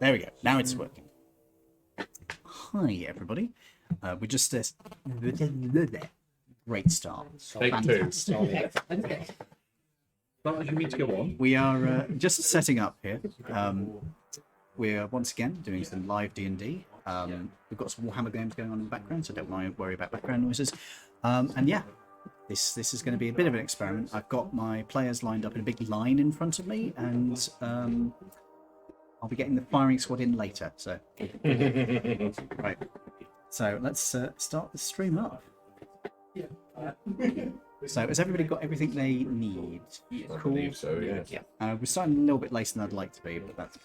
There we go. Now it's working. Hi, everybody. We just great start. Take two. But you mean to go on? We are just setting up here. We're once again doing some live D&D. We've got some Warhammer games going on in the background, so don't worry about background noises. And yeah, this is going to be a bit of an experiment. I've got my players lined up in a big line in front of me, and I'll be getting the firing squad in later. So right. So let's start the stream up. So has everybody got everything they need? I Cool. believe so, yes. Yeah. We're starting a little bit later than I'd like to be, but that's.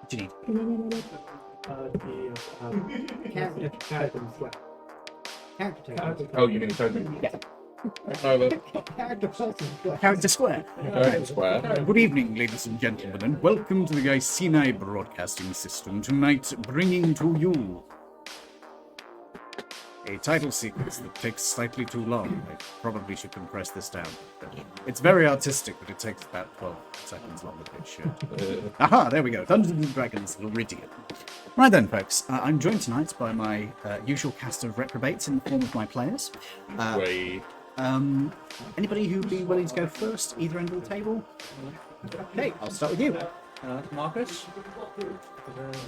What do you need? Oh, you mean token? Yeah. Over. Character square. Square. Good evening, ladies and gentlemen, and welcome to the Iceni Broadcasting System. Tonight, bringing to you a title sequence that takes slightly too long. I probably should compress this down. It's very artistic, but it takes about 12 seconds longer than it should. Aha, there we go. Dungeons and Dragons, Laridian. Right then, folks. I'm joined tonight by my usual cast of reprobates in the form of my players. Wait. Anybody who'd be willing to go first, either end of the table? Okay, I'll start with you. Marcus,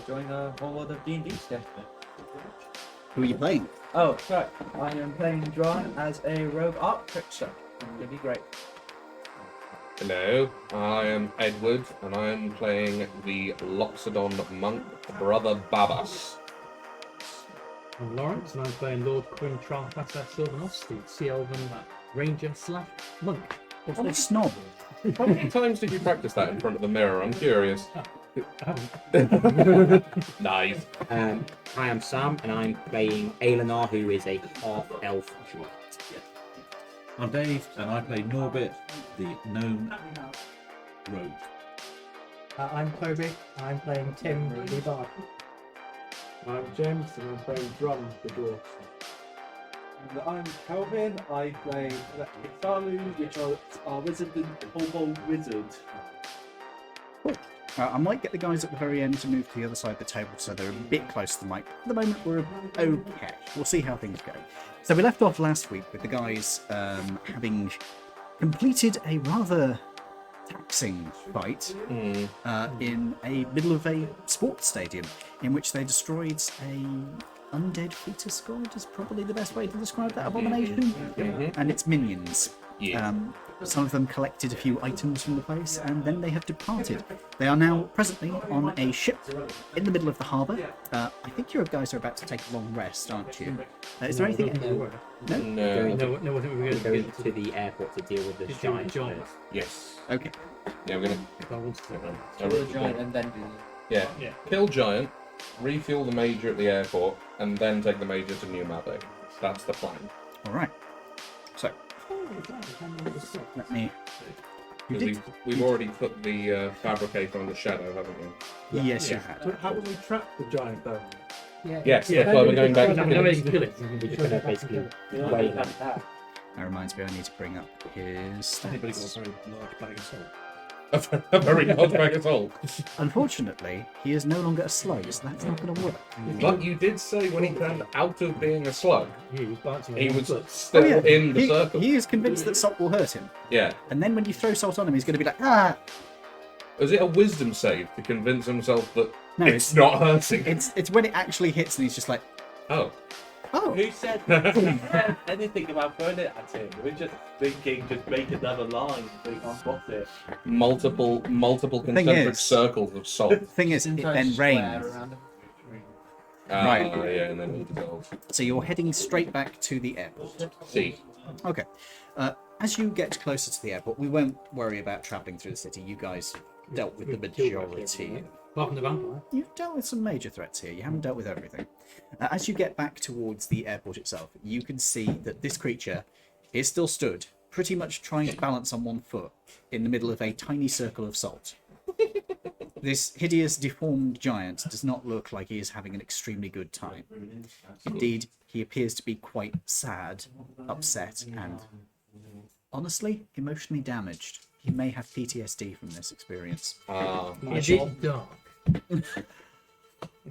join a whole lot of D&D stuff. Who are you playing? Oh, sorry. I am playing Dron as a rogue archer. It'll be great. Hello, I am Edward, and I am playing the Loxodon monk, Brother Babas. I'm Lawrence, and I'm playing Lord Quinn Tralfaster Sylvanos, the Sea Elven Ranger / Monk. What's a snob? How many times did you practice that in front of the mirror? I'm curious. Nice. I am Sam, and I'm playing Aelenar, who is a half-elf druid. I'm Dave, and I play Norbit, the gnome rogue. I'm Toby. I'm playing Tim the Bard. I'm James, and I'm playing Drum the Dwarf. And I'm Calvin. I play Ixalu, which are our resident kobold wizard. I might get the guys at the very end to move to the other side of the table so they're a bit close to the mic. At the moment, we're okay. We'll see how things go. So we left off last week with the guys having completed a rather taxing fight in a middle of a sports stadium in which they destroyed a undead fetus god is probably the best way to describe that abomination, and its minions. Some of them collected a few items from the place, and then they have departed. They are now presently on a ship in the middle of the harbour. I think you guys are about to take a long rest, aren't you? Is there anything? No. No, I think we were Going to the airport to deal with the giant. Yes. Okay. Yeah, we're Kill the giant and then do Yeah. Kill Giant, refuel the Major at the airport, and then take the Major to New Mabe. That's the plan. All right. So let me. You did. We've already put the fabricator on the shadow, haven't we? Yes, you had. So how will we trap the giant though? Yes, that's why we're going back to No, the... you can kill it. We're just going to basically wave that. That reminds me, I need to bring up his Anybody got a stats. very large bag of salt? a very large bag of salt. Unfortunately, he is no longer a slug, so that's not going to work. But you did say when he turned out of being a slug, He was bouncing he on was one foot. still in the circle. He is convinced that salt will hurt him. Yeah. And then when you throw salt on him, he's going to be like, ah! Was it a wisdom save to convince himself that No, it's not hurting? It's when it actually hits and he's just like, Oh. oh. Who said anything about throwing it at him? We're just thinking, just make another line so he can't spot it. Multiple thing concentric is- circles of salt. The thing is, it then rains. Right. Yeah, and then it dissolves. So you're heading straight back to the airport. See. Okay. As you get closer to the airport, we won't worry about travelling through the city. You guys dealt with the majority. Apart from the vampire. You've dealt with some major threats here. You haven't dealt with everything. As you get back towards the airport itself, you can see that this creature is still stood, pretty much trying to balance on one foot in the middle of a tiny circle of salt. This hideous, deformed giant does not look like he is having an extremely good time. Indeed, he appears to be quite sad, upset, and honestly, emotionally damaged. he may have PTSD from this experience. Is it dark?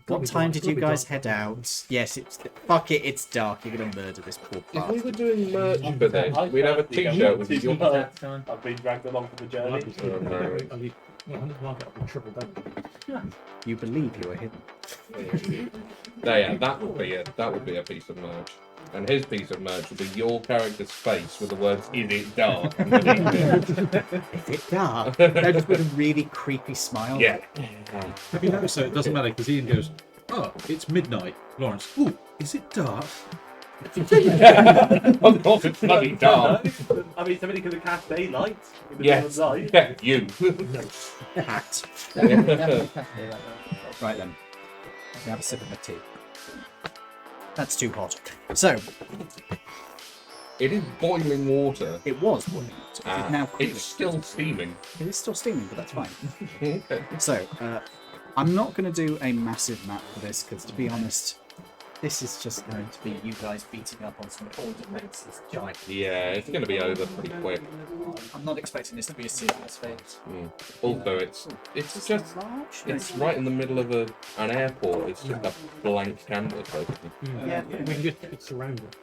What time did you guys head out? Yes, it's fuck it. It's dark. You're gonna murder this poor If we bastard. were doing merch for this, we'd have a t-shirt with your... I've been dragged along for the journey. Oh, no. Triple down. You believe you are hidden. Yeah, that would be a piece of merch. And his piece of merch would be your character's face with the words "Is it dark?" underneath it. Is it dark? No, just with a really creepy smile. Yeah. Have you noticed? So it doesn't matter because Ian goes, "Oh, it's midnight." Lawrence, "Ooh, is it dark?" Of course, it's bloody dark. I mean, somebody could have cast daylight in the Yes. middle of night. Yeah, you. Hat. Right then. We have a sip of my tea. That's too hot. So, It is boiling water. it was boiling. So it's now cooling. It's still steaming. It is still steaming, but that's fine. Okay. So, I'm not going to do a massive map for this, because to be honest, this is just going to be you guys beating up on some old defenses giant. Yeah, it's going to be over pretty quick. I'm not expecting this to be a serious phase. Also, it's just large. it's right in the middle of an airport. It's just a blank canvas, basically. Yeah, We can just it's surrounded.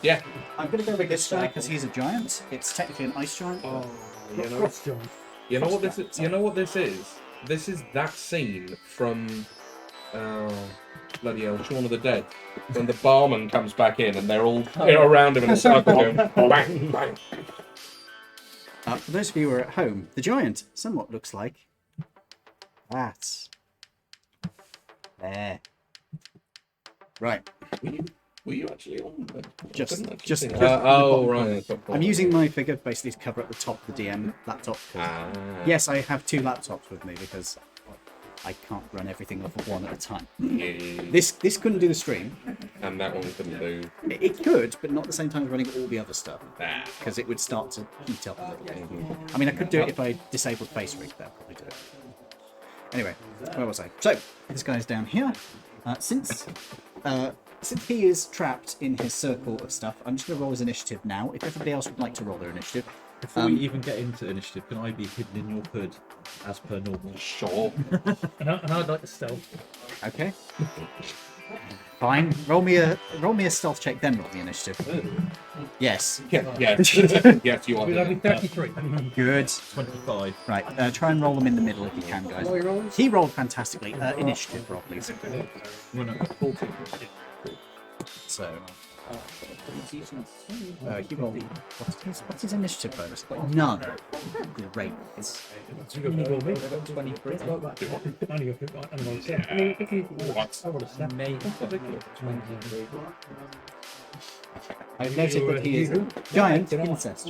Yeah. I'm going to go with this guy because he's a giant. It's technically an ice giant. You know what this is? You know what this is? This is that scene from bloody hell, Shaun of the Dead, when the barman comes back in and they're all around him in a circle going bang bang. For those of you who are at home, the giant somewhat looks like that. There. Right. Were you actually on? Just oh right. I'm using my figure basically to cover up the top of the DM laptop. Yes, I have two laptops with me because I can't run everything off of one at a time. Yeah. This couldn't do the stream. And that one couldn't do. It could, but not at the same time as running all the other stuff Ah. because it would start to heat up a little bit. I mean, I could do it if I disabled face rig. That'd probably do it. Anyway, where was I? So this guy's down here. Since he is trapped in his circle of stuff, I'm just going to roll his initiative now. If everybody else would like to roll their initiative. Before we even get into initiative, can I be hidden in your hood as per normal? Sure. And I'd like to stealth. Okay. Fine. Roll me a stealth check, then roll the initiative. Yes. Yes, you are. We'll have 33. Good. 25. Right. Try and roll them in the middle if you can, guys. He rolled fantastically. Initiative roll, please. Run up 14. So. He rolled. What's his initiative bonus? None. Great. You go roll me. 23. I only go for I mean, if you I would have snapped. I've noted that he is giant incest.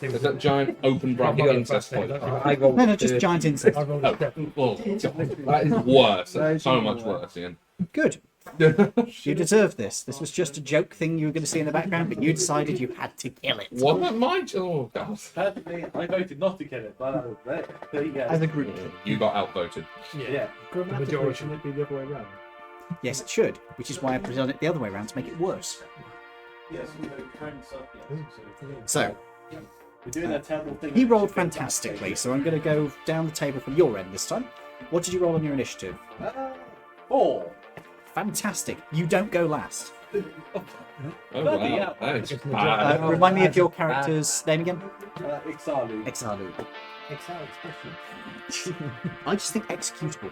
Is that giant open bracket incest point? No, just giant incest. I rolled a step. Well, that is worse. That's so much worse, Ian. Good. You deserve this. This was just a joke thing you were going to see in the background, but you decided you had to kill it. What about my? Oh god. Personally, I voted not to kill it, but there you go. As a group. You got outvoted. Yeah. Grammatically, shouldn't it be the other way around? Yes, it should, which is why I've done it the other way around to make it worse. So, We're doing that terrible thing. he rolled fantastically, so I'm going to go down the table from your end this time. What did you roll on your initiative? 4. Fantastic. You don't go last. Oh Bloody wow. hell. That is bad. Remind me of your character's name again? Ixalu. Exalu. I just think executable.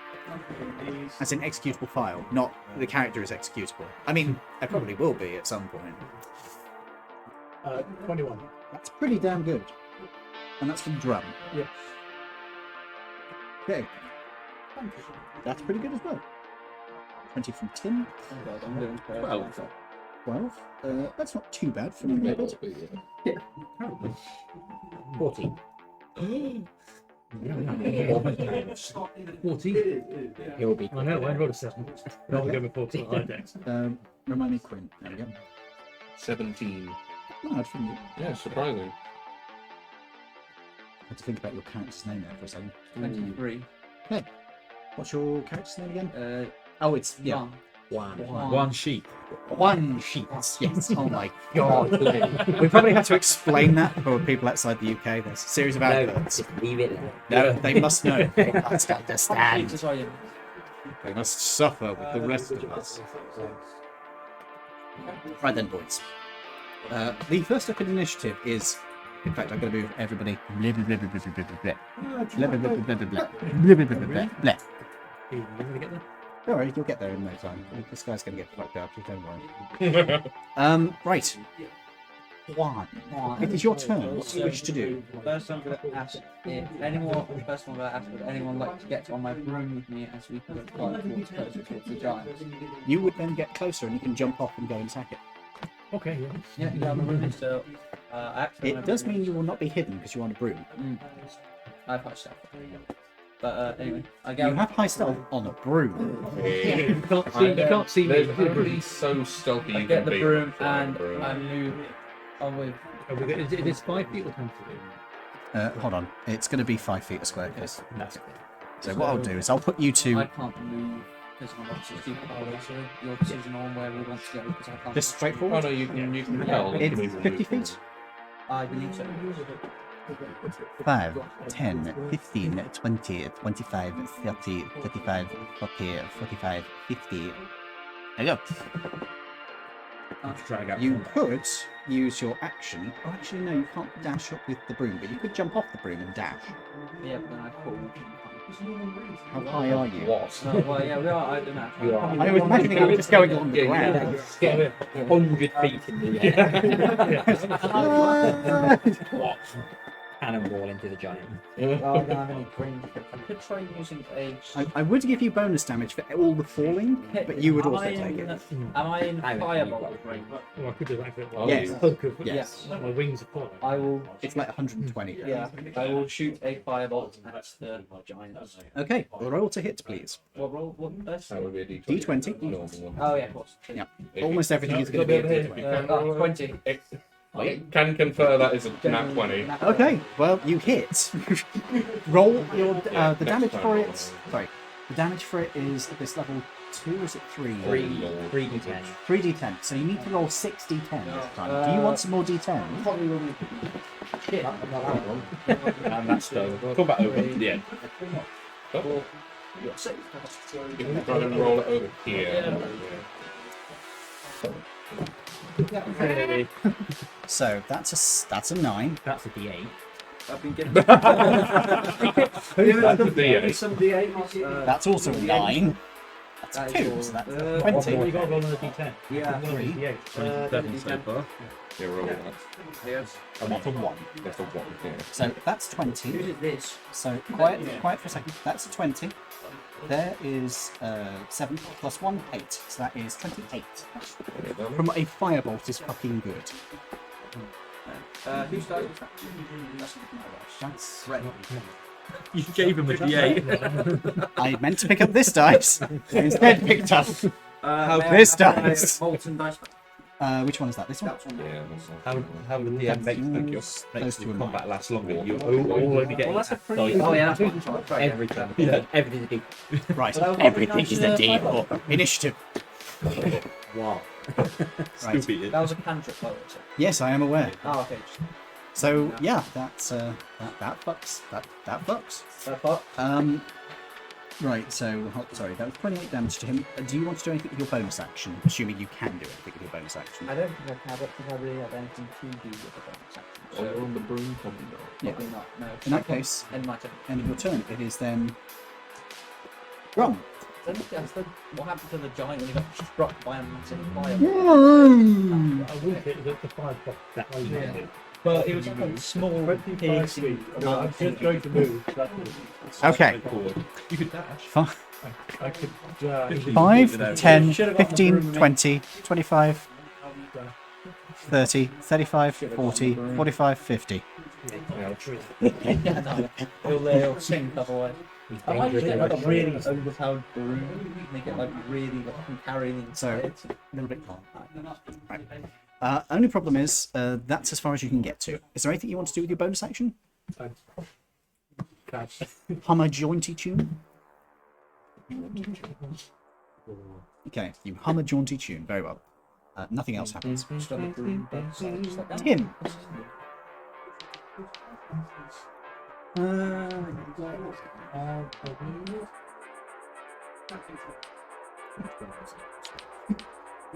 As in executable file, not the character is executable. I mean, it probably will be at some point. 21. That's pretty damn good. And that's from Drum. Yes. Okay. That's pretty good as well. 20 from Tim. 12. 12. That's not too bad for me. 14. 14. He'll be. I know, I rolled a 7. Not going with 14 like that. Remind me, Quinn. There we go. 17. Not from you. Yeah, surprising. I had to think about your character's name there for a second. 23. What's your character's name again? Uh, Oh, it's Ron. One sheep. One sheet. Yes. Oh my god. We probably have to explain that for people outside the UK. There's a series of No, adverts. just leave it there. No, they must know. They must understand. Jesus, I am. They must suffer with the rest of us. Right then, boys. The first up in initiative is, in fact, I'm going to move everybody. Blah, blah, blah, blah, blah, blah, blah, blah, blah, blah, blah, blah, blah, blah, blah, blah, blah, blah, blah. You gonna get there? Don't worry, you'll get there in no time. This guy's going to get fucked up, so don't worry. Right. Juan, it is your turn. What do you wish to do? First, I'm going to ask if anyone. First, I'm going to ask if anyone like to get on my broom with me as we get closer towards the giants. You would then get closer and you can jump off and go and attack it. Okay, yeah. Yeah, I'm a broom, so actually, It does mean you will not be hidden because you're on a broom. I have high stealth. But anyway, I go. You have high stealth on a broom. You can't see me. There's nobody so stealthy I you get can the be. broom Flying and broom. I move on with. Is it 5 feet or 10 feet? Hold on. It's going to be 5 feet a square case. That's good. So what I'll do is I'll put you I to can't move because I'm not 60 far away. So your decision on where we want to go because I can't. just straight Oh forward. no, you can tell. It's 50 feet. I believe so. 5, 10, 15, 20, 25, 30, 35, 40, 45, 50. There you go. Drag out You from could use your action. Oh, actually, no, you can't dash up with the broom, but you could jump off the broom and dash. Yeah, but then I fall. How high are you? What? No, well, yeah, we are. I don't know. You are. I was imagining you were just going along the ground. Get 100 feet in the air. What? Cannonball into the giant. Oh, I don't have any green. I could try using a. I would give you bonus damage for all the falling, but you would Am also I take in- it. Am I in I reckon fireball you've range? Oh, I could do that. Oh, Yes. Hook of Yes. My wings are falling. I will. It's like 120. Yeah, I will shoot a firebolt at the giants. Okay, roll to hit, please. What roll? What dice? That would be a D20. D20. Normal one. Oh yeah, of course. Yeah. If Almost everything is going to be a D20. 20. I can confer that is a nat 20. Okay, well, you hit. Roll your the damage for it. Sorry, the damage for it is at this level 2. Or is it 3? 3d10. 3d10. So you need to roll 6 d10 this time. Do you want some more d10? Probably will be. Shit. and that's done. Combat over. The end. Oh, you can try and roll it over here. So that's a 9. That's a d8. I've been given. That's a D8. Some D8. That's also a 9. That's That a is 2. all. So that's Well, 20. you got to roll another d10. Yeah. 3. 7 so far. Yeah, roll that. Yes. And that's a 1. That's a 1. Yeah. So that's 20. Who did this? So quiet for a second. That's a 20. There is 7 plus 1, 8. So that is 28. From a firebolt is fucking good. Whose dice was that? That's You gave him a d8. I meant to pick up this dice. Instead picked up. This dice. Molten dice. Which one is that? This one? That's one. Yeah, How would the end Those makes two the are combat mine. last longer? You're all only getting Well, that's a dice. pretty. Oh yeah, that's one. Right, Everything. Yeah. Everything's a d. Right. Well, Everything is a that's, D4. Initiative. Wow. Still Right. beat it. That was a cantrip, though. Was it? Yes, I am aware. Oh, okay. So yeah, that's that fucks. That fucks. That's what? Right. So sorry, that was 28 damage to him. Do you want to do anything with your bonus action? Assuming you can do anything with your bonus action. I don't think I have it because I really have anything to do with the bonus action. Oh, you're on the broom combo. Yeah. Probably not. No. In that case, End my turn. end of your turn. It is then. Grum. Then that's the, what happened to the giant when he got struck by a massive fire? I will hit the 5 pop. That way. Yeah. But it was like a small 25 piercing feet. No, I'm just going to move. Okay. You could dash. I could. 5, 10, 15, 20, 25, 30, 35, 40, 45, 50. Yeah, no. He'll sink otherwise. I might just get like a really overpowered broom, make it like really like carrying So, inside. a little bit calm. Right. Only problem is, that's as far as you can get to. Is there anything you want to do with your bonus action? Hum a jaunty tune? Okay, you hum a jaunty tune. Very well. Nothing else happens. Just on the broom, but just like that. Tim.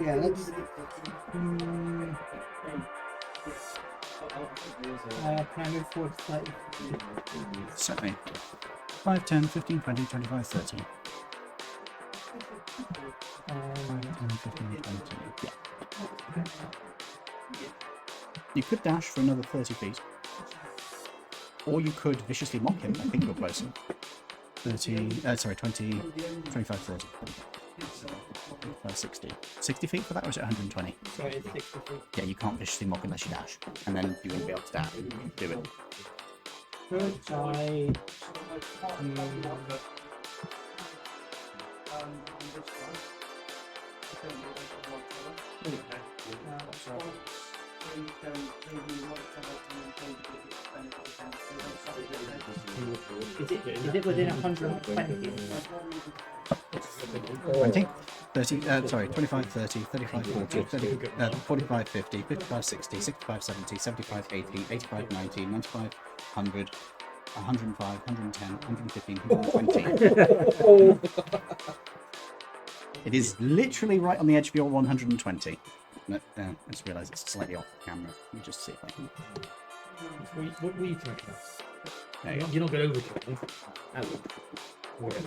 Yeah, let's. Can I move forward slightly? Certainly. 5, 10, 15, 20, 25, 30. 5, 10, 15, 20. Yeah. You could dash for another 30 feet. Or you could viciously mock him. I think you're closer. 20, 25, 30. 60. 60 feet for that, or is it 120? Sorry, it's 60 feet. Yeah, you can't viciously mock unless you dash. And then you wouldn't be able to dash. Do it. Good. I. Is it within 120? 20, 30, 25, 30, 35, 40, 30, 45, 50, 55, 60, 65, 70, 75, 80, 85, 90, 95, 100, 105, 110, 115, 120. It is literally right on the edge of your 120. No, I just realised it's slightly off the camera. Let me just see if I can. What were you thinking? There you go. You're not going to overkill.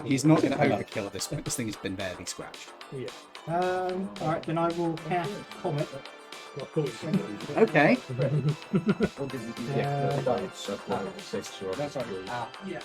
He's not going to overkill at this point. This thing has been barely scratched. Yeah. Alright, then I will cast Comet. Okay. What did we do? That's right. Yeah.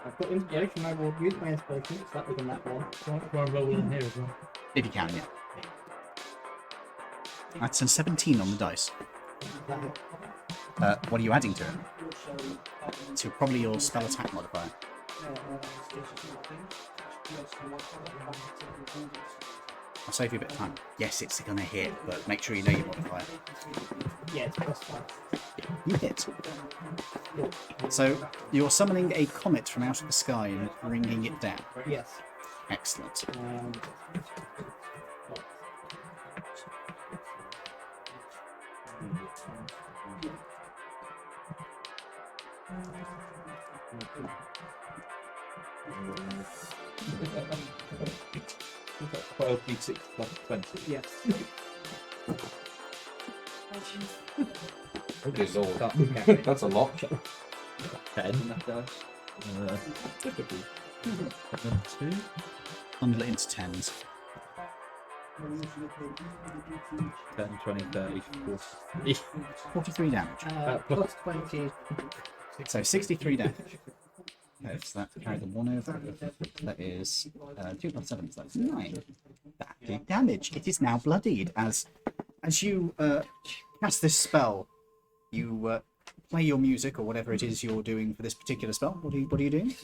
I've got inspiration, I will use my inspiration, so that was in that one. Try and roll in here as well. If you can, yeah. That's a 17 on the dice. What are you adding to it? So probably your spell attack modifier. I'll save you a bit of time. Yes, it's going to hit, but make sure you know your modifier. Yeah, it's +5. You hit. So you're summoning a comet from out of the sky and bringing it down. Yes. Excellent. Twelve d6 plus 20. Yes. Okay, Lord. That's a lot. 10. Two. Bundle it into tens. 10, 20, 30, 40. 43 damage. Plus 20. So 63 damage. Okay, so that carries a 1 over. That is 2 plus 7, so that's 9. That did damage. It is now bloodied. As you cast this spell, you play your music or whatever it is you're doing for this particular spell. What are you doing?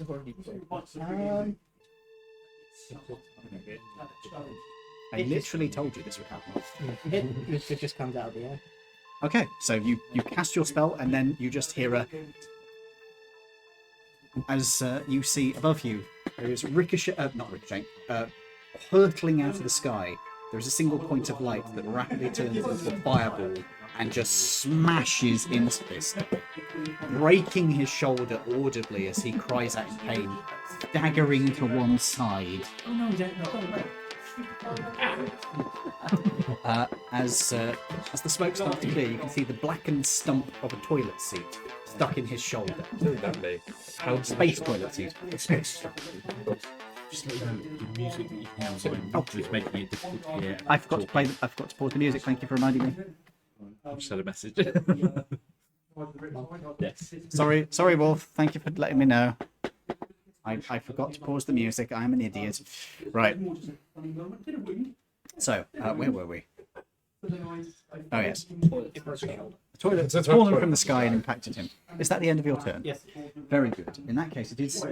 I literally told you this would happen. It just comes out of the air. Okay, so you cast your spell and then you just hear a... As you see above you, there is hurtling out of the sky. There is a single point of light that rapidly turns into a fireball and just smashes into this, breaking his shoulder audibly as he cries out in pain, staggering to one side. Oh no, don't. As the smoke starts to clear, you can see the blackened stump of a toilet seat stuck in his shoulder. How Space toilet seat. Just let you know, the music that you can find is making it difficult to hear. I forgot to pause the music. Thank you for reminding me. I just had a message. Yes. Sorry, Wolf. Thank you for letting me know. I forgot to pause the music. I'm an idiot. Right. So, where were we? Oh yes. The toilet has fallen from the sky and impacted him. Is that the end of your turn? Yes. Very good. In that case, it is.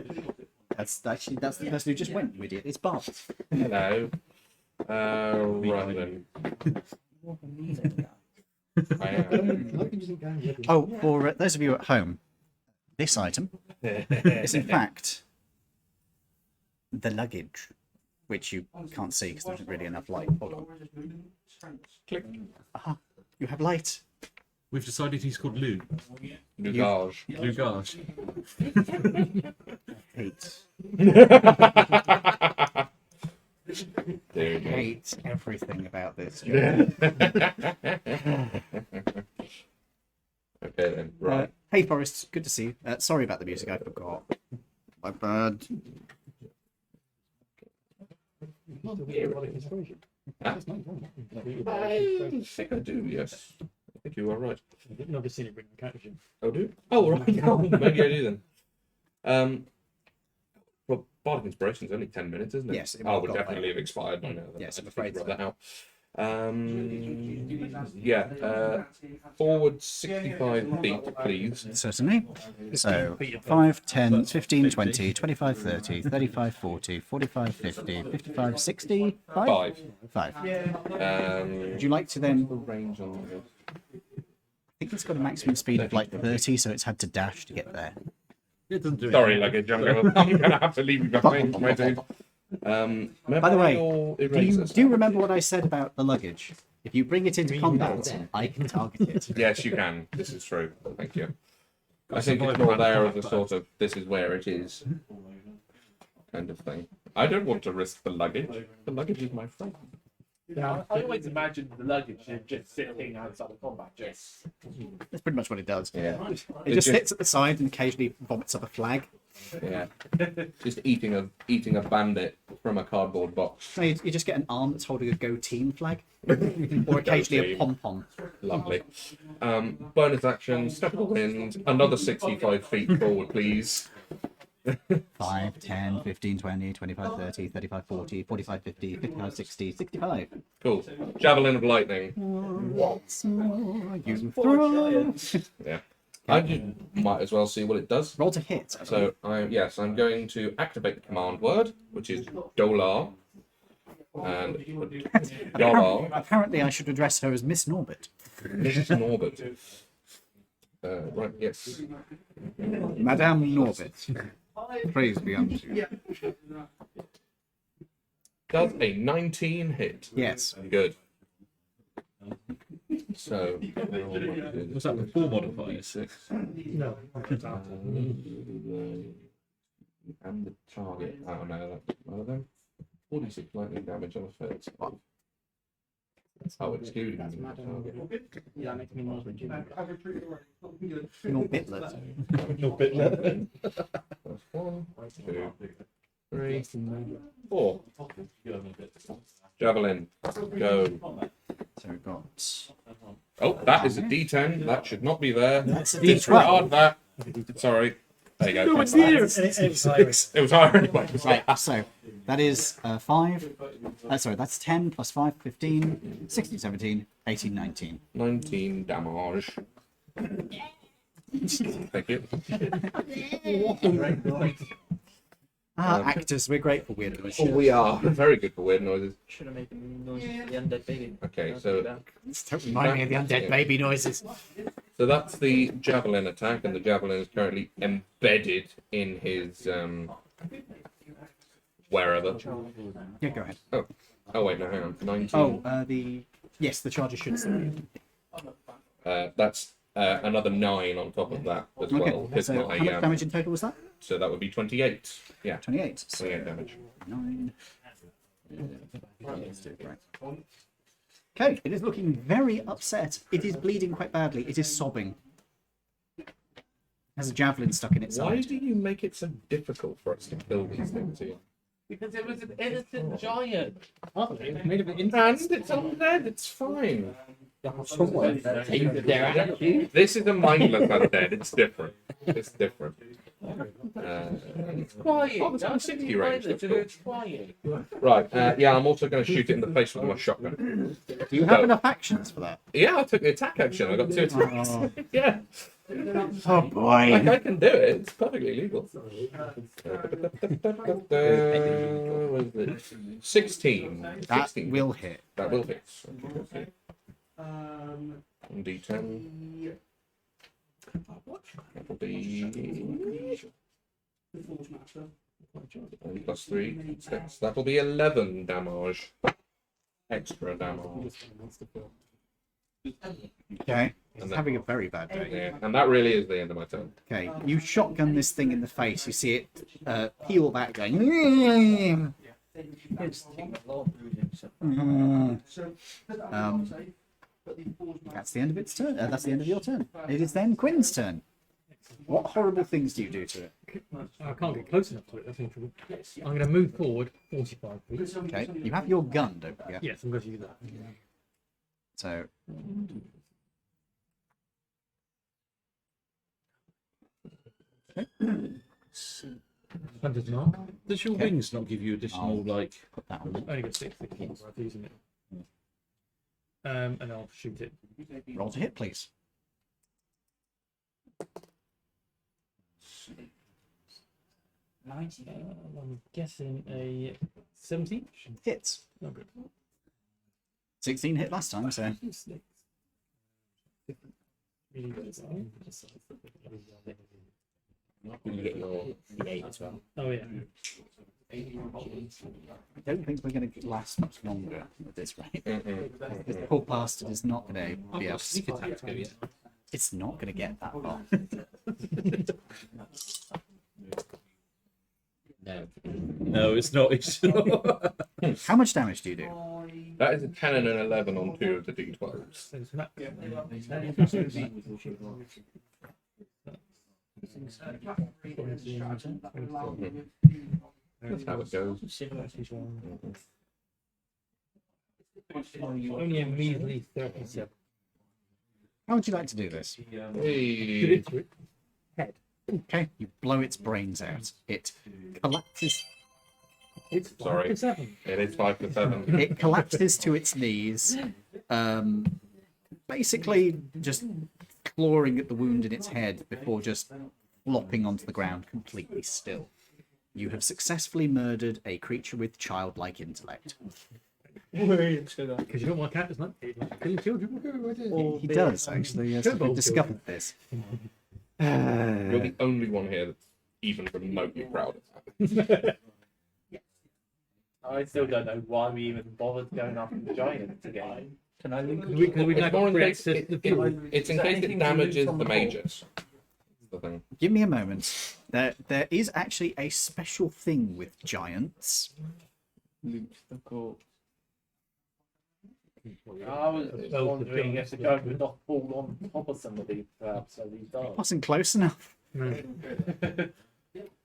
That's the person who just went, you idiot. It's Bart. Hello. Right then. I am. Oh, for those of you at home, this item is in fact the luggage, which you can't see because there isn't really enough light. Hold on. Click. Aha, you have light. We've decided he's called Lou. Lugage. Lugage. Hate. There you go. Hate everything about this. Okay then. Right. Hey Forrest, good to see you. Sorry about the music, I forgot. My bad. I think I do, yes. I think you are right. I've never seen it bring the couch in. Oh, do? Oh, right. Oh, maybe I do then. Well, Bardic Inspiration's only 10 minutes, isn't it? Yes, it Oh, would would got definitely have expired by now. Then. Yes, I I'm just afraid need to so. rub that out. Forward 65 feet, please. Certainly. So 5, 10, 15, 20, 25, 30, 35, 40, 45, 50, 55, 60, 5? 5. Would you like to then... range on this? I think it's got a maximum speed of like 30, so it's had to dash to get there. It doesn't do Sorry, it. luggage. I'm gonna have to leave you behind, my dude. By the way, do you remember what I said about the luggage? If you bring it into combat, I can target it. Yes, you can. This is true. Thank you. I think it's more there as a sort of this is where it is kind of thing. I don't want to risk the luggage. The luggage is my friend. I always imagine the luggage just sitting outside of combat. Just That's pretty much what it does. Yeah. It just sits at the side and occasionally vomits up a flag. Yeah. Just eating a bandit from a cardboard box. No, you just get an arm that's holding a Go Team flag. Or occasionally a pom-pom. Lovely. Bonus action, step of the wind, another 65 feet forward, please. 5, 10, 15, 20, 25, 30, 35, 40, 45, 50, 55, 60, 65. Cool. Javelin of lightning. What's more you throw? Yeah. I just might as well see what it does. Roll to hit. So I'm going to activate the command word, which is Dolar. And Dolar. Apparently I should address her as Miss Norbert. Mrs. Norbert. Right, yes. Madame Norbert. Praise be unto you. Does a 19 hit? Yes. Good. So, Was that with 4 modifiers? 6. No. And the target. Oh no, that's one of them. 46 lightning damage on a first. Oh, excluding the target. Yeah, that makes me more legitimate. Norbitlet. No, That's 1, 2, 3, 4. Javelin. Go. So we've got... Oh, that is a D10. That should not be there. That's a Disregard that. Sorry. There you go. No, it's here. It was higher anyway. Right, so that is 5. Sorry, that's 10 plus 5, 15, 16, 17, 18, 19. 19 damage. Thank you. Actors, we're grateful weird noises. Oh, we are very good for weird noises. Should have made the noise of the undead baby. Okay, so Don't remind me of the undead baby noises. so that's the javelin attack, and the javelin is currently embedded in his wherever. Yeah, go ahead. Oh wait, no, hang on. 19. Oh, yes, the charger should still. That's another 9 on top of that as well. Okay, 'cause so how my, much damage in total was that? So that would be 28. Yeah, 28. So 28 damage. 9. Right. Okay, it is looking very upset. It is bleeding quite badly. It is sobbing. Has a javelin stuck in its Why side. do you make it so difficult for us to kill these things here? because it was an innocent giant. It's made of an And it's undead, it's fine. Aimed at their attitude. This is a mindless undead, it's different. It's different. It's quiet. Oh, it's on 60 range. That's cool. It's quiet. Right, yeah, I'm also going to shoot it in the face with my shotgun. Do you have So- enough actions for that? Yeah, I took the attack action. I got 2 attacks. Yeah. Oh boy. Like, I can do it. It's perfectly legal. What was it? 16. That 16. will hit. That will hit. Okay. D10. That will be plus 3. 6. That will be 11 damage. Extra damage. Okay. He's having a very bad day. Yeah, and that really is the end of my turn. Okay, you shotgun this thing in the face. You see it peel back, going. That's the end of its turn. That's the end of your turn. It is then Quinn's turn. What horrible things do you do to it? I can't get close enough to it. That's in trouble. I'm going to move forward 45 feet. Okay, you have your gun, don't forget. Yes, I'm going to use that. So Hunter's mark. Does your wings not give you additional, like... put that on. Only got 6 worth using it. And I'll shoot it. Roll to hit, please. I'm guessing a 17. Hits. Oh, good. 16 hit last time, so You get your D8 as well. Oh yeah. I don't think we're going to last much longer at this rate. This poor bastard is not going to be able to Sneak attack to go, yeah. It's not going to get that far. No. No, it's not. It's not. How much damage do you do? That is a 10 and an 11 on 2 of the D12s. That's how it goes. Only a measly 37. How would you like to do this? Hey. Okay, you blow its brains out. It collapses. It's 5 Sorry. to 7. It is 5 to 7. It collapses to its knees, basically just clawing at the wound in its head before just flopping onto the ground completely still. You have successfully murdered a creature with childlike intellect. Because you don't want characters, man. Killing children. He does, actually. Yes, we've discovered this. You're the only one here that's even remotely proud of that. I still don't know why we even bothered going after the giant again. Can I link? Because we It's got more in free case access to the fuel. it's in case it damages the mages. That's the thing. Give me a moment. There is actually a special thing with giants. Loot the corpse. I was wondering if the giant would not fall on top of somebody, perhaps, so he died. Wasn't close enough. No.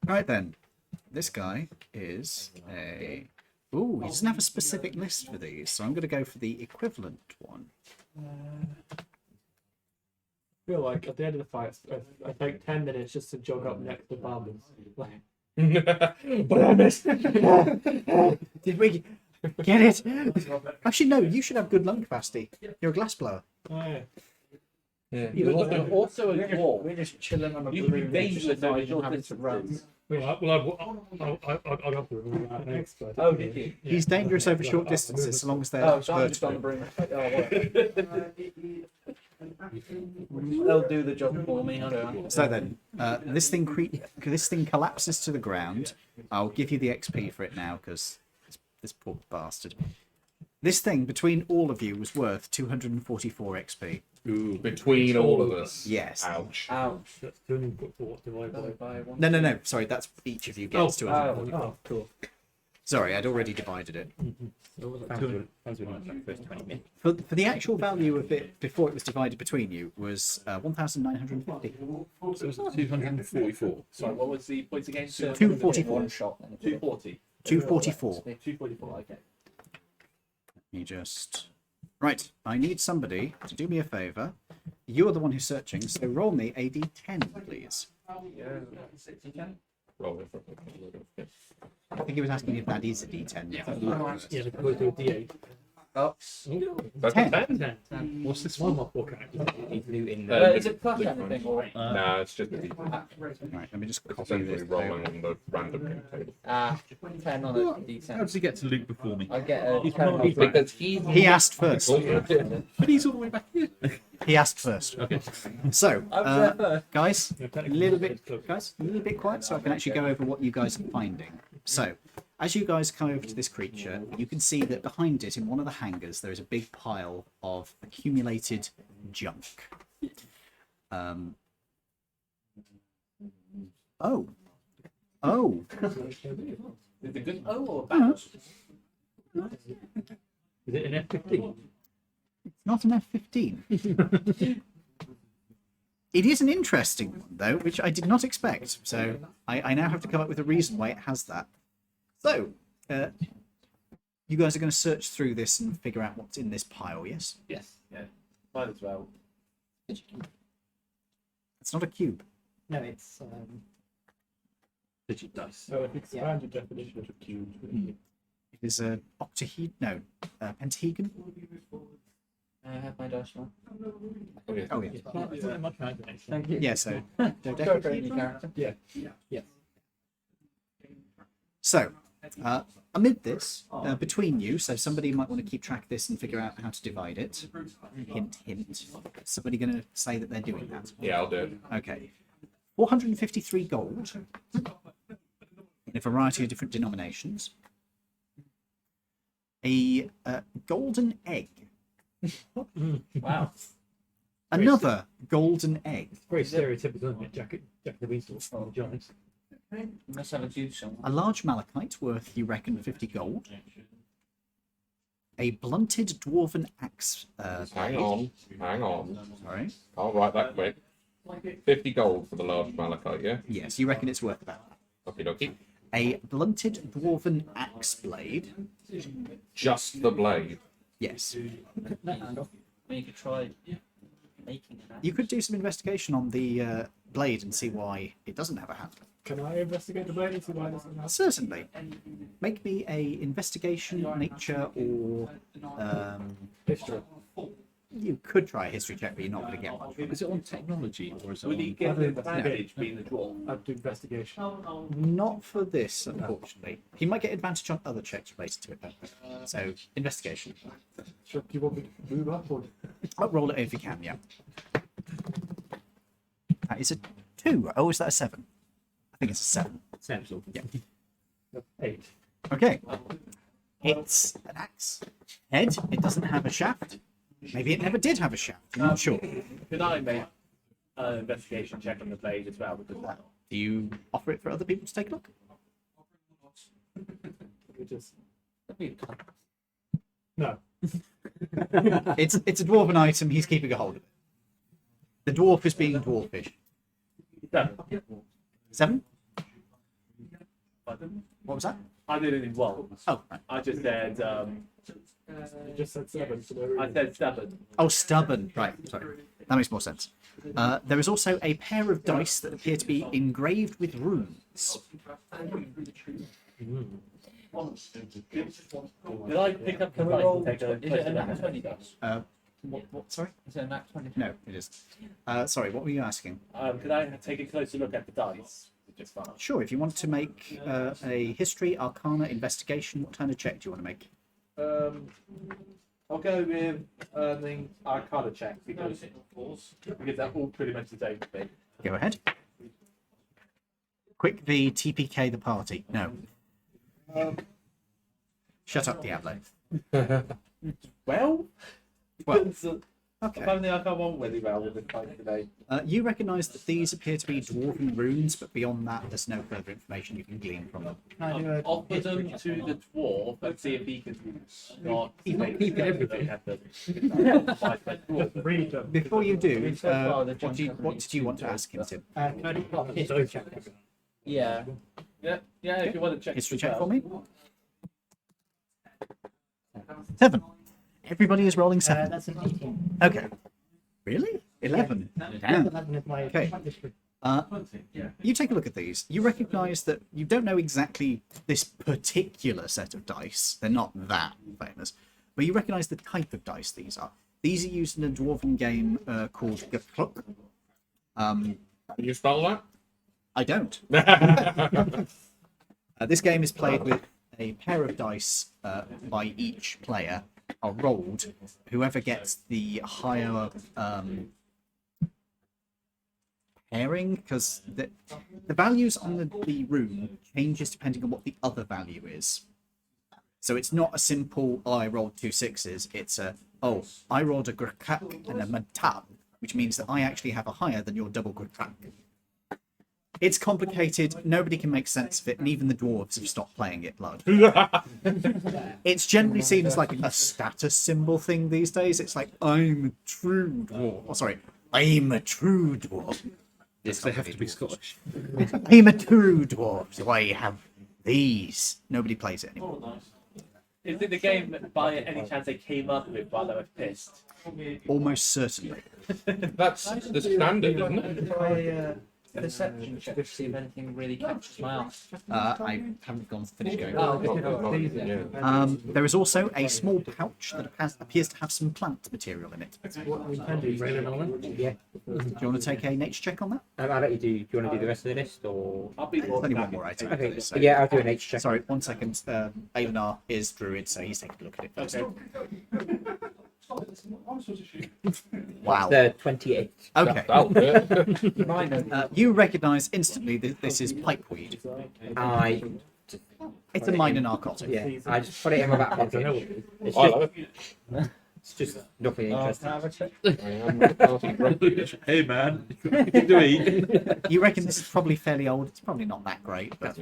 Right then. This guy is a... Ooh, he doesn't have a specific list for these, so I'm going to go for the equivalent one. I feel like at the end of the fight, I take 10 minutes just to jog up next to Barman. Like, But I missed. Did we get it? Actually, no, you should have good lung capacity. You're a glass blower. oh, yeah. Yeah. You're also a dwarf. We're just chilling on a You can be balloon, dangerous just though, not you're having to run. Well, I'll go for it. Next, but, Oh, did you? He's dangerous over short distances, so long as they're Oh, so I'm just on the vertical. broom. They'll do the job for me. I don't. So then, this thing collapses to the ground. I'll give you the XP for it now, because this poor bastard. This thing, between all of you, was worth 244 XP. Ooh, between all of us. Yes. Ouch. Ouch. That's 244 divided by. No. Sorry, that's each of you gets 244. Oh, cool. Sorry, I'd already divided it. Sounds like the first 20 minutes. For the actual value of it before it was divided between you was 1,950. So it's 244. Sorry, what was the points again? 244. One shot. Then. 240. 244. 244, okay. You just... Right, I need somebody to do me a favour. You're the one who's searching, so roll me a d10, please. Roll it. I think he was asking if that is a D10. Yeah, the go to a D8. Oops. That's a 10. 10. 10. What's this One one? more character. He's looting Is it plus anything or? Nah, it's just a D10. Right, let me just It's copy this. essentially rolling on the random game table. 10 on a How D10. does he get to loot before me? I get a He's 10 not- on he's a Because he's He asked first. But he's all the way back here. He asked first. Okay. So, I was there first. guys, Yeah, a technically, little it's bit, close. guys, a little bit quiet, so I can actually go over what you guys are finding. So, as you guys come over to this creature, you can see that behind it, in one of the hangars, there is a big pile of accumulated junk. Oh. Oh. Is it good O or bad? Is it an F-15? Not an F-15. It is an interesting one, though, which I did not expect. So I now have to come up with a reason why it has that. So, you guys are going to search through this and figure out what's in this pile, yes? Yes. Yeah. Might as well. It's not a cube. No, it's Digit dice. So an expanded definition of a cube. It is a pentahedron. I have my dice now. Oh, yeah. Oh, yeah. It's not very much imagination. Thank you. Yeah, so Go for any character. Yeah. So, amid this, between you, so somebody might want to keep track of this and figure out how to divide it. Hint, hint. Somebody going to say that they're doing that? Yeah, I'll do it. Okay. 453 gold in a variety of different denominations. A golden egg. Wow. Another golden egg. Very stereotypical, isn't it? Jack the Beanstalk from the Giants. You must have a cube somewhere. A large malachite worth, you reckon, 50 gold. A blunted dwarven axe. Hang on. Sorry. I'll write that quick. 50 gold for the large malachite, yeah? Yes, you reckon it's worth about that. Okie dokie. A blunted dwarven axe blade. Just the blade. Yes. No handle. You could try making it. You could do some investigation on the blade and see why it doesn't have a handle. Can I investigate the blade and see why it doesn't have? Certainly. Make me a investigation, nature, or History. you could try a history check, but you're not going to get one. Is it on technology or is it Would he on... get the advantage being the dwarf? I'd do investigation. Not for this, unfortunately. He might get advantage on other checks related to it, though. So, investigation. Should you want me to move up or? I'll roll it if you can, yeah. That is a 2. Oh, is that a 7? I think it's a 7. Sensible. Yeah. 8. Okay. It's an axe head. It doesn't have a shaft. Maybe it never did have a shaft. I'm not sure. Could I make an investigation check on the blade as well? Because that. Do you offer it for other people to take a look? We just No. It's a dwarven item. He's keeping a hold of it. The dwarf is being dwarfish. 7? What was that? I didn't well. Oh, right. I just said. you just said 7. So there I said stubborn. Oh, stubborn. Right, sorry. That makes more sense. There is also a pair of dice that appear to be engraved with runes. Did I pick up the dice and take a Is it a nat 20 dice? What? Sorry? Is it a nat 20? No, it is. Sorry, what were you asking? Could I take a closer look at the dice? Just fine. Sure, if you want to make a history, arcana, investigation, what kind of check do you want to make? I'll go with the Arcana check because they're all pretty much the same thing. Go ahead. Quick V, TPK the party. No. Shut up, Diablo. Well, Well, okay. okay. Apparently I can't want really well with the fight today. You recognise that these appear to be dwarven runes, but beyond that, there's no further information you can glean from them. Can I do a Offer history them check? to the dwarf and see if he can not. He's not make keeping sure everything. they have the- Read them. Before you do, So far, the what did you want to ask him, Tim? Can I do a history check? Yeah. Yeah, if you want to check. History as check well. for me? 7. Everybody is rolling 7. That's an 18. Okay. Really? 11? Damn. 11 is my Okay. history. You take a look at these. You recognise that you don't know exactly this particular set of dice. They're not that famous, but you recognise the type of dice these are. These are used in a dwarven game called Gekluk. Can you spell that? I don't. This game is played with a pair of dice by each player are rolled. Whoever gets the higher pairing, because the values on the room changes depending on what the other value is. So it's not a simple, oh, I rolled 2 6s. It's a, oh, I rolled a grakak and a matab, which means that I actually have a higher than your double grakak. It's complicated. Nobody can make sense of it, and even the dwarves have stopped playing it, blood. It's generally seen as like a status symbol thing these days. It's like, I'm a true dwarf. Oh, sorry, I'm a true dwarf. Yes, they have to be Scottish. I'm a true dwarf, so I have these. Nobody plays it anymore. Is it the game that by any chance they came up with while they were pissed? Almost certainly. That's the standard, isn't it? Perception check to see if anything really catches my eye. I haven't gone to finish going. Yeah. There is also a small pouch that appears to have some plant material in it. What we can do, Raven Allen. Yeah. Do you want to take a nature check on that? I'll let you do. Do you want to do the rest of the list or? I'll be There's only one more item. Okay. So- Yeah, I'll do an H check. Sorry, 1 second. Aelonar is druid, so he's taking a look at it first. Wow. The 28. Okay. That'll do it. You recognise instantly that this is pipeweed. It's a minor narcotic. Yeah. I just put it in my back pocket. It's I just, love it. it's just nothing interesting. I am party grumpy. Hey man, you do eat. You reckon this is probably fairly old. It's probably not that great, but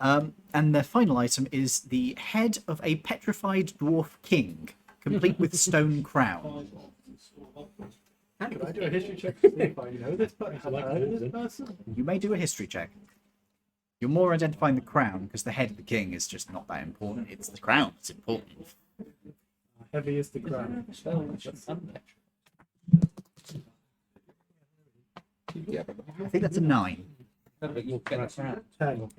and the final item is the head of a petrified dwarf king, complete with stone crown. Could I do a history check to see if I know this person? Have I heard of this person? You may do a history check. You're more identifying the crown because the head of the king is just not that important. It's the crown that's important. Heavy is the crown. I think that's a 9. You'll get a crown. 10.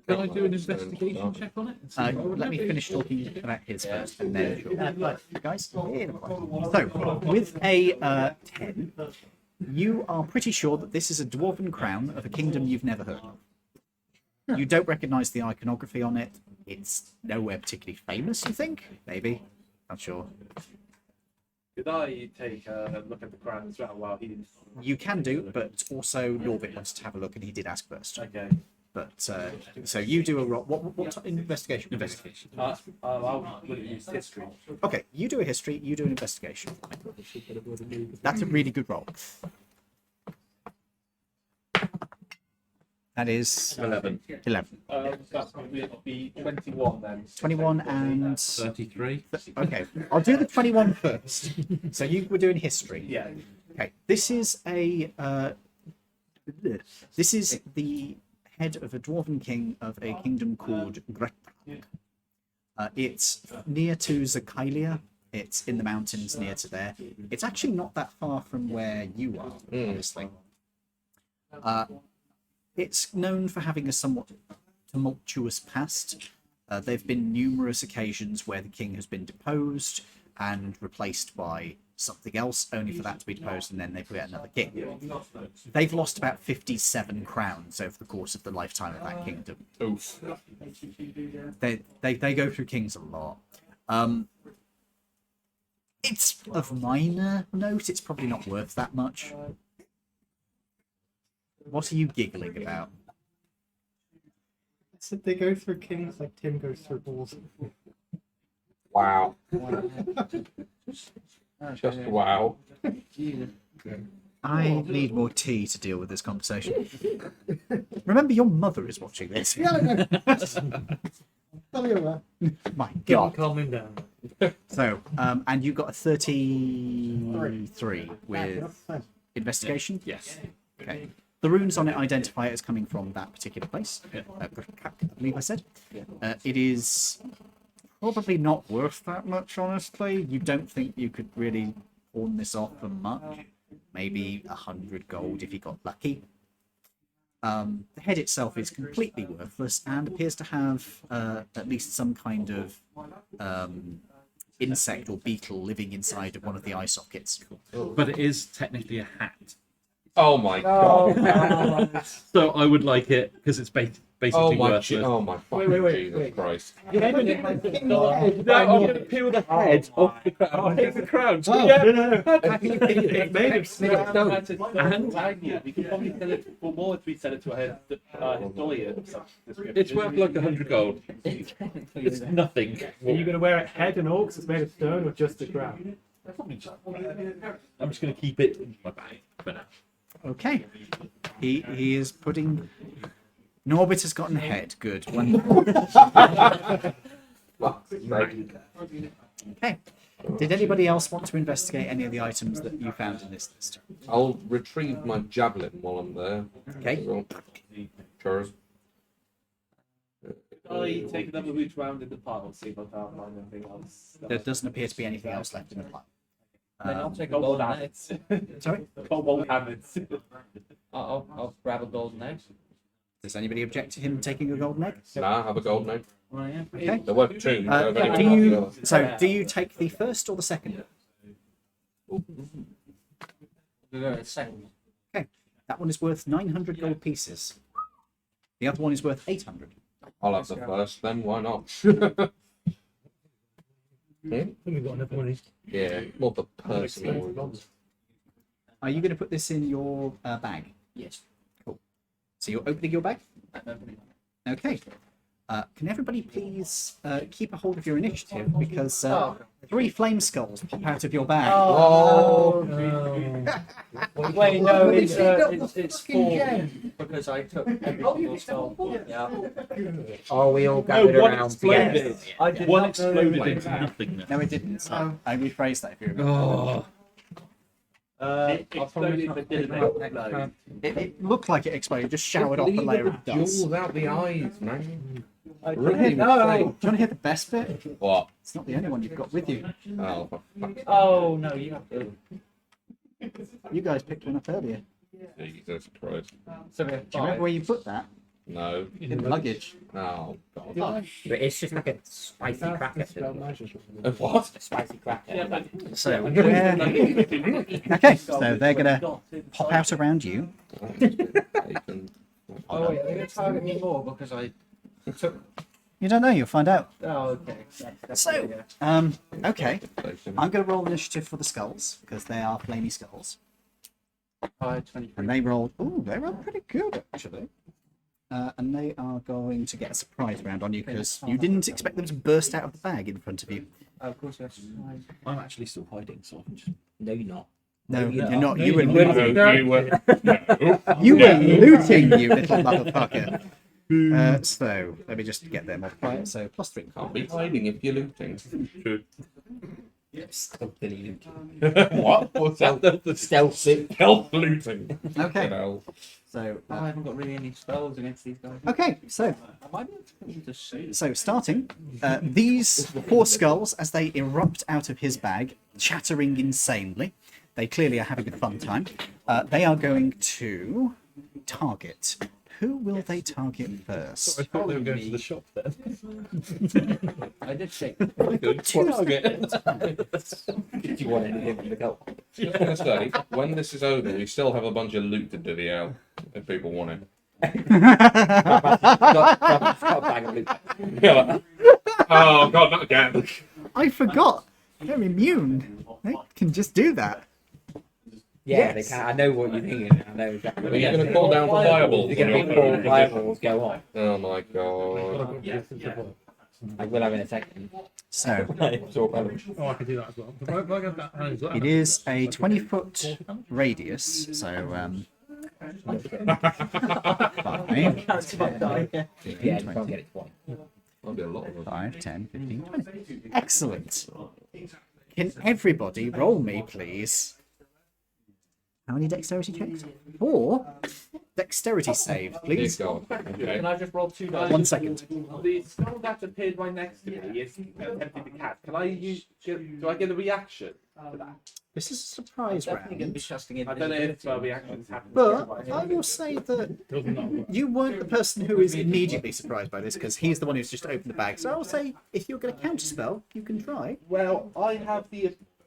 Can I do an investigation check on it? Let me finish talking about his first, and then guys. So, with a 10, you are pretty sure that this is a dwarven crown of a kingdom you've never heard of. You don't recognise the iconography on it. It's nowhere particularly famous, you think? Maybe. Not sure. Could I take a look at the crown as well while he didn't? You can do, but also Norbit wants to have a look, and he did ask first. Okay. But so you do a roll. What investigation? Investigation. I'll use history. Okay, you do a history. You do an investigation. That's a really good roll. That is 11. 11. That would be 21 then. 21 and 33. okay. I'll do the 21 first. So you were doing history. Yeah. Okay. This is the head of a dwarven king of a kingdom called Gretrak. It's near to Zakailia. It's in the mountains near to there. It's actually not that far from where you are, honestly. It's known for having a somewhat tumultuous past. There have been numerous occasions where the king has been deposed and replaced by something else, only for that to be deposed, and then they put out another king. They've lost about 57 crowns over the course of the lifetime of that kingdom. Oof. They go through kings a lot. It's of minor note. It's probably not worth that much. What are you giggling about? So they go through kings like Tim goes through balls. Wow. Just wow. I need more tea to deal with this conversation. Remember, your mother is watching this. My God. Calm him down. So, and you got a 33 with investigation? Yes. Okay. The runes on it identify it as coming from that particular place. I believe I said. It is probably not worth that much, honestly. You don't think you could really pawn this off for much? maybe 100 gold if he got lucky. The head itself is completely worthless and appears to have at least some kind of insect or beetle living inside of one of the eye sockets. But it is technically a hat. Oh my god. So I would like it because it's basically Oh my, worthless. oh my fucking Jesus Christ. No, I'm going to peel the head off the crown. Take the crown. Oh. It's made of stone. We could probably sell it for more if we sell it to a historian of some description. It's worth like 100 gold. It's nothing. Are you going to wear it head and all because it's made of stone, or just the crown? I'm just going to keep it in my bag for now. Okay. He is putting... Norbit has gotten a head. Good. Wonderful. Okay. Did anybody else want to investigate any of the items that you found in this list? I'll retrieve my javelin while I'm there. Okay. Well, sure. I take another route round in the pile, see if I can't find anything else. There doesn't appear to be anything else left in the pile. Then I'll take a Gold golden egg. habits. Sorry? Gold habits. I'll grab a golden egg. Does anybody object to him taking a golden egg? Nah, have a golden egg. Oh, yeah. Okay. There were two. Do you take the first or the second? We'll go to the second. Okay. That one is worth 900 gold pieces. The other one is worth 800. I'll have the first then, why not? We've got enough money. Yeah, more for personal. Are you going to put this in your bag? Yes. Cool. So you're opening your bag? Okay. Can everybody please keep a hold of your initiative because 3 flame skulls pop out of your bag. Wait, no, it's 4 because I took every single skull. Yeah. Are we all gathered one around exploded. together? I did One not know exploded that. into nothingness. No, it didn't. So I rephrased that if you remember. Oh, It exploded but didn't explode. It looked like it exploded, just showered off a layer of dust. Jewels out the eyes, man. Do you Really want to hear the best bit? What? It's not the only one you've got with you. Oh, for fuck's Oh, no, you have to. You guys picked one up earlier. sake, Jesus Christ. So we have Do you remember 5. where you put that? No. In the luggage. Oh, God. But it's just like a spicy cracker. What? A spicy cracker. So, okay, so they're going to pop out around you. Bacon. Oh, wait, are they going to target me more because I took. You don't know, you'll find out. Oh, okay. That's So, yeah. okay. Bacon. I'm going to roll initiative for the skulls, because they are flamey skulls. 23. And they rolled, ooh, they rolled pretty good, actually. And they are going to get a surprise round on you, because you didn't expect them to burst out of the bag in front of you. Oh, of course, yes. I'm actually still hiding, so I'm just... No, you're not. No, you're you're not. not. You were No, looting. you were. No. You were looting, you little motherfucker. So, let me just get their modifier. So, +3. Can't be hiding if you're looting. True. Stealthily What? What's that? Stealthy. Stealth looting. Okay. You know. So, I haven't got really any spells against these guys. okay, so I might be able to put them to sea. So starting, these 4 skulls, as they erupt out of his bag, chattering insanely, they clearly are having a fun time. They are going to target. Who will they target first? I thought they were going to the shop then. I did shake. Did you want anything from the goat? Just want to say, when this is over, we still have a bunch of loot to divvy out if people want it. Got a bag of loot. Yeah, like, oh God, not again. I forgot. They're immune. They can just do that. Yeah, Yes. they can. I know what you're thinking. I know exactly. Are you going to call down for fireballs? You're going to make all fireballs go off. Oh my God. I will have in a second. So Oh, I can do that as well. If I get that hand, it is a 20-foot radius. So 5, Yeah, you can't get it twice. That'll be a lot of them. 5, 10, 15, 20. Excellent. Can everybody roll me, please? How many dexterity checks? 4 dexterity save, please. Dear God. Okay. Can I just roll 2 dice? 1 second. The spell that appeared right next to me is attempting to cast. Can I use? Do I get a reaction for that? This is a surprise Definitely going to be round. casting I don't know if invisibility. reactions happen. But I will say that you weren't the person who is immediately surprised by this because he's the one who's just opened the bag. So I will say, if you're going to counterspell, you can try. Well, I have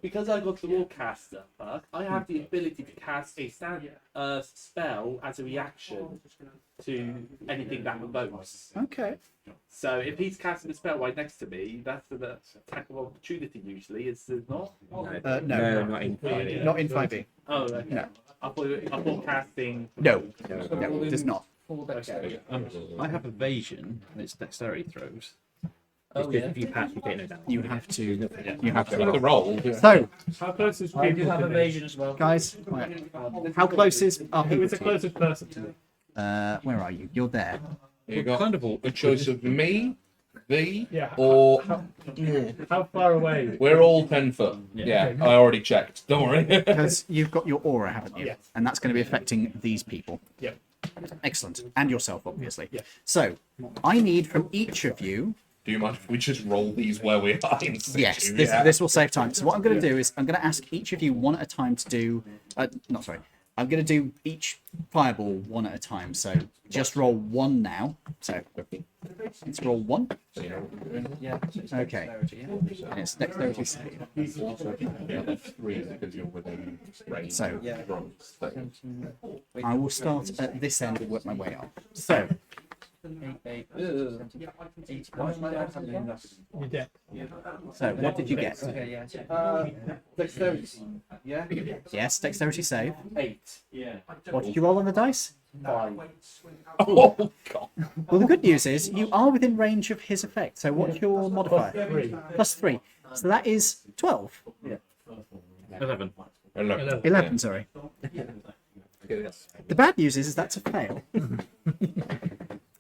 because I got the Warcaster perk, I have the ability to cast a spell as a reaction to anything that evokes. Okay. So if he's casting a spell right next to me, that's an attack of opportunity usually, is it not? No, not in 5e. not in 5e. Oh, okay. No. I thought casting. No, it does not. Okay. I have evasion, and it's dexterity throws. Oh, yeah. If you pass, you take no damage. You have to. You have Have to to. roll. So, How close is I do people have to me? evasion as well. guys, how close is our Who people is the to you? closest person to me? Where are you? You're there. You got Kind of all. a choice of me, thee, Yeah. or How far away? we're all 10 foot. Yeah, I already checked. Don't worry. Because you've got your aura, haven't you? Yes. And that's going to be affecting these people. Yep. Excellent. And yourself, obviously. Yeah. So, I need from each of you. Do you mind if we just roll these where we are in situ? Yes, Yeah. this will save time. So, what I'm going to do is I'm going to ask each of you one at a time to do. Not sorry. I'm going to do each fireball one at a time. So, just roll 1 now. So, let's roll 1. Yeah. Okay. And it's dexterity save. The other 3 because you're within range. So, Yeah. I will start at this end and work my way up. So, 8, 8, why is my item doing that? You're dead. so what did you get? Okay, yeah. Dexterity. Yeah. Yes, dexterity save. 8. What did you roll on the dice? 5. Oh, God. Well, the good news is you are within range of his effect. So what's your modifier? 3. Plus 3. So that is 12. 11. 11, sorry. The bad news is that's a fail.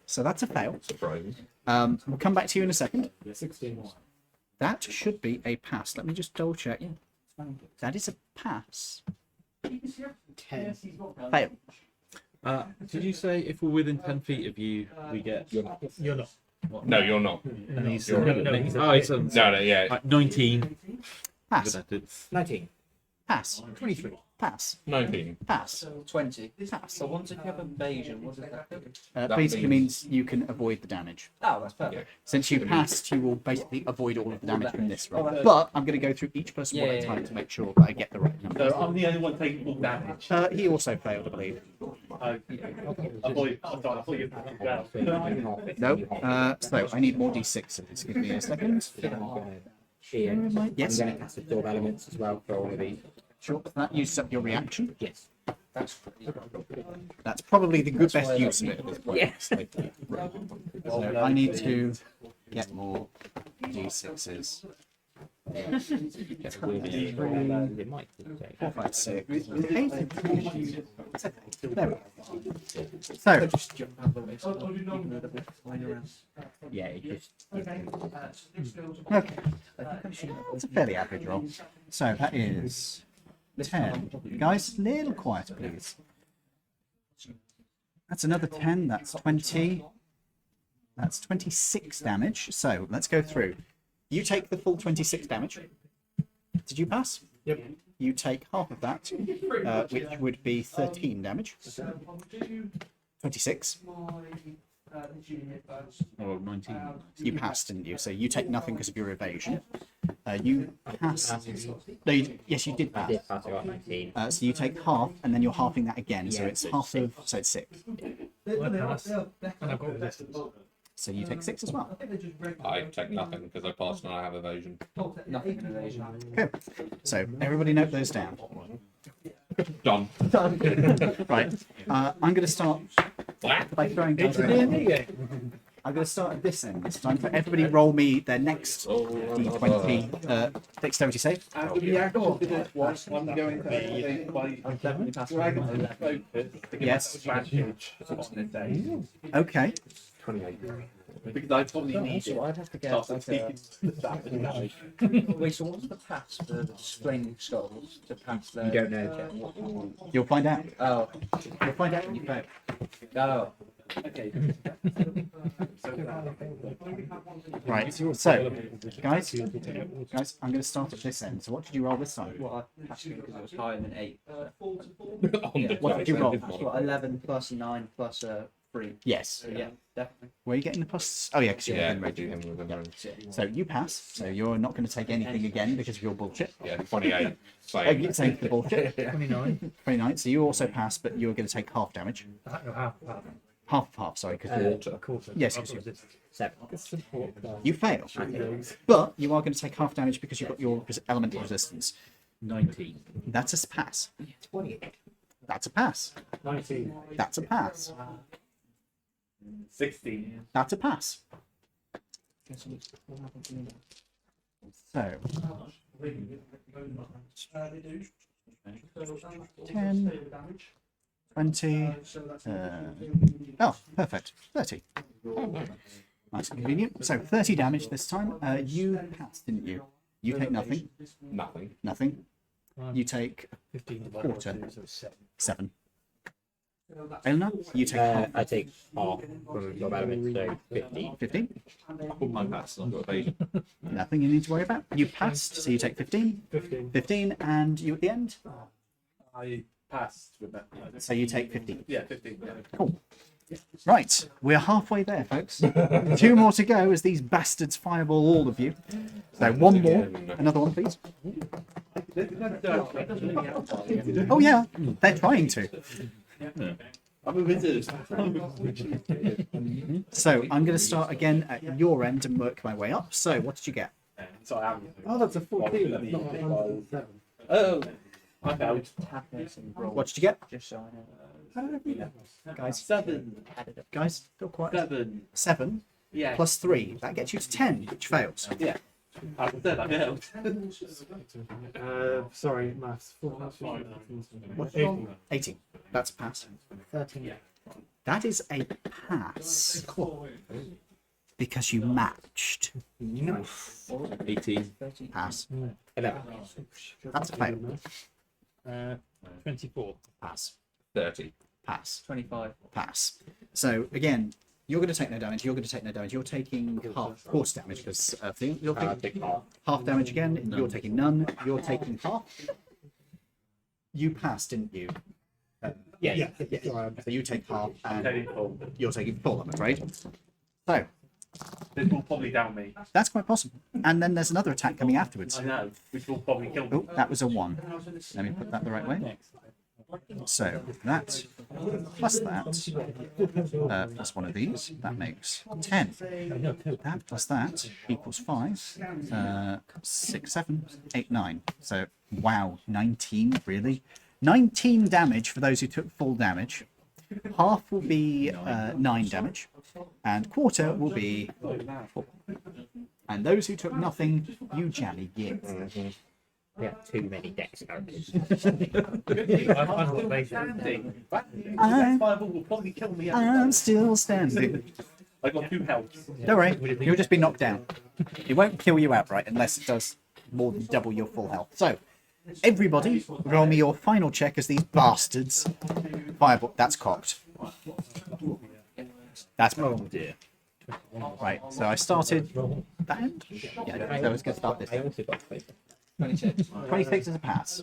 So that's a fail. Surprising. We'll come back to you in a second. 16. That should be a pass. Let me just double check. That is a pass. 10. Fail. Did you say if we're within 10 feet of you, we get? You're not. No, you're not. And he's You're no, no, he's, oh, he's No, yeah. 19. Pass. 19. Pass. 23. Pass. 19. Pass. 20. Pass. So once you have evasion, what does that do? That Basically means you can avoid the damage. Oh, that's perfect. Since you passed, you will basically avoid all of the damage from this roll. But I'm going to go through each person one at a time to make sure that I get the right number. So I'm the only one taking full damage. He also failed, I believe. I thought you as well. No. So I need more d6s. Give me a second. Ian, I'm Yes. going to cast Absorb Elements as well for all of these. Sure. That uses up your reaction. Yes. That's probably the best use of it at this point. Yeah. So I need to get more d6s. It might take. 4, 5, 6, 8. There we go. So, Yeah, it just. okay. It's a fairly average roll. So that is 10. Guys, a little quieter, please. That's another 10. That's 20. That's 26 damage. So let's go through. You take the full 26 damage. Did you pass? Yep. You take half of that, which would be 13 damage. 26. Oh, 19. You passed, didn't you? So you take nothing because of your evasion. You passed. No, yes, you did pass. Did pass, I got 19. So you take half, and then you're halving that again. So Yeah, it's so it's half of. So it's 6. I pass. And I've got resistance. So you take 6 as well. I take nothing because I passed and I have evasion. Nothing in evasion. Okay. So everybody note those down. Done. Right. I'm going to start by throwing dice. I'm going to start at this end this time. So everybody roll me their next d20 dexterity save. And the reaction to this one, I'm going to say by dragon focus to give Yes. us advantage on this day. Okay. 28. Because I probably need So it. I'd have to get After like taking that damage. Wait, so what's the pass for the flaming skulls to pass the? You don't know, Jeff. You'll find out. Oh, You'll find out when you fail. oh. Okay. Right. So, guys, I'm going to start at this end. So, what did you roll this time? Well, I passed it because it was higher than 8. On the What did you roll? That's what, 11 plus 9 plus 3. Yes. So yeah, definitely. Where are you getting the plus? Oh, yeah, because you're Yeah, within I range. do him with a So you pass. So you're not going to take anything again because of your bullshit. Yeah, 28. Oh, you take the bullshit. 29. 29. So you also pass, but you're going to take half damage. No, half. Half of half, sorry. Because Quarter. Quarter. Yes, I because thought it was 7. support. you fail. But you are going to take half damage because you've got your elemental resistance. 19. That's a pass. That's a pass. 19. That's a pass. 16. That's a pass. So 10, 20. Oh, perfect. 30. Nice and convenient. So 30 damage this time. You passed, didn't you? You take nothing. Nothing. Nothing. You take 15 divided by Quarter. 2, so 7. 7. Elena, you take half. I take half from your element, so 15. 15. I put my pass. I've got evasion. Nothing you need to worry about. You passed, so you take 15. 15. 15, and you at the end, I passed with that. so you take 15. Yeah, 15. Yeah. Cool. Right, we're halfway there, folks. 2 more to go as these bastards fireball all of you. So one more. Another one, please. Oh, yeah, they're trying to. I'm a wizard. So I'm going to start again at your end and work my way up. So what did you get? So I am. Oh, that's a 14. Oh, I failed. What did you get? Just so I know. Guys, 7. guys, still quiet. 7. 7 Yeah. plus 3. That gets you to 10, which fails. Yeah. I said I failed. Sorry, maths. What did you roll? 18. That's a pass. 13. That is a pass. Because you matched. 18. Pass. 11. That's a fail. 24. Pass. 30. Pass. 25. Pass. So again, you're going to take no damage. You're going to take no damage. You're taking half force damage because you're I taking take half. half damage again. You're taking none. You're taking half. You passed, didn't you? Yes. So you take half, and Taking full. you're taking full, I'm afraid. So This will probably down me. that's quite possible. And then there's another attack coming afterwards. I know, which will probably kill me. Oh, that was a 1. Let me put that the right way. So that plus that plus one of these, that makes 10. That plus that equals 5. 6, 7, 8, 9. So wow, 19 really. 19 damage for those who took full damage. Half will be 9 damage, and quarter will be 4. And those who took nothing, you jolly git. We have too many dex characters. Standing. That I'm- fireball will probably kill me. I'm still standing. I got 2 health. Don't worry, you'll just be knocked down. It won't kill you outright unless it does more than double your full health. So, everybody, roll me your final check as these bastards. Fireball, that's cocked. That's Oh dear. right. So I started that end. Yeah, so it's going to start this. I also got 20. 26. 26 is a pass.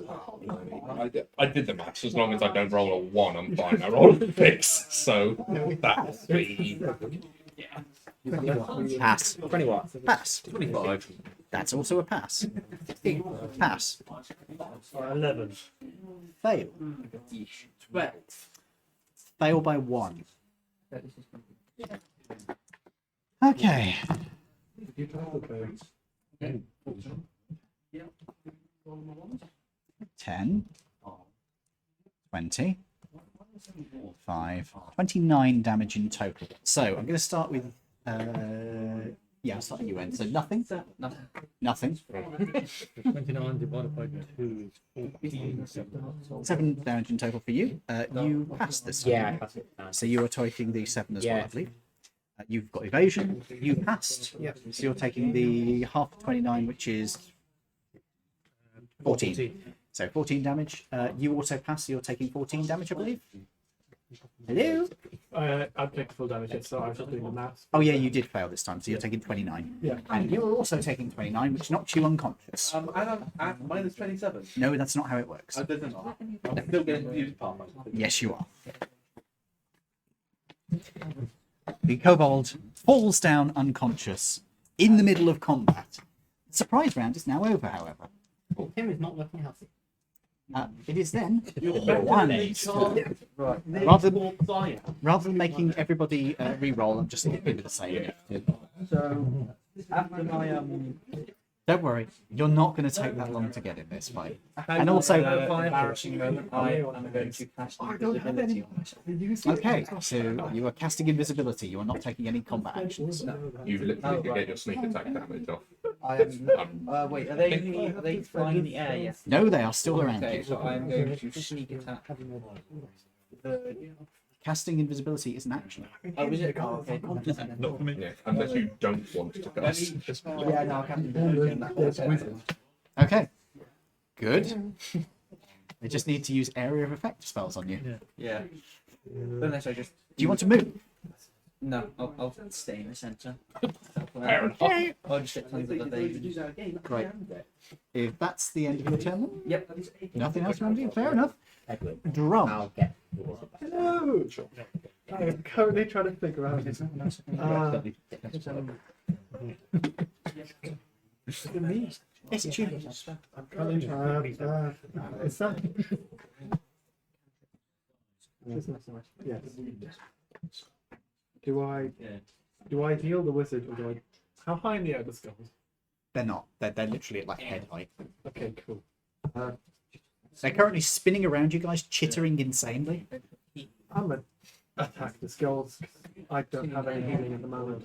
I did the maths. As long as I don't roll a 1, I'm fine. I roll a 6. So that's be. Pass. 21. Pass. 25. That's also a pass. Pass. 11. Fail. 12. Fail by 1. Okay. 10, 20, 5, 29 damage in total. So I'm going to start with, I'll start at you end. So nothing, Nothing. nothing. 29 divided by 2 is 14. 7 damage in total for you. You passed this time. Yeah, I passed it. So you are taking the 7 as well, Yeah. I believe. You've got evasion. You passed. Yep. So you're taking the half of 29, which is 14. So 14 damage. You also pass, so you're taking 14 damage, I believe. Hello? I'd take full damage, so I was just doing the maths. Oh, yeah, you did fail this time, so you're taking 29. Yeah. And you're also taking 29, which knocks you unconscious. And I'm at minus 27. No, that's not how it works. Oh, does it not? I'm still getting confused part. Yes, you are. The kobold falls down unconscious in the middle of combat. The surprise round is now over, however. Tim is not looking healthy. It is then You're one. Right. Rather than making everybody re-roll, I'm just going to do the same. So after my Don't worry, you're not going to take that long to get in this fight. And also, embarrassing moment, I am going to cast invisibility on myself. okay, so you are casting invisibility. You are not taking any combat actions. You literally can get your sneak attack damage off. I am. Wait, are they flying in the air yet? No, they are still around Okay, you. so I am going to sneak attack. Casting invisibility is an action. Oh, is it? Oh, okay. Not for me. Yeah, unless you don't want to cast. Yeah, no, I can't invisibility. Okay, good. They just need to use area of effect spells on you. Yeah. Unless I just. Do you want to move? No, I'll stay in the centre. Fair enough. I'll just sit under the thing. Great. If that's the end of your turn, then Yep. nothing else around you. Fair enough. Edward, Drum. I'll get. Hello! I'm currently trying to figure out his. It's a tune. I'm currently trying. Is that? Yes. Do I heal the wizard or do I? How high in the air are the skulls? They're not. They're literally at like head height. Okay, cool. They're currently spinning around you guys, chittering insanely. I'm gonna attack the skulls. I don't have any healing at the moment.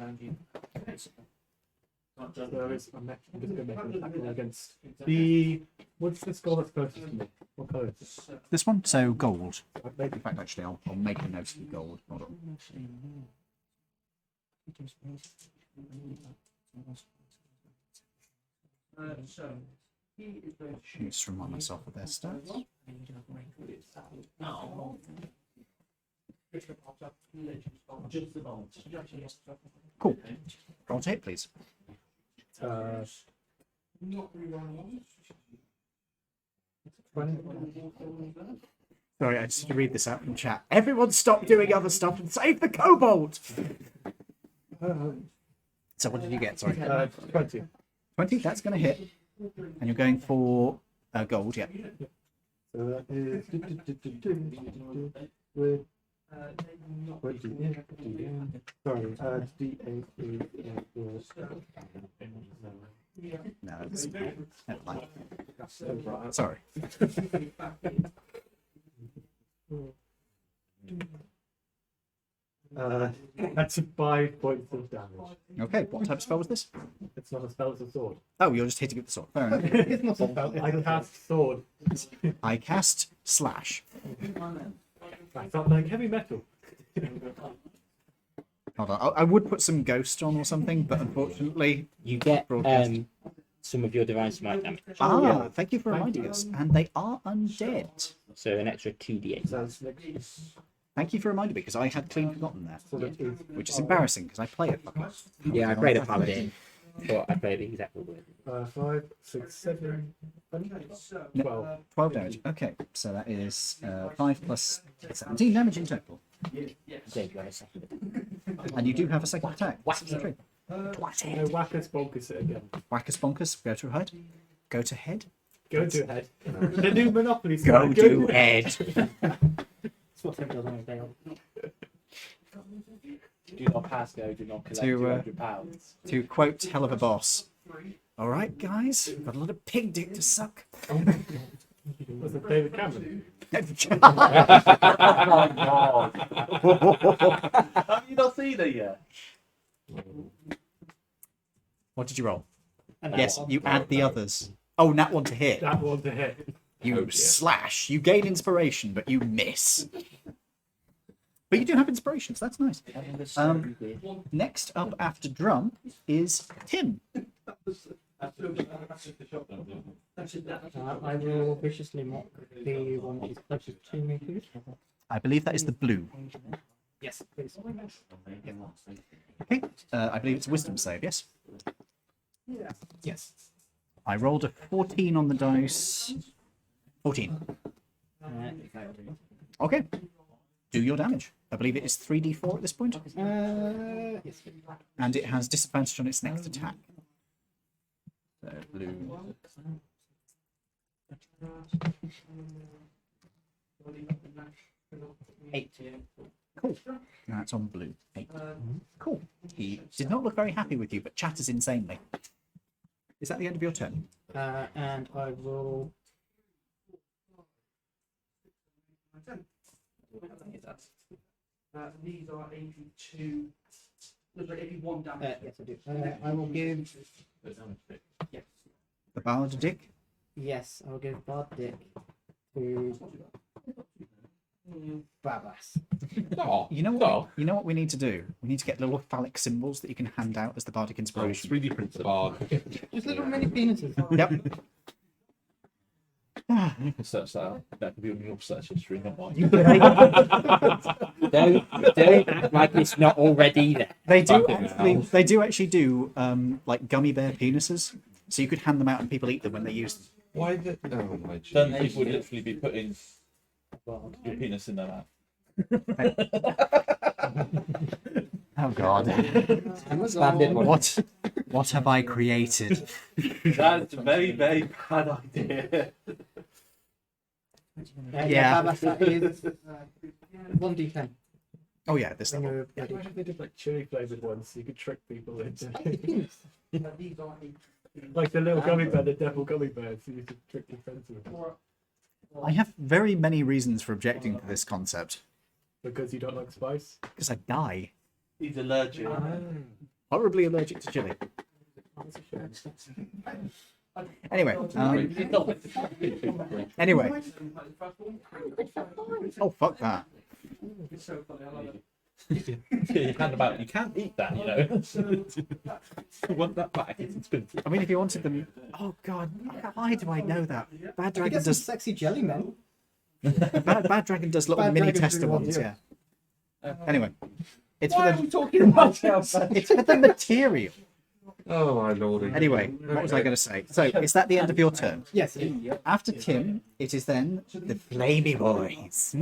There is I'm just gonna make an attack roll against the. What's the skull that's closest to me? What colour is it? This one, so gold. In fact, actually, I'll make a note of gold. Hold on. Just remind myself of their stats. Cool. Roll tape, please. 20. Sorry, I just need to read this out from chat. Everyone stop doing other stuff and save the kobold! So what did you get? Sorry. 20. 20, that's going to hit. And you're going for gold, yeah. So that is with sorry, D8 is No, that's never mind. Sorry. That's 5 points of damage. Okay, what type of spell was this? It's not a spell, it's a sword. Oh, you're just hitting with the sword. Fair enough. It's not a spell. I cast sword. I cast slash. I felt like heavy metal. Hold on. I would put some ghost on or something, but unfortunately, You get Broadcast. some of your divine smite damage, thank you for reminding us. And they are undead. so an extra 2d8. Thank you for reminding me because I had clean forgotten that, So that is which is embarrassing because I play it. Yeah, I played a paladin, but I played the exact word. 5, 6, 7, 12. 12 damage. Okay, so that is 5 plus 17 damage in total. There you go, a second. And you do have a second attack. Whack. This is true. No, whackers bonkers it again. Whackers bonkers. Go to head. Go to head. Go to head. The new Monopoly Go side. to head. That's what Tim does on his day off. Do not pass go, do not collect £200. To quote Hell of a Boss. All right, guys, we've got a lot of pig dick to suck. Was it David Cameron? Have you not seen it yet? What did you roll? And Yes, you add the others. Oh, nat one to hit. That was a hit. You slash. You gain inspiration, but you miss. But you do have inspirations. That's nice. Next up after Drum is Tim. I will viciously mock the one that is closest to me, please. I believe that is the blue. Yes, please. Okay. I believe it's a wisdom save, yes? Yes. I rolled a 14 on the dice. 14. Okay. Do your damage. I believe it is 3d4 at this point. Yes. And it has disadvantage on its next attack. So, blue. Cool. That's on blue. 8. Cool. He did not look very happy with you, but chatters insanely. Is that the end of your turn? And I will. These are 82. Look at 81 damage. Yes, I do. I will give. The Bard Dick? Yes, I will give Bard Dick to Babas. Oh, You know what? You know what we need to do? We need to get little phallic symbols that you can hand out as the bardic inspiration. 3D printer. Bard. Just little mini penises. Yep. You can search that out. That could be on your search history, not mine. Don't act like it's not already there. They do actually do like gummy bear penises, so you could hand them out and people eat them when they use them. Why the? Oh my Then Jesus. people would literally be putting your penis in their mouth. Oh God! What have I created? That's a very, very bad idea. Yeah. Babas, that is 1d10. Oh yeah, this When level. you're ready. Imagine if they did like chili flavored ones, so you could trick people into like the little gummy bear, the devil gummy bear, so you could trick your friends with it. I have very many reasons for objecting to this concept Because you don't like spice. because I die. He's allergic. Horribly allergic to chili. Anyway. Anyway. Oh fuck that. You can't eat that, you know. You want that back? It's expensive. I mean, if you wanted them. Oh God, why do I know that? Bad I Dragon get some does. sexy jelly men. Bad Dragon does little Bad mini Dragon's tester really ones. one, Yeah. Anyway, it's Why for are we the. talking about It's for the material. Oh my lordy. Anyway, what was I going to say? So, is that the end of your turn? Yes. After Tim, it is then the Flamey Boys.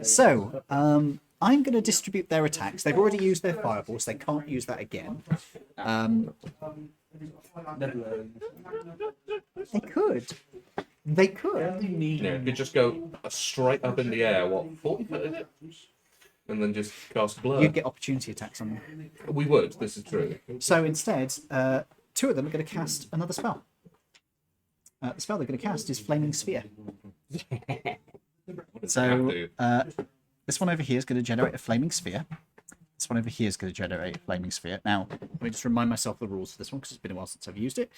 So, I'm going to distribute their attacks. They've already used their fireballs. They can't use that again. They could. They could. Yeah, you could just go straight up in the air. What 40 foot is it? And then just cast blur. You'd get opportunity attacks on them. We would. This is true. So instead, two of them are going to cast another spell. The spell they're going to cast is Flaming Sphere. So this one over here is going to generate a Flaming Sphere. This one over here is going to generate a Flaming Sphere. Now, let me just remind myself the rules for this one because it's been a while since I've used it.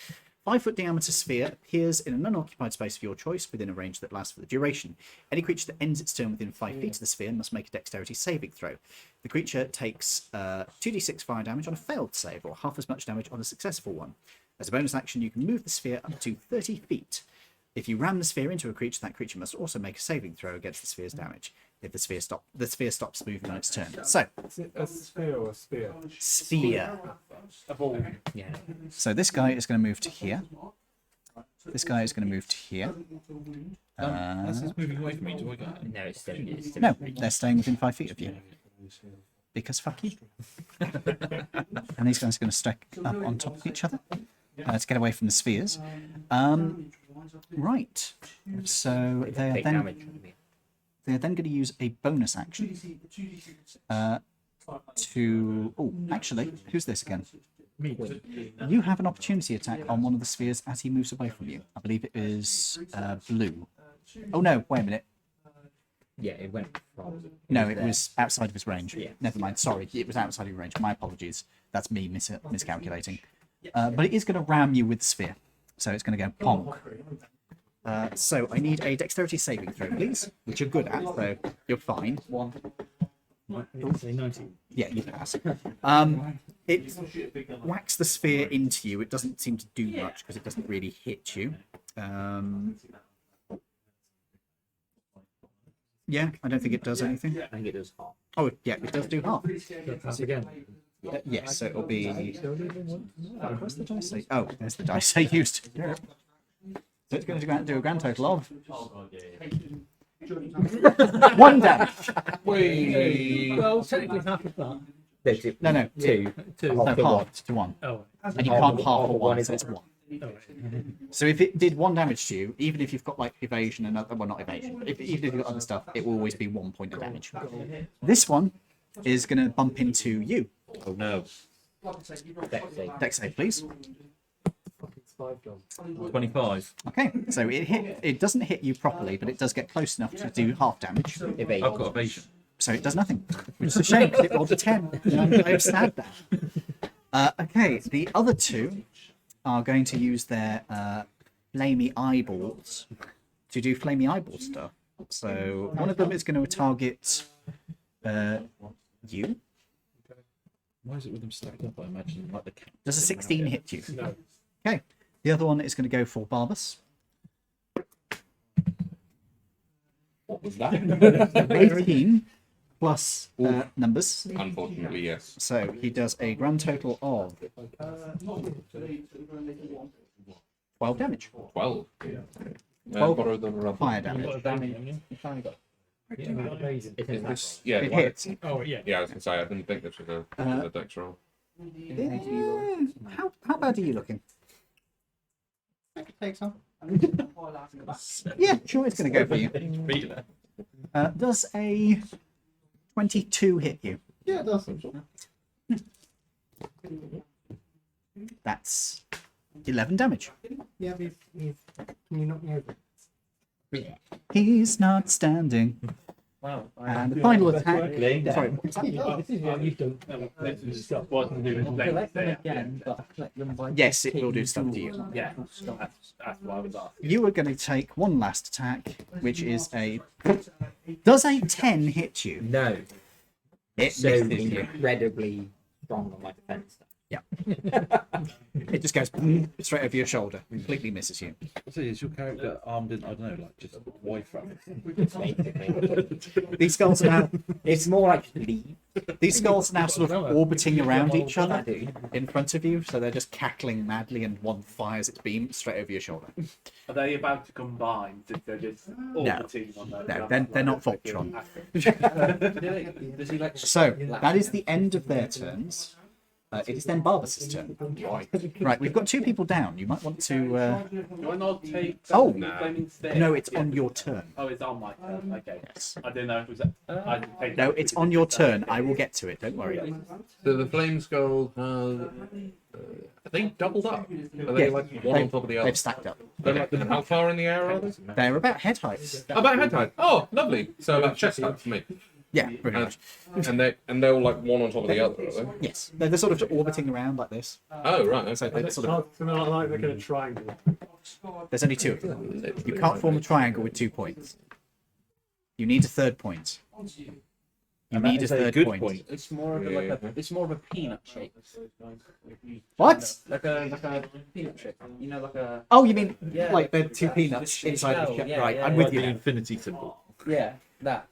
5-foot diameter sphere appears in an unoccupied space of your choice within a range that lasts for the duration. Any creature that ends its turn within 5 feet of the sphere must make a dexterity saving throw. The creature takes 2d6 fire damage on a failed save, or half as much damage on a successful one. As a bonus action, you can move the sphere up to 30 feet. If you ram the sphere into a creature, that creature must also make a saving throw against the sphere's damage. If the sphere stops moving on its turn. So, Is it a sphere or a spear? sphere. Yeah. So this guy is going to move to here. This guy is going to move to here. As it's moving away from me, do I get? No, it's still No, they're staying within 5 feet of you. Because fuck you. And these guys are going to stack up on top of each other to get away from the spheres. Right. So they are then going to use a bonus action to. Oh, actually, who's this again? Me. You have an opportunity attack on one of the spheres as he moves away from you. I believe it is blue. Oh no! Wait a minute. Yeah, it went from. No, it was outside of his range. Yeah. Never mind. Sorry, it was outside of your range. My apologies. That's me miscalculating. But it is going to ram you with the sphere. So it's going to go pong. So I need a dexterity saving throw, please, which you're good at, so you're fine. It's a 19. Yeah, you pass. It whacks the sphere into you. It doesn't seem to do much because it doesn't really hit you. Yeah, I don't think it does anything. I think it does half. Oh, yeah, it does do half. Pass again. Yes, so it'll be. Where's the dice? Oh, there's the dice I used. So it's going to do a grand total of 1 damage. Well, technically half of that. No, 2. no, halved to 1. Oh, And you can't half a 1, so it's 1. oh, So if it did 1 damage to you, even if you've got like evasion and other, well, not evasion, but even if you've got other stuff, it will always be 1 point of damage. This one is going to bump into you. Oh no. Dex save, please. It's 5 gone. 25. Okay, so it doesn't hit you properly, but it does get close enough to do half damage. I've got evasion. So it does nothing, which is a shame because it rolled a 10. I have sad that. Okay, the other two are going to use their flamey eyeballs to do flamey eyeball stuff. So one of them is going to target you. Why is it with them stacked up? I imagine like the cat. Does a 16 hit you? No. Okay. The other one is going to go for Barbas. What was that? 18 plus numbers. Unfortunately, yes. So he does a grand total of 12 damage. 12. 12 borrow the rubber. fire damage. What damage? Amazing. Is this, yeah, It well, hits. Oh, yeah. yeah, I was going to say, I didn't think this was a dex roll. How bad are you looking? Take some. Yeah, sure, it's going to go for you. Does a 22 hit you? Yeah, it does. That's 11 damage. Yeah, can you knock me over? He's not standing. Wow. And the final attack. Sorry, This is why you don't. This is stuff wasn't doing Collect them again, but I collect them by yes, it will do stuff to you. Yeah, that's what I was asking. You are going to take one last attack, which is a. Does a 10 hit you? No. It So misses you. incredibly strong on my defense. It just goes straight over your shoulder. Completely misses you. So is your character armed in, I don't know, like just wife Basically. These skulls are now. It's more like leave. These skulls are now sort of orbiting around each I other do. in front of you, so they're just cackling madly, and one fires its beam straight over your shoulder. Are they about to combine? Since they're just orbiting on their No, they're not Voltron. Does he like? So that is the end of their turns. It is then Barbas's turn. Right, we've got 2 people down. You might want to. Do I not take? Oh, flaming stick? No, it's on your turn. Oh, it's on my turn. Okay. Yes. I didn't know if it was. I didn't take No, that it's because on your it's- turn. I will get to it. Don't worry. So the flame skulls, are they doubled up? Are they Yeah, like one on top of the other? They've stacked up. And how far in the air are they? They're about head height. About head height. Oh, lovely. So about chest height for me. Yeah, pretty much. And they're all like one on top of the other, are they? Yes, they're sort of orbiting around like this. Oh, right. So Okay. they're sort of. Something like they're going to triangle. There's only 2 of them. You can't form a triangle with 2 points. You need a third point. You need a third point. It's more of like a. It's more of a peanut shape. What? Like a peanut shape. You know, like a. Oh, you mean Yeah, like they're 2 like peanuts the inside the shell, shell? yeah, Right, yeah, I'm yeah. with the you. infinity symbol. Yeah, that.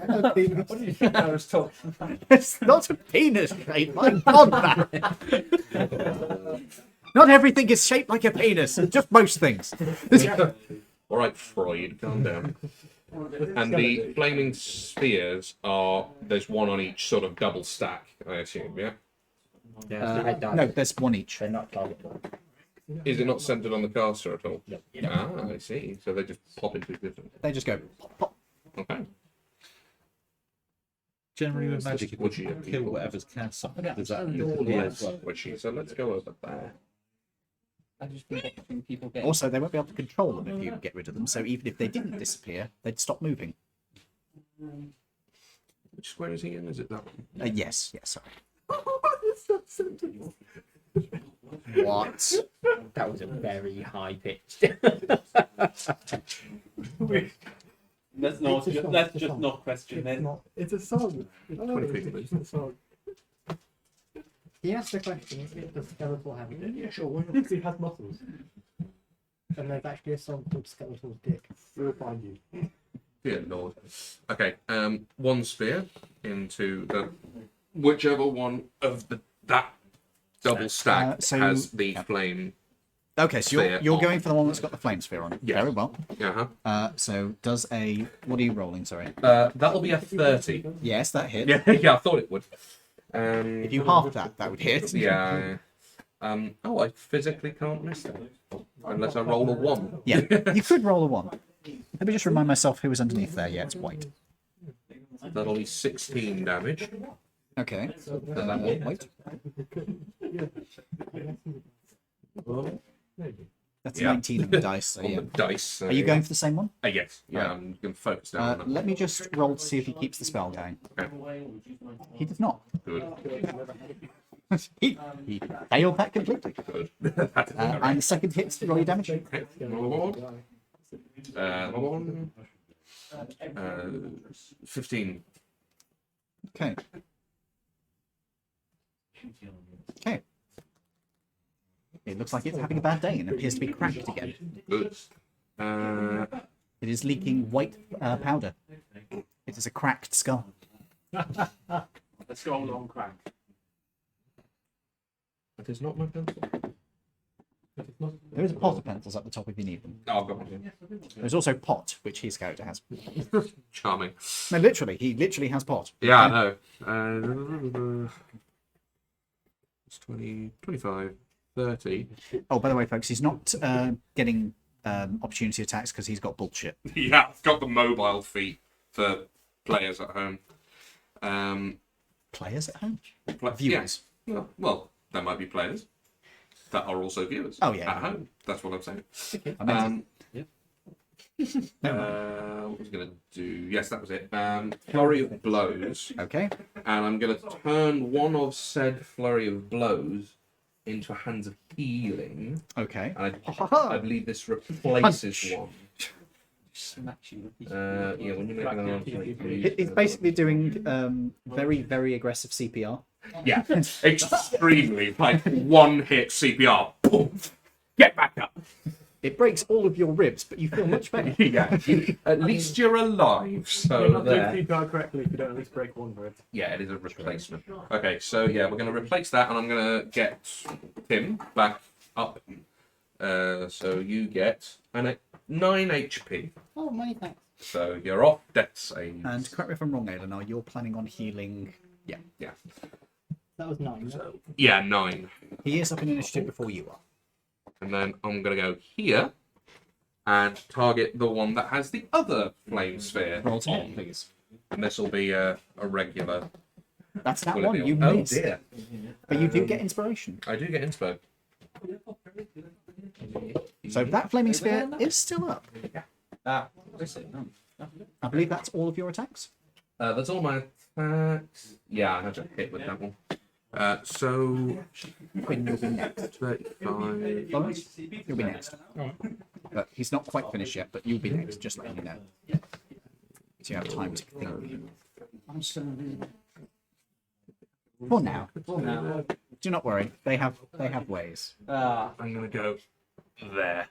What do you think I was talking about? It's not a penis shape. My God, man. Not everything is shaped like a penis. Just most things. All right, Freud, calm down. And the flaming spheres are, there's one on each sort of double stack, I assume, yeah? No, there's 1 each. They're not targetable. Is it not centered on the caster at all? No. Ah, I see. So they just pop into existence. They just go pop, pop. Okay. Generally with magic, if Would you you- kill whatever's cast something, does that Yeah. disappear as well? Which she, so let's go over there. I just been watching people get. Also, they won't be able to control them if you get rid of them. So even if they didn't disappear, they'd stop moving. Which square is he in? Is it that one? Yes, sorry. What? That was a very high pitched. Let's just not question then. It's a song. I know 20 feet, it's a song. He asked the question, is the skeletal have a dick? Yeah, sure. Why not? Because he has muscles. And there's actually a song called Skeletal's Dick. We'll find you. Dear Lord. Okay, one spear into the whichever one of that double stack so- has the yeah. flame. Okay, so Sphere you're on. going for the one that's got the flame sphere on it. Yes. Very well. Uh-huh. So does a... What are you rolling, sorry? That'll be a 30. Yes, that hit. Yeah, yeah, I thought it would. If you halved that, that would hit. Yeah. Oh, I physically can't miss that. Unless I roll a 1. Yeah, you could roll a 1. Let me just remind myself who was underneath there. Yeah, it's white. That'll be 16 damage. Okay. Wait. That's Yeah. 19 on the dice. So On yeah. the dice. Are you going for the same one? Yes. Yeah, I'm going to focus down on that. Let me just roll to see if he keeps the spell going. He does not. Good. he failed that completely. Good. And the second hit, roll your damage. One. 15. Okay. Okay. It looks like it's having a bad day and appears to be cracked again. Good. It is leaking white powder. It is a cracked skull. Let's go on crack. That is not my pencil. There is a pot of pencils at the top if you need them. Oh, I've got one. There's also pot, which his character has. Charming. No, literally, he literally has pot. Yeah, I know. It's 20, 25, 30. Oh, by the way, folks, he's not getting opportunity attacks because he's got bullshit. Yeah, I've got the mobile feat for players at home. Players at home? Viewers. Viewers. Yeah. Well, there might be players that are also viewers. Oh, yeah. At home. That's what I'm saying. Amazing. What was I going to do? Yes, that was it. Flurry of blows. Okay. And I'm going to turn one of said flurry of blows into a hands of healing. Okay. And I believe this replaces one. Smash you with Yeah, when you make an arm It's basically doing very, very aggressive CPR. Yeah, extremely. Like one hit CPR. Boom. Get back up. It breaks all of your ribs, but you feel much better. Yeah. At least you're alive. So You're not doing there. CPR correctly if you don't at least break one rib. Yeah, it is a replacement. Okay, so yeah, we're going to replace that, and I'm going to get Tim back up. So you get 9 HP. Oh, many thanks. So you're off death save. And correct me if I'm wrong, Eleanor, you're planning on healing. Yeah. Yeah. That was 9. So, yeah, 9. He is up in initiative before you are. And then I'm going to go here and target the one that has the other flame sphere Roll to on. hit, please. And this will be a regular. That's that will it one. be You on- missed. Oh dear. But you do get inspiration. I do get inspo. So that flaming sphere is still up. Is it? No. I believe that's all of your attacks. That's all my attacks. Yeah, I had to hit with that one. So Quinn, you'll be next. 35. Lawrence, you'll be next. But he's not quite finished yet, but you'll be next, just letting you know. So you have time to think. For now. Do not worry. They have ways. I'm gonna go there.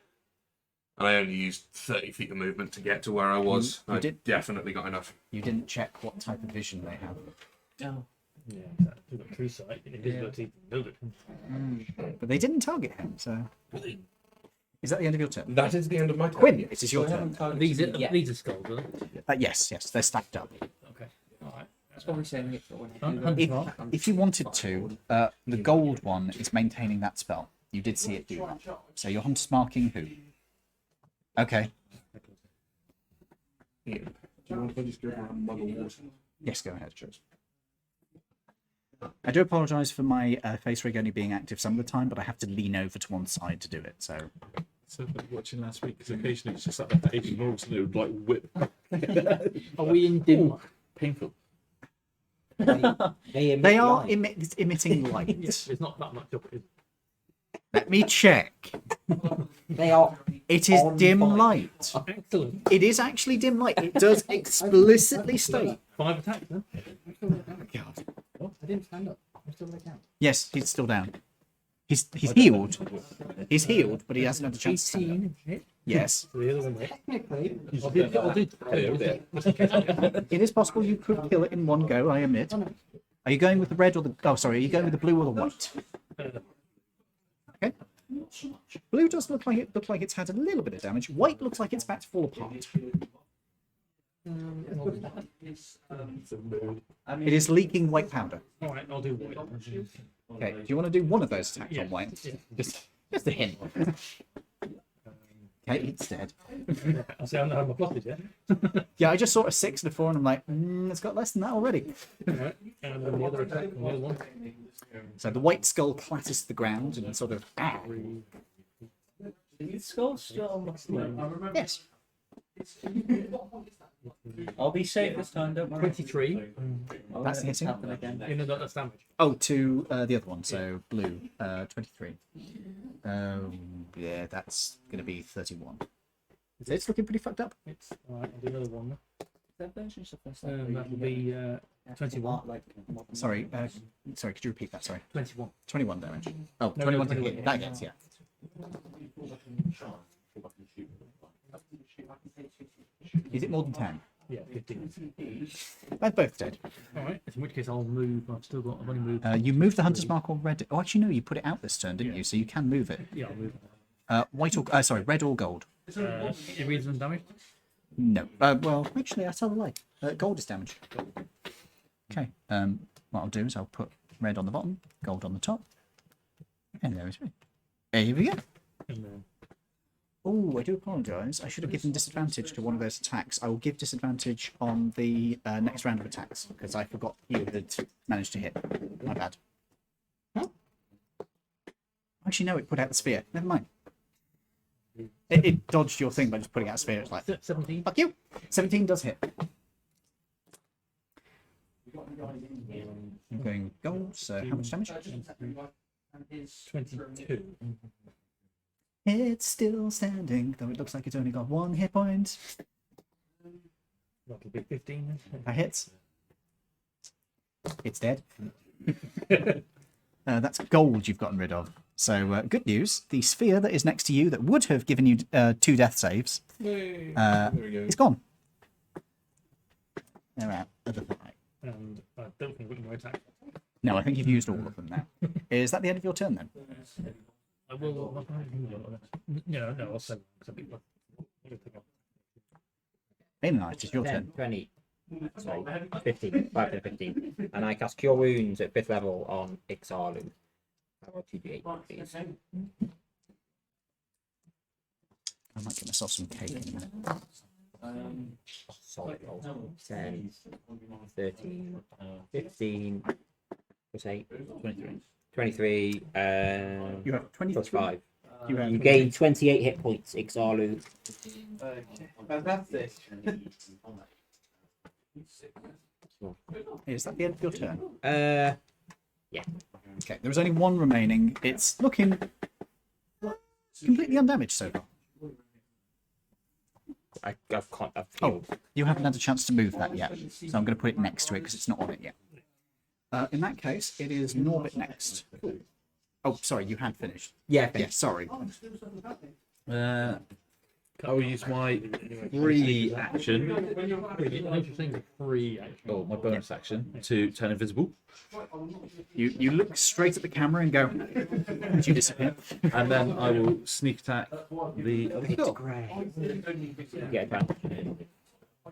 And I only used 30 feet of movement to get to where I was. You I did- definitely got enough. You didn't check what type of vision they have. Oh. Yeah, we've got true sight, invisibility, build it. But they didn't target him, so. Is that the end of your turn? That is the end of my turn. Quinn, it is your turn. These are Yeah. these are skulls, are they? Yes, they're stacked up. Okay. Alright. That's probably saying it for when If you wanted to, the gold one is maintaining that spell. You did see it do that. So your hunter's marking who? Okay. Yeah. Do you want to just go around and mug of water? Yes, go ahead. I do apologise for my face rig only being active some of the time, but I have to lean over to one side to do it. So So like watching last week, because occasionally it's just like the Asian rules and it would like whip. Are we in dim? painful. they are emitting light. It's not that much up. Let me check. They are. It is On dim fire. light. Excellent. It is actually dim light. It does explicitly state. 5 attacks then. God. Oh, I didn't stand up. I'm still like down. Yes, he's still down. He's healed. He's healed, but he hasn't had a chance to stand up. 18 hit. Yes. So the other one there. Technically, I'll do two. It is possible you could kill it in one go, I admit. Are you going with the red or the... Oh, sorry. Are you going with the blue or the white? Okay. Blue does look like it's had a little bit of damage. White looks like it's about to fall apart. It is leaking white powder. Alright, I'll do white. Okay. Do you want to do one of those attacks Yeah. on white? Yeah. Just a hint. Okay, it's dead. I'll say I don't have my pluses yet. Yeah, I just saw a 6 and a 4, and I'm like, it's got less than that already. Alright, and then the other attack on the other one. So the white skull clatters to the ground and sort of. Is the skull still on the floor? Yes. I'll be safe this time, don't worry. 23. I'll That's let it hitting. happen again. You know that's damage. Oh, to the other one, so blue, 23. Yeah, that's going to be 31. It's looking pretty fucked up. It's alright, I'll do another one now. That version's the first That will be 21. Sorry, could you repeat that? Sorry. 21. 21 damage. Oh, No, 21 no, to 21. hit. That hits, yeah. Is it more than 10? Yeah, 15. They're both dead. Alright, in which case I'll move. I've only moved. You moved the Hunter's Mark already. Oh, actually, no, you put it out this turn, didn't you? So you can move it. Yeah, I'll move. White or... sorry, red or gold? Reason damage? No. Well, actually, I tell the lie. Gold is damage. Okay. What I'll do is I'll put red on the bottom, gold on the top. And there it is. Here we go. And then Oh, I do apologise. I should have given disadvantage to one of those attacks. I will give disadvantage on the next round of attacks because I forgot you had managed to hit. My bad. Huh? Actually, no, it put out the sphere. Never mind. It dodged your thing by just putting out a sphere. It's like, 17. fuck you. 17 does hit. I'm going gold, so how much damage? 22. It's still standing, though it looks like it's only got 1 hit point. That'll be 15 then. That hits. It's dead. That's gold you've gotten rid of. So, good news. The sphere that is next to you that would have given you 2 death saves There we go. is gone. They're out of the fight. And I don't think we can attack. No, I think you've used all of them now. Is that the end of your turn then? I will. No, I'll send some people. Bainite, it's your 10, turn. 20. Sorry, 15. 5 to 15. And I cast Cure Wounds at 5th level on Ixalu. I roll 2d8, please. I might get myself some cake in a minute. Solid rolls. 10, 13, 15, plus 8, 23. 23, You have 23. plus 5. You have You gain 28 hit points, Ixalu. Okay, fantastic. Is that the end of your turn? Okay, there is only one remaining. It's looking completely undamaged so far. I've Oh, healed. you haven't had a chance to move that yet, so I'm going to put it next to it because it's not on it yet. In that case, it is Norbit next. Oh, sorry, you had finished. Yeah, Yeah, sorry. I will use my free action, or my bonus action, to turn invisible. You look straight at the camera and go, "Did you disappear?" And then I will sneak attack the other It's skull. grey. Yeah, advantage.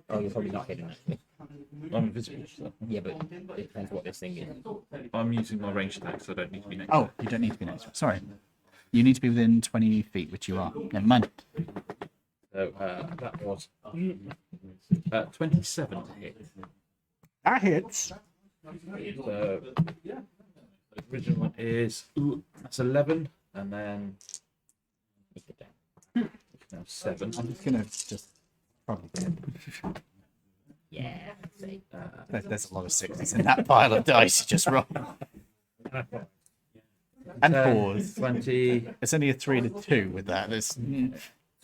Oh, you're probably not hitting it. I'm invisible, so Yeah, but it depends what this thing is. I'm using my ranged attack, so I don't need to be next. Oh, you don't need to be next. Sorry. You need to be within 20 feet, which you are. Never mind. So that was 27 to hit. That hits. So the original one is that's 11, and then now 7. I'm just going to just probably Yeah, see. There's a lot of 6s in that pile of dice you just rolled. And 10, fours. 20, It's only a 3 and a 2 with that. There's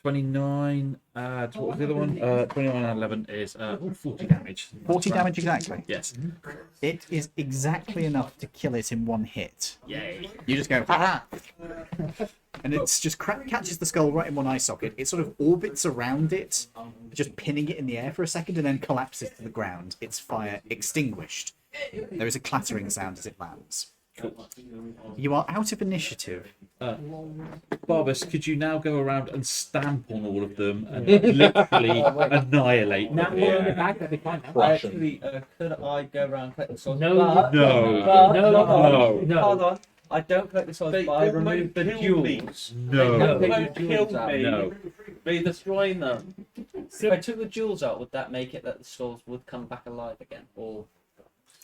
29. What was the other one? 29 and 11 is 40 damage. 40 damage exactly. Yes. It is exactly enough to kill it in one hit. Yay. You just go, ha and it's just catches the skull right in one eye socket. It sort of orbits around it, just pinning it in the air for a second, and then collapses to the ground. Its fire extinguished. There is a clattering sound as it lands. You are out of initiative. Barbus, could you now go around and stamp on all of them and literally annihilate Now them? pulling it back, that'd be fine now. Crush 'em. Actually, could I go around and collect the souls? No, But- No. but- No, hold on, no. Hold on. I don't collect the souls, They but I all remove the might kill me. jewels. No. No. They Take won't the kill jewels out. me. No. By destroying them. If I took the jewels out, would that make it that the souls would come back alive again? Or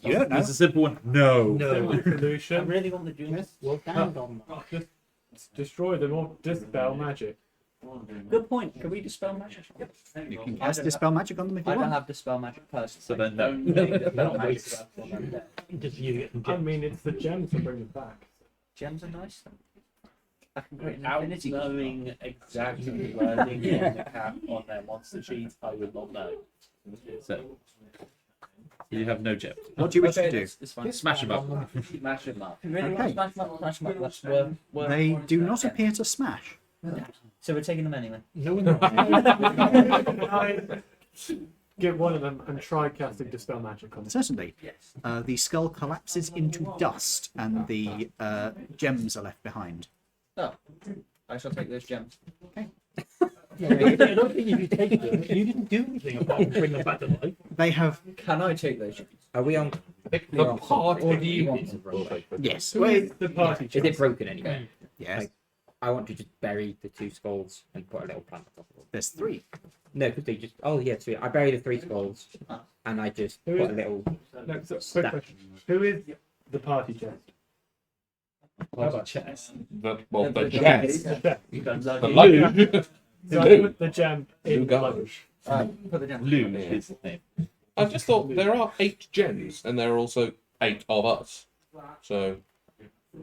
You don't know. It's a simple one. No. Simple I solution. really want the jewels. We'll stand on that. Just destroy them or dispel magic. Good point. Can we dispel magic? You can cast Dispel Magic on them if you I don't want. have dispel magic personally. So then no. Dispel magic stuff on them. Just use it. I mean, it's the gems that bring them back. Gems are nice. I can create an Without infinity. knowing exactly the wording on the cap on their monster sheet, I would not know. So you have no gem. What do you wish Okay, to do? It's fine. Smash them up. Smash him up. If you really want Okay. to smash them up, smash them up. That's worth They worth do it. not Yeah. appear to smash. So we're taking them anyway. No, we're not. Get one of them and try casting dispel magic on them. Certainly. The skull collapses into dust, and the gems are left behind. Oh, I shall take those gems. I don't think you can take them. You didn't do anything apart from bring them back to life. They have Can I take those gems? Are we on? The party. Or do you want to? yes. Who is the party? Is it broken anyway? Yes. I want to just bury the 2 skulls and put a little plant on top of them. There's 3. No, because they just. Oh yeah, sweet. I bury the 3 skulls and I just Who put is- a little. No, so, quick question. Who is the party chest? How about chess? The The chest. The The loot. So I put the gem in Who the goes? Put the gems. Loon is the name. I just thought there are 8 gems, and there are also 8 of us. So,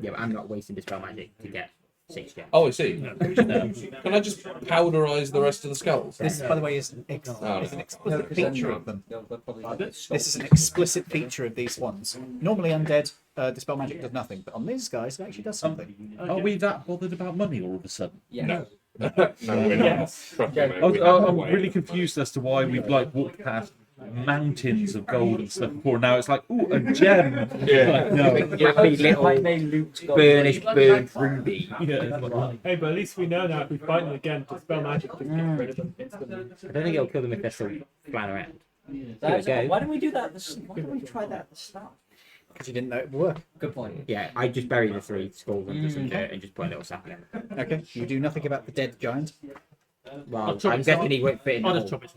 Yeah, but I'm not wasting dispel magic to get 6 gems. oh, I see. Can I just powderize the rest of the skulls? This, by the way, is an Oh, explicit feature of them. They'll probably This is an explicit feature of these ones. Normally, undead Dispel Magic does nothing, but on these guys, it actually does something. Are we that bothered about money all of a sudden? Yeah. No. No, we're not. Yes. Trust me, mate, I was, we have I'm a way. really confused as to why we've like walked past mountains of gold and stuff before. Now it's like, ooh, a gem. Yeah. Like, no. Happy little burnished burnt ruby. Yeah, it's like, Hey, but at least we know now if we fight them again, dispel magic just gets rid of them instantly. I don't think it'll kill them if they're still flying around. That's- There we go. Why don't we do that? Why don't we try that at the start? Because you didn't know it would work. Good point. Yeah, I just bury the 3 skulls under some dirt and just put a little sapling. Okay, you do nothing about the dead giant. Well, chop I'm it guessing he won't fit in the I'll hole. just chop it.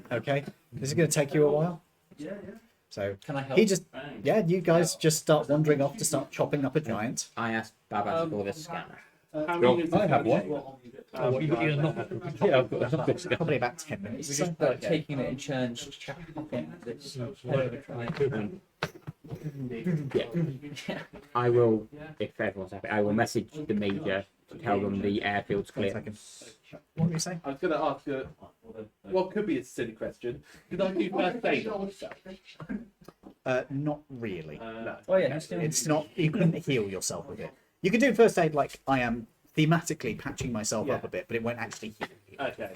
Okay, this is going to take you a while. So Can I help? he just, yeah, you guys just start wandering off to start chopping up a giant. I asked Baba to call this scanner. I have one. Yeah, I've got a box. Probably about 10 minutes. We're just taking it in turns, chopping this. I will, if everyone's happy, I will message the major to tell them the airfield's 1 clear. second. What were you saying? I was going to ask what could be a silly question. Did I do first aid on myself? Not really. No. Oh yeah, just doing It's not, you couldn't heal yourself with it. You can do first aid like I am thematically patching myself up a bit, but it won't actually heal you. Okay.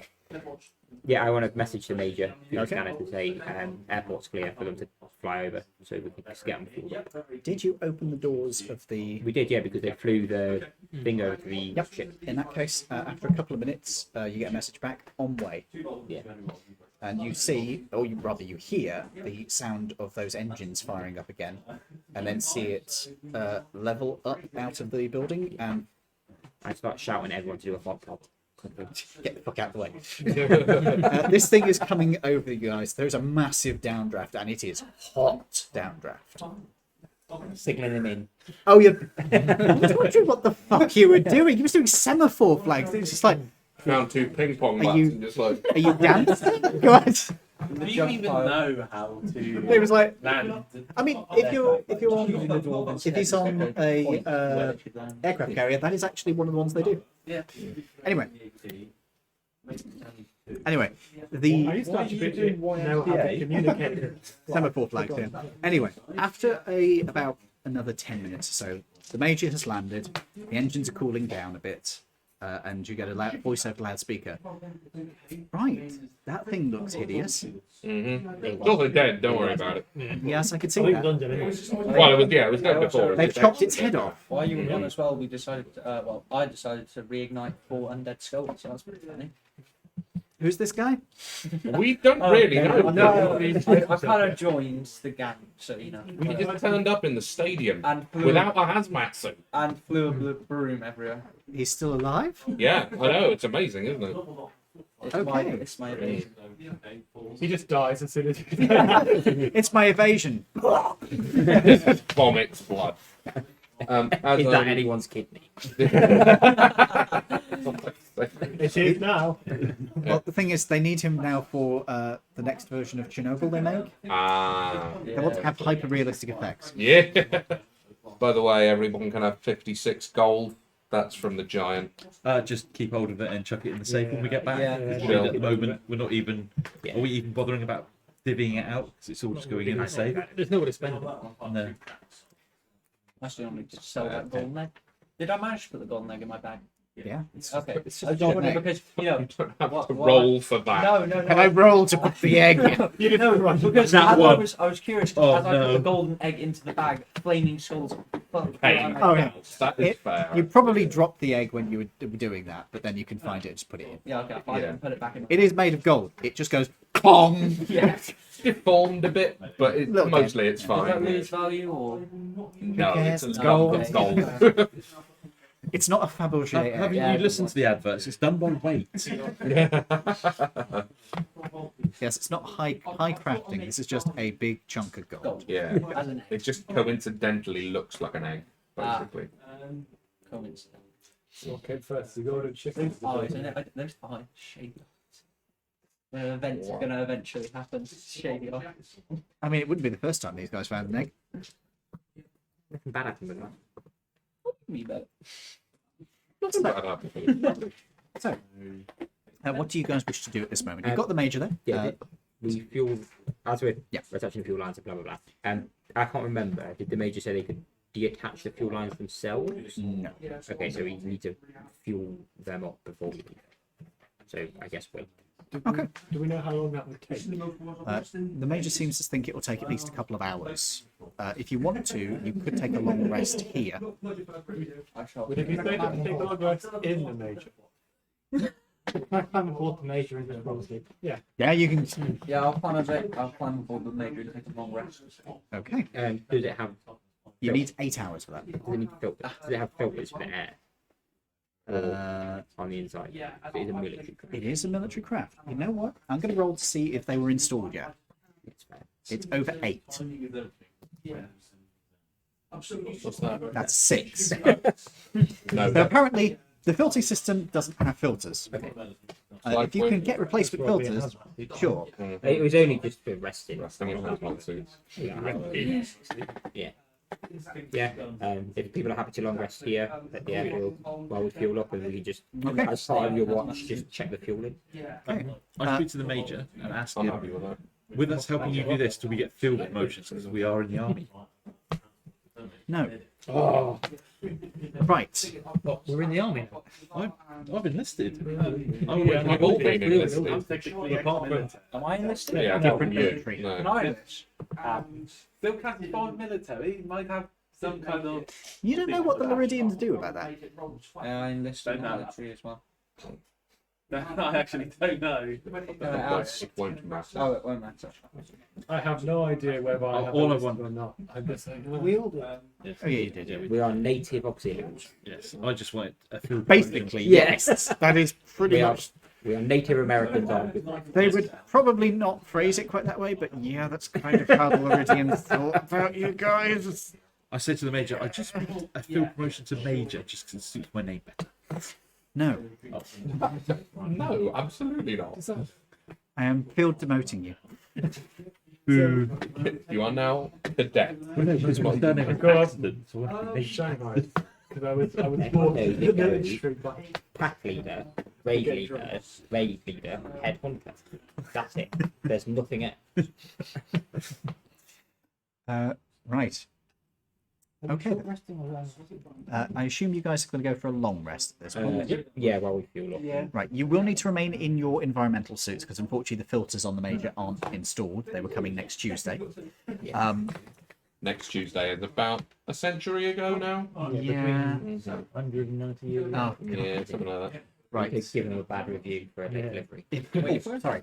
Yeah, I want to message the major to the Okay. scanner to say airport's clear for them to fly over so we can just get them fueled up. Did you open the doors of the... We did, yeah, because they flew the thing over to the Yep. ship. In that case, after a couple of minutes, you get a message back, on way. Yeah. And you see, or rather you hear, the sound of those engines firing up again, and then see it level up out of the building and I start shouting at everyone to do a hot pop. get the fuck out of the way. This thing is coming over you guys. There's a massive downdraft, and it is hot downdraft. Signaling them in. Oh, you're... I was wondering what the fuck you were doing. You were doing semaphore flags. It was just like, Found 2 ping pong Are bats you- and just like, are you dancing? What? Do you even know how to It was like, land? I mean, if he's on a aircraft carrier, that is actually one of the ones they do. Yeah. Anyway, I the used to actually know how to communicate. semaphore flags here. Anyway, after about another 10 minutes or so, the Major has landed, the engines are cooling down a bit, and you get a voice over loudspeaker. Right, that thing looks hideous. It's also dead. Don't worry about it. Yes, I could I see think that. London anyway. Well, it was dead before. They've chopped its head off. While you were on as well, we decided. I decided to reignite 4 undead skulls. So that's pretty funny. Who's this guy? We don't really know. No, I kind of joined the gang, so you know. We just turned up in the stadium And flew, without a hazmat suit. and flew a broom everywhere. He's still alive? Yeah, I know. It's amazing, isn't it? It's my evasion. He just dies as soon as. It's my evasion. Vomits blood. As Is that anyone's kidney? It is now. Well, the thing is, they need him now for the next version of Chernobyl they make. They want to have hyper-realistic effects. Yeah. By the way, everyone can have 56 gold. That's from the giant. Just keep hold of it and chuck it in the safe when we get back. Yeah. I mean, at the moment, we're not even. Are we even bothering about divvying it out? Because it's all just going in the safe. There's nowhere to spend it. No. Actually, I'm going to sell that golden egg. Did I manage to put the golden egg in my bag? Yeah. Okay. I just was golden wondering egg. because, you know, You don't have what- to what roll for that. no. Can I roll to put the egg in? No, because That as one. I was curious. Oh, As I put no. the golden egg into the bag, flaming skulls. Hey. Oh, yeah. That is It- fair. You probably dropped the egg when you were doing that, but then you can find it and just put it in. Yeah, okay, fine. Yeah. And put it back in. It is made of gold. It just goes pong. Yeah. Deformed a bit, but Little mostly it's Does that fine. lose value or? No, cares? it's It's gold. It's gold. It's not a Fabergé egg. Haven't Yeah, you listened to the adverts? It's done by weight. Yes, it's not high crafting. This is just a big chunk of gold. Gold. Yeah. As an It just coincidentally looks like an egg, basically. coincidence. What came first, the golden chicken? Oh, it's an those eyes shady. The event's going to eventually happen. Shady eyes. I mean, it wouldn't be the first time these guys found an egg. Nothing bad happened with that. Me bet. What's that? So, what do you guys wish to do at this moment? You've got the Major there. Yeah, we fuel as we're Yeah. touching fuel lines and blah blah blah. I can't remember. Did the Major say they could detach the fuel lines themselves? No. Okay, so we need to fuel them up before we leave. So I guess wait. Okay. Do we know how long that would take? The Major seems to think it will take at least a couple of hours. If you want to, you could take a long rest here. I shall. Would it be safe to take the long rest in the major? I climb aboard the major and just probably. Yeah. Yeah, you can. Yeah, I'll climb aboard the major and take a long rest. Okay. Does it have? You need 8 hours for that. Does it need filters? Does it have filters for air? On the inside. So it's a military. It is a military craft. You know what? I'm going to roll to see if they were installed yet. It's fair. It's over 8. What's that? That's 6. No, So apparently, the filtering system doesn't have filters. If you can get replacement filters, sure. It was only just for resting. Resting in hazmat suits. Yeah. Yeah. If people are happy to long rest here at the airfield while we fuel up, and we can just, Okay. as part of your watch, just check the fueling. Okay. I speak to the Major and ask I'm him, happy with that. with us helping you do this, do we get field promotions because we are in the army? No. Oh, Right. What, we're in the army now. I've enlisted. We've all been enlisted. apart from Am I enlisted? Yeah, No. different you. Can No. I enlist? Still classified military might have some kind of. You don't know what the Laridians do about that. I enlisted in the Don't know. military as well. I actually don't know. It won't matter. Oh, it won't matter. I have no idea whether I have All I enlisted want- or not. I'm just saying. We all do. Oh, yeah, you did. Yeah. We are native auxiliaries. Yes, I just wanted a field Basically, Yes. yes. That is pretty We are, much. we are Native Americans. Aren't we? They would probably not phrase it quite that way, but yeah, that's kind of how the Laridians thought about you guys. I said to the Major, I just want a field promotion to Major just because it suits my name better. No. No, absolutely not. I am field demoting you. You are now cadet. Because we don't have an accident, so what do you Shanghai. Because I was born No, in you the go. military, but Pack leader, raid leader, head hunter. That's it. There's nothing else. Right. Okay. Short resting or long? I assume you guys are going to go for a long rest at this point. Yeah, well, we feel up. Yeah. Right, you will need to remain in your environmental suits because unfortunately the filters on the Major aren't installed. They were coming next Tuesday. Next Tuesday is about a century ago now. Yeah. Between 190 years. Oh, Yeah, something like that. right. It's given them a bad review for a Yeah. delivery. Sorry.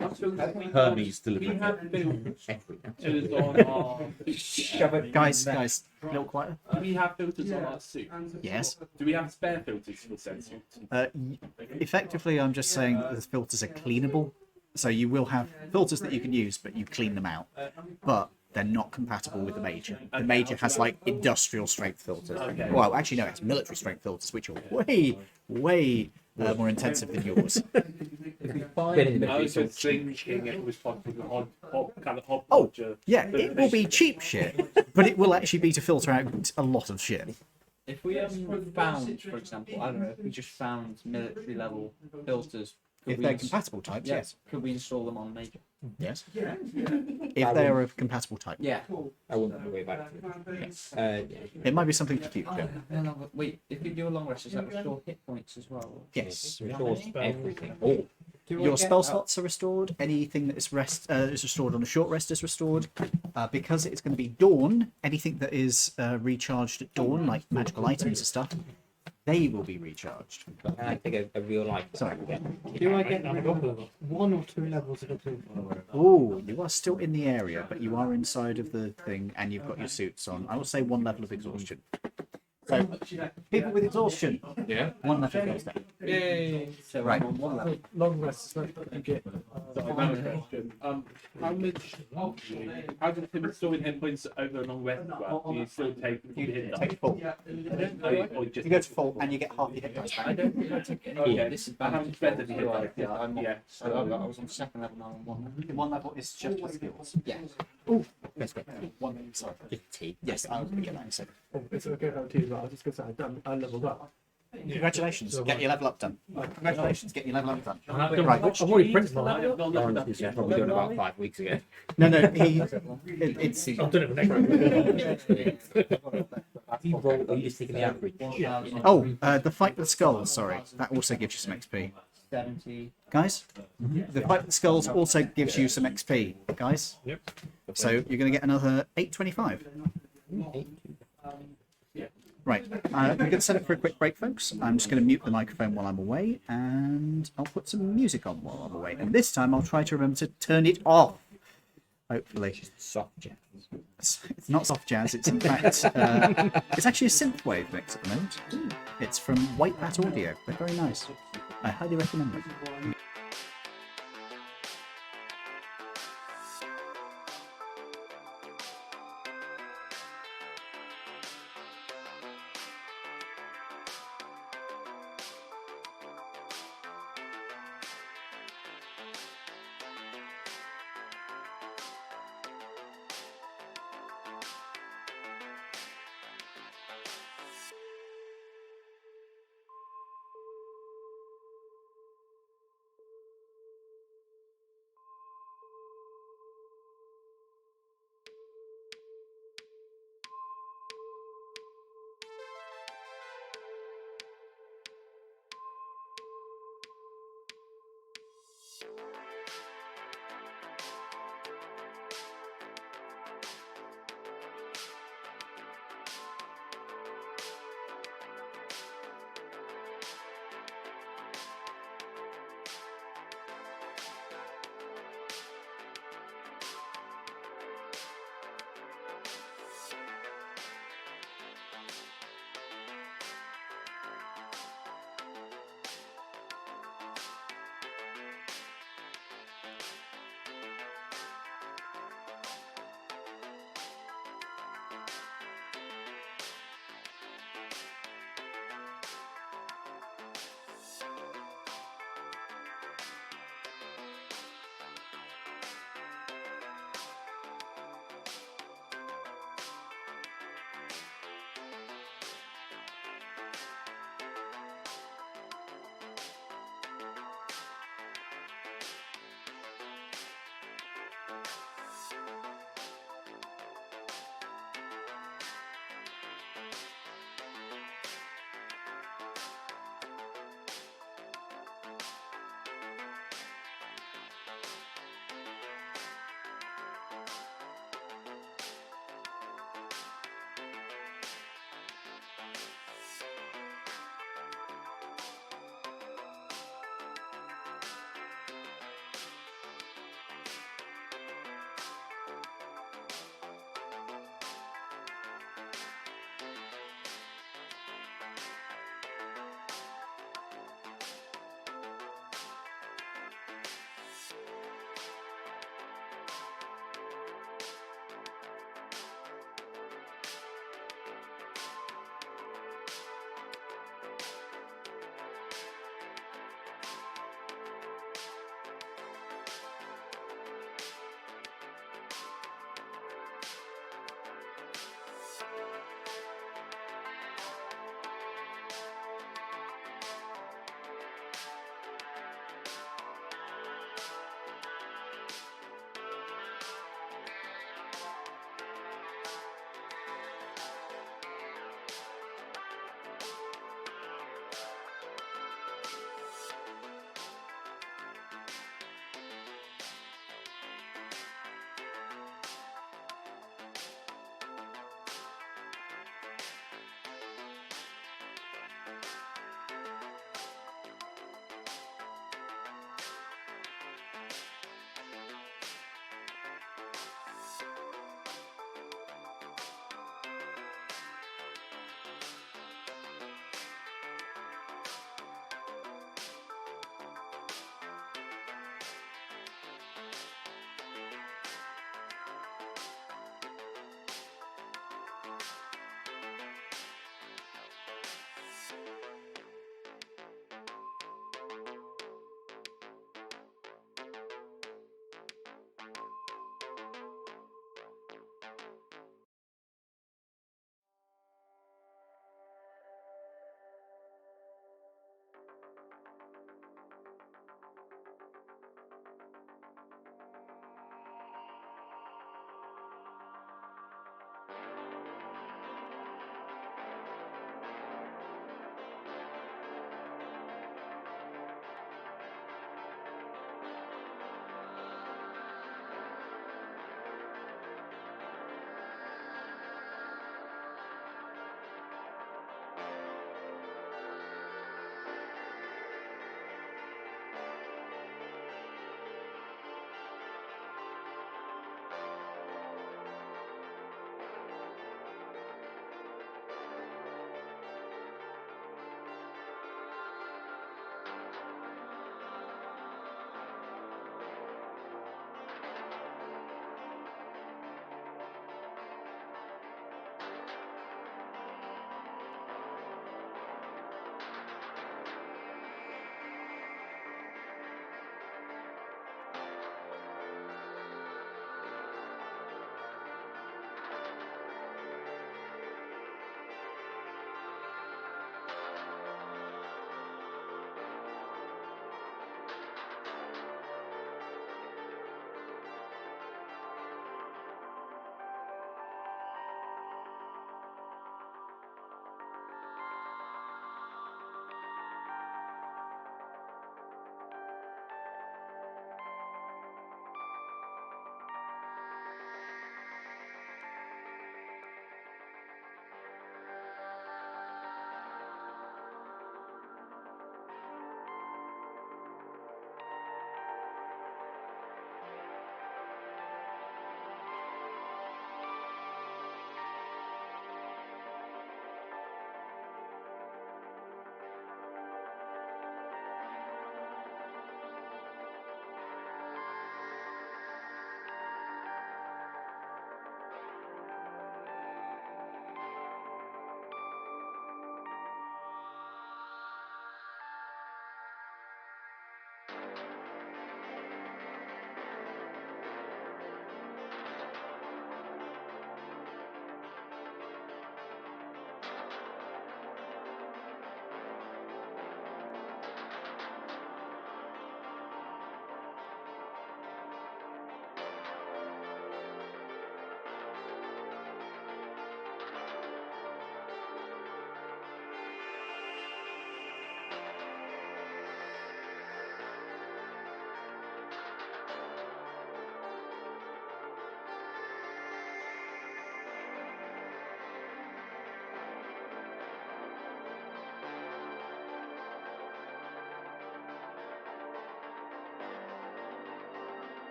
Hermes We delivering have it. filters on our. Guys, a little quieter. Do we have filters on our suit? Yes. Do we have spare filters for said suit? Effectively, I'm just saying that the filters are cleanable. So you will have filters that you can use, but you clean them out. But they're not compatible with the Major. The Major has like industrial strength filters. Okay. Well, actually, no, it's military strength filters, which are way more intensive than yours. Been in the I was military, just thinking it was possibly kind of hot Oh, culture. yeah, it will be cheap shit, but it will actually be to filter out a lot of shit. If we found, for example, I don't know, if we just found military level filters, could If we they're compatible types, yeah, yes. could we install them on Major? Yes. If they are of compatible type. Yeah. I wouldn't worry about it. Yeah. It might be something to keep going. No, but wait, if we do a long rest, does that restore hit points as well? Yes. Restores everything. Oh, Your spell slots are restored. Anything that is restored on a short rest is restored. Because it's going to be dawn, anything that is recharged at dawn, like magical items and stuff, they will be recharged. I think a real life. Sorry. Do I get rid of 1 or 2 levels of improvement? Oh, you are still in the area, but you are inside of the thing, and you've got your suits on. I will say 1 level of exhaustion. So, people with exhaustion, Yeah. 1 level goes down. Yay. So Right. I'm on 1 level. long rest. So you get. Sorry, another question. How much? How does him restoring hit points over a long rest work? Do you still take the hit Take full. or just You go to full, and you get half your hit dice I back. don't think I took any Okay. disadvantage. How much better do you do I? like? Yeah, I'm not. Yeah. So I was on 2nd level, now I'm 1 level. 1 level is just for skills. Yes. Let's go. 1 level, sorry. 50. Yes, I was going to get that in a second. Oh, it's okay if I'm too, but I was just going to say I leveled up. Congratulations, get your level up done. Congratulations, get your level up done. I've Right. already printed mine. Lawrence is probably done about 5 weeks ago. No, it's I've done it for next week. You roll, are you just taking the average? oh, the fight with skulls. Sorry, that also gives you some XP, 70. guys. The fight with the skulls also gives you some XP, guys. Yep. So you're going to get another 825. Right, we're going to set up for a quick break, folks. I'm just going to mute the microphone while I'm away, and I'll put some music on while I'm away. And this time I'll try to remember to turn it off. Hopefully. Soft jazz. It's not soft jazz, it's in fact, it's actually a synthwave mix at the moment. It's from White Bat Audio. They're very nice. I highly recommend them.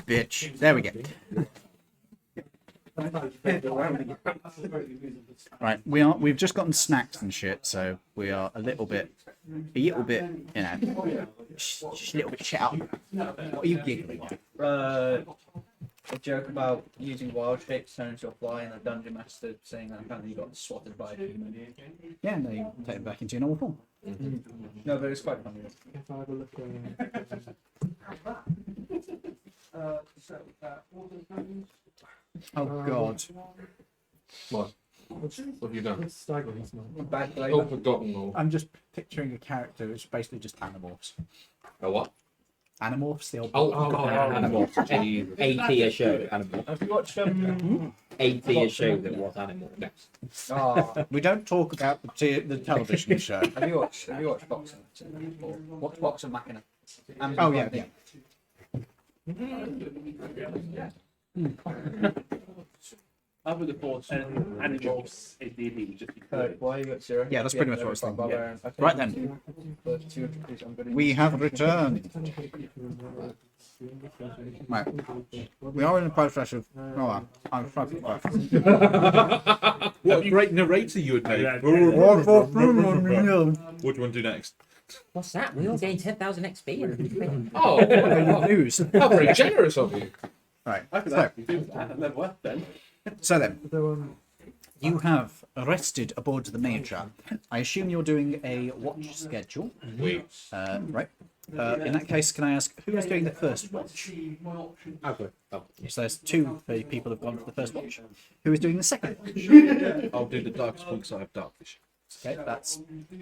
bitch. There we go. Right, we've just gotten snacks and shit, so we are a little bit, you know, just a little bit shit out. What are you giggling at? A joke about using wild shapes to turn into a fly, and the dungeon master saying that apparently you got swatted by a human. Yeah, no, you take it back into your normal form. No, but it's quite funny. If I have a look Oh god. What? What have you done? it's staggering, isn't it? Bad Oh, forgotten all. I'm just picturing a character which is basically just Animorphs. A what? Animorphs, the old Animal. 80 a show. Animal. Have you watched 80 a show that was animal. We don't talk about the television show. Have you watched Boxing? Or what's Boxing Machina? Oh yeah, yeah. I would have thought animals in D&D would just be good. Why you got 0? Yeah, that's pretty much what I was thinking, yeah. Barbarian. Okay. Right then, 32, I'm good. we have returned. Right. We are in the process of. Oh, I'm fucking What a great narrator you would make. What do you want to do next? What's that? We all gained 10,000 XP. Oh, news. how very generous of you. Right. I could So, actually do that and level up then. so then, you have rested aboard the Major. I assume you're doing a watch schedule. Wait. Right. In that case, can I ask who is doing the first watch? Okay. Oh. So there's two people have gone for the first watch. Who is doing the second watch? I'll do the darkest one because I have dark vision. Okay,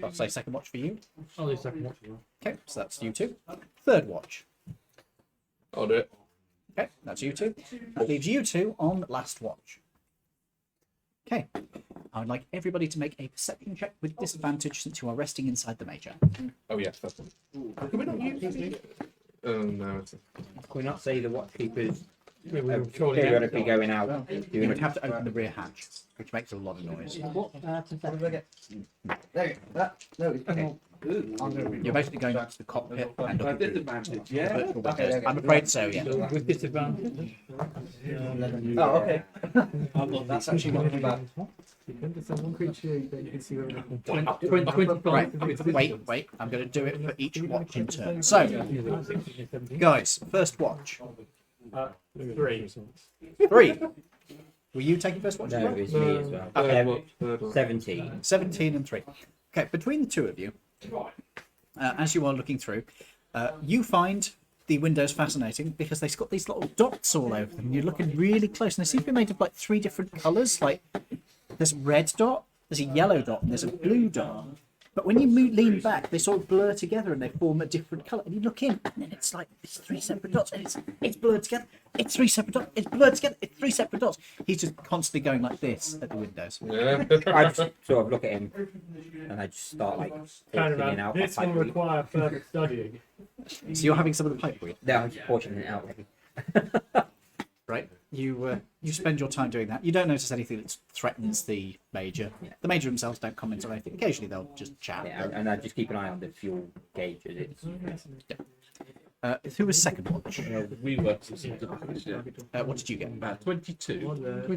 I'll say second watch for you. I'll do second watch. Okay, so that's you two. Third watch. I'll do it. Okay, that's you two. That leaves you two on last watch. Okay, I would like everybody to make a perception check with disadvantage since you are resting inside the Major. Oh yes, that's one. Can we not use it? No, it's Can we not say the watchkeepers Yeah, we are were surely periodically going out? You would have to open the rear hatch, which makes a lot of noise. What did I get? There you go. No, it's okay. You're basically going to the cockpit and At looking through disadvantage, the yeah? virtual windows. Okay, okay. I'm afraid so, yeah. with disadvantage. Oh, okay. That's actually not too bad. There's one creature that you can see over there. 25. Right, wait, I'm going to do it for each watch in turn. So, guys, first watch. 3. 3. Were you taking first watch? as No, well? it's me as well. third one. 17. 17 and 3. Okay, between the two of you, as you are looking through, you find the windows fascinating because they've got these little dots all over them. You're looking really close, and they seem to be made of like 3 different colours. Like there's a red dot, there's a yellow dot, and there's a blue dot. But when you lean back, they sort of blur together and they form a different colour. And you look in, and then it's like it's 3 separate dots, and it's blurred together. It's 3 separate dots. It's blurred together. It's 3 separate dots. He's just constantly going like this at the windows. Yeah. I just sort of look at him and I just start like Kind portioning out of, my this will pipe weed. require further studying. So you're having some of the pipe weed, No, I'm just portioning it out. right? You spend your time doing that. You don't notice anything that threatens the Major. The Major themselves don't comment on anything. Occasionally they'll just chat. Yeah, and I just keep an eye on the fuel gauge as it's Who was second watch? We were. What did you get? About 22.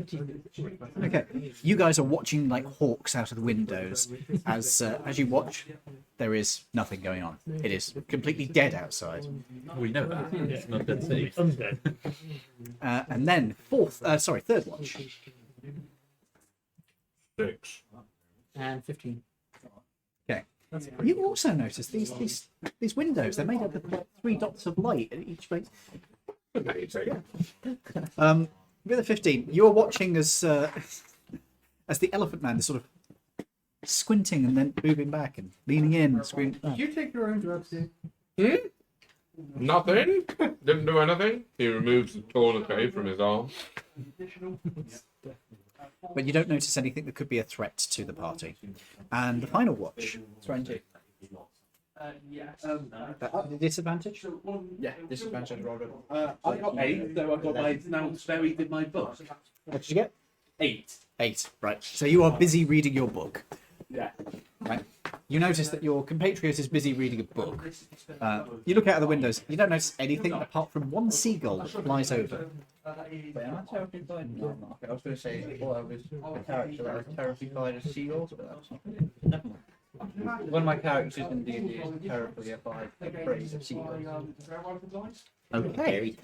Okay, you guys are watching like hawks out of the windows. As you watch, there is nothing going on. It is completely dead outside. We know that. It's not dead city. Undead. And then third watch. 6. And 15. You also notice these windows. They're made up of like 3 dots of light at each place. With a 15, you are watching as the Elephant Man is sort of squinting and then moving back and leaning in, squinting. Did you take your own drugs, dude? Nothing. Didn't do anything. He removes the tourniquet from his arm. But you don't notice anything that could be a threat to the party. And the final watch. Twenty. The disadvantage? Yeah, disadvantage rolled. I got 8, so I've got my now buried in my book. What did you get? 8. 8. Right. So you are busy reading your book. Yeah. Right. You notice that your compatriot is busy reading a book. You look out of the windows. You don't notice anything apart from one seagull that flies over. Wait, am I terrified? No, I'm not. Okay, I was going to say before I was a character that was terrified of seagulls, but that's not. Never mind. One of my characters in D&D is terrified of seagulls. Okay.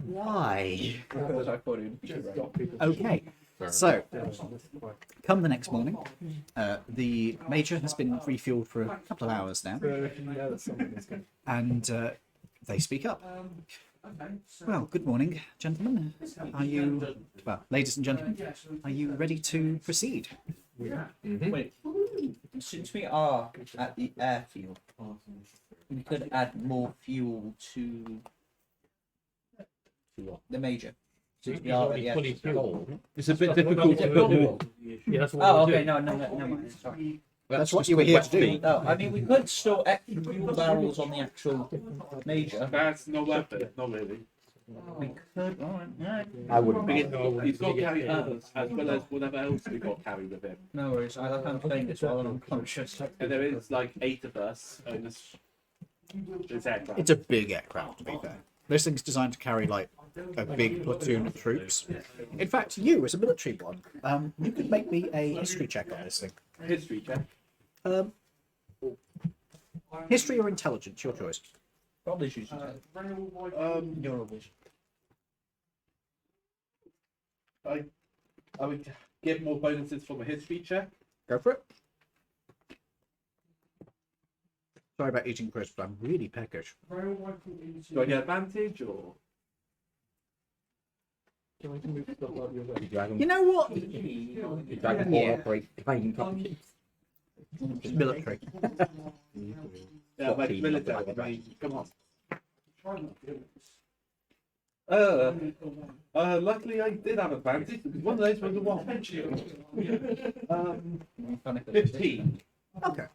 Why? Because I thought it would be great. Okay. So, come the next morning, the major has been refueled for a couple of hours now, and they speak up. Well, good morning, gentlemen. Are you, well, ladies and gentlemen, are you ready to proceed? Wait, since we are at the airfield, we could add more fuel to the major. Since we are at the Fully airfield. fueled. It's a bit difficult to put more. Yeah, that's what Oh, we'll okay, do. no, never mind. Sorry. That's what you were here to do. No, I mean we could store extra fuel barrels on the actual major. That's no worth it, not really. We could. Alright, yeah. I wouldn't. Because he's got to carry us as well as whatever else we got carried with him. No worries. I'm playing this while I'm unconscious. And there is like 8 of us on this aircraft. It's a big aircraft, to be fair. This thing's designed to carry like a big platoon of troops. In fact, you as a military one, you could make me a history check on this thing. History check. History or intelligence, your choice. Probably should. You're I would get more bonuses from a history check. Go for it. Sorry about eating crisps, but I'm really peckish. Do I get advantage or? Can we move stuff out of your way? Dragon, You know what? the dragon ball Yeah. operate divine properties. It's military. Yeah, like Team, military. like I mean, come on. Luckily I did have advantage because one of those was a 1. 15. Okay.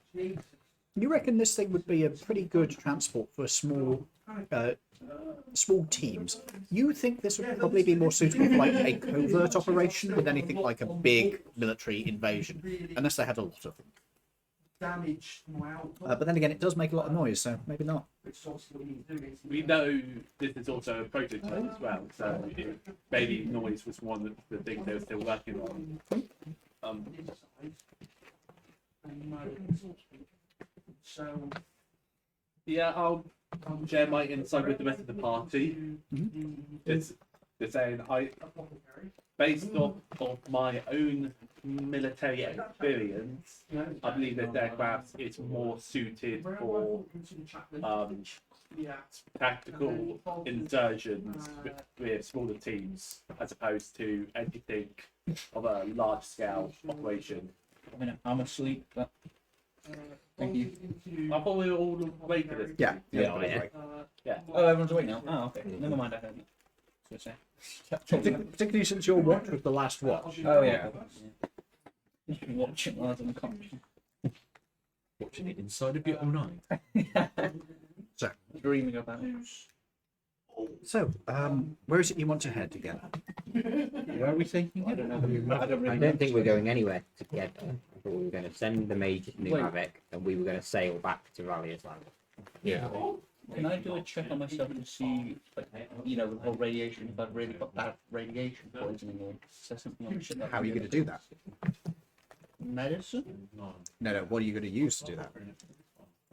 You reckon this thing would be a pretty good transport for small teams? You think this would probably be more suitable for like a covert operation than anything like a big military invasion, unless they had a lot of them. But then again, it does make a lot of noise, so maybe not. We know this is also a prototype as well, so maybe noise was one of the things they were still working on. Yeah, I'll share my insight with the rest of the party. It's saying based off of my own military experience, I believe this aircraft is more suited for tactical insertions with smaller teams as opposed to anything of a large scale operation. I mean, I'm asleep, but thank you. I thought we were all awake at this. Yeah. Yeah. Oh, everyone's awake now. Oh, okay. Never mind. I heard you. That's what I say. Particularly since your watch was the last watch. Oh yeah. You should watch it while I was unconscious. Watching it inside of your own eye. So, Dreaming about it. so where is it you want to head again? Where are we taking I it? don't know. I don't really I don't think we're going anywhere together. I thought we were going to send the major to New Havoc and we were going to sail back to Rallia's Land. Yeah. Can I do a check on myself to see, like, you know, the whole radiation, if I've really got that radiation poisoning or is there something on shit? How are you going to do that? Medicine? No, what are you going to use to do that?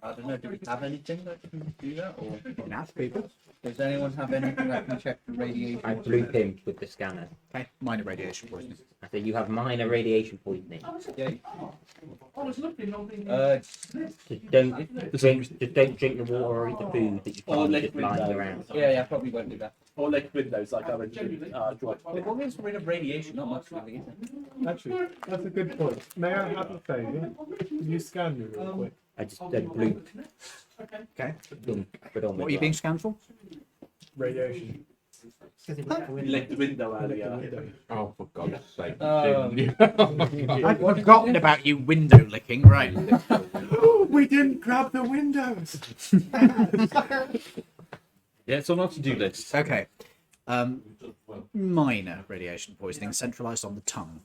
I don't know. Do we have anything that can do that, or Enough people. does anyone have anything that can check the radiation? I blew him with the scanner. Okay, minor radiation poisoning. I said, you have minor radiation poisoning. Yeah. Just don't drink the water or eat the food that you Or find just liquid lying though. around. Yeah, probably won't do that. Or like windows, like other droid. The problem is rid of radiation, not much really, is it? Actually, that's a good point. May I have a favour? Can you scan me real quick? I just blew. Okay. But on What are you being scanned for? Radiation. Licked the window earlier. Oh, for God's sake. I've forgotten about you window licking, right? We didn't grab the windows. Yeah, it's on our to-do list. Okay. Minor radiation poisoning, centralised on the tongue.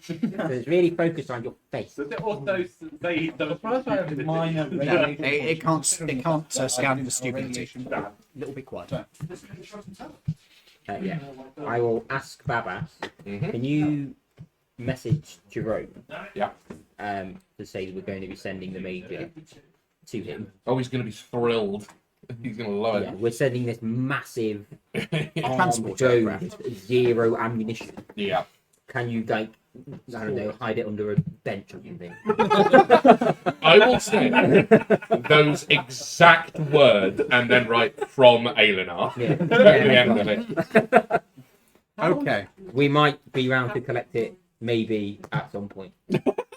So it's really focused on your face. Does it also say the Minor No, radiation it can't scan for stupidity. radiation. A little bit quiet. Yeah. I will ask Babas. Can you message Jerome? Yeah. To say that we're going to be sending the major to him. Oh, he's going to be thrilled. He's going to love Yeah, it. we're sending this massive Transport drone aircraft. with 0 ammunition. Yeah. Can you like, I don't know, hide it under a bench or something? I will say those exact words and then write from Alinar Yeah. at the end of it. Okay. We might be round to collect it, maybe at some point.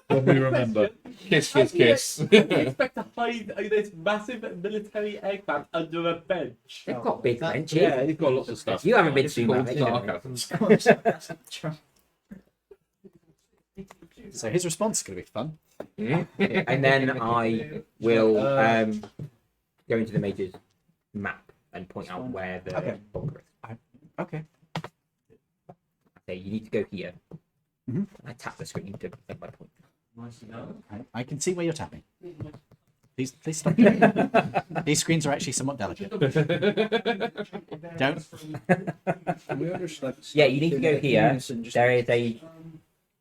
When we remember. Kiss, kiss, kiss. You expect to hide this massive military aircraft under a bench? They've got big benches. Yeah, they've got lots of stuff. You haven't been to Sumat. So his response is going to be fun. And then I will go into the major's map and point out where the bunker is. Okay. Okay, you need to go here. Mhm. I tap the screen to make my point. I can see where you're tapping. Please stop doing it. These screens are actually somewhat delicate. Don't. Yeah, you need to go here. There is a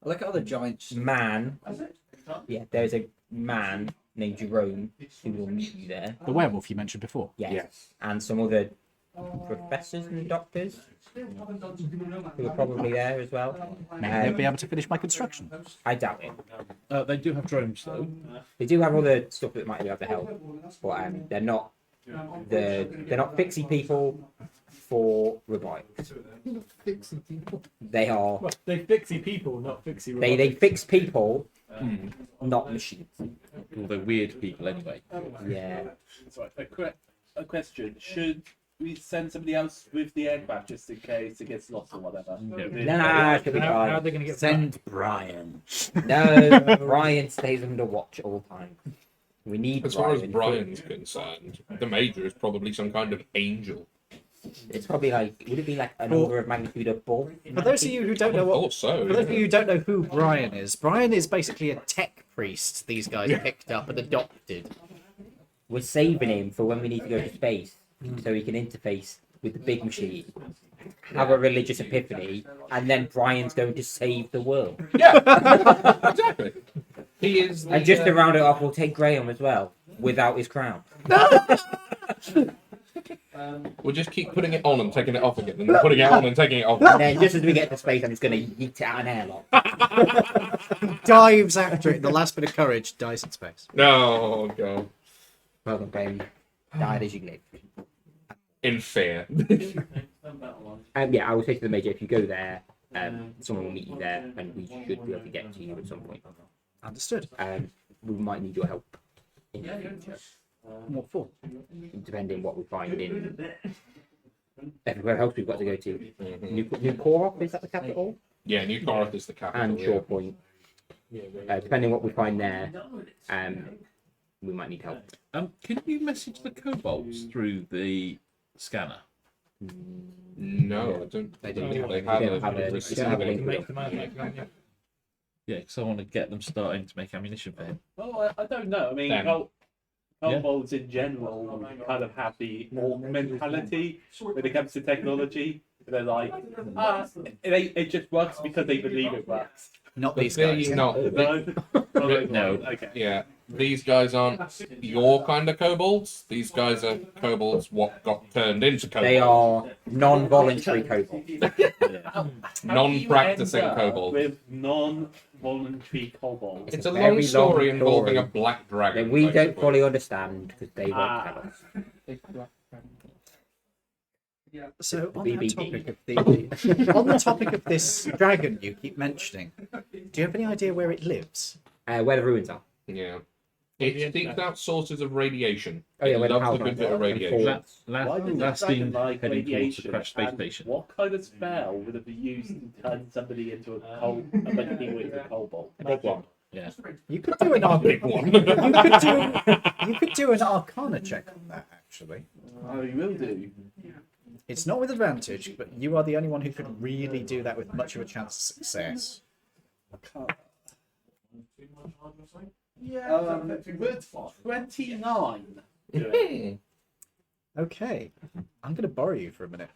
I like how the giants. man. Yeah, there is a man named Jerome who will meet you there. The werewolf you mentioned before. Yes. Yes. And some other professors and doctors who are probably there as well. Maybe they'll be able to finish my construction. I doubt it. They do have drones though. They do have other stuff that might be able to help, but they're not fixie people for robotics. They are. Well, they fixie people, not fixie robots. They fix people, not machines. Well, they're weird people anyway. Yeah. Sorry, a question. Should we send somebody else with the aircraft just in case it gets lost or whatever? Nah, should be How are fine. they going to get Send Brian. No, Brian stays under watch all the time. We need As far as Brian. Brian's concerned, the Major is probably some kind of angel. It's probably like, would it be like an order of magnitude above? For those of you who don't know I what, thought so. for those of you who don't know who Brian is basically a tech priest these guys picked up and adopted. We're saving him for when we need to go to space, so he can interface with the big machine, have a religious epiphany, and then Brian's going to save the world. Yeah, exactly. He is. And just to round it off, we'll take Graham as well, without his crown. We'll just keep putting it on and taking it off again, and putting it on and taking it off. And then just as we get to space, I'm just going to yeet it out an airlock. Dives after it. The last bit of courage dies in space. No, God. Well done, Graham. Died as you live. In fear. Yeah, I will say to the Major, if you go there, someone will meet you there, and we should be able to get to you at some point. Understood. We might need your help in the future, What for? depending what we find in everywhere else we've got to go to. New Korok, is that the capital? Yeah, New Korath is the capital. And yeah. Shore Point. Depending what we find there, we might need help. Can you message the kobolds through the scanner? No, I don't. They think don't they have have a- a they receiver. have a link. Make them out, can't you? Yeah, because I want to get them starting to make ammunition for him. Well, I don't know. I mean, Then- kobolds in general kind of have the orc mentality when it comes to technology. They're like, it just works because they believe it works. Not But these guys. No. Okay. Yeah, these guys aren't your kind of kobolds. These guys are kobolds what got turned into kobolds. They are non-voluntary kobolds. Non-practicing End up kobolds. with non-voluntary kobolds. It's a very long story long involving story a black dragon. That we don't basically. fully understand because they won't tell us. So on BBB. the topic of this dragon you keep mentioning, do you have any idea where it lives? Where the ruins are. Yeah. It seeks out sources of radiation. Oh, yeah, It where the loves a power good plants bit of are. And radiation. Why does Last the thing dragon like heading towards the radiation? crashed space And station. what kind of spell would it be used to turn somebody into a monkey with a kobold? Big one. Yeah. You could do an Big one. you could do an Arcana check on that actually. Oh, you will do. It's not with advantage, but you are the only one who could really do that with much of a chance of success. With 29. Okay, I'm going to borrow you for a minute.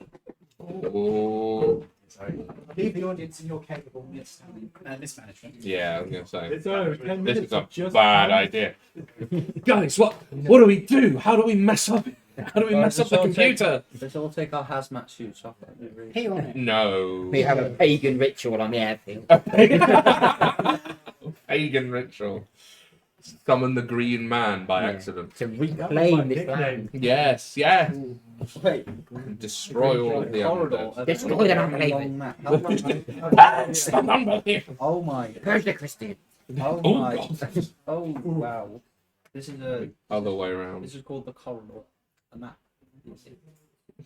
Oh, Leave the audience in your capable mismanagement. yeah, I was gonna say. It's over 10 This minutes. is a of just bad fun. idea. Guys, what do we do? How do we mess up? How do we mess up the computer? Let's all take our hazmat suits off. Here on it. No. We have a pagan ritual on the airfield. Pagan ritual. Summon the green man by Yeah. accident. To reclaim this land. Yes, yes. Wait, Destroy all of the corridor. undead. Destroy the unbelievers. That's the number here. Oh my. Purge the Christian. Oh Oh, my. God. Oh wow. This is a. Other way around. This is called the corridor, and that.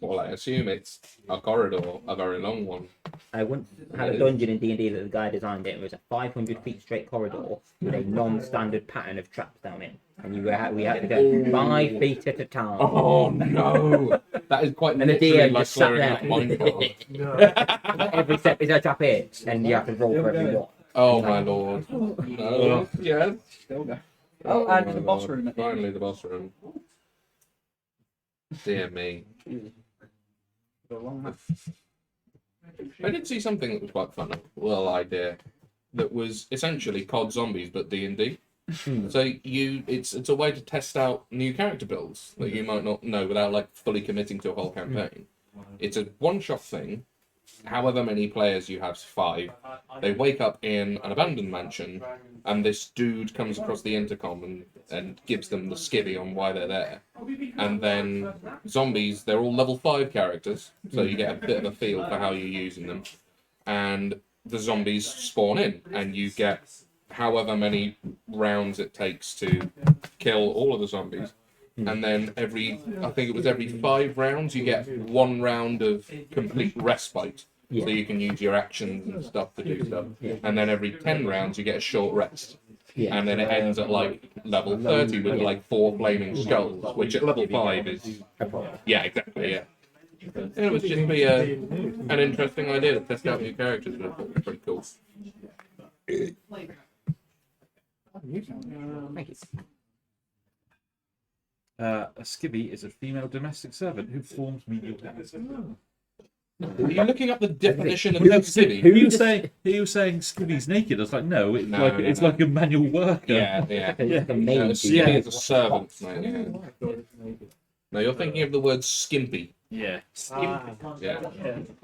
Well, I assume it's a corridor, a very long one. I once had a dungeon in D&D that the guy designed it. It was a 500 feet straight corridor with a non-standard pattern of traps down it. And we had to go 5 feet at a time. Oh no! That is quite And the literally DM like just sat clearing there. out Minecraft. Every step is a trap here, and you have to roll for every one. Oh my lord. No. Yes. Still go. Oh, and my the boss lord. room. Finally, the boss room. Dear me. I did see something that was quite fun. A little idea that was essentially COD Zombies but D&D. So it's a way to test out new character builds that you might not know without like fully committing to a whole campaign. It's a one-shot thing. However many players you have, 5, they wake up in an abandoned mansion, and this dude comes across the intercom and gives them the skivvy on why they're there. And then zombies, they're all level 5 characters, so you get a bit of a feel for how you're using them. And the zombies spawn in, and you get however many rounds it takes to kill all of the zombies. And then I think it was every 5 rounds, you get 1 round of complete respite. Yeah. So you can use your actions and stuff to do stuff. And then every 10 rounds, you get a short rest. Yeah. And then it ends at like level 30 with like 4 flaming skulls, which at level 5 is. Yeah, exactly, yeah. And it would just be an interesting idea to test out new characters, and I thought it was pretty cool. Thank you. A skivvy is a female domestic servant who forms menial tasks. Are you looking up the definition of Who city? He was saying skivvy's naked. I was like, no, it's No, it's no. like a manual worker. Yeah. It's the main No, dude. yeah, it's a servant, mate. Yeah. No, you're thinking of the word skimpy. Yeah. Yeah.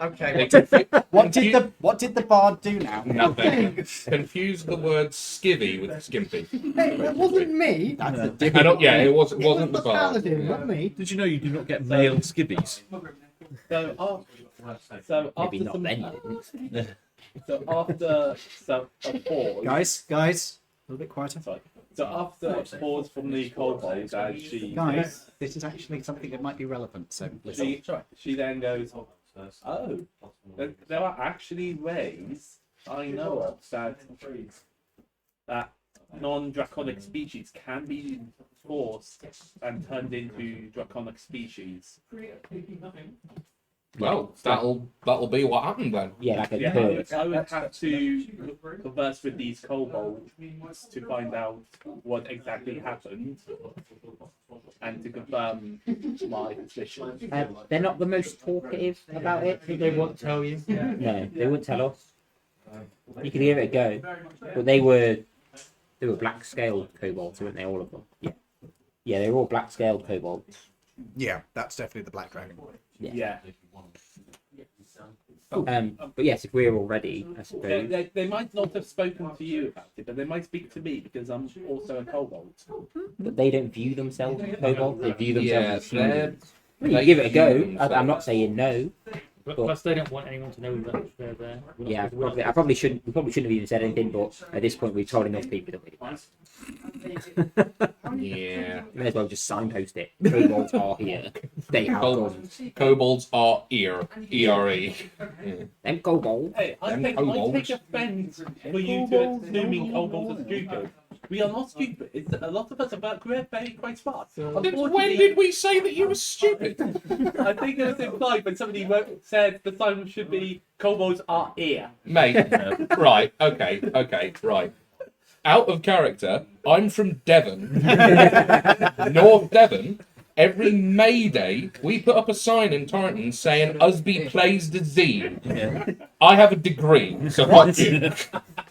Okay. They What did the bard do now? Nothing. Confuse the word skivvy with skimpy. Hey, that wasn't me. That's the I difference. don't, yeah, it wasn't It was the the bar. paladin, not me. Did you know you do not get male skivvies? So Maybe after not some, then. You didn't. so after a pause, Guys, a little bit quieter. sorry. So after a pause from the kobold, as Guys, this is actually something that might be relevant. So listen. she then goes, oh, there are actually ways I know of that non-draconic species can be forced and turned into draconic species. Well, that'll be what happened then. Yeah, like a Yeah, curve. I would have to converse with these kobolds to find out what exactly happened and to confirm my suspicion. They're not the most talkative about it. They won't tell you. No, they wouldn't tell us. You could give it a go, but they were black scaled kobolds, weren't they? All of them. Yeah, they were all black scaled kobolds. Yeah, that's definitely the black dragon. Yeah. But yes, if we're all ready, I suppose. They might not have spoken to you about it, but they might speak to me because I'm also a kobold. But they don't view themselves as kobolds. They view themselves as Yeah, humans. Well, you give it a go. I'm not saying no. But plus, they don't want anyone to know that they're there. Yeah, I probably shouldn't. We probably shouldn't have even said anything. But at this point, we've told enough people that we Yeah. may as well just signpost it. Kobolds are here. They have guns. Kobolds are E-R-E. Them kobolds. Hey, I Them take kobolds. offense for you to assuming kobolds are stupid. We are not stupid. A lot of us are very quite smart. Since when Unfortunately, did we say that you were stupid? I think it was implied when somebody said the sign should be kobolds are here. Mate, right, okay, right. Out of character, I'm from Devon, North Devon. Every May Day, we put up a sign in Torrington saying Usby plays the Z. I have a degree, so what?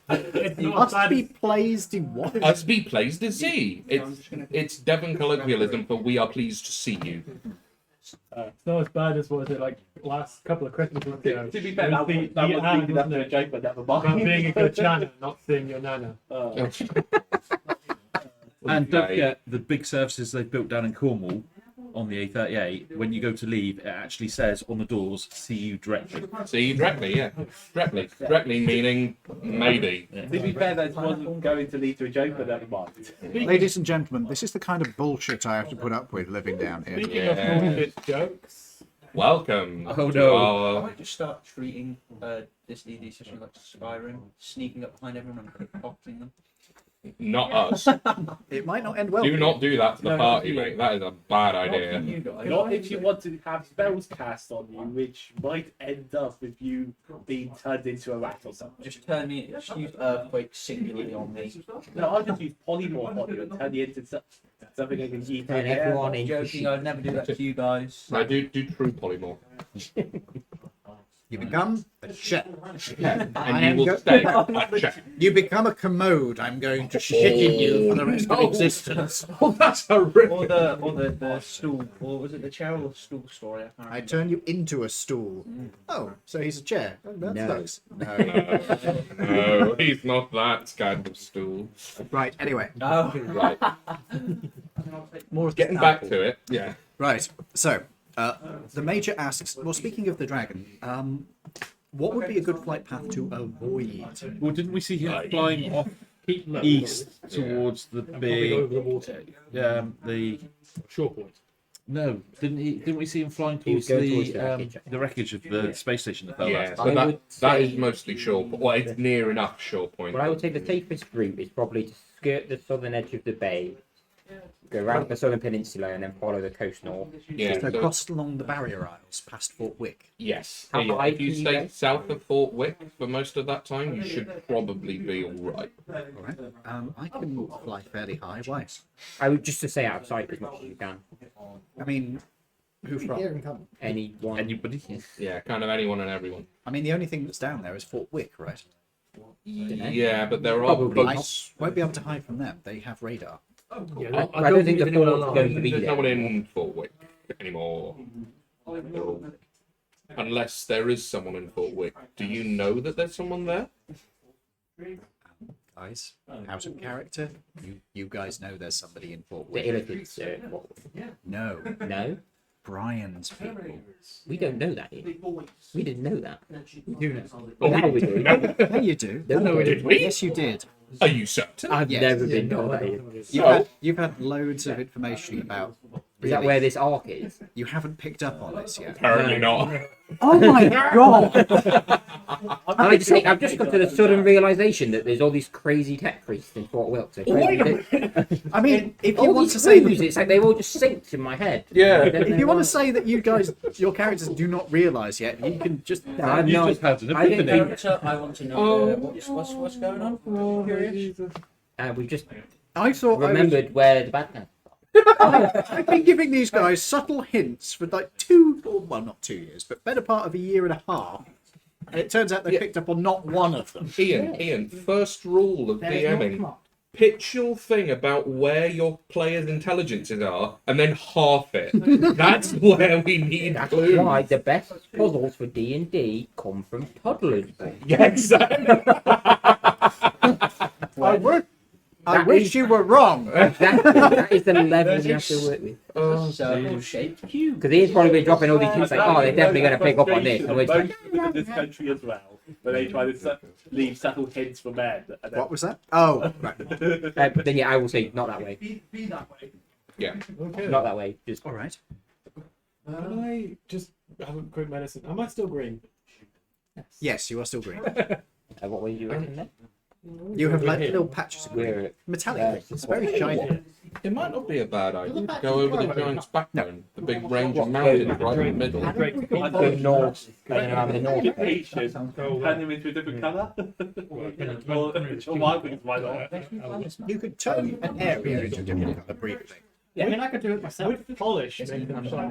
Usby plays the what? Usby plays the Z. It's Devon colloquialism for we are pleased to see you. It's not as bad as what was it like last couple of Christmases ago. To be fair, It was that the was ad, leading up wasn't to a it? joke, but never About mind. being a good channel, not seeing your nana. And don't forget the big services they've built down in Cornwall on the A38. When you go to leave, it actually says on the doors, "See you directly." See you directly, yeah. Directly meaning maybe. To be fair, that wasn't going to lead to a joke, but never mind. Ladies and gentlemen, this is the kind of bullshit I have to put up with living down here. Speaking Yeah. of bullshit jokes, Welcome. Oh, to no. I our- might just start treating this D&D session like Skyrim, sneaking up behind everyone and pickpocketing them. Not us. It might not end well. Do not do that to the No, party, not you. mate. That is a bad Not idea. you guys. Not if you want to have spells cast on you, which might end up with you being turned into a rat or something. Just just use Earthquake singularly on me. No, I'll just use polymorph on you and turn you into something I can eat. Turn everyone into Joking, sheep. I'd never do that to you guys. No, do true polymorph. You become a chef. And I you am will go- stay a chef. You become a commode. I'm going to shit in you for the rest of Oh. existence. Oh, that's horrific. Or the stool, or was it the chair or the stool story? I can't I remember. turn you into a stool. Oh, so he's a chair. Oh, that's No. nice. No. No, he's not that kind of stool. Right, anyway. Oh, Right. more Getting back to it. Yeah. Right, so the Major asks, well, speaking of the dragon, what would be a good flight path to avoid? Well, didn't we see him flying off keep low. east towards the And popping over big? the water. The Short point. no, didn't we see him flying He was towards going the towards the wreckage, I think. the wreckage of the space station that fell Yeah, last so I that, would that say- is mostly shore point. Well, it's near enough shore point. Well, I would say the safest route is probably to skirt the southern edge of the bay, go around the southern peninsula, and then follow the coast north. Yeah, So so- cross along the barrier isles past Fort Wick. Yes. How Yeah, high if you can you stay go? south of Fort Wick for most of that time, you should probably be all right. All right. I can fly fairly high. Why? I would just to stay out of sight as much as you can. I mean, who Here from? and come. Anyone. Anybody? Yeah, kind of anyone and everyone. I mean, the only thing that's down there is Fort Wick, right? Dunno. Yeah, but there are Probably I boats. won't be able to hide from them. They have radar. Yeah, I don't think the anyone fort's alive. going to be There's there. no one in Fort Wick anymore. They're all... Unless there is someone in Fort Wick. Do you know that there's someone there? Guys, out of character. You guys know there's somebody in Fort The Wick. Illithids, No, no, Brian's people. we don't know that yet. We didn't know that. We do know. Oh, Now we do. Yeah, you do. No, we Did we? Yes, you did. Are you certain? I've Yes. never been told that yet. You've had loads of information about. Is that where this arc is? You haven't picked up on this yet. Apparently not. Oh my god! And I just think I've just got to the sudden realization that there's all these crazy tech priests in Fort Wilkes. I mean, if you All want these to say clues, that, it's like they've all just synced in my head. Yeah. I don't if know you want why. to say that you guys, your characters do not realise yet, you can just. No, I've You no- just had an I think epiphany. Character, I want to know what's going on. Curious. We've just I thought remembered where the bad guy. I've been giving these guys subtle hints for like not 2 years, but better part of a year and a half. And it turns out they picked up on not one of them. Ian, first rule of DMing. Pitch your thing about where your players' intelligences are, and then half it. That's where we need That's clues. why the best puzzles for D&D come from toddlers. Yeah, exactly. I wish you were wrong. Exactly. That is the level you have to work with. Circle-shaped cube. Because Ian's probably been dropping all these hints like, oh, they're definitely going to pick up on this. And we're just like, in this country as well, where they try to leave subtle hints for men. And then, What was that? Oh, right. then yeah, I will say not that way. Be that way. Yeah. Okay. Not that way. Just All right. Can I just have a quick medicine? Am I still green? Yes, you are still green. what way do you reckon then? You have like We're here. little patches of green. We're Metallic. It's very shiny. It might not be a bad idea to go over the giant's backbone, the big range of mountains right in the middle. go north, going around the north. Turn him into a different colour. Or why not? You could turn an area into a different colour briefly. I mean, I could do it myself. With polish, maybe I'm sorry.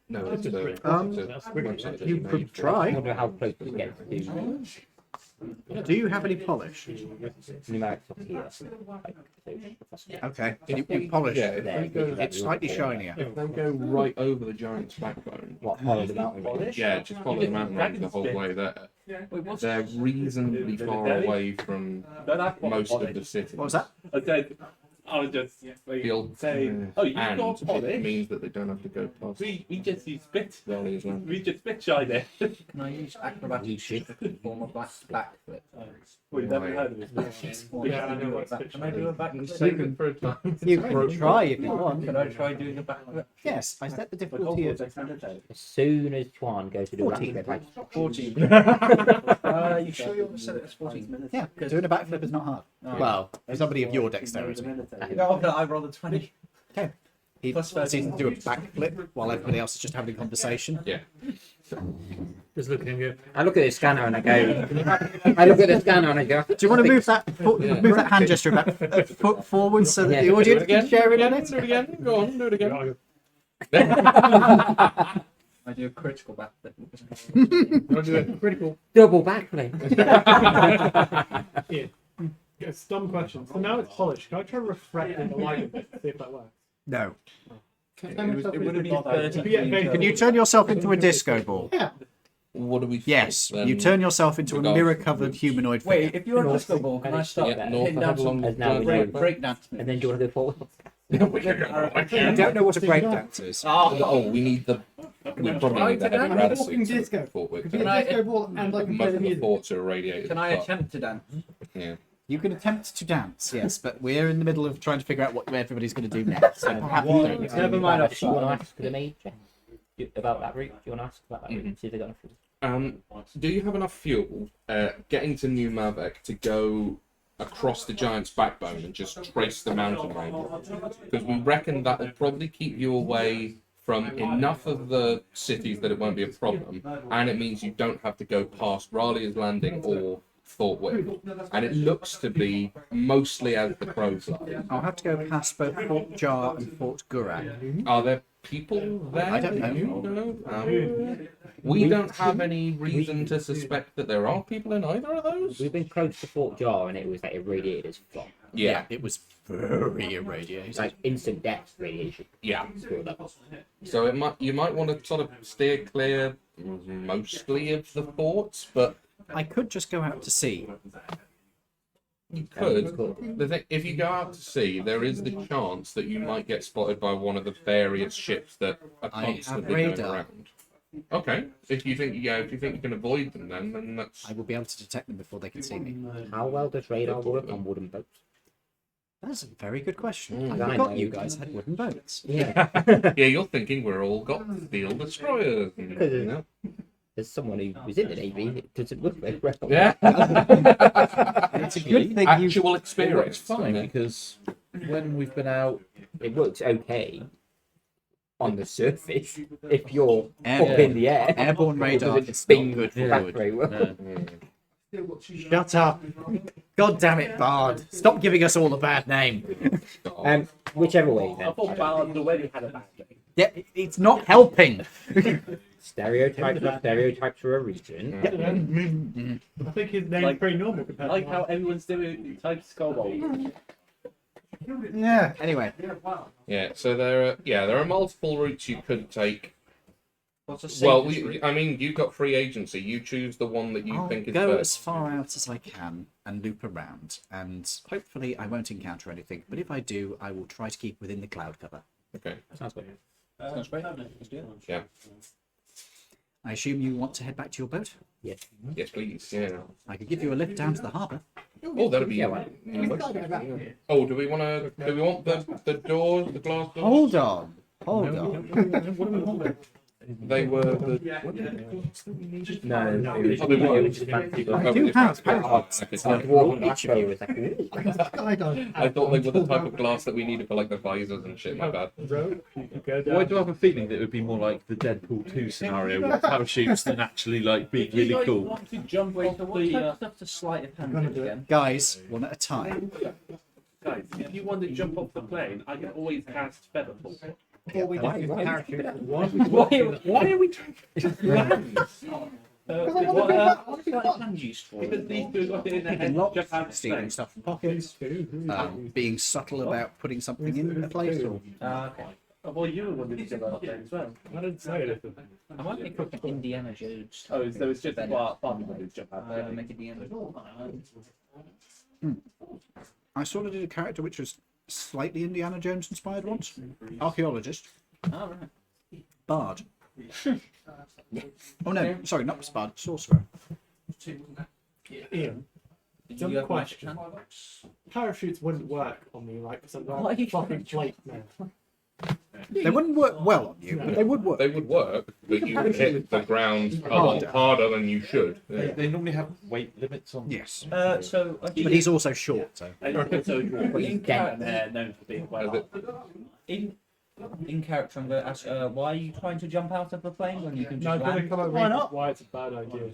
No, it's a website that You made could for- try. I wonder how close we get to Do you have any polish? numerics up here. Like, so, Okay. You polish. Yeah, if we go, It's slightly shinier. if they go right over the giant's backbone, what follow the mountain range? yeah, just follow the mountain range the whole way there. They're reasonably far away from most of the city. What was that? I said, I was just saying, oh, you And got it polish? means that they don't have to go past We just use spit. Valley as well. We just spit shine Can I use acrobatics to perform a backflip? We've never heard of it. Yeah, I know what's Can I do a backflip? Save it for a time. You can try if you want. Can I try doing a backflip? Yes, I set the difficulty at As soon as Tuan goes to do 14. that, like, 14. You sure you're set it as 14 minutes? yeah. Doing a backflip is not hard. Well, for somebody of your dexterity. Oh, I rolled a 20. Okay. He Plus proceeds to do a backflip while everybody else is just having a conversation. Yeah. Just look at him go, I look at the scanner and I go. I look at the scanner and I go. Do you want to move that move that hand gesture back foot forward so that the audience can share in on it? Do it again. Go on, do it again. I do a critical backflip. I'll do a critical. Double backflip. A dumb question. So now it's polished. Can I try refracting the light of it? See if that works. No. It would have been 30. Can you turn yourself into a disco ball? What do we? Yes. then? You turn yourself into a Regardless. mirror-covered humanoid Wait, figure. if you're a disco ball, can I start Yeah, north hitting of down along some the now we driveway. know. break dance? And then do you want to go forward? I don't know what a breakdance is. Oh, we need the. We probably need the heavy rad walking suits disco. fort with. Could be a disco ball and like a bit Most of of the music. forts are irradiated. Can I but- attempt to dance? Yeah. You can attempt to dance, yes, but we're in the middle of trying to figure out what everybody's going to do next. So perhaps don't. Never mind, I've Do you want to shot. ask the mage about that route? Do you want to ask about that route? See if they got enough. Do you have enough fuel getting to New Malbec to go across the giant's backbone and just trace the mountain range? Because we reckon that will probably keep you away from enough of the cities that it won't be a problem, and it means you don't have to go past Raleigh's Landing or Fort Whip. And it looks to be mostly as the crow flies. I'll have to go past both Fort Jar and Fort Gurag. Are there people there? I don't that know. You know? We don't have any reason to suspect that there are people in either of those. We've been close to Fort Jar and it was like irradiated as fuck. Yeah, It was very irradiated. It's like instant death radiation. yeah. Screw that. So you might want to sort of steer clear mostly of the forts, but I could just go out to sea. you could. The thing, if you go out to sea, there is the chance that you might get spotted by one of the various ships that are I have constantly going radar. around. Okay, if you think you can avoid them, then that's. I will be able to detect them before they can see me. How well does radar work on wooden boats? That's a very good question. Mm. I I forgot know. you guys had wooden boats. Yeah. Yeah, you're thinking we're all got steel destroyers. You know? There's someone who was in the Navy. It doesn't work very well. Yeah. It's a good thing you. Actual It works experience. fine yeah. because when we've been out, It works okay on the surface if you're Air- up in the air. Airborne radar Does it is spin not good for back wood. very well? Shut up! God damn it, Bard! Stop giving us all a bad name. Whichever way I then. thought Ballard already had a bad day. Yeah, it's not helping. Stereotypes are stereotypes for a reason. I think his name's Like- pretty normal compared Like to how mine. everyone's doing types Kobold. Yeah. Anyway, Yeah. So there are multiple routes you could take. What's a Well, safest route? I mean, you've got free agency. You choose the one that you I'll think is go best. as far out as I can and loop around, and hopefully I won't encounter anything. But if I do, I will try to keep within the cloud cover. Okay. Sounds good. Sounds great. Let's do it. Yeah. I assume you want to head back to your boat. Yes. Yes, please. Yeah. I could give you a lift down to the harbour. Oh, that'd be. Yeah, why Oh, do we want the doors, the glass doors? Hold on. Hold on. What do we want? They were the. What were the class that we needed? No, No, it was, Oh, they were. it was just fancy. I do have It's like dwarf Ashby was like, ooh. I don't. I thought they were the type of glass that we needed for like the visors and shit. My bad. Road, you can go down. Well, I do have a feeling that it would be more like the Deadpool 2 scenario with parachutes than actually like being If you really guys cool. want to jump Wait, off so what the type of stuff to sleight of hand Gonna do do it. again? Guys, one at a time. guys, if you want to jump off the plane, I can always cast Featherfall. Before we just use the parachute. Why are we trying to land? What sleight of hand used for? Because these two got it in their Picking head, locks, jump out of the stealing plane. stuff from pockets, being subtle about putting something in a place. Or... Okay. Oh, well, you were wanting to jump out of the plane as well. I didn't say anything. I might make like an Indiana Jones. Oh, so it's just part of the jump out of the I'll plane. make Indiana Jones. I sort of did a character which was slightly Indiana Jones inspired once. Archaeologist. Oh, right. Bard. Oh no, sorry, not Bard, sorcerer. Ian, Did Dumb you have question. magic hand? parachutes wouldn't work on me, right? Because I'm Why are not you fucking trying plate now. They wouldn't work well on you, but they would work. They would work, but you hit the ground a lot harder than you should. They normally have weight limits on. Yes. So, But he's also short, so. And also, in dead. character, they're known for being quite Is hard. in character, I'm going to ask, why are you trying to jump out of the plane when you can No, I'm just going to land? come over Why reasons not? why it's a bad idea.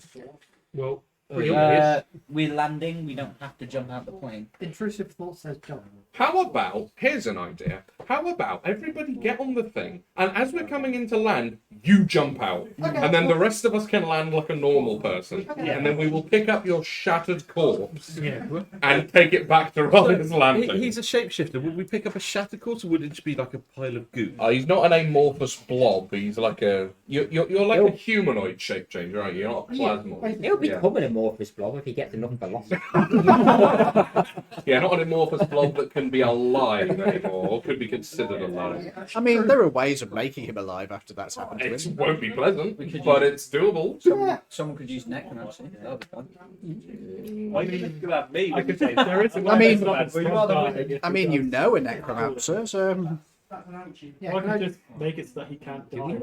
Well, We're landing, we don't have to jump out the plane. Intrusive thought says jump. How about, here's an idea. How about everybody get on the thing, and as we're coming into land, you jump out. And then the rest of us can land like a normal person. And then we will pick up your shattered corpse yeah. and take it back to Ryan's landing. He's a shapeshifter. Would we pick up a shattered corpse or would it just be like a pile of goo? He's not an amorphous blob. He's like a you're like a humanoid shape change, right? You're not a plasmoid. He'll become an amorphous blob if he gets enough velocity. Yeah, not an amorphous blob that can be alive anymore, or could be considered alive. I mean, there are ways of making him alive after that's happened to It him. won't be pleasant, but it's doable. Someone could use necromancy. That'll be fun. Why do you think about me? I could say there is a I mean- I I mean, you know a necromancer, so... I can just make it so that he can't die.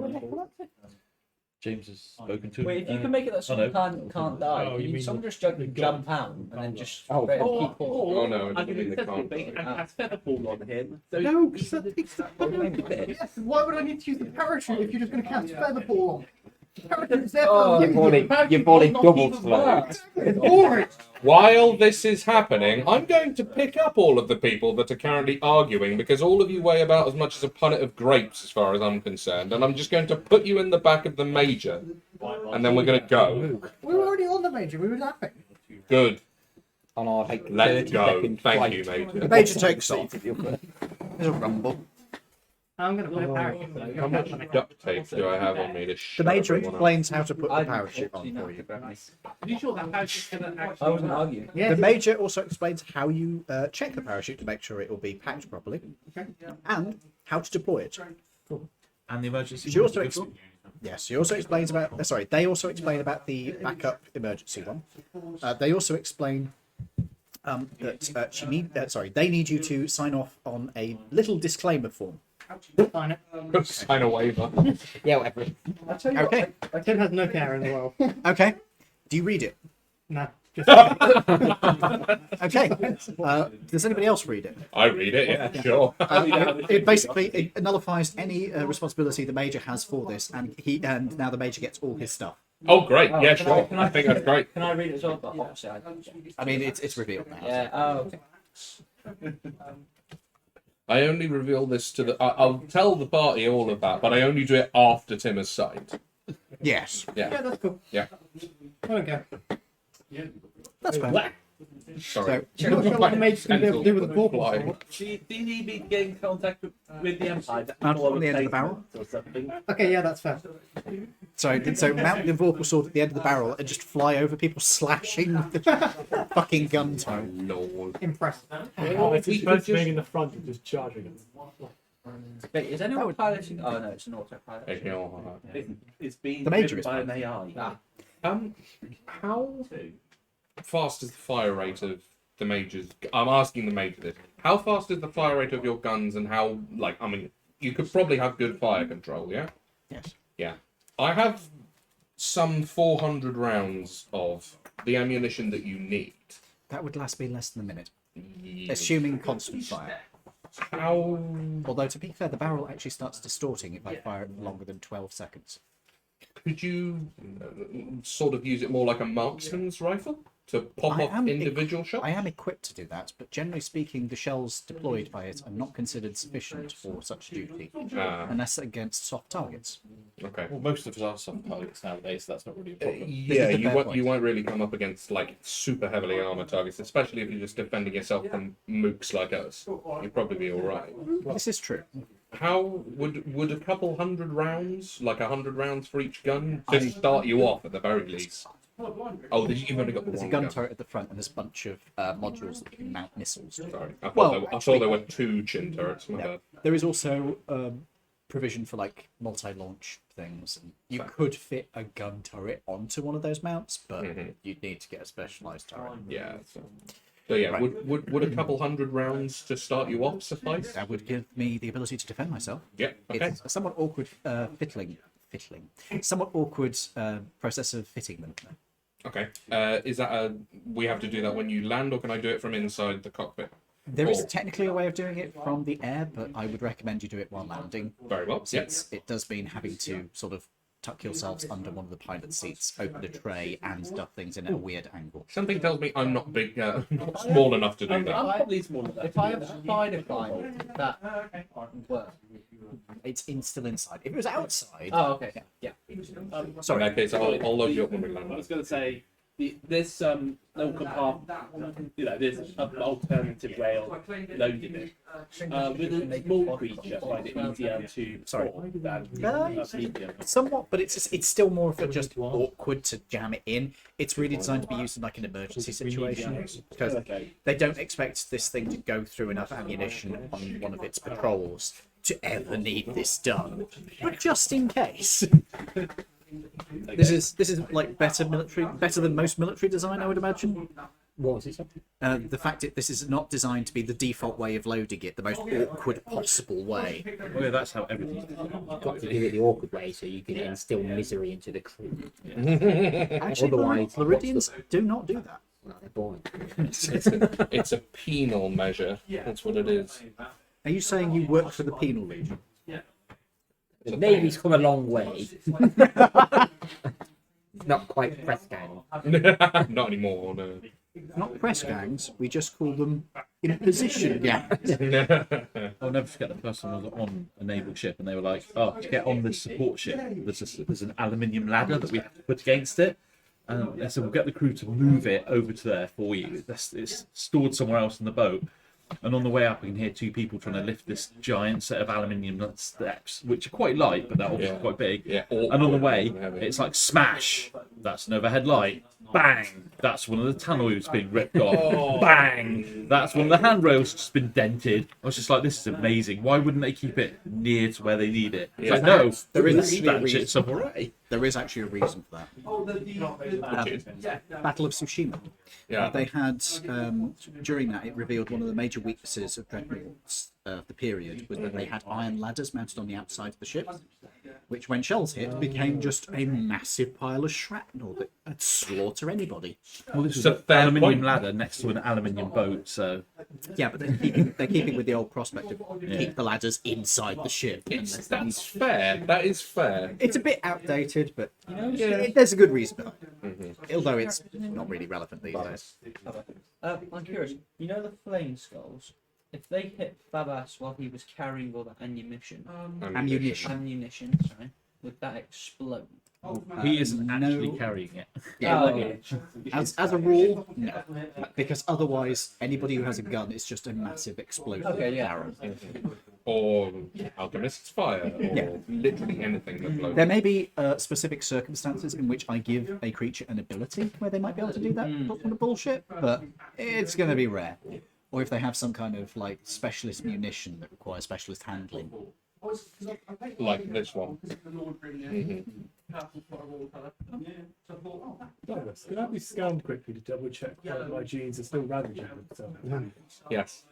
James has spoken to him. Wait, if you can make it that someone can't die, Oh, can you you mean someone the- just the jump out and then just Oh, straight up Or, keep falling? Oh, no, it I doesn't can mean they accept can't. it and cast Featherfall on him. So No, because that takes that Yes, why would I need to use the parachute if you're just going to cast Featherfall on? Parachute's there Oh, for You're falling double slow. it's boring. While this is happening, I'm going to pick up all of the people that are currently arguing because all of you weigh about as much as a punnet of grapes, as far as I'm concerned, and I'm just going to put you in the back of the major, and then we're going to go. We were already on the major, we were laughing. Good. On our like Let's 30 go. second Thank flight. you, Major. The major takes off. There's a rumble. I'm going to put a parachute. How much duct tape do I have on me to The shut major everyone up? explains how to put the parachute on for you. are you sure that parachute can actually? I wasn't arguing. Yeah. The major also explains how you check the parachute to make sure it will be packed properly, and how to deploy it. And the emergency. She also yes, she also explains about. Sorry, they also explain about the backup emergency one. They also explain that they need you to sign off on a little disclaimer form. Sign it. Sign a waiver. Yeah, whatever. I'll tell you Okay. what, Tim has no care in the world. Okay. Do you read it? No. Just Okay. Does anybody else read it? I read it, yeah, sure. It basically nullifies any responsibility the major has for this, and now the major gets all his stuff. Oh, great. Yeah, can sure. I- I think that's great. Can I read it as well? But obviously, I mean, it's revealed now. yeah. Oh, okay. I only reveal this to the. I'll tell the party all of that, but I only do it after Tim has signed. Yes, yeah, that's cool. Yeah. I don't care. that's fair. Sorry. I'm not sure what the mage's going to be able to do with the corpus. Fly. Did he be getting contact with the Empire? On the end of the barrel. Or something? Okay, yeah, that's fair. So mount the Vorpal sword at the end of the barrel and just fly over people, slashing the fucking gun Oh, toe. Lord. Impressive. It's we his could first just- being in the front and just charging him. Wait, is anyone piloting? Oh no, it's an autopilot. Ignore It's been The major driven is by fine. an AI. Ah. How fast is the fire rate of the majors? I'm asking the major this. How fast is the fire rate of your guns, and how, like, I mean, you could probably have good fire control, yeah? Yes. Yeah. I have some 400 rounds of the ammunition that you need. That would last me less than a minute, Yeah. assuming constant fire. How? Although, to be fair, the barrel actually starts distorting if I fire it longer than 12 seconds. Could you sort of use it more like a marksman's rifle to pop I off am individual shots? I am equipped to do that, but generally speaking, the shells deployed by it are not considered sufficient for such duty, unless against soft targets. Okay. Well, most of us are soft targets nowadays, so that's not really a problem. Yeah, is a you fair won't point. you won't really come up against like super heavily armored targets, especially if you're just defending yourself from mooks like us. You'd probably be all right. This is true. How would a couple hundred rounds, like 100 rounds for each gun, just start you off at the very least? Oh, you've only got the There's a one gun turret at the front, and there's a bunch of modules that you can mount missiles to. Sorry, I thought, Well, I thought there were 2 chin turrets. My No. bad. There is also provision for like multi-launch things. And you could fit a gun turret onto one of those mounts, but you'd need to get a specialized turret. Yeah. So yeah, Right. would a couple hundred rounds to start you off suffice? That would give me the ability to defend myself. Yeah. Okay. It's a somewhat awkward somewhat awkward process of fitting them. Okay. Is that we have to do that when you land, or can I do it from inside the cockpit? There is technically a way of doing it from the air, but I would recommend you do it while landing. Very well. Since it does mean having to sort of tuck yourselves under one of the pilot seats, open a tray, and stuff things in at a weird angle. Something tells me I'm not big, not small enough to do that. I'm probably smaller than that. If I have spider climb, that work. It's still inside. If it was outside, Oh, okay. Yeah. sorry. In that case, I'll load you up when we land. I was going to say, this little compartment, there's an alternative way of loading it. With a small creature, I find it easier to sort than a medium. Somewhat, but it's still more of a just awkward to jam it in. It's really designed to be used in like an emergency situation because they don't expect this thing to go through enough ammunition on one of its patrols to ever need this done. But just in case. This is like better than most military design, I would imagine. What was it? The fact that this is not designed to be the default way of loading it, the most awkward possible way. Oh, yeah, that's how everything's done. You've got to do it the awkward way so you can instill misery into the crew. Actually, Otherwise, Laridians do not do that. Well, they're boring. It's a penal measure. That's what it is. Are you saying you work for the Penal Legion? The Navy's come a long way. Not quite press gang. Not anymore. No. Not press gangs, we just call them imposition gangs. I'll never forget the first time I was on a naval ship and they were like, oh, to get on this support ship, there's an aluminium ladder that we have to put against it. And they said, we'll get the crew to move it over to there for you. It's stored somewhere else in the boat. And on the way up, I can hear 2 people trying to lift this giant set of aluminium steps, which are quite light, but they're also quite big. Yeah. And on the way, it's like smash. That's an overhead light. Bang. That's one of the tannoys being ripped off. Bang. That's one of the handrails just been dented. I was just like, this is amazing. Why wouldn't they keep it near to where they need it? It's like, no, There is let's actually a that reason. shit somewhere right. There is actually a reason for that. Battle of Tsushima. They had, during that, it revealed one of the major weaknesses of dreadnoughts of the period was that they had iron ladders mounted on the outside of the ship, which when shells hit became just a massive pile of shrapnel that would slaughter anybody. Well, this is It's a an fair aluminium point. ladder next to an aluminium boat, so Yeah, but they're keeping with the old prospect of keep the ladders inside the ship. That's fair. That is fair. It's a bit outdated, but there's a good reason behind it. Although it's not really relevant these days. I'm curious. You know the flame skulls? If they hit Babas while he was carrying all that ammunition, sorry, would that explode? he isn't actually carrying it. Yeah, Oh, okay. as a rule, no, because otherwise anybody who has a gun is just a massive explosive Okay, yeah. barrel. Or alchemist's fire. Or Yeah. literally anything that blows. There may be specific circumstances in which I give a creature an ability where they might be able to do that on a bullshit, but it's going to be rare. Or if they have some kind of like specialist munition that requires specialist handling. Like this one. Douglas, can I be scanned quickly to double check whether my genes are still ravaging themselves? Yes.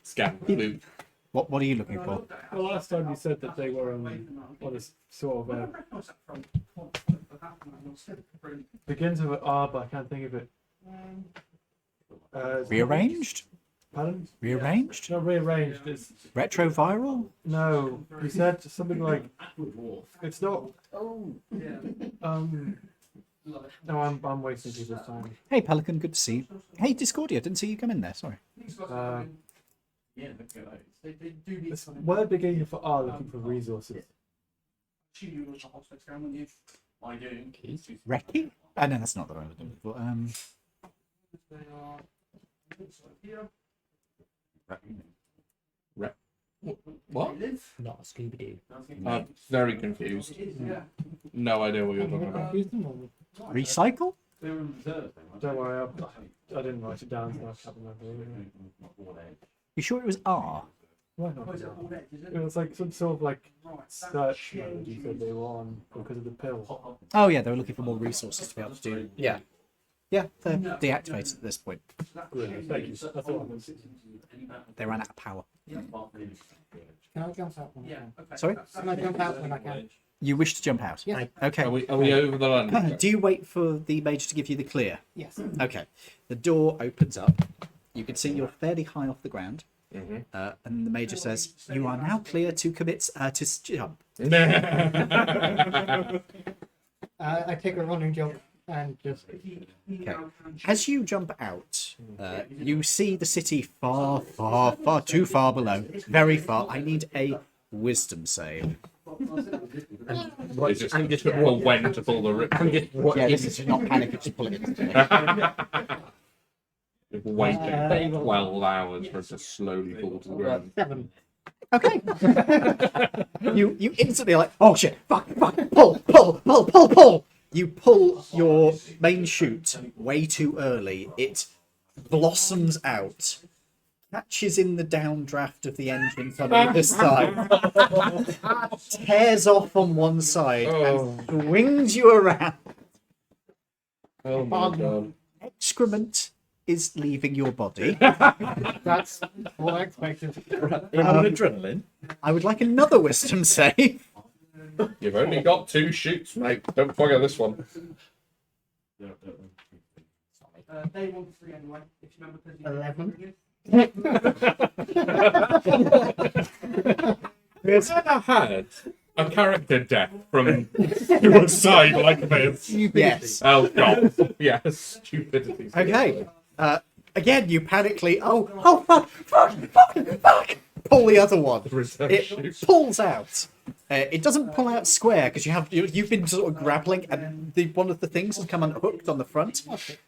Scan. Loot. What are you looking for? Well, last time you said that they were on a sort of begins with an R, but I can't think of it. Rearranged? Pardon? Rearranged? Not rearranged. It's Retroviral? no. You said something like it's not. No, I'm wasting people's time. Hey, Pelican, good to see you. Hey, Discordia, didn't see you come in there, sorry. This word beginning for R, looking for resources. Recce? Oh, no, that's not the one I was looking for. What? Not a Scooby Doo. I'm very confused. No idea what you're talking about. Recycle? Don't worry, I didn't write it down, so I can't remember. You sure it was R? Why not? It was like some sort of like search mode you said they were on because of the pill. Oh, yeah, they were looking for more resources to be able to do. Yeah. Yeah, they're deactivated at this point. Brilliant, thank you. That's all I was. They ran out of power. Can I jump out when I can? Sorry? Can I jump out when I can? You wish to jump out? Yes. Okay. Are we over the land? Do you wait for the major to give you the clear? Yes. Okay. The door opens up. You can see you're fairly high off the ground. And the major says, "You are now clear to commit to jump." I take a running jump and just. Okay. As you jump out, you see the city far, far, far too far below. Very far. I need a wisdom save. It's just well, when to pull the rip. Yeah, this is not panic, it's just pulling it. Waiting 12 hours for it to slowly fall to the ground. 7. Okay. you instantly are like, oh shit, fuck, pull. You pull your main chute way too early. It blossoms out, catches in the downdraft of the engine from either side, tears off on one side, and swings you around. Oh my god. Excrement is leaving your body. That's what I expected. Adrenaline. I would like another wisdom save. You've only got 2 shoots, mate. Don't forget this one. They want 3 anyway. If you remember, 11. Has ever had a character death from suicide like this? Yes. Oh god. Yes. Stupidity. Okay. Again, you panically. Oh, fuck! Pull the other one. It pulls out. It doesn't pull out square because you've been sort of grappling, and one of the things has come unhooked on the front.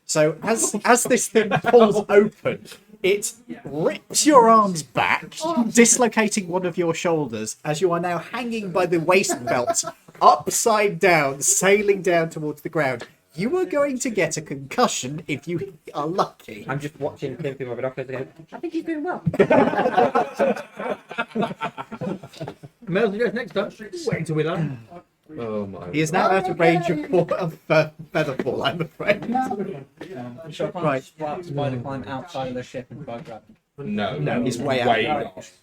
So as this thing pulls open, it rips your arms back, dislocating one of your shoulders as you are now hanging by the waist belt, upside down, sailing down towards the ground. You are going to get a concussion if you are lucky. I'm just watching Tim through my binoculars and going, I think he's doing well. Next time, wait until we learn. Oh my. He is now out of range of Featherfall, I'm afraid. I'm sure I can't Right. spider climb outside of the ship and try grab him. No, he's way out. off.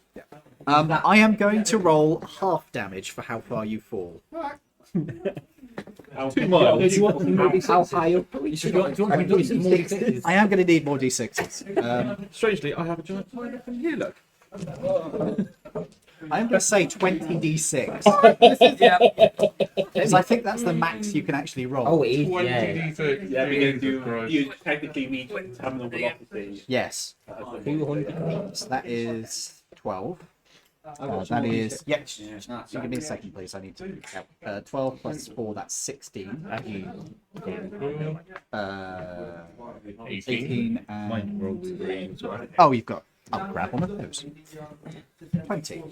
I am going to roll half damage for how far you fall. 2 miles. Do you want some more D6s? How high up are we? Do you want some more D6s? I am going to need more d6s. Strangely, I have a giant pine up in here, look. I'm going to say 20 d6. Because I think that's the max you can actually roll. Oh, it is, 20 yeah. d6. Yeah, because Jesus Christ. you technically reach terminal velocity. Yes. 200. So that is 12. That is... Yes. So give me a second, please. I need to... 12 plus 4, that's 16. 18 and... Mine rolled 3 as well. Oh, you've got... I'll grab one of those. 20.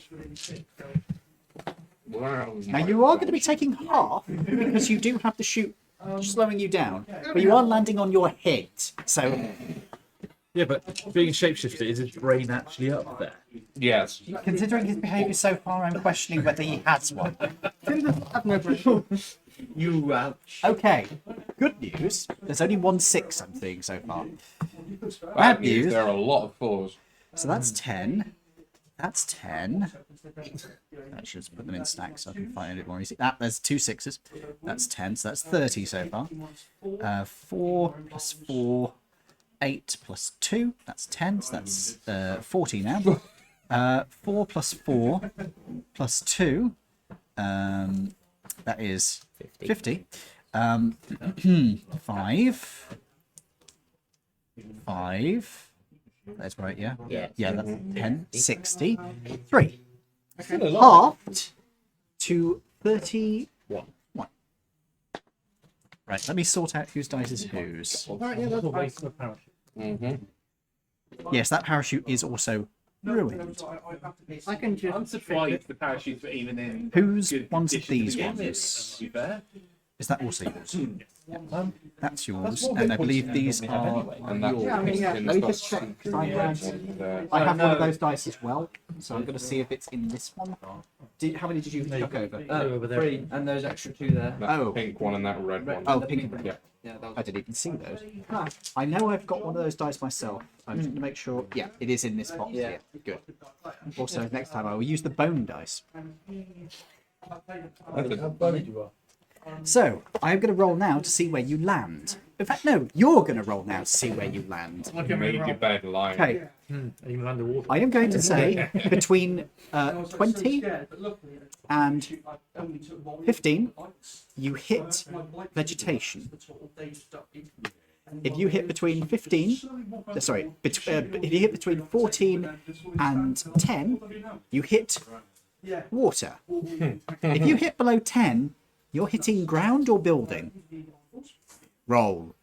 Wow. Now, you are going to be taking half, because you do have the chute slowing you down, but you are landing on your head, so... Yeah, but being a shapeshifter, is his brain actually up there? Yes. Considering his behaviour so far, I'm questioning whether he has one. You Okay, good news. There's only 1 6 I'm seeing so far. Bad news. There are a lot of 4s. So that's 10. That's 10. I should just put them in stacks so I can find it more easy. There's 2 6s. That's 10, so that's 30 so far. 4 plus 4, 8 plus 2. That's 10, so that's 40 now. 4 plus 4 plus 2. That is 50. 5. 5. That's right, yeah? Yeah, that's 10. 60. 3. Halved to 31. Right, let me sort out whose dice is whose. The waste of a parachute. Yes, that parachute is also ruined. I can just. I'm surprised the parachutes were even in. Whose good ones are condition these to begin with, ones? to be fair. Is that also yours? That's yours, more and I hit points believe than these we have are anyway. And that yours. Yeah, I mean, yeah. Let me just check, 'cause I have one of those dice as well, so I'm going to see if it's in this one. How many did you knock over? Over there. 3, and those extra 2 there. That Oh. pink one and that red one. Oh, pink. Yeah. Yeah, that was I didn't even see those. I know I've got one of those dice myself. I'm just going to make sure. Yeah, it is in this box. Yeah. Yeah, good. Also, next time I will use the bone dice. So, I'm going to roll now to see where you land. In fact, no, you're going to roll now to see where you land. You made your bed lying. Okay, Even underwater. I am going to say between 20 and 15, you hit vegetation. If you hit between 15, sorry, if you hit between 14 and 10, you hit water. If you hit below 10, you're hitting ground or building. Roll.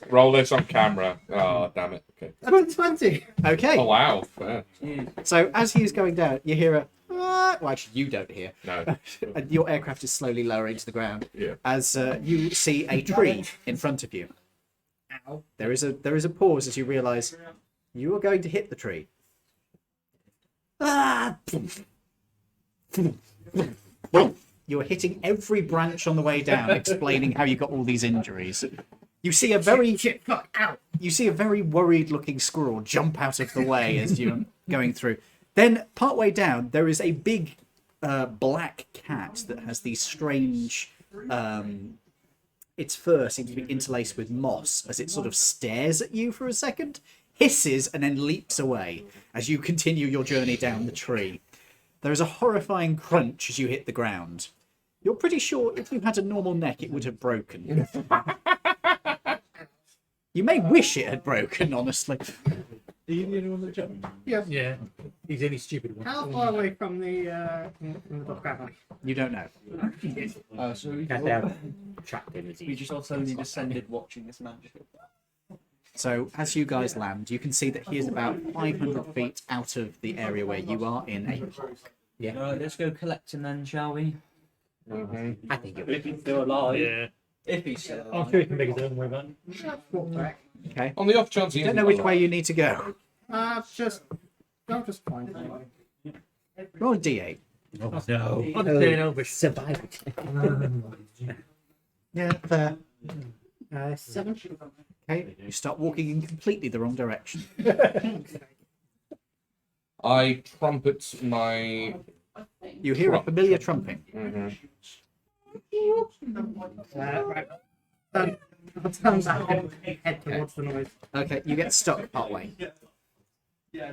Roll this on camera. Oh, damn it. Okay. That's 20. Okay. Oh, wow. Fair. So as he is going down, you hear a. Well, actually, you don't hear. No. And your aircraft is slowly lowering to the ground Yeah. as you see a tree in front of you. There is a pause as you realise you are going to hit the tree. You're hitting every branch on the way down, explaining how you got all these injuries. You see a very You see a very worried-looking squirrel jump out of the way as you're going through. Then, partway down, there is a big black cat that has these strange. Its fur seems to be interlaced with moss as it sort of stares at you for a second, hisses, and then leaps away as you continue your journey down the tree. There is a horrifying crunch as you hit the ground. You're pretty sure if you had a normal neck, it would have broken. You may wish it had broken, honestly. Are you the only one that jumped? Yeah. He's any stupid one. How far away from the dock am I? You don't know. so we Can't have trapped him as we he just also need descended watching this match. So as you guys land, you can see that he is about 500 feet out of the area where you are in a park. Alright, let's go collecting then, shall we? I think it If he's still alive. Yeah. If he's still I'm alive. sure he can make his own way back. Walk back. Okay. On the off chance he You don't isn't know which alive. way you need to go. I'll just find it. Roll a d8. Oh, no. I'm just staying over. survived. Yeah, fair. 7. Okay, you start walking in completely the wrong direction. I trumpet my. You hear a familiar trumping. Right. I'll turn back and head towards the noise. Okay, you get stuck partway. Yeah,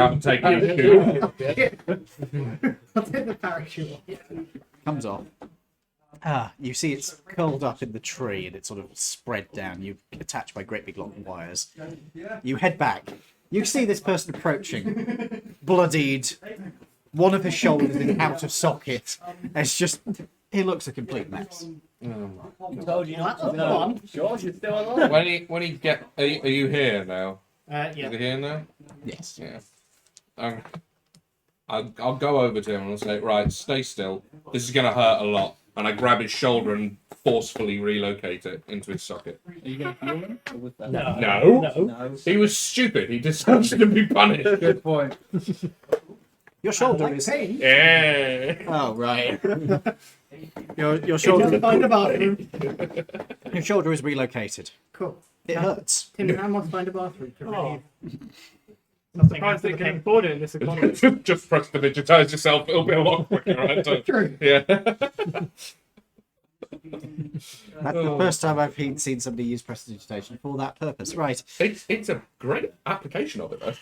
I'm taking a coup. I'll take the parachute off. Comes off. You see it's curled up in the tree and it's sort of spread down. You're attached by great big long wires. You head back. You see this person approaching, bloodied. One of his shoulders is out of socket. It's just, he looks a complete mess. Told you not to That's know. fun. George is still alive. When he get, are you here now? Is Yeah. he here now? Yes. Yeah. I'll go over to him and I'll say, right, stay still. This is gonna hurt a lot. And I grab his shoulder and forcefully relocate it into his socket. Are you going to heal him? Or with that? No. No. He was stupid. He deserves to be punished. Good point. Your shoulder is. Yeah. Oh right. Your shoulder. Find a bathroom. Your shoulder is relocated. Cool. It hurts. Tim, how much find a bathroom? I'm surprised they can afford it in this economy. Just press to digitize yourself. It'll be a lot quicker, right? True. Yeah. That's the first time I've seen somebody use prestidigitation for that purpose. Right. It's a great application of it, though.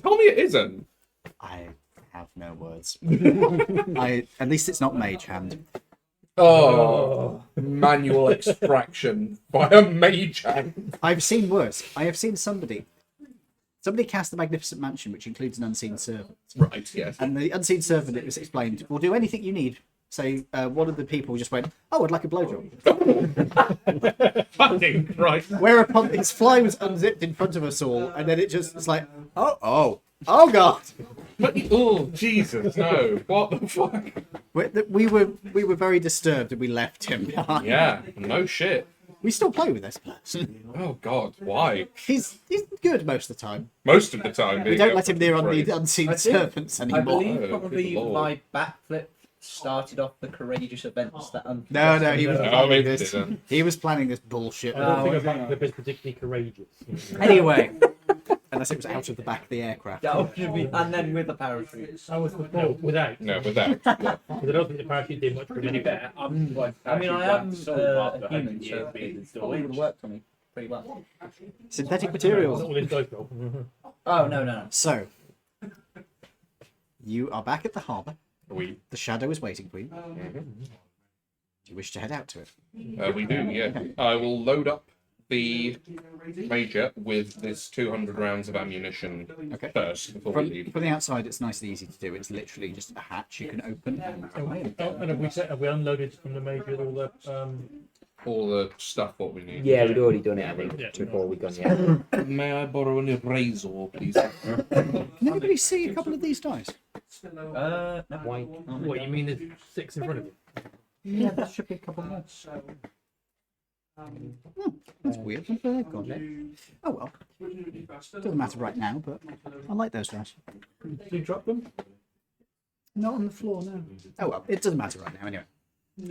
Tell me it isn't. I have no words. At least it's not mage hand. Oh, manual extraction by a mage hand. I've seen worse. I have seen somebody cast the Magnificent Mansion, which includes an unseen servant. Right, yes. And the unseen servant, it was explained, will do anything you need. So one of the people just went, "Oh, I'd like a blowjob." Fucking Christ. Whereupon his fly was unzipped in front of us all, and then it just was like, oh God. But, oh, Jesus, no. What the fuck? We were very disturbed, and we left him behind. Yeah, no shit. We still play with this person. Oh, God, why? He's good most of the time. Most of the time. We don't let him near on the unseen servants I anymore. believe Oh, probably good lord. my backflip started off the courageous events that No, he was No, planning it this. didn't. He was planning this bullshit. I don't think a backflip is particularly courageous. Anyway, unless it was out of the back of the aircraft. and then with the parachute. That was no, without. No, without. Yeah. Because I don't think the parachute did much for To be me. fair, I'm like, I mean, I am a human, years so being it installed. probably would have worked for me pretty well. Synthetic Not materials. all his dice roll. Oh, no. So, you are back at the harbour. We The shadow is waiting for you. Do you wish to head out to it? we do, yeah. I will load up the major with this 200 rounds of ammunition first before we leave. From the outside, it's nice and easy to do. It's literally just a hatch you can open. And And have we unloaded from the major all the All the stuff what we need. Yeah, we'd already done it, I think, Yeah. before we gone, yeah. May I borrow an eraser, please? Can anybody see a couple of these dice? No. Why? what you mean there's 6 in front of you? Yeah, there should be a couple more. That's weird. Where they've gone then? Oh well. Doesn't matter right now, but I like those dice. Did you drop them? Not on the floor, no. Oh well, it doesn't matter right now anyway.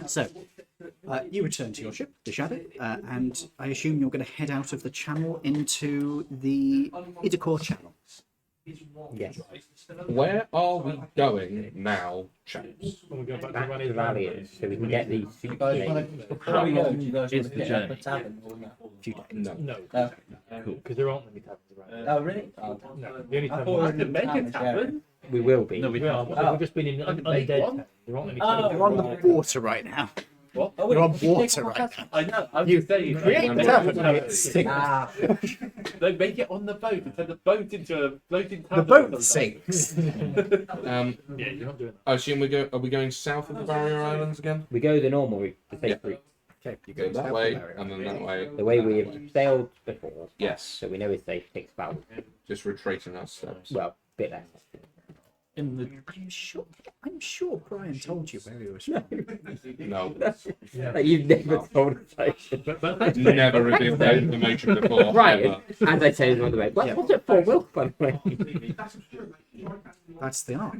So, you return to your ship, the Shadow, and I assume you're going to head out of the channel into the Idacor channel. Yes. Where are we going now, chaps? When we go back Back to to Laridian, so we can get these You guys suits. wanna, before we go, do you guys Is want to the hit up a journey. tavern or not? Few days. No. No, No. because there aren't many taverns around. Oh, really? Oh, No, the only I tavern. thought I it was could make a tavern, tavern. We will be. No, we We are, can't. but we've just been in I can make undead one. town. There aren't any Oh. taverns. You're on the water right now. What? Oh, wait, You're on did you take water one right tavern? now. I know. I'm You just saying. create the they tavern, make now it- it's sick. Ah, They make it on the boat and turn the boat into a floating The tavern. boat sinks. Yeah, you're not doing I assume are we going south of the Barrier Islands again? We go the normal route, the safe route. Okay, you Go that way, and then that way. The way we have sailed before, Yes. so we know it's safe, takes about, Just retracing our steps. well, a bit less. In the I'm sure Brian told you where he was from. No. Like you've never told us. But Never revealed that information before. Right, ever. as I said on the way. Yeah. What's it for, Will, by the way? That's the arc.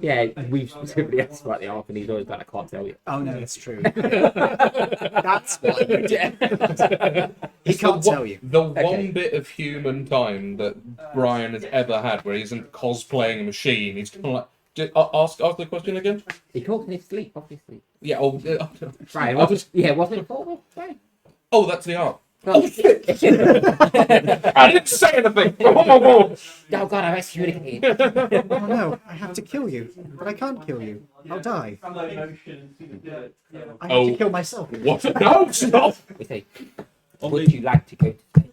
Yeah, we've specifically asked about the arc, and he's always like, I can't tell you. Oh no, that's true. That's why you did. He can't tell you. The one bit of human time that Brian has ever had where he isn't cosplaying a machine, he's kind of like, ask the question again? He talks in his sleep, obviously. Yeah, Right, I'll just- wasn't it for Will? Right. oh, that's the art. Oh, shit! I didn't say anything! Oh, God, I'm excommunicated. Oh no, I have to kill you, but I can't kill you. I'll die. I have Oh. to kill myself. What? No, stop! We say, would you like to go to space?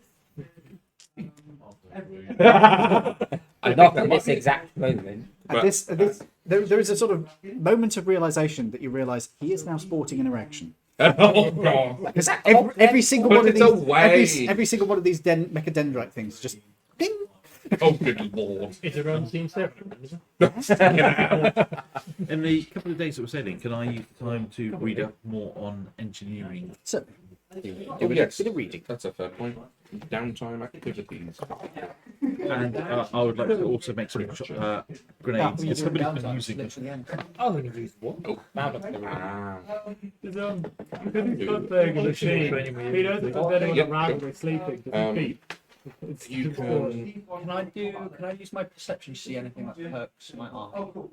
I Not think at this exact moment. At this, there is a sort of moment of realization that you realize he is now sporting an erection. oh, God. Because every single one of Put it these, away. every single one of these mechadendrite things just ding. Oh, good lord. Is there unseen servant? in the couple of days that we're sailing, can I use time to read up more on engineering? So, Oh, yes. bit of reading. That's a fair point. downtime activities. And I would like to also make some grenades. Is somebody been using them? I'm going to use one. Oh. Now that's the You couldn't put the machine. He doesn't put anyone Yep, around sure. when sleeping. Does he beep? It's You just can. Can I use my perception to see anything that perks my arm?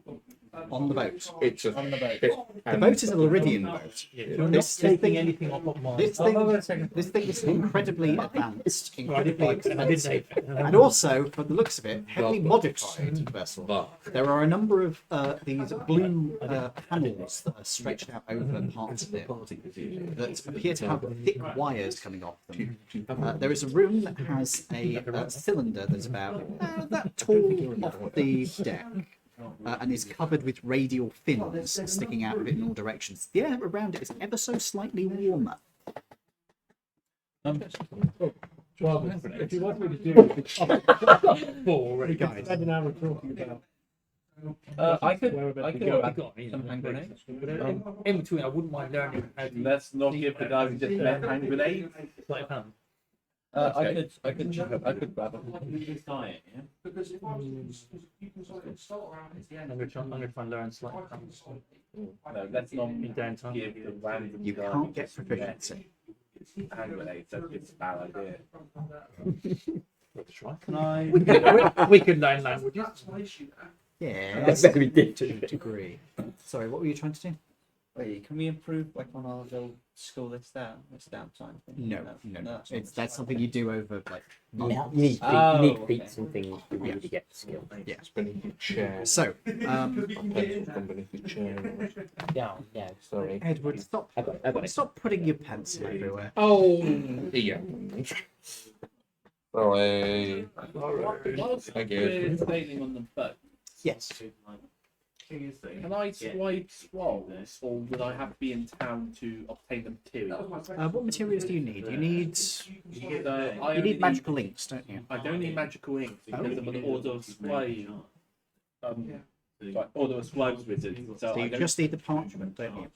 On the boat. It's a On the boat. The boat is a Laridian boat. You're not This taking thing- anything off of mine. This thing is incredibly advanced, incredibly I did expensive, say and also, from the looks of it, heavily modified vessel. But There are a number of these blue panels that are stretched out over parts of it that appear to have thick wires coming off them. There is a room that has a cylinder that's about that tall off the deck. And is covered with radial fins sticking out of it in all directions. The air around it is ever so slightly warmer. Well, if you want me to do it, already Guys. spend an hour talking about. I could where we're meant to grab go. some hand grenades. In between, I wouldn't mind learning how to Let's not give the guy who just left hand grenade. Sleight of hand. I could grab it. I'm going to try and learn sleight of hand. No, let's not In downtime. give the random You guy can't get proficiency. hand grenades. That's a bad idea. Can I? We could learn languages. Yeah, That's that's very to a different. degree. Sorry, what were you trying to do? Wait, can we improve like on our little school this downtime thing? No. That's something you do over like. You need Oh, you need okay. feats and things to really get the skill. it's beneath your chair. So, Pencil's gone beneath your chair. Yeah. Sorry. Edward, stop. I got it. Stop putting your pencil everywhere. Oh, yeah. Sorry. Whilst Thank you. we're sailing on the boat, Yes. can I swipe scrolls, or would I have to be in town to obtain the materials? What materials do you need? You need I you only need magical inks, don't you? I don't need magical ink because I'm an order of scribe. Order of scribes wizard. So So I you don't, just need the parchment, don't you?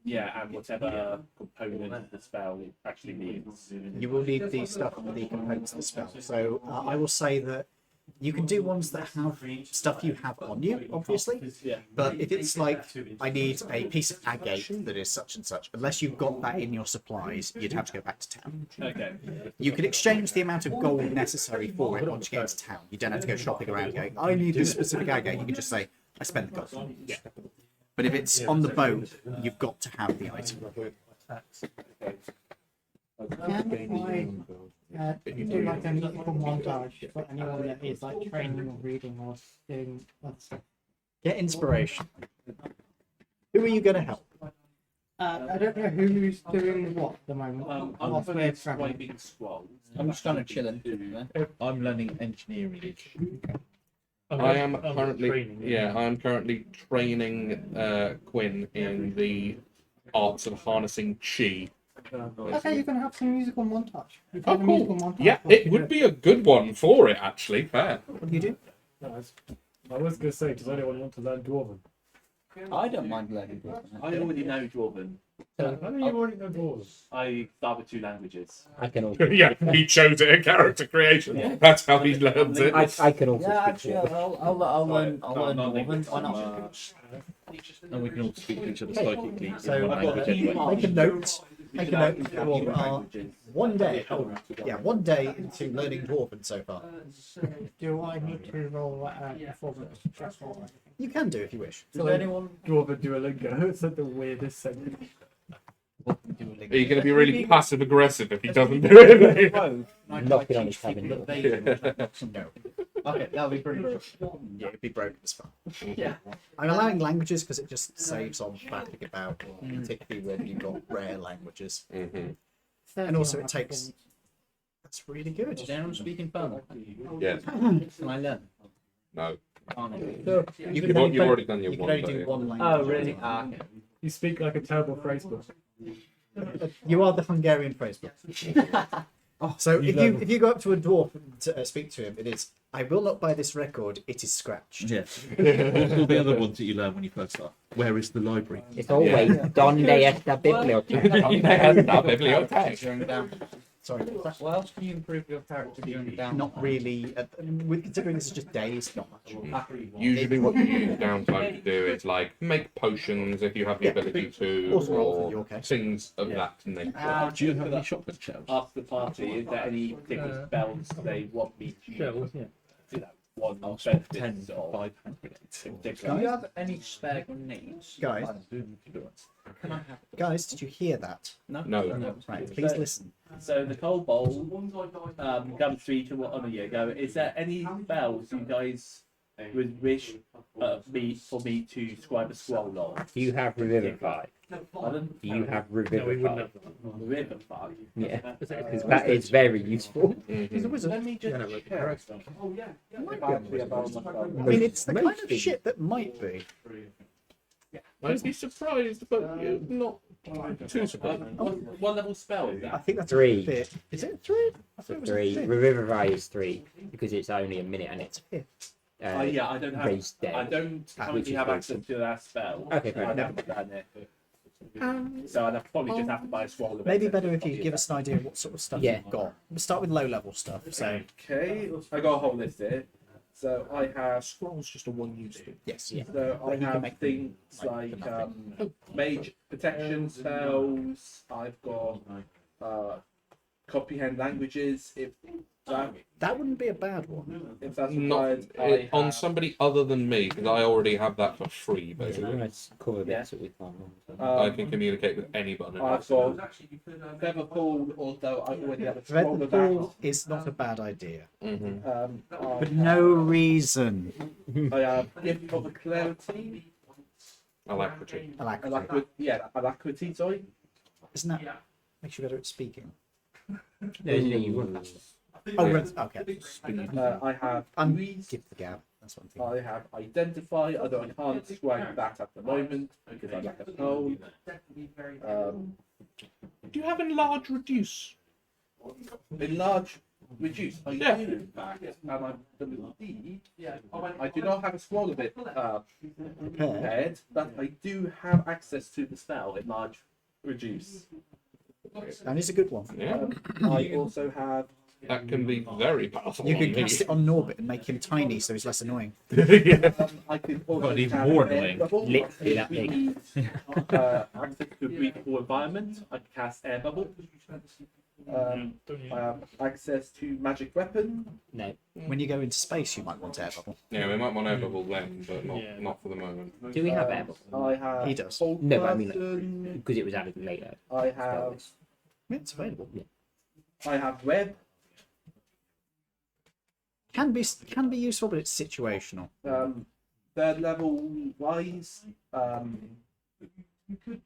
yeah, and whatever component the spell actually needs. You will need the stuff for the components of the spell. So I will say that you can do ones that have stuff you have on you, obviously. Yeah. But if it's like, I need a piece of agate that is such and such, unless you've got that in your supplies, you'd have to go back to town. Okay. You can exchange the amount of gold necessary for it once you get to town. You don't have to go shopping around going, I need this specific agate. You can just say, I spent the gold. Yeah. But if it's on the boat, you've got to have the item. Do like a musical montage for anyone that is like training or reading or doing that stuff. Get inspiration. Who are you going to help? I don't know who's doing what at the moment. I'm Whilst only we're traveling. swiping scrolls. I'm just kind of chilling. I'm learning engineering. I am currently training Quinn in the arts of harnessing chi. Okay, you can have some musical montage. You can Oh, have a musical cool. montage. Yeah, it would be a good one for it, actually. Fair. What do you do? I was going to say, does anyone want to learn Dwarven? I don't mind learning Dwarven. I already know Dwarven. I know you already know Dwarven. I start with 2 languages. I can also. Yeah, he chose it in character creation. That's how he learns it. I can also. Yeah, speak actually, Dwarven. I'll learn not Dwarven. Why not? And we can all speak to each other psychically. So in one language anyway. make a note. Make a note that you are Languages. one day into learning Dwarven so far. Do I need to roll performance check or anything? You can do if you wish. Does anyone? Dwarven Duolingo. It's like the weirdest sentence. Are you going to be really passive aggressive if he doesn't do it? Knocking on his cabin door. No. Okay, that'll be pretty good. Yeah, it'd be broken as fun. Yeah. I'm allowing languages because it just saves on faffing about, particularly when you've got rare languages. And also it takes. That's really good. Does anyone speak Infernal? Yes. Can I learn? No. Can't I? You You've already done your you can one. only but do yeah. one language. Oh, really? Ah, okay. You speak like a terrible phrase book. You are the Hungarian phrase book. So if you go up to a dwarf to speak to him, it is, I will not buy this record, it is scratched. Yeah. What's all the other ones that you learn when you first start? Where is the library? It's always donde esta biblioteca. Biblioteca. Going down. Sorry. What else can you improve your character during the downtime? Not really. With considering this is just days, not much. Usually, what you use downtime to do is like make potions if you have the Yeah. ability to, Awesome roll in your or case. things of that nature. Do you have any shotgun shells? After the party, is there any particular spells they want me to Shells, yeah. do that one I'll spend benefit 10 of 5 hand grenades. in Do particular? you have any spare grenades? Guys, Can I have? guys, did you hear that? No. Right, please listen. So the cold bowl comes 3 to 1 a year ago. Is there any spells you guys would wish for me to scribe a scroll on? Do you have Revivify? Pardon? Do you have No, we Revivify? wouldn't have Revivify. Yeah, because that is very useful. He's a wizard. Let me just Yeah, no, check. Might If I actually have all my I spells. mean, it's the kind of Most shit that might be. I'd be surprised, but not too surprised. What level spell is I that? think that's 3. a bit. Is it 3? I thought it was a 3. fifth. Revivify is 3 because it's only a minute and it's Yeah, I don't have. raised I dead. don't Which currently is have good. access to that spell. Okay, fair I'd enough. have to done it. So I'd have probably just have to buy a scroll of it. Maybe better if you give us an idea of what sort of stuff Yeah. you've got. We'll start with low level stuff. So, Okay, I got a whole list here. So I have. Scroll's just a one-use thing. yes. Yeah. So I you can have make things them, like, like for nothing. mage protection spells. I've got comprehend languages. That wouldn't be a bad one. If that's Not required, I on have- somebody other than me, because I already have that for free. So Basically, we're going to cover Yeah. bits that we can't. I can communicate with anybody. I've got Featherfall, although I already have a scroll of Threadfall that. is not a bad idea, Mm-hmm. for no reason. I have Gift of Clarity. Alacrity. Alacrity. Alacrity, sorry. Isn't that makes you better at speaking? No, you wouldn't. Oh, right, okay. I have Give the gab. That's what I'm thinking. I have Identify, although I can't describe that at the moment because I lack a code. Do you have enlarge reduce? Enlarge, reduce. I Yeah. do, in fact, and I believe I do not have a scroll of it prepared, but I do have access to the spell Enlarge, Reduce. And it's a good one. Yeah, I also have. that can be very powerful. You on could me. cast it on Norbit and make him tiny so he's less annoying. I could also God, even have more air annoying. bubble. Literally that big. Access to a breathable environment. I can cast air bubble. I have access to magic weapon. No. When you go into space, you might want air bubble. Yeah, we might want air bubble then, but not Yeah. not for the moment. Do we have air bubble? I have. He does. Hold No, but I mean, person. because it was added later. I have. Yeah, it's available. I have web. Can be useful, but it's situational. Third level wise.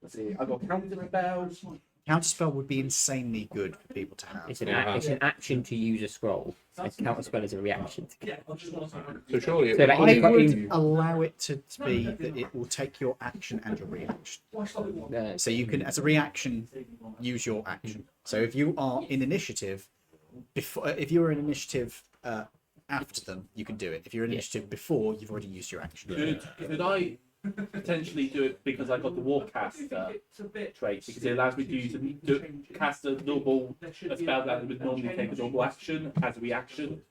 Let's see. I got counter spells. Counterspell would be insanely good for people to have. It's an Yeah. it's an action to use a scroll. A counterspell is a reaction. So surely it So that would I in- would in- allow it to be that it will take your action and your reaction. So you can, as a reaction, use your action. So if you are in initiative, if you're in initiative after them, you can do it. If you're in initiative before, you've already used your action. Could I potentially do it because I got the Warcaster trait because it allows me to use cast a normal a spell that would normally take a normal action as a reaction.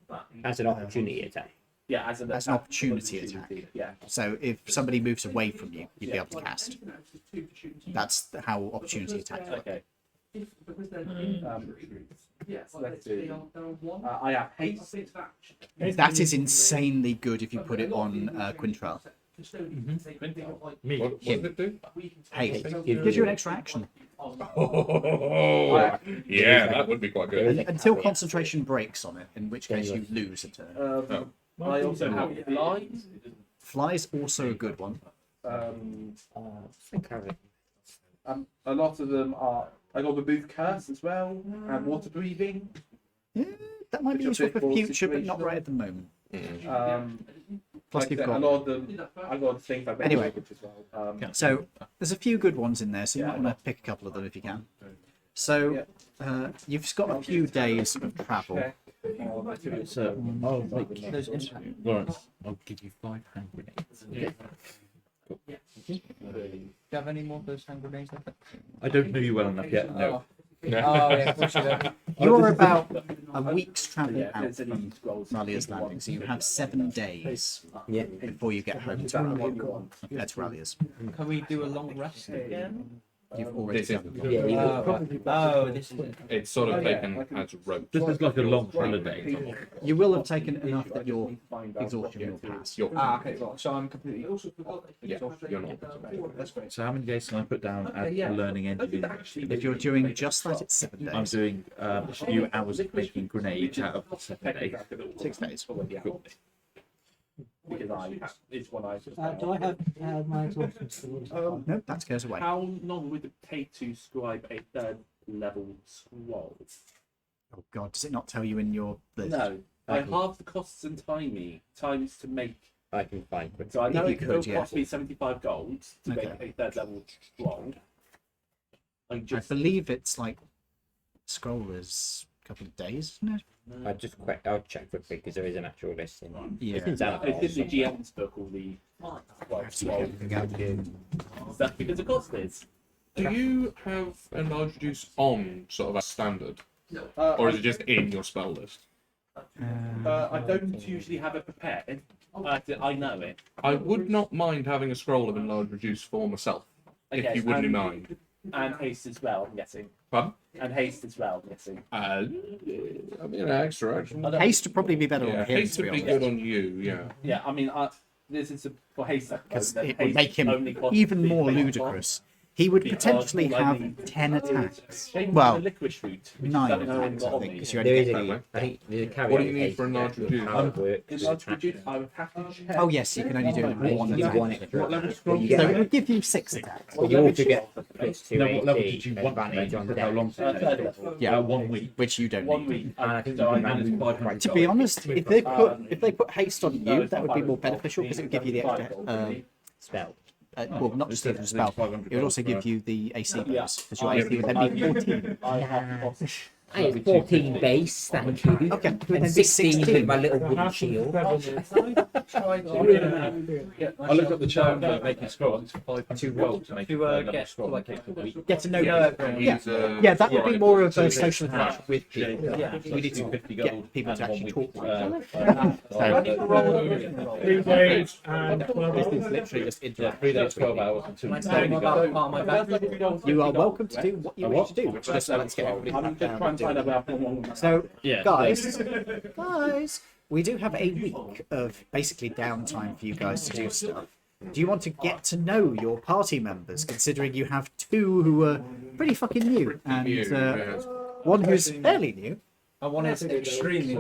as an opportunity attack. Yeah, as an opportunity attack. Yeah. So if somebody moves away from you, you'd be able to cast. That's how opportunity attacks work. Okay. Let's see. I have haste. That is insanely good if you put it on Quintral. Me. What does it do? Hey, it gives you an extra action. Oh, yeah, that would be quite good. Until concentration breaks on it, in which case you lose a turn. I also have fly. Fly is also a good one. A lot of them are. I got remove curse as well, and water breathing. Yeah, that might be Which are useful a bit for more future, but not situational. right at the moment. Plus, Like you've I said, got a lot of them. I got things like Anyway. language as well. So there's a few good ones in there, so you might want to pick a couple of them if you can. So you've got a few days of travel. Check. So, I'll make Those impact. Lawrence, I'll give you 5 hand grenades. Do you have any more of those hand grenades? I don't know you well enough yet. No. Oh, yeah, of course you do. You're about a week's travel Yeah, out there's any from scrolls. Rallia's Landing, so you have 7 days Yeah. before you get home to Rallia's. Can we do a long rest again? You've already This is- done. Yeah, you Oh, this is it. It's sort of taken as rote. This is like a long holiday. You will have taken enough that your exhaustion will pass. You're, Okay, well, so I'm completely yeah, you're not. That's great. So how many days can I put down as a learning engine? If you're doing just that, it's 7 I'm days. doing a few hours of making grenades out of the 7 day. 6 days. Cool. Because it's one I. Do I have my exhaustion still? No, that goes away. How long would it take to scribe a third level scroll? Oh god, does it not tell you in your list? No, I Okay. halve the costs and times to make. I can find quick. So I know If you it could, will yeah. cost me 75 gold to Okay. make a third level scroll. I I just believe it's like scroll is a couple of days, isn't it? I'll check quickly because there is an actual list in. Yeah. It's in Xanathar it's in the somewhere. GM's book or the That's because of cost is. Do you have enlarged reduce on sort of as standard, or is it just in your spell list? I don't usually have it prepared. I know it. I would not mind having a scroll of enlarged reduce for myself, if Yes, you wouldn't and- mind. And haste as well, I'm guessing. Pardon? And haste as well, I'm guessing. I mean, extra action. Haste would probably be better Yeah, on him, haste to would be be honest. good on you, yeah. Yeah, I mean, this is for haste. Because then it would haste make him only costs even the more base ludicrous. He would Because potentially all I have need- 10 attacks. Change Well, the licorice route. which is 9 something I attacks, I haven't think, got because on you me. There only is get a, way. I think there's a caveat. What do you in need case for enlarged that reduce? how it works is Enlarged attack. reduce, I would have to check. Oh yes, you can only do one You attack. one extra. What level But scroll? you So get it would give you 6 attacks. but you also get plus 2 No, what level AC did you want to make? advantage on How deck. long did it third take? level. Yeah. 1 week. Which you don't 1 need. week. And I think so I you And it's can 500 To be gold. honest, if they put haste on you, that would be more beneficial because it would give you the extra. spell. Well, not just the extra spell. It would also give you the AC bonus because your Yeah. AC would then be 14. I have costs. Hey, it's 14 base, thank you. Okay, it would And then be 16 with 16. my little wooden shield. I looked up the chart for making scrolls. It's 500 gold to make a level get scroll. to, like, Takes a week. Get to know Yeah, people. okay. Yeah, He's, yeah, that would be right. more of So a it's social half. interaction with people. Yeah. We need to 50 get gold people to and actually 1 talk week. to each other. So, 3 days and 12 This hours. is literally just yeah, interaction. 3 days, 12 hours, and 2 My weeks. time about part of my back. You are welcome to do what you wish to do. What? Just let's get everybody I'm back just down trying and to do find it. out about one. So, Yeah. guys, we do have a week of basically downtime for you guys to do stuff. Do you want to get to know your party members, considering you have 2 who are pretty fucking new and yes. one who's fairly new? And one is extremely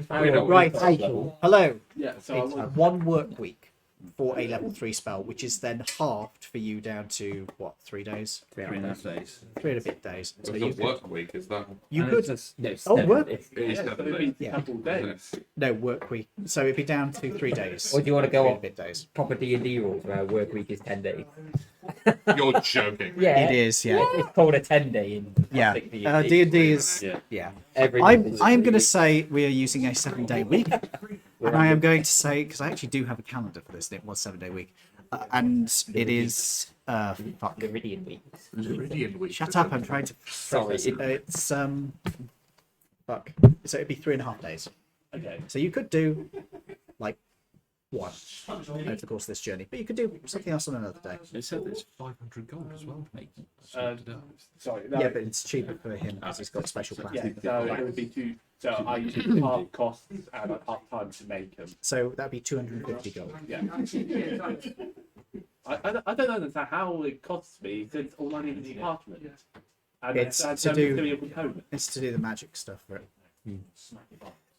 Right, hello. Yeah, so I It's would 1 work week for a level 3 spell, which is then halved for you down to what, 3 days? 3.5 days. 3 and a bit days. So It's you a could, work week, is that? you And could it's No, it's Oh, 7. work. It is yeah, so 7 it'd days. be a couple of days. no work week, so it'd be down to 3 days. Or do you want to 3 go and a on bit days? proper D&D rules where a work week is 10 days? You're joking. Yeah. It is, yeah, It's called a 10-day in yeah. classic D&D. D&D is Yeah. yeah. Every I'm going to say we are using a 7-day week, and I am going to say because I actually do have a calendar for this. And it was 7-day week, and it is fuck. Laridian weeks. Laridian week. Shut up! I'm trying to. Sorry. It's fuck. So it'd be 3.5 days. Okay. So you could do like 1 over the course of this journey, but you could do something else on another day. It said there's 500 gold as well to make. Sorry. No, Yeah, but it's cheaper for him because he's got a special class. yeah, so it would be 2. So I use half costs and half time to make them. So that'd be 250 gold. Yeah. I don't understand how it costs me since all I need is parchment. And It's that's to do- a component. It's to do the magic stuff for it.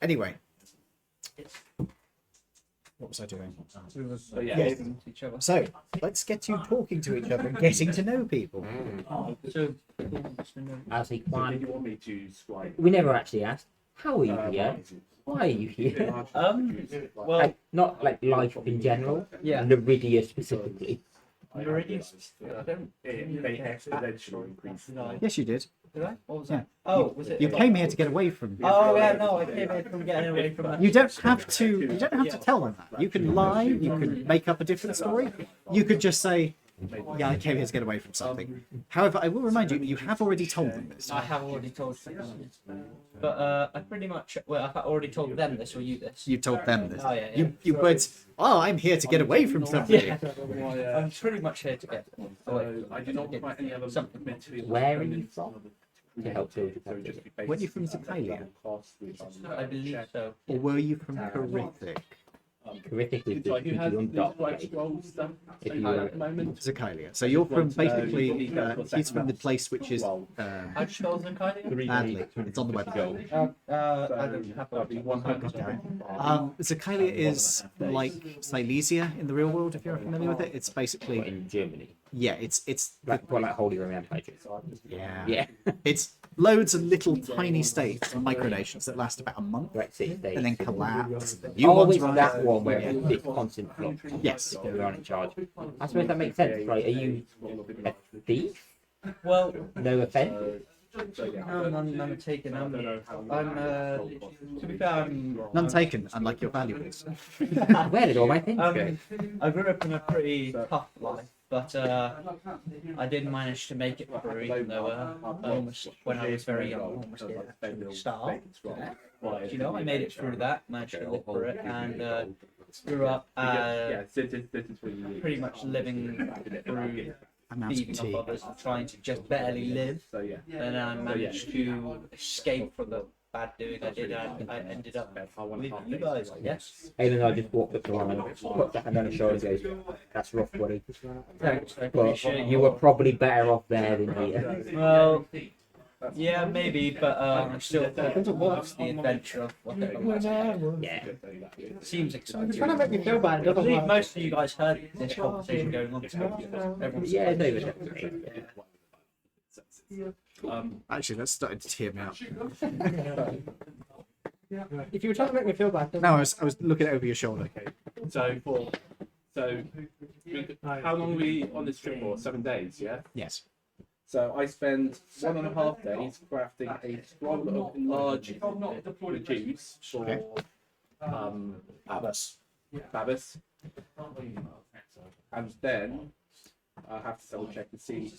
Anyway, what was I doing? So yeah, Yes. it's- each other. So let's get you talking to each other and getting to know people. So, As a so plan. did you want me to swipe? We never actually asked, how are you here? Why are you here? well, Like, not like life in general, yeah. Laridia specifically. They exponentially increase. Yes, you did. Did I? What was Yeah. that? Oh, was it? You came here to get away from. Oh yeah, no, I came here from getting away from that. You don't have to. You don't have to tell them that. You can lie. You can make up a different story. You could just say, Yeah, I came here to get away from something. However, I will remind you, you have already told them this. I have already told them, but I pretty much I've already told them this or you this. You told them this. Oh yeah, yeah. You weren't. Oh, I'm here to get away from something. I'm pretty much here to get away. So I do not find any other Something. material. Where are you from? To help build your So family. just be based Weren't you from Zapalia? I believe so. Or were you from Horrific? Horrific with the Who has PG the undocked. right scroll stuff If at you the were- moment? Zakilia. So you're from basically. He's from the place which is How do you spell Zakaria? badly. It's on the website. I don't have That'd be 100. Zakilia is like Silesia in the real world. If you're familiar with it, it's basically In Germany. yeah. It's Like, like Holy Roman Empire. yeah. Yeah. It's loads of little tiny states, micronations that last about a month Right, city states. and then collapse. And the new Oh, ones it's rise. that one where it's constant flux. Yes. You're on in charge. I suppose that makes sense, right? Are you a thief? Well, No offense. no, none taken. I'm to be fair, None taken, unlike your valuables. Where did all my things go? I grew up in a pretty tough life, but I did manage to make it through, even though almost when I was very young, almost did actually starve. But, you know, I made it through that, managed to live through it, and grew up pretty much living through I'm out of thieving tea. off others and trying to just barely live. Then I managed to escape from the bad doing I did. I ended up with you guys, I guess. Even though I just walked up to one and put the hand on his shoulder and goes, "That's rough, buddy." Thanks, I But appreciate you were probably better off there than here. Well, yeah, maybe, but I'm still loves the adventure of whatever. Yeah. Seems exciting. It's gonna make me feel bad. I Doesn't believe it? most of you guys heard this conversation going on. So everyone's Yeah, no, definitely. Actually, that's starting to tear me up. If you were trying to make me feel bad, No, I was looking over your shoulder. So how long are we on this trip for? 7 days, yeah? Yes. So I spend 1.5 days crafting a scroll of enlarged reduce for Babas. And then I have to double check and see.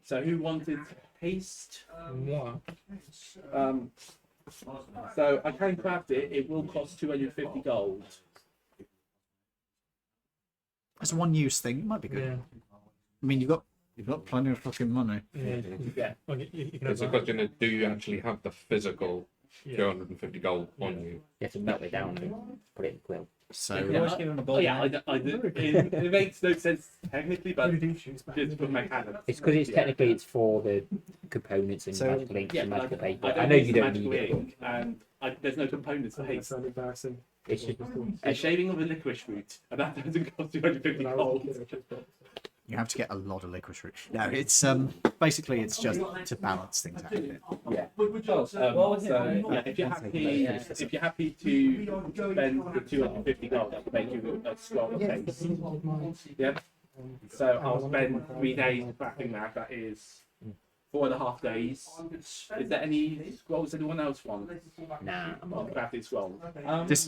So who wanted haste? So I can craft it. It will cost 250 gold. That's a one-use thing. It might be good. Yeah. I mean, you've got plenty of fucking money. Yeah. Well, you can It's a have question of do you actually have the physical 250 gold on you? You have to melt it down and put it in the quill. So You can always give him a ball. I do. It makes no sense technically, but just for mechanics. It's because it's technically it's for the components and So- magical inks and magical paper. I don't know use you the don't magical need it. ink, and there's no components for haste. so embarrassing. It's just A shaving of a licorice root, and that doesn't cost 250 gold. you have to get a lot of licorice root. No, it's basically it's just to balance things out a bit. If you're happy to spend the 250 gold, I can make you a scroll of haste. Yeah. So I'll spend 3 days crafting that. That is 4.5 days. Is there any scrolls anyone else wants? nah. Crafting scrolls.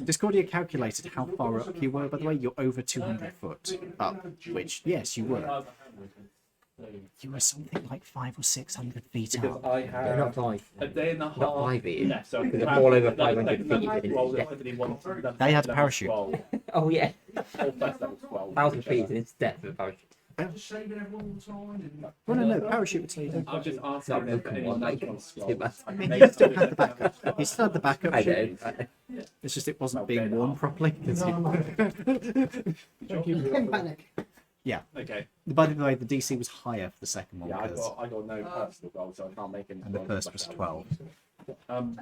Discordia calculated how far up you were. By the way, you're over 200 foot up, which yes, you were. You were something like 500 or 600 feet Because up. I They're not have five. a day and a half. Not 5 feet. left, so I Because can they're all over craft 500 another feet. scroll that Yeah. definitely wants another They had a level parachute. scroll, Oh yeah, or first level scroll, 1,000 feet whichever. in its depth of a parachute. Well, no, parachute would say I'm just Not asking if broken anyone one, else like wants too scrolls. bad. I mean, he still had the backup. He still had the backup. I shoot. know. It's just it wasn't being worn properly. Don't panic. Okay. By the way, the DC was higher for the second one Yeah, I because got no personal goals, so I can't make any. and the scrolls first was myself. 12.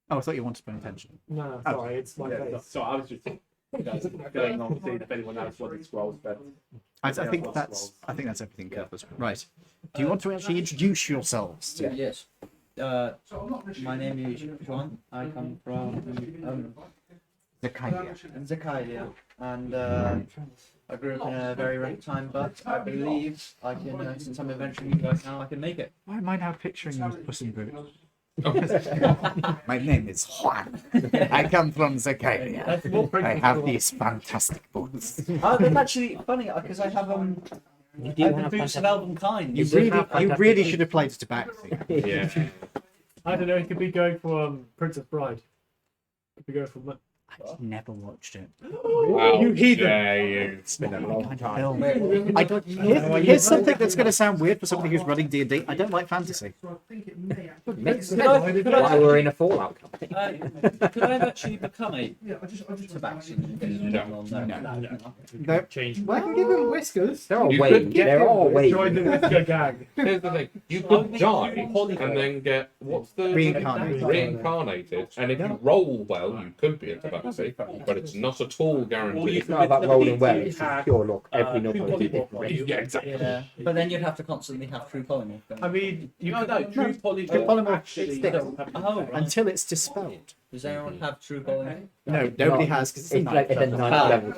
Oh, I thought you wanted to pay attention. No, Oh. sorry, it's my face. So I was just going on to see if anyone else wanted scrolls, but I think that's everything covered. Right. Do you want to actually introduce yourselves? To... Yes. My name is John. I come from Zakaria, and I grew up in a very rough time, but I believe I can, since I'm adventuring you guys now, I can make it. Why am I now picturing you with Puss in Boots? My name is Juan. I come from Zakaria. I have these fantastic boots. Oh, that's actually funny because I have You I do have the have boots of fantastic. Elven Kind. You really should have played Tabaxi. Yeah. I don't know. He could be going for Princess Bride. Could be going for. I've never watched it. How You heathen. dare you. It's been a long Kind of time. film. Here's something that's going to sound weird for somebody who's running D&D. I don't like fantasy. Makes sense. Could I- Why we're in a Fallout campaign. Could I actually become a Tabaxi? No. No. Change. Well, I can give him whiskers. There are You ways. could get There are ways. Join the Whisker gang. Here's the thing: you could die and then get what's the Reincarnated. reincarnated, and if you roll well, you could be a tabaxi, but it's not at all guaranteed. It's not about rolling well. It's just pure luck. Every two number is polymorph different. Yeah, exactly. Yeah, but then you'd have to constantly have true polymorph. I mean, you No, know, no, true polymorph. True polymorph actually. sticks. Oh, right. Until it's dispelled. Does anyone have true polymorph? No, nobody has because It's like at the ninth level.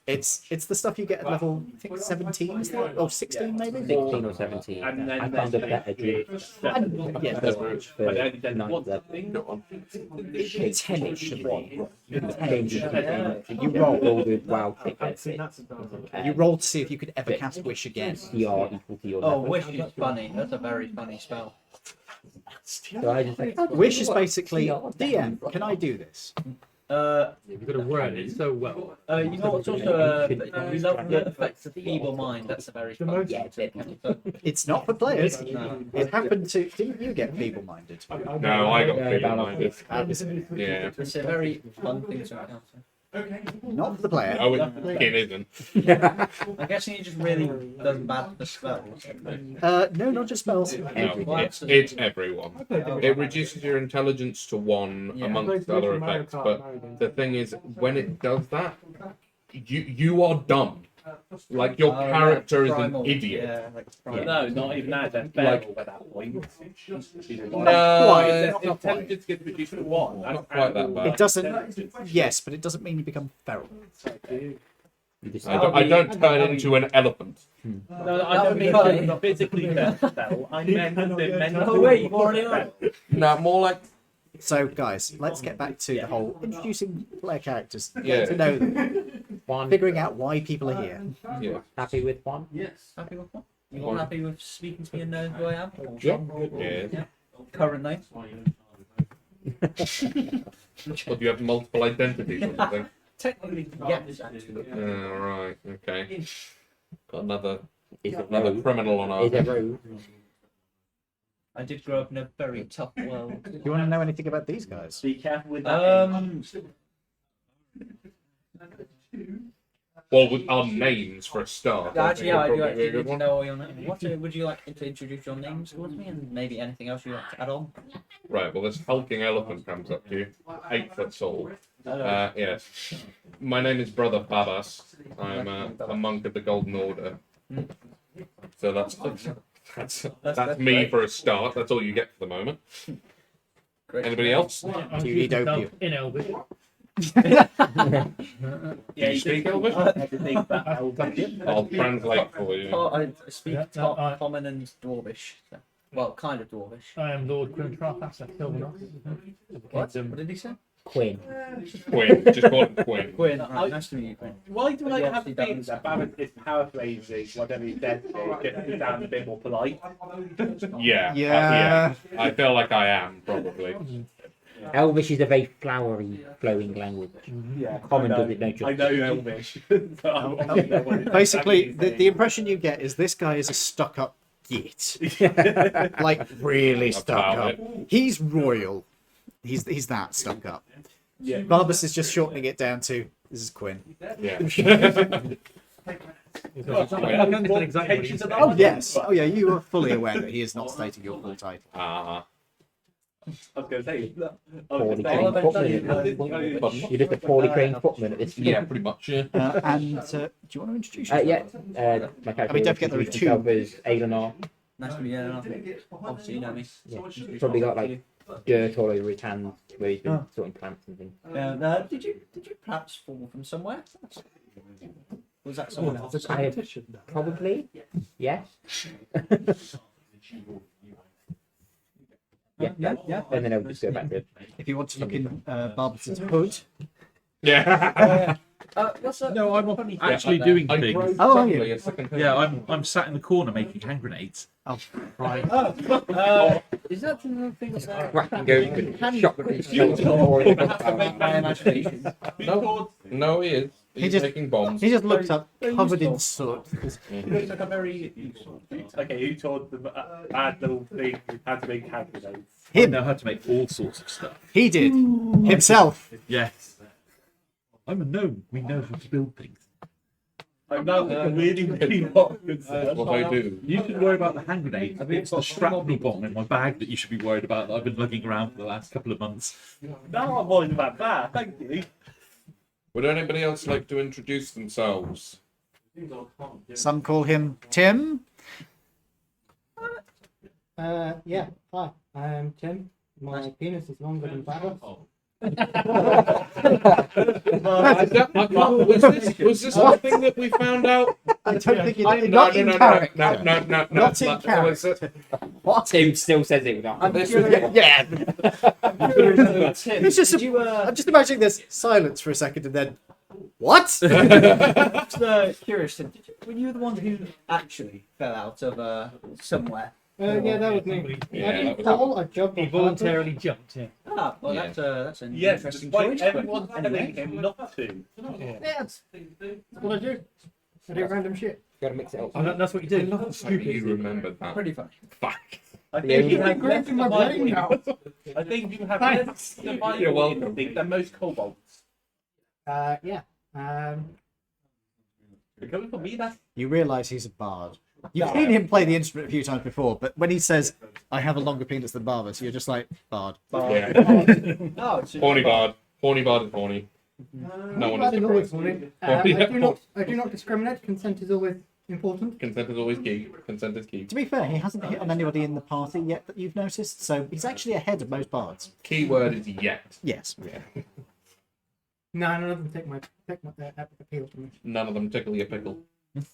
it's the stuff you get at level I think 17 is that? Or 16 maybe. 16 or 17. And then I found a better druid. Yeah, for But then ninth what level. potentially. You roll with WoW tickets. You roll to see if you could ever cast Wish again. CR equal to your Oh, level. wish is funny. That's a very funny spell. So I just like, Wish is basically DM. Can I do this? You've got to word it so well. You know what's also we love the effects of feeble mind. That's a very fun. yeah, it's it. It's not for players. No. It happened to. Didn't you get feeble-minded? No, I got Yeah, feeble-minded. Yeah. It's a very fun thing to encounter. Not for the player. Oh, it isn't. I'm guessing he just really does bad for spells. No, not just spells. No, it's everyone. It reduces your intelligence to 1 Yeah. amongst other effects, but the thing is, when it does that, you are dumb. Like your character is an idiot. Yeah, like But no, not even that. They're bearable by that point. quite. Their intelligence gets reduced to 1. Not quite that bad. It doesn't. Yes, but it doesn't mean you become feral. You just I don't turn into an elephant. No, I don't mean like physically spell. I meant the mental. Oh wait, you've already on. No, more like So, guys, let's get back to the whole introducing player characters. Yeah. To know them, one. figuring out why people are here. yeah. Happy with one? Happy with what? You all happy with speaking to me and knowing who I am? Yeah. Yeah. Currently. Or do you have multiple identities or something? Technically, yes, actually. Right. Okay. Got another Is it another rogue? criminal on Is our. it rogue? I did grow up in a very tough world. Do you want to know anything about these guys? Be careful with that. Well, with our names for a start. Actually, yeah, I do Probably actually a good need to one. know all your names. What would you like to introduce your names towards me, and maybe anything else you'd like to add on? Right. Well, this hulking elephant comes up to you, 8 foot tall. Yes. My name is Brother Babas. I'm a monk of the Golden Order. So that's me great. for a start. That's all you get for the moment. Great. Anybody else? Do you need opium? In Elvish. Yeah, you speak Elvish? I had to think about Elvish. I'll translate for you. I speak Yeah, no, I- common and dwarvish. So. Well, kind of dwarvish. I am Lord Quintrapas of Silvernos. What did he say? Quinn. Quinn. Just call him Quinn. Quinn. Right, nice to meet you, Quinn. Why do I He have obviously things doesn't. about this paraphrasing whatever he said just to sound a bit more polite? Yeah. Yeah. I feel like I am, probably. Elvish is a very flowery, flowing language. Yeah, Common I does it no I justice. know Elvish. So I don't know what it Basically, exactly the impression you get is this guy is a stuck-up git. Like, really stuck About up. He's royal. He's that stuck up. Yeah. Barbas is just shortening it down to, this is Quinn. Yeah. I can understand exactly what you said. Oh, yes. Oh, yeah, you are fully aware that he is not stating your full title. Ah. I was going to say. Poorly I'll trained eventually, footman. You're just a poorly trained footman at this point. Yeah, pretty much. Yeah. And do you want to introduce yourself? Yeah. My character I mean, don't forget there are introduced himself as Aelonar. Nice to meet you. Obviously, you know me. Yeah. Probably got like dirt all over his hands where he's been sorting plants and things. Did you perhaps fall from somewhere? Was that someone else? I have probably, yes. Yeah. And then I'll just go back to. If you want to look in Barbara's hood. Yeah. What's up? No, I'm actually doing I things. broke Oh, are suddenly you? a second time. Yeah, I'm sat in the corner making hand grenades. Oh, Right. Is that the thing that's Cracking open hand shot grenades? my imagination. No, he is. He's just- making bombs. he just looked up, covered in soot. It looks like a very okay. Who told them bad little thing how to make hand grenades? I Him. know how to make all sorts of stuff. He did himself. Yes. I'm a gnome. We know how to build things. I'm now really not concerned. What I do. You should worry about the hand grenade. It's the shrapnel bomb in my bag that you should be worried about that I've been lugging around for the last couple of months. Now I'm worried about that. Thank you. Would anybody else like to introduce themselves? Some call him Tim. Yeah, hi, I'm Tim. My penis is longer than Barrett's. Was this the thing that we found out? I don't think No, not in character. No. Not in character. What? Tim still says it without. Yeah. Tim, It's just did you, I'm just imagining there's silence for a second and then what? just curious, were you the one who actually fell out of somewhere? Yeah, that was me. Yeah, I that didn't was- fall, I jumped He on voluntarily jumped. Yeah. Ah, well, Yeah. that's an Yes, interesting despite choice. but everyone telling anyway. him not to. Yeah, that's what I do. I do random shit. Gotta mix it up. Oh, that's what you do. You remembered that. Pretty funny. Fuck. I Yeah, think you yeah. have less in my brain now. I think you have Thanks. less survival You're welcome. instinct than most kobolds. Yeah. You're coming for me, that's You realise he's a bard. You've seen him play the instrument a few times before, but when he says, "I have a longer penis than Barbara's," you're just like, "Bard." Yeah. Oh, it's Horny bard. Horny bard is horny. No one That is is always depressed. funny. I do not discriminate. Consent is always important. Consent is always key. Consent is key. To be fair, he hasn't hit on anybody in the party yet that you've noticed, so he's actually ahead of most bards. Key word is yet. Yes. Yeah. No, none of them take my appeal to me. None of them tickle your pickle.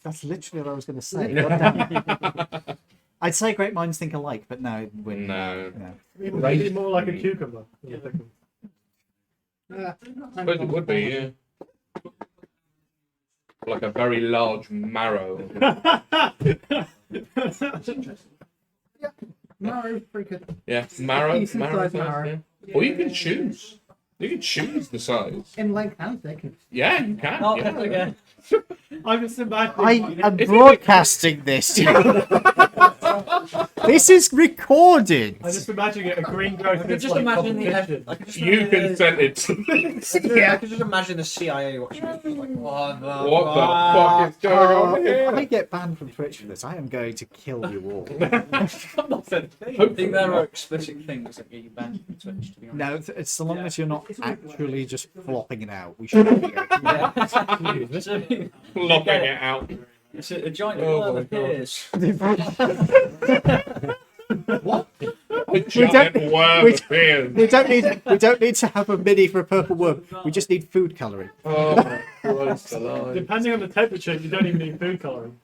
That's literally what I was going to say. God damn. I'd say great minds think alike, but no, it wouldn't. No. It Right. It's more like a cucumber. Yeah. Suppose it would be, yeah. Like a very large marrow. Marrow pretty good. Yeah, marrow. Decent Marrow. size marrow. Yeah. Or you can choose. You can choose the size. In length and thickness. Yeah, you can. Oh, yeah. again. I'm just imagining. I am broadcasting this. This is recorded. I'm just imagining it, a green growth. I could just imagine the. I could just You imagine consented to this. I could just imagine the CIA watching it. Like, what the What the fuck is going on If here? I get banned from Twitch for this, I am going to kill you all. I'm not saying a thing. I think there are explicit things that get you banned from Twitch, to be honest. No, it's so long as you're not actually just flopping it out. We should be okay. Yeah. Flopping it out. It's a giant Oh worm my appears. What? A giant worm we- appears. We don't need to have a mini for a purple worm. We just need food colouring. Oh my Christ alive. Depending on the temperature, you don't even need food colouring.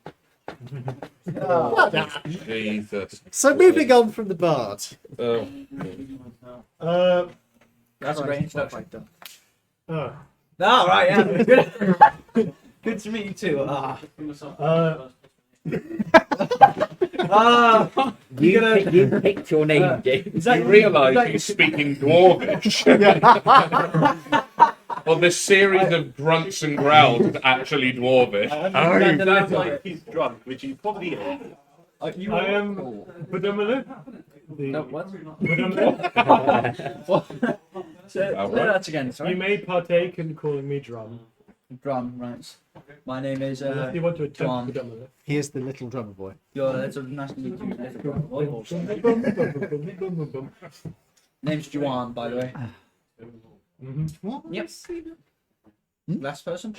Jesus. So moving on from the bard. Oh. That's a great introduction. Oh. Oh, right, yeah. Good. Good to meet you too. You picked your name, James. You realise he's speaking Dwarvish. Well, this series of grunts and growls is actually Dwarvish. That sounds like he's drunk, which he probably is. I am Badumulu. No, what? Badumulu. Say that again, You sorry. may partake in calling me Drum. Drum, right. My name is If you want to Drum. attempt Badumulu. He is the little drummer boy. It's a nice to meet you. Name's Juan, by the way. Yep. Last person.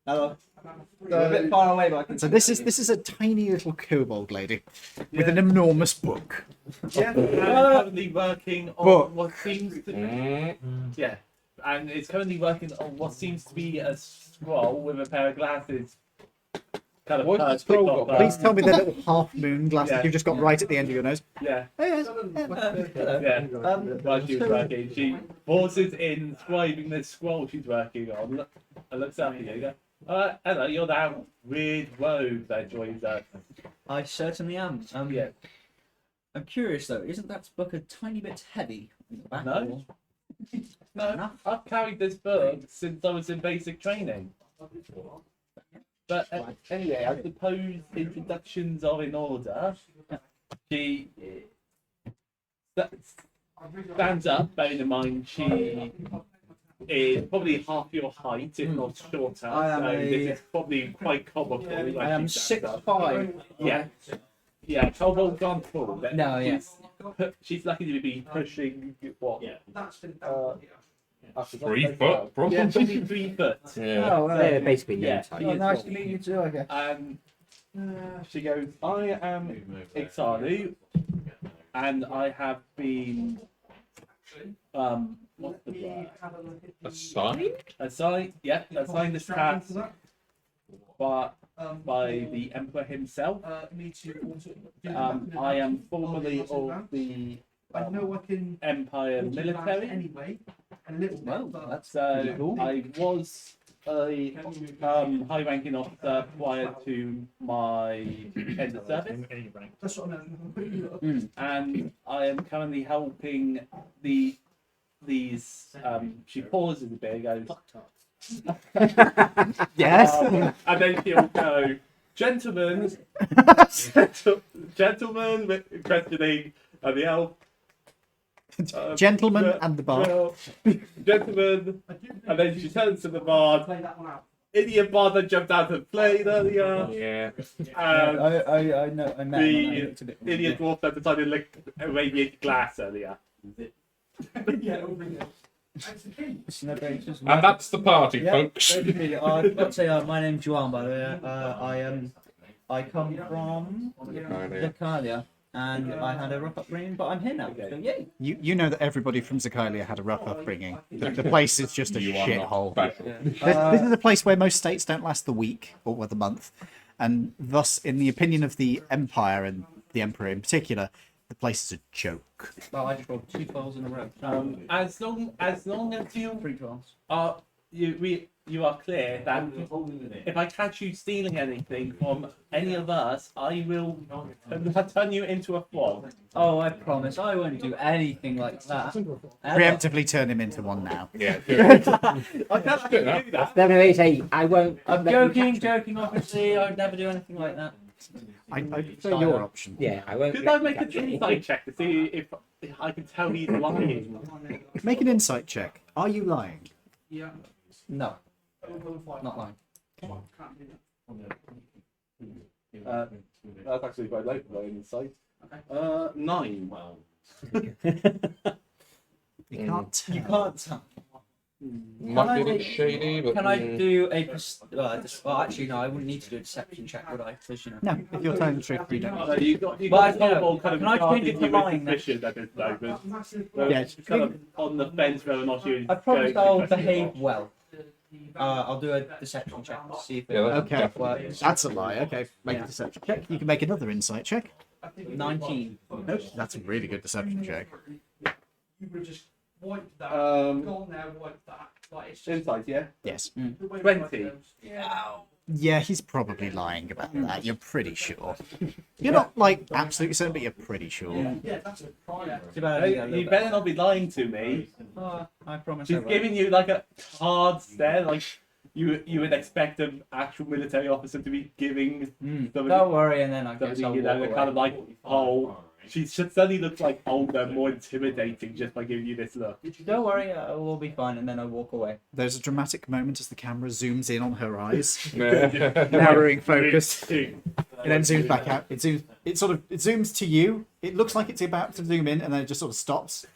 Hello. They're a bit far away, but I can. So this is a tiny little kobold lady with an enormous book. Yeah, currently working on But- what seems to Mm. yeah, and it's currently working on what seems to be a scroll with a pair of glasses kind of Why has this perfect troll off got Please tell me the little half moon glasses Yeah. you've just got right at the end of your nose. Yeah, Yes. yeah. While she was working, she pauses in describing the scroll she's working on and looks up at you and goes, hello, you're that weird rogue that joins us. I certainly am. Yeah. I'm curious though, isn't that book a tiny bit heavy in the back? No. or- No, I've carried this book since I was in basic training. But anyway, I suppose introductions are in order. She stands up, bearing in mind she is probably half your height, if not shorter. I am so a- this is probably quite comical. when I am she stands up. 6'5". Yeah. Yeah, Kobold gone full. But No, yeah. She's lucky to be pushing what? 3 foot, probably. Yeah, probably 3 foot. Yeah. Oh, They're basically Yeah. names. oh, nice to meet you too, I guess. She goes, I am Ixalu, and I have been, what's the word? Assigned? Assigned this task by the Emperor himself. I am formerly of the Empire military. Well, that's So cool. I was a high-ranking officer prior to my end of service, and I am currently helping these. She pauses a bit, and goes, Yes. and then she'll go, gentlemen, gentlemen, with questioning, and the elf. Gentlemen and the bard. Well, gentlemen, and then she turns to the bard. Idiot bard that jumped out of plane earlier. Yeah. And I know. I met him. I the looked a bit idiot dwarf that decided to lick a radiant glass earlier. And that's the party, Yeah, folks. basically, I've got to say, my name's Juan, by the way. I come from Zakalia, and I had a rough upbringing, but I'm here now. So yay! You know that everybody from Zakalia had a rough upbringing. The place is just a You are not shithole. special. This is a place where most states don't last the week or the month, and thus, in the opinion of the Empire and the Emperor in particular, the place is a joke. Well, I just rolled 2 12s in a row. As long as you 3 12s. are you are clear that if I catch you stealing anything from any of us, I will turn you into a frog. Oh, I promise, I won't do anything like that. Ever. Preemptively turn him into one now. Yeah. I can't actually do that. No, say I won't. I'm let you joking, catch me. joking. Obviously, I'd never do anything like that. I prefer your option. Yeah, I won't. Could let I you make catch an me. insight check to see if I can tell he's lying? Make an insight check. Are you lying? No, not lying. That's actually quite low for my insight. 9. You can't tell. You can't tell. Might be a bit shady, but. Can I do a? Well, actually, no. I wouldn't need to do a deception check, would I? Because, you know. No, if you're telling the truth, you don't. So you got But, the yeah, whole kind of can I change it to regarding you with lying then? suspicion at this moment. So Yeah, it's kind of on the fence whether or not you. I promise going to I'll question behave or not. well. I'll do a deception check to see if it Yeah, that's Okay, definitely- works. that's a lie. Okay, make a deception check. You can make another insight check. 19. Nope, that's a really good deception check. Insight, yeah. Yes. 20. Yeah, he's probably lying about that. You're pretty sure. You're not like absolutely certain, but you're pretty sure. Too bad I didn't get a You little better bit. not be lying to me. I promise I She's won't. giving you like a hard stare, like you would expect an actual military officer to be giving somebody, Don't worry, and then I guess somebody I'll you know, walk kind of away. like, oh, she suddenly looks like older, more intimidating just by giving you this look. Don't worry, it will be fine, and then I walk away. There's a dramatic moment as the camera zooms in on her eyes, Yeah. narrowing focus. It then zooms back out. It zooms to you. It looks like it's about to zoom in, and then it just sort of stops.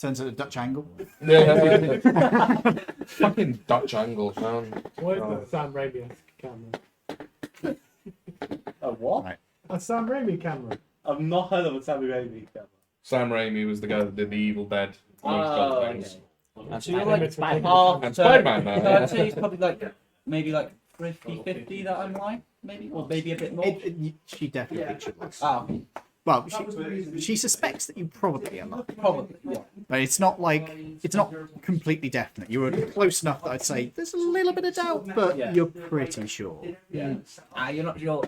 Turns at a Dutch angle. Yeah. Fucking Dutch angle, man. What is that Sam Raimi camera? A what? Right. A Sam Raimi camera. I've not heard of a Sammy Raimi camera. Sam Raimi was the guy that did The Evil Dead, amongst Oh, other things. So you're like Spider-Man. half. And so- Spider-Man now, so yeah. I'd say he's probably like maybe like 50-50 that I'm lying, maybe, or maybe a bit more. She definitely thinks you lost. Ah, Well, she suspects that you probably are not. probably. Yeah. But it's not completely definite. You were close enough that I'd say there's a little bit of doubt, but you're pretty sure. You're not sure.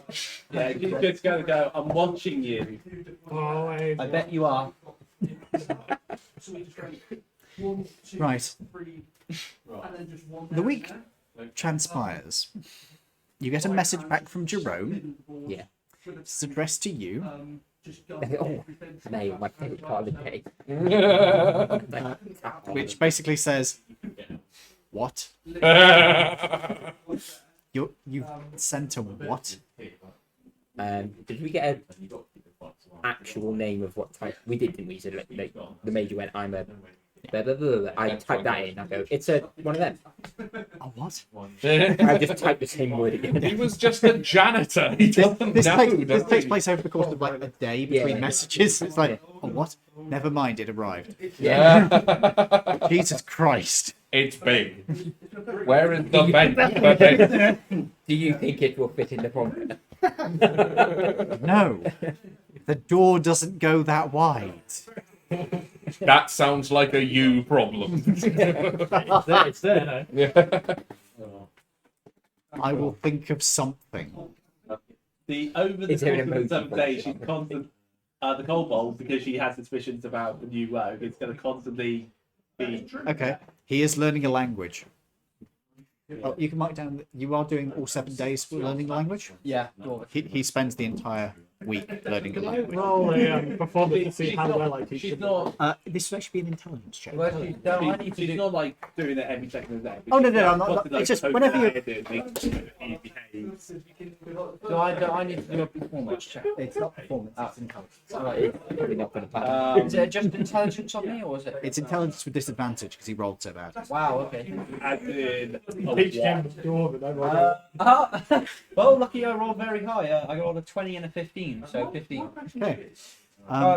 Yeah, you're just going to go, I'm watching you. Oh, I bet you are. Right. The week transpires. You get a message back from Jerome. Yeah. It's addressed to you. Oh, May, my favourite part of the day. Which basically says, "What? You sent a what?" Did we get an actual name of what type? We did, didn't we? So like, the major went, I'm a... Blah, blah, blah, blah. I typed that in. I go, it's one of them. A what? I just typed the same word again. He was just a janitor. He doesn't This know. takes place over the course of like a day between messages. It's like, oh, what? Never mind, it arrived. Yeah. Jesus Christ. It's big. Where is the vent? Do you think it will fit in the front? No. The door doesn't go that wide. That sounds like a you problem. it's there, no? Yeah. I will think of something. Over the Is there course an of the emoji 7 for days, this? she's constant. The kobold, because she has suspicions about the new rogue, it's going to constantly be. Okay. He is learning a language. Oh, you can mark down that you are doing all 7 days for learning the language? Yeah. He spends the entire week learning the language. Roll a performance to see how well I teach She's them. not. This would actually be an intelligence check. Well, I need to She's do. not like doing it every second of the day. Oh, no, I'm not. It's just whenever you... Do I need to do a performance check? It's not performance, it's intelligence. Right. It's probably not going to pass. Is it just intelligence on me, or is it? It's intelligence with disadvantage because he rolled so bad. Wow. Okay. As in, Teach him dwarven, I roll. Well, lucky I rolled very high. I rolled a 20 and a 15, so 15. Okay.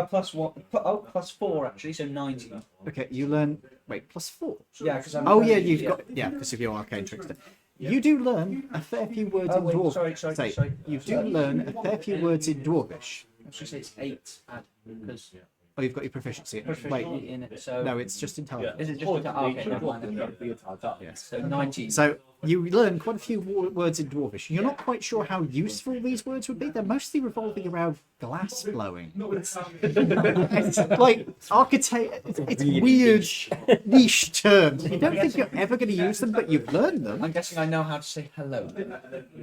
Plus what? Plus 4 actually, so 19. Okay, you learn... Wait, +4? Yeah, because I'm. Oh, yeah, you've got... Yeah, because of your arcane trickster. You do learn a fair few words Oh, in wait, Dwarvish. sorry. You do learn a fair few words in Dwarvish. I was going to say it's 8 add because Oh, you've got your proficiency. Wait, in it. So no, it's just intelligence. is it just okay? Never mind. Yes. So 19. So you learn quite a few words in Dwarvish. You're not quite sure how useful these words would be. They're mostly revolving around glass blowing. It's like architect. It's weird niche terms. You don't think you're ever going to use them, but you've learned them. I'm guessing I know how to say hello.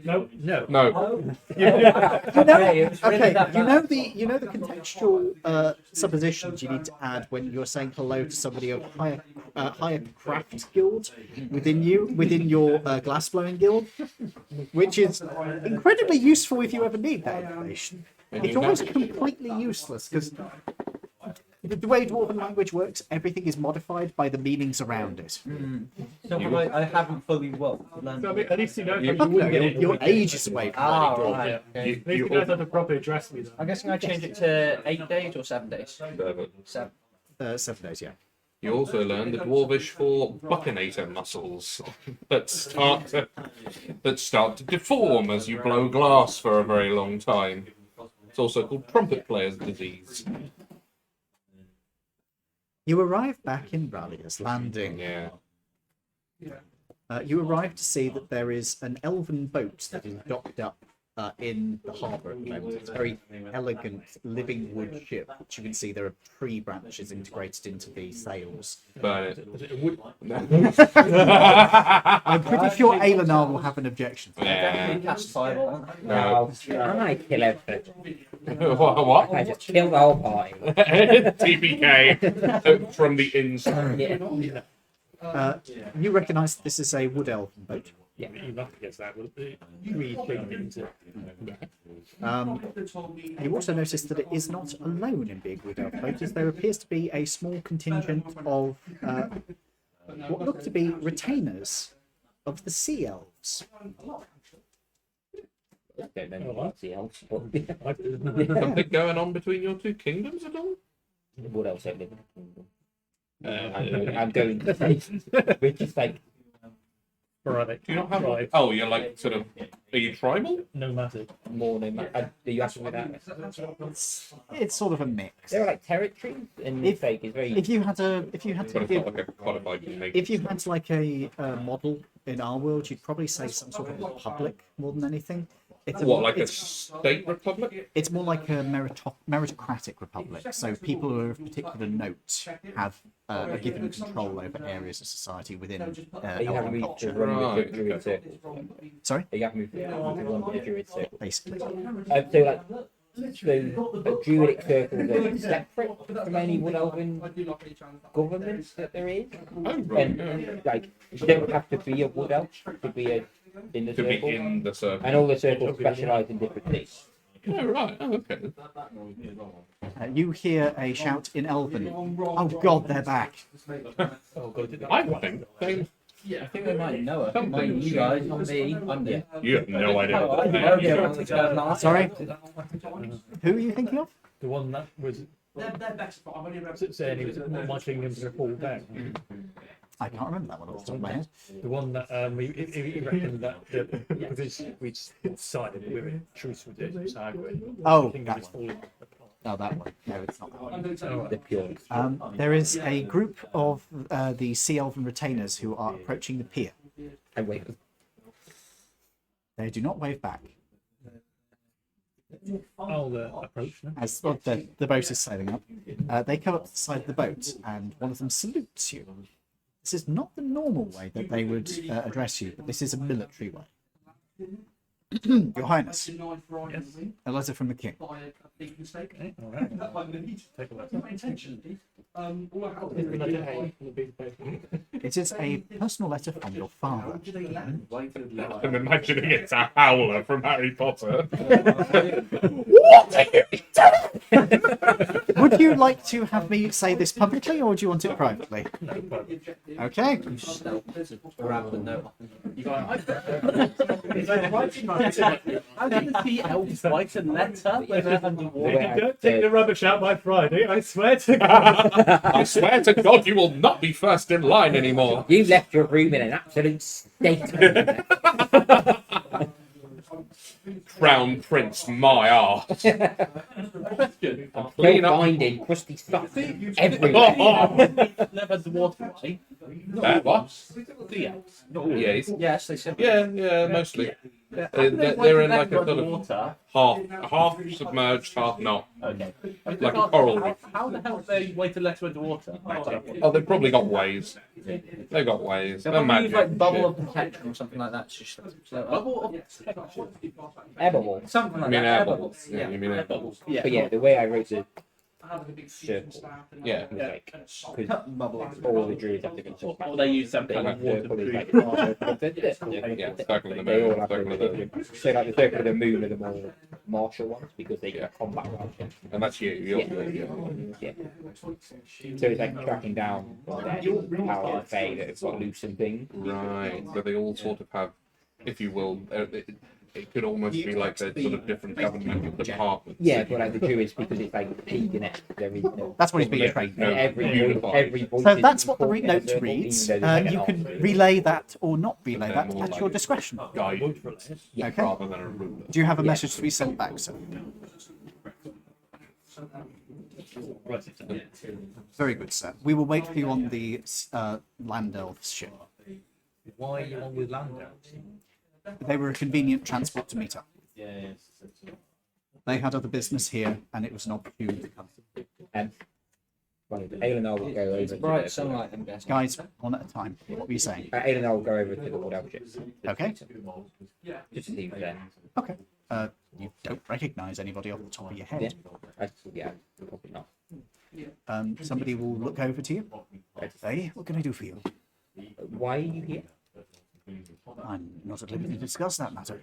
No. No. You know, Okay, you know the contextual suppositions you need to add when you're saying hello to somebody of higher craft guild within your glass blowing guild, which is incredibly useful if you ever need that information. It's almost completely useless because the way Dwarven language works, everything is modified by the meanings around it. So I haven't fully learned. So, I mean, at least you know No, how to you're ages away from learning Dwarven. Right. Okay. at least you know how to properly address me. Though. I'm guessing I change it to 8 days or 7 days. 7. 7 days, yeah. You also learn the Dwarvish for buccinator muscles that start to deform as you blow glass for a very long time. It's also called trumpet player's disease. You arrive back in Rallia's Landing. Yeah. You arrive to see that there is an elven boat that is docked up in the harbour at the moment. It's a very elegant living wood ship, which you can see there are tree branches integrated into the sails. Burn it. I'm pretty sure Aelenar will have an objection. Yeah. Cast fire. No. I kill everything. What? I just kill the whole party. TPK from the inside. Yeah. You recognise that this is a wood elven boat. You're not against that. With the tree thing into. You also notice that it is not alone in being wood elf boat, as there appears to be a small contingent of what look to be retainers of the sea elves. I don't know what else, but Something going on between your two kingdoms at all? what else don't live in the kingdom? I'm going to say, we're just like Sporadic. Do you not have? Tribe. Oh, you're like sort of. Are you tribal? Nomadic. More than are you asking me that? It's sort of a mix. They're like territories, and If- fake is very. If you had to But it's give, not like a qualified unique. if you had like a model in our world, you'd probably say some sort of republic more than anything. It's What, like a it's, state republic? it's more like a meritocratic republic. So people who are of particular note have are given control over areas of society within You have elven moved to culture. run with the Right, druid okay. circle. Sorry, You have moved to run with the druid circle. basically. So like, the druidic circles are separate from any wood elven government that there is. Oh, right. And Yeah. like, you don't have to be a wood elf to be in the To be circle. in the circle. And all the circles specialise in different things. Oh, right. Oh, okay. You hear a shout in Elven. Oh God, they're back! Oh, God, did I think they. I think they might know her. Might you guys, not me. I'm there. You have no idea. Oh, what I they know are. the ones that go last. Sorry, who are you thinking of? The one that was saying he was marching him to fall down. I can't remember that one off the top of my head. The one that he reckoned that because we decided we were in truce with it, so Oh, I think that it was one. falling. No, that one. No, it's not that one. The pure. There is a group of the Sea Elven retainers who are approaching the pier. And wait. They do not wave back. Oh, the approach. No? As well, the boat is sailing up, they come up to the side of the boat, and one of them salutes you. This is not the normal way that they would address you, but this is a military way. Your Highness, a letter from the king. Okay, all right. Take a look. It is a personal letter from your father. I'm imagining it's a howler from Harry Potter. Would you like to have me say this publicly, or do you want it privately? No, but Okay. Grab the note. How can the elves write a letter when they're underwater? don't take the rubbish out by Friday, I swear to God. I swear to God, you will not be first in line anymore. You left your room in an absolute state of Crown Prince, my arse. Question. Clean no up. binding, crusty stuff everywhere. Never had the water, right? What? The elves. Yes. Yes, they said. Yeah, mostly. Yeah. They're in like a sort of water. half submerged, half not. Okay. Like a coral reef. How the hell do they wait a letter underwater? Oh, they've probably got ways. They've got ways. They'll They're probably use magic. like bubble of protection or something like that. Just Bubble of protection. Evermore. something You like mean that. air bubbles? Yeah, you mean air bubbles. Yeah. But yeah, the way I wrote the circle Yeah. was like, because all the druids have different circles. Or they use some kind of Circle is like waterproof. Yeah, circle of the They all moon, have circle of the... different. So like the circle of the moon are the more martial ones because they Yeah. can combat well. And that's you. You're. Yeah. So it's like tracking down their power of Fae that have got loose and things. Right. So they all sort of have, if you will, it could almost be like a sort of different governmental department. Yeah, but like the druids, because it's like pagan, there is no. That's what he's being Yeah, trained. no, And every voice So is that's what the important note in a circle, reads. even though there's like You an can arc. relay that or not relay They're that more at like your discretion. Guide Okay. rather than a ruler. Do you have a message to be sent back, sir? Very good, sir. We will wait for you on the land elves ship. Why are you on with land elves? They were a convenient transport to meet up. They had other business here, and it was an opportunity to come. Well, Aelinor will go over It's to bright the, sunlight, I'm guessing. Guys, one at a time. What were you saying? Aelinor will go over to the Wood Elf ship. Okay. Just to see who's there. Okay. You don't recognise anybody off the top of your Yeah. head. Yeah, probably not. Somebody will look over to you. Hey, what can I do for you? Why are you here? I'm not at liberty to discuss that matter.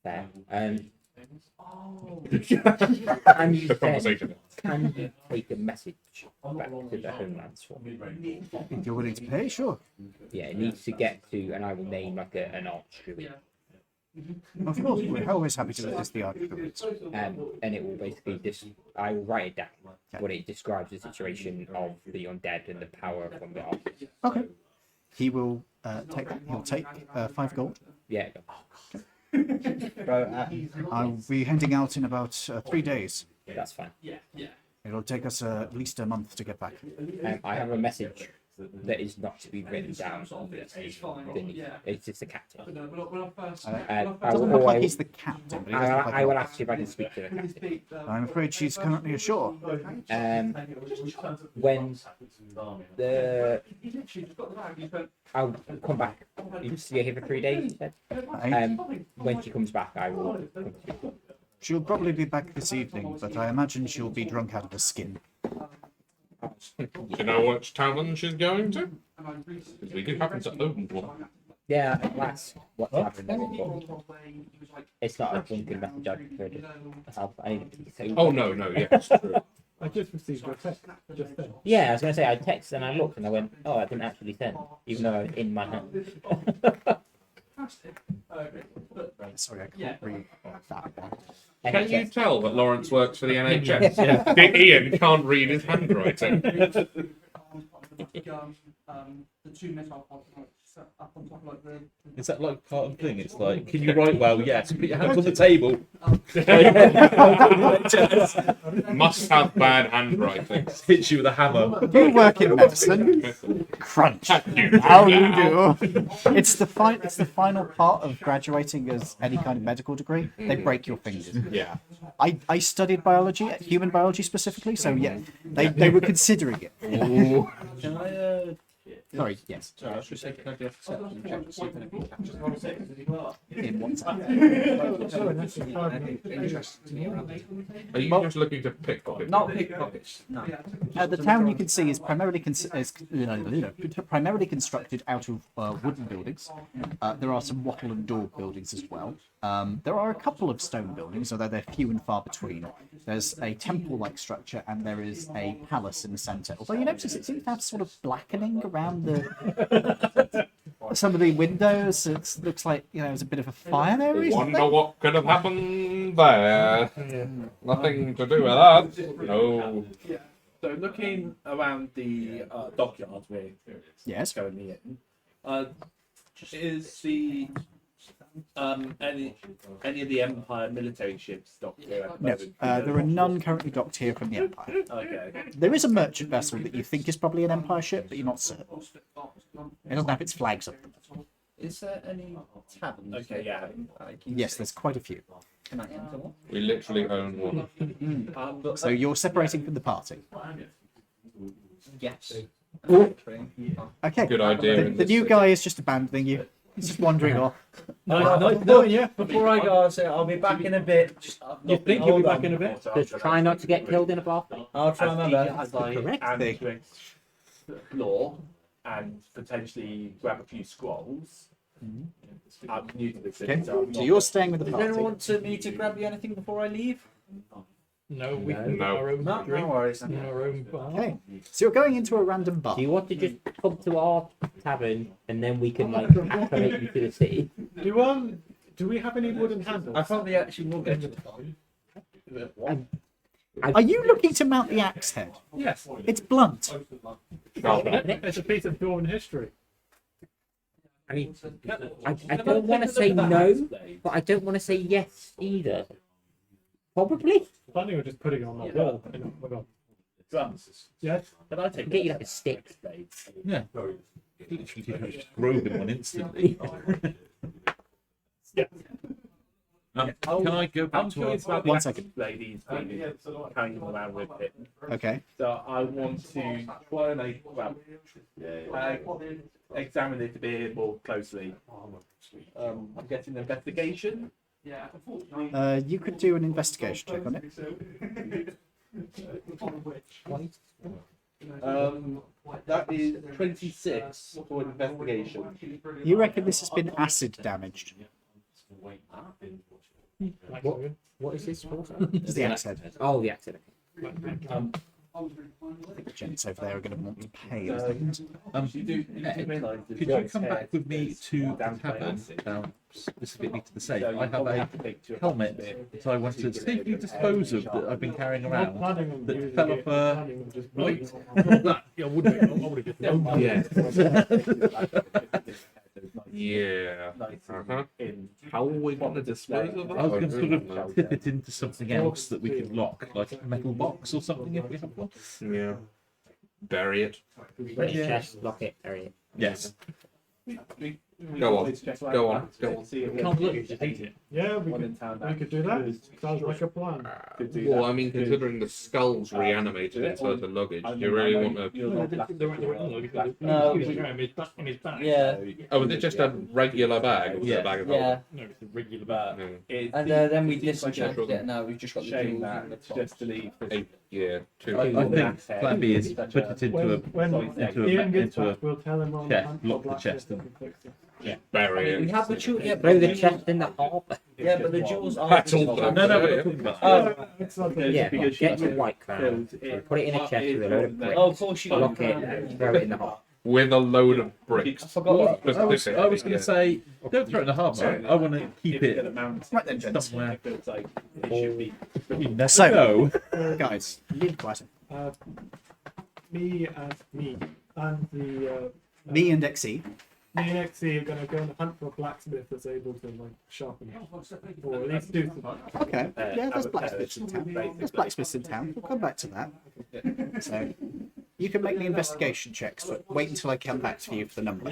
There. Can you The conversation. can you take a message back to the homeland swamp? If you're willing to pay, sure. Yeah, it needs to get to, and I will name like an archdruid. Of course, we're always happy to assist the archduke. And it will basically I will write it down, but it describes the situation of the undead and the power from the arc. Okay. he will take that. He'll take 5 gold. Yeah. Bro, I'll be heading out in about 3 days. That's fine. It'll take us at least a month to get back. I have a message that is not to be written down. It's just the captain. It doesn't look like he's the captain, but he doesn't look like I will ask if I can speak to the captain. I'm afraid she's currently ashore. When the I'll come back. You stay here for 3 days, you said? When she comes back, I will come to you. She'll probably be back this evening, but I imagine she'll be drunk out of her skin. Do you know which tavern she's going to? Because we do happen to own one. Yeah, that's what's happening there, but it's not a drunken message I prefer to have. I need to Oh, no, yes, true. I just received a text just then. Yeah, I was going to say, I texted and I looked and I went, oh, I didn't actually send, even though I was in my hand. Sorry, I can't read that one. Can you tell that Lawrence works for the NHS? Ian can't read his handwriting. Is that like part of the thing? It's like, can you write well? Yes. Put your hands on the table. Must have bad handwriting. Hits you with a hammer. You work in medicine. Crunch. How do you do? It's the final part of graduating as any kind of medical degree. They break your fingers. Yeah. I studied biology, human biology specifically, so yeah, they were considering it. can I, Sorry, yes. sorry, I was just saying, can I do a perception check to see if anything catches my eye? In one second. Anything interesting to me around it? Are you just looking to pickpocket? Not pickpockets, no. The town you can see is primarily primarily constructed out of wooden buildings. There are some wattle and daub buildings as well. There are a couple of stone buildings, although they're few and far between. There's a temple-like structure, and there is a palace in the centre. Although you notice it seems to have sort of blackening around some of the windows. It looks like there's a bit of a fire there recently. Wonder what could have happened there. Nothing to do with that. No. So looking around the dockyard we're Yes. currently in, is the any of the Empire military ships docked here at the No, moment? there are none currently docked here from the Empire. Okay. There is a merchant vessel that you think is probably an Empire ship, but you're not certain. It doesn't have its flags up. Is there any taverns? Okay, yeah. Yes, there's quite a few. Can I enter one? We literally own one. So you're separating from the party. Yes. Okay. Good idea. The new guy is just abandoning you. He's just wandering off. Nice knowing you. Before I go, I'll say I'll be back in a bit. You think you'll be back in a bit? Just try not to get killed in a bathroom. I'll try my best. As I correct am thing. to explore and potentially grab a few scrolls. I'm new to this city, Okay. so I'm So not- you're staying with the Does anyone party. want me to grab you anything before I leave? No, we can get No. our own No, drink. no worries. in our own bar. Okay. So you're going into a random bar. Do you want to just come to our tavern and then we can like acclimate you to the city? Do we have any wooden handles? I probably actually will get to the phone. Are you looking to mount the axe head? Yes. It's blunt. It's a piece of Dorn history. I mean, I don't want to say no, but I don't want to say yes either. Probably. I think we're just putting it on that wall. Drums. Yes. Can I take Get you like a stick. Yeah. Literally just grow them one instantly. Can I go back I'm to our... curious about the One axe second. ladies carrying them around with him. Okay. So I want to try and examine it a bit more closely. I'm getting an investigation. You could do an investigation check on it. That is 26 for investigation. You reckon this has been acid damaged? What is this for? It's the axe head. Oh, the accident. I think the gents over there are going to want to pay. I think. Could you come back with me to the tavern, specifically to the safe? I have a helmet that I want to safely dispose of that I've been carrying around that fell off a right. Yeah, I would have Yeah. Uh-huh. How are we going to dispose of that? I was going to sort of tip it into something else that we could lock, like a metal box or something if we have one. Yeah. Bury it. Put it in a chest, lock it, bury it. Yes. Go on. Go on. Go on. Can't look, just eat it. Yeah, we could do that. Sounds like a plan. Well, I mean, considering the skull's reanimated inside the luggage, do you really want to... No, in his bag. Yeah, Oh, was it just a regular bag? Or was it a bag of yeah. No, it's a regular bag. And then we disenchanted it. Now we've just got the Shame jewels that in the it's box. just to leave. Yeah, two. I think plan B is put it into Ian gets into a back, we'll tell him on chest, lock the chest and Bury We it. have the jewels. Yeah, Throw the chest in the harbour. yeah, but the jewels are. That's all done. no, we're not talking about Oh, It's not Yeah, Because get she your white crown, put it in a chest with a load of bricks, oh, of course you lock it, and throw it in the harbour. With a load of bricks. I forgot what. I was going to say, don't throw it in the harbour. I want to keep it Right then, gents. somewhere. Feels like it should be. You never So- know. Guys, lead quieter. me and the Me and XE. me and XE are gonna go and hunt for a blacksmith that's able to like sharpen it, or at least do something. Okay. Yeah, there's blacksmiths in town. There's blacksmiths in town. We'll come back to that. So you can make the investigation checks, but wait until I come back to you for the number.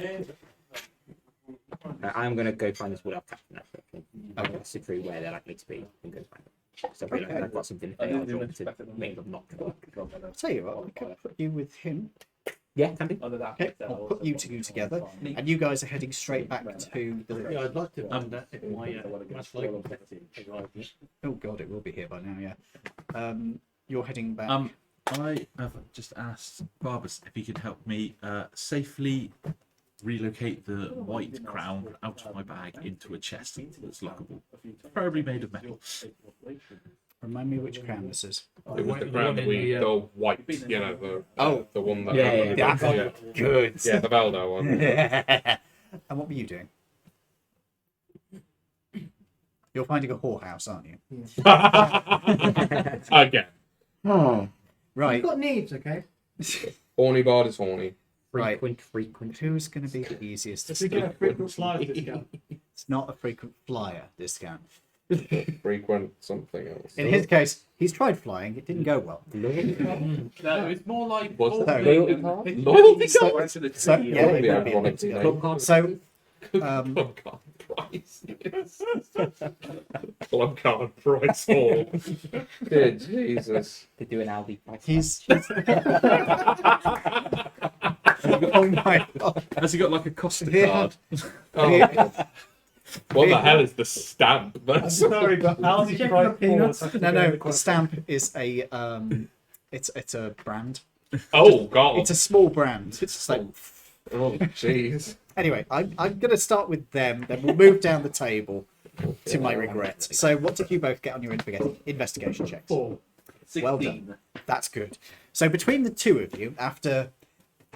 I'm going to go find this wood-elf captain actually. I'm going to sit through where they're likely to be and go find them. So I feel like I've got something that they are drawn to make them not to work. I'll tell you what, I could put you with him. Yeah, can do. Okay, I'll put you two together, and you guys are heading straight back to the. Yeah, I'd like to find that if my much like Oh god, it will be here by now. Yeah. You're heading back. I have just asked Barbas if he could help me safely relocate the white crown out of my bag into a chest that's lockable, preferably made of metal. Remind me which crown this is. It was the crown that we the white, you know, the one that. Yeah. Good. Yeah, the Valdo one. And what were you doing? You're finding a whorehouse, aren't you? Again. Right. You've got needs, okay? Horny bard is horny. Right. Frequent. Who's going to be the easiest to If we get a start? frequent flyer discount. It's not a frequent flyer discount. Frequent something else. In his case, he's tried flying. It didn't go well. No, it's more like What's that? Loyalty card? Loyalty So, card? so yeah, That'd be it would be a ironic, bit to go. Club card? So, Club card price. Club card price hall. Dear Jesus. To do an Aldi price. he's. Oh my god! Has he got like a Costa Yeah. card? Oh, what the hell is the stamp? That's Sorry, but Aldi price forward. No, the stamp is a it's a brand. oh god. It's a small brand. It's like Oh jeez. anyway. I'm going to start with them. Then we'll move down the table. To my regret. So, what did you both get on your investigation checks? 4. 16. Well done. That's good. So, between the two of you, after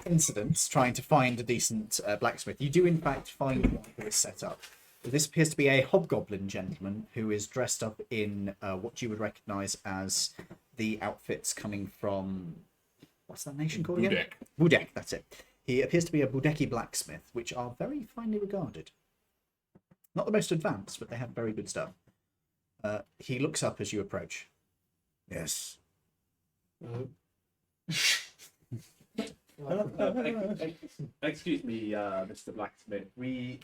incidents trying to find a decent blacksmith, you do in fact find one who is set up. This appears to be a hobgoblin gentleman who is dressed up in what you would recognise as the outfits coming from what's that nation called again? Budek, that's it. He appears to be a Budeki blacksmith, which are very finely regarded. Not the most advanced, but they have very good stuff. He looks up as you approach. Yes. Excuse me, Mr. Blacksmith. We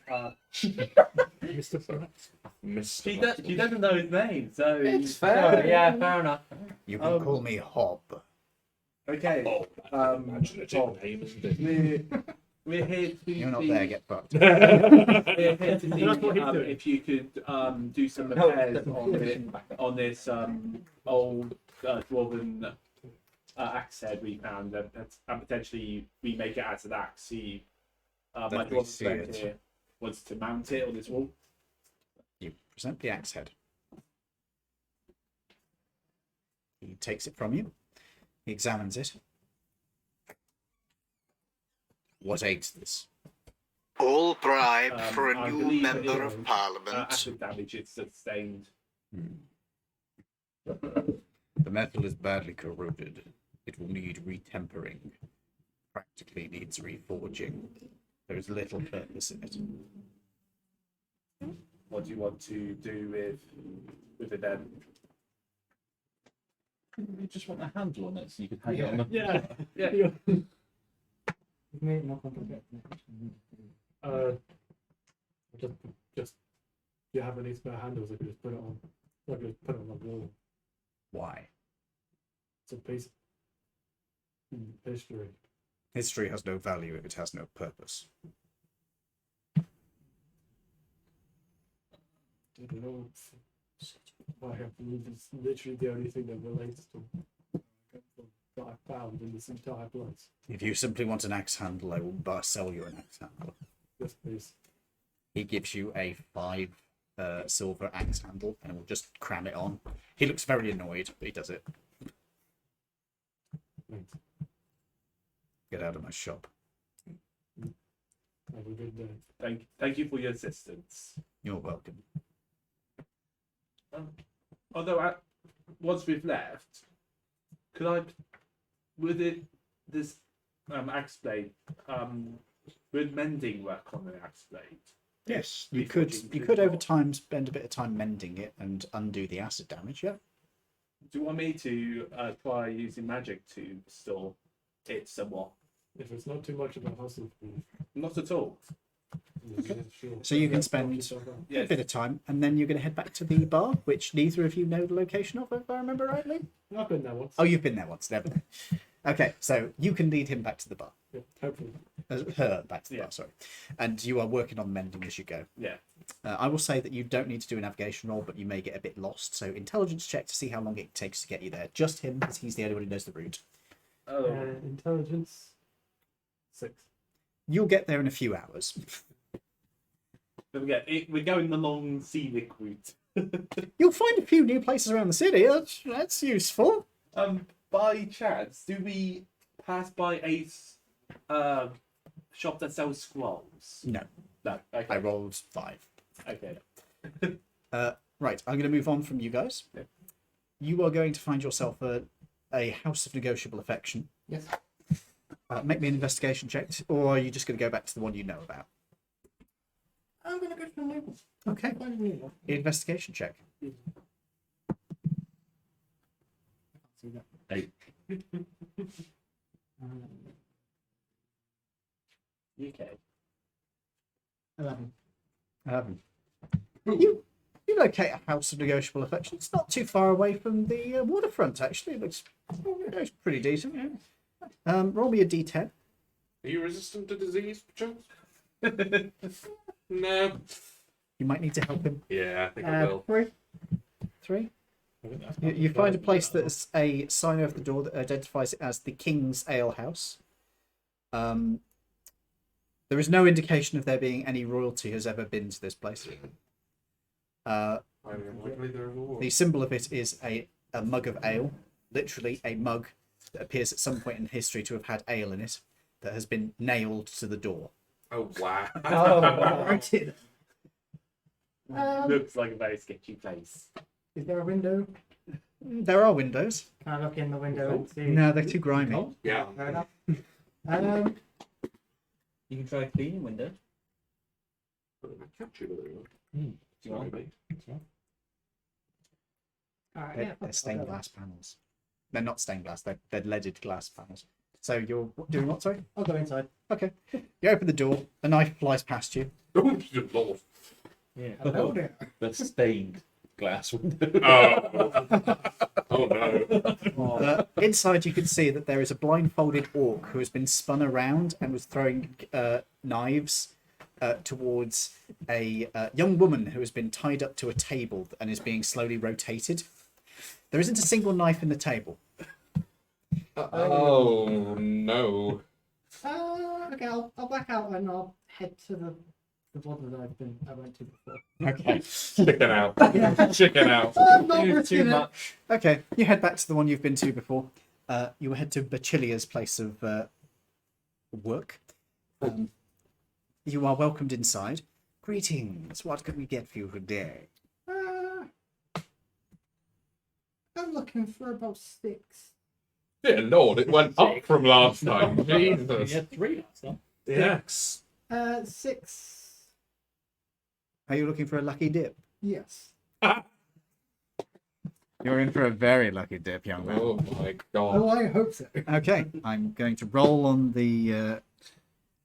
Mr. Blacksmith. he doesn't know his name, so It's fair. Yeah, fair enough. You can call me Hob. okay. Imaginative name, isn't it? We're here to You're not see, there, get fucked. We're here to see That's what he's doing. if you could do some repairs on this old dwarven axe head we found, and potentially remake it as an axe. See, my Let me dwarven see friend it. here wants to mount it on this wall. You present the axe head. He takes it from you. He examines it. What aids this? All bribe for a I new believe member it of is, parliament. acid damage it's sustained. The metal is badly corroded. It will need retempering. Practically needs reforging. There is little purpose in it. What do you want to do with it then? You just want a handle on it so you can hang it on the. Yeah. Yeah. Make it more complicated. Just do you have any spare handles? I could just put it on. I could just put it on the wall. Why? It's a piece of history. History has no value if it has no purpose. I don't know. I have to believe it's literally the only thing that relates to that I found in this entire place. If you simply want an axe handle, I will sell you an axe handle. Yes, please. He gives you a 5 silver axe handle and will just cram it on. He looks very annoyed, but he does it. Thanks. Get out of my shop. Have a good day. Thank you for your assistance. You're welcome. Although once we've left, could I, with it, this axe blade, would mending work on an axe blade? Yes, you Before could. you You do could over what? time spend a bit of time mending it and undo the acid damage. Yeah. Do you want me to try using magic to restore it somewhat? If it's not too much of a hassle for you. Not at all. Yeah, sure. So you can Help spend yourself out. a bit of time, and then you're going to head back to the bar, which neither of you know the location of, if I remember rightly. I've been there once. Oh, you've been there once, never mind. Okay, so you can lead him back to the bar. Yeah, hopefully. Her back to the Yeah. bar, sorry. And you are working on mending as you go. Yeah. I will say that you don't need to do a navigation roll, but you may get a bit lost. So intelligence check to see how long it takes to get you there. Just him, because he's the only one who knows the route. Oh, Intelligence 6. You'll get there in a few hours. don't forget, we're going the long scenic route. You'll find a few new places around the city. That's useful. By chance, do we pass by a shop that sells scrolls? No, No. Okay. I rolled 5. Okay. Right, I'm going to move on from you guys. Yeah. You are going to find yourself a house of negotiable affection. Yes. Make me an investigation check, or are you just going to go back to the one you know about? I'm gonna go for the new one. Okay. Find a new one. Investigation check. See that. Hey. UK. 11. You locate a house of negotiable affection. It's not too far away from the waterfront, actually. It looks pretty decent. Yeah. Roll me a d10. Are you resistant to disease, perchance? No. You might need to help him. Yeah, I think I will. 3. 3. You find a place that's a sign over the door that identifies it as the King's Ale House. There is no indication of there being any royalty has ever been to this place. Highly unlikely there ever was. The symbol of it is a mug of ale, literally a mug that appears at some point in history to have had ale in it, that has been nailed to the door. Oh, wow. Oh, wow. Looks like a very sketchy place. Is there a window? There are windows. Can I look in the window and see? No, they're too grimy. Yeah. Fair enough. You can try cleaning windows. Catch you later. Do you want? Alright, They're, yeah. they're stained glass panels. They're not stained glass, they're leaded glass panels. So you're doing what, sorry? I'll go inside. Okay. You open the door, a knife flies past you. Oh, good lord. Yeah. Hello there. The stained glass window. Oh. Oh, no. Inside, you can see that there is a blindfolded orc who has been spun around and was throwing knives towards a young woman who has been tied up to a table and is being slowly rotated. There isn't a single knife in the table. Oh, no. Okay, I'll back out and I'll head to the one that I went to before. Okay. Chicken out. Chicken out. I'm not Too risking it. much. Okay, you head back to the one you've been to before. you head to Bachilia's place of work. You are welcomed inside. Greetings. What can we get for you today? I'm looking for about 6. Dear Lord, it went up from last time. You Jesus. had 3 last time. Yeah. 6. Are you looking for a lucky dip? Yes. You're in for a very lucky dip, young man. Oh my God. Oh, I hope so. Okay, I'm going to roll on the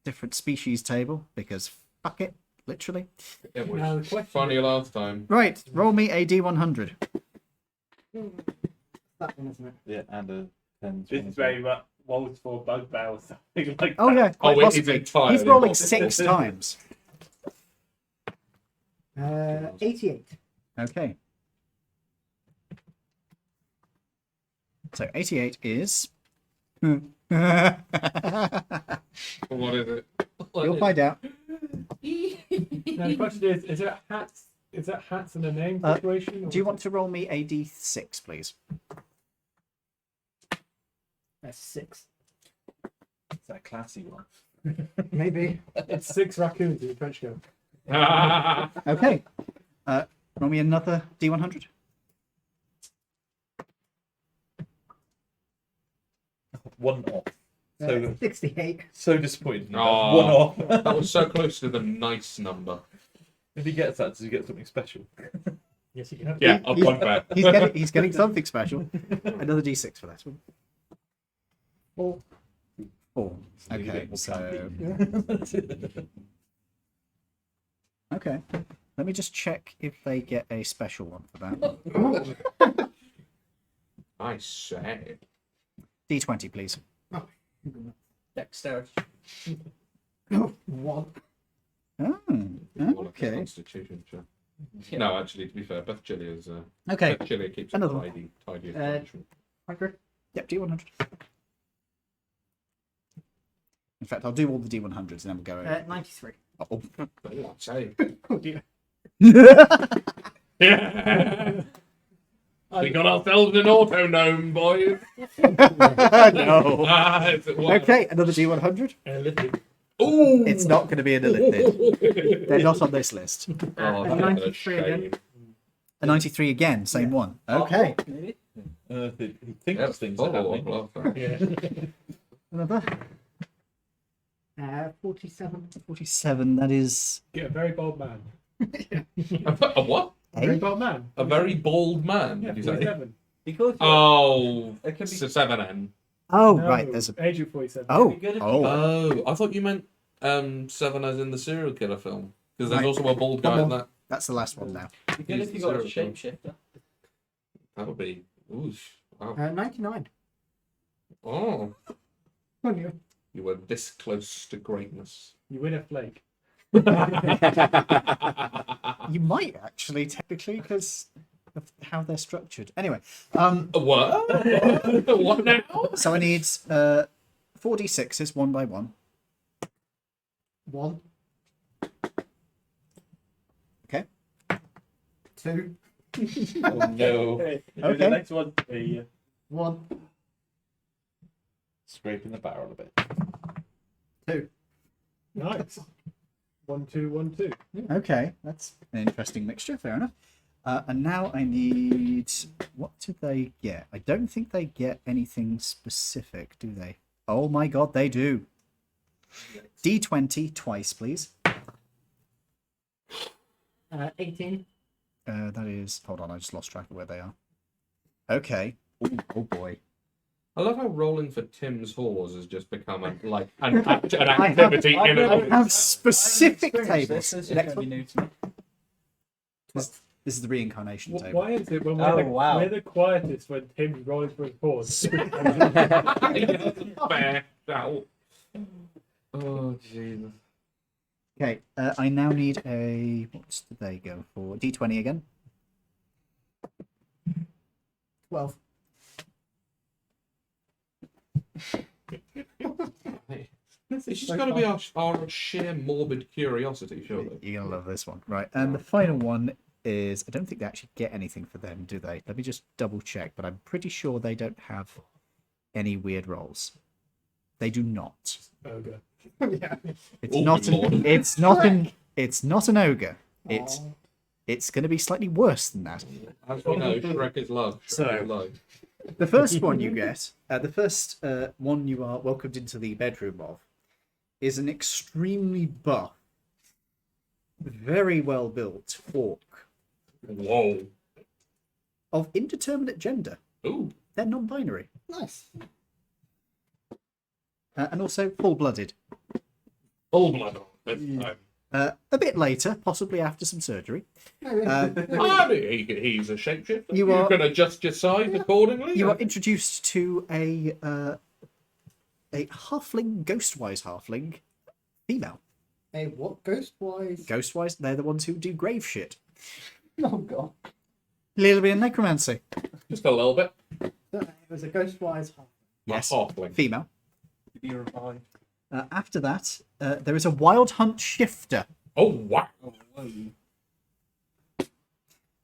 different species table because fuck it, literally. It Now, was the question funny is- last time. Right, roll me a D100. That one, isn't it? Yeah, and a 10. This is very much rolls for bugbear or something like Oh that. yeah, quite Oh, it is possibly. entirely He's rolling possible. 6 times. 88. Okay. So 88 is. You'll What is it? find out. Now the question is it hats? Is that hats and a name Uh, situation? or Do you is want to roll me a D6, please? That's 6. Is that a classy one? Maybe. It's 6 raccoons in a trench coat. Okay. Roll me another D100. One off. So 68. so disappointed. in you. Oh. One off. That was so close to the nice number. If he gets that, does he get something special? Yes, you can. Yeah, a bugbear. He's getting something special. Another D6 for that one. 4. 4. Need a Okay, bit more so candy. okay. Let me just check if they get a special one for that. I say. D20, please. Dexterity. 1. More like a Okay. Constitution check. No, actually, to be fair, Beth Chilia's. Okay. Beth Chilia keeps it Another one. tidy. Uh, 100. Yep, D100. In fact, I'll do all the D100s and then we'll go over. 93. Oh. I say. Oh dear. Yeah. We got ourselves an auto gnome, boys. No. Is it what? Okay, another D100. Ooh. It's not going to be an elliptid. They're not on this list. Oh, And that's a 93 again. shame. A 93 again, same one. Okay. Maybe. He thinks Yeah, things are follow happening. up, love that. Another 47. 47. That is Get a very bold man. A what? Very a. bold man. A very bald man, Yeah, did you say? 47. Because Oh, it can be it's a 7N. Oh, No, right. There's a. Agent 47. Oh. be good if you Oh. Oh, I thought you meant 7 as in the serial killer film. Because there's Right. also a bald guy One in more. that. That's the last one now. be good if you got a Serial shapeshifter. That would be. Oosh. Wow. 99. Oh, Oh, yeah. you were this close to greatness. You win a flake. You might actually, technically, because of how they're structured. Anyway, What? What now? so I need 4d6s one by one. 1. Okay. 2. Oh no. Okay. Okay. The next one. The 1. Scraping the barrel a bit. 2. Nice. 1, 2, 1, 2. Okay, that's an interesting mixture. Fair enough. And now I need. What do they get? I don't think they get anything specific, do they? Oh my god, they do. D20 twice, please. 18. That is. Hold on, I just lost track of where they are. Okay. Ooh, oh boy. I love how rolling for Tim's Horse has just become an activity I in have, a. I have specific tables. This is Next going to be one. new to me. This is the reincarnation table. Why is it when we're, Oh, the, wow. we're the quietest when Tim's rolling for his horse? Fair shout. Oh Jesus. Okay, I now need a. What did they go for? D20 again. 12. It's just got to be our sheer morbid curiosity, surely. You're gonna love this one, right? And the final one is. I don't think they actually get anything for them, do they? Let me just double check, but I'm pretty sure they don't have any weird rolls. They do not. Ogre. Yeah. It's Oh, not. good lord. It's not an ogre. It's going to be slightly worse than that. As we know, Shrek is love. So- Shrek is love. The first one you get, the first one you are welcomed into the bedroom of, is an extremely buff, very well built orc Whoa. of indeterminate gender. Ooh. They're non-binary, Nice. and also full-blooded. Full blood on this time. A bit later, possibly after some surgery. I mean, he's a shapeshifter. You You are- can adjust your size accordingly. You are introduced to a halfling, ghostwise halfling, female. Hey, what Ghostwise? Ghostwise, they're the ones who do grave shit. Oh god. Little bit of necromancy. Just a little bit. It was a Ghostwise. My Yes. halfling. Female. Be revived. After that, there is a wild hunt shifter, Oh, wow.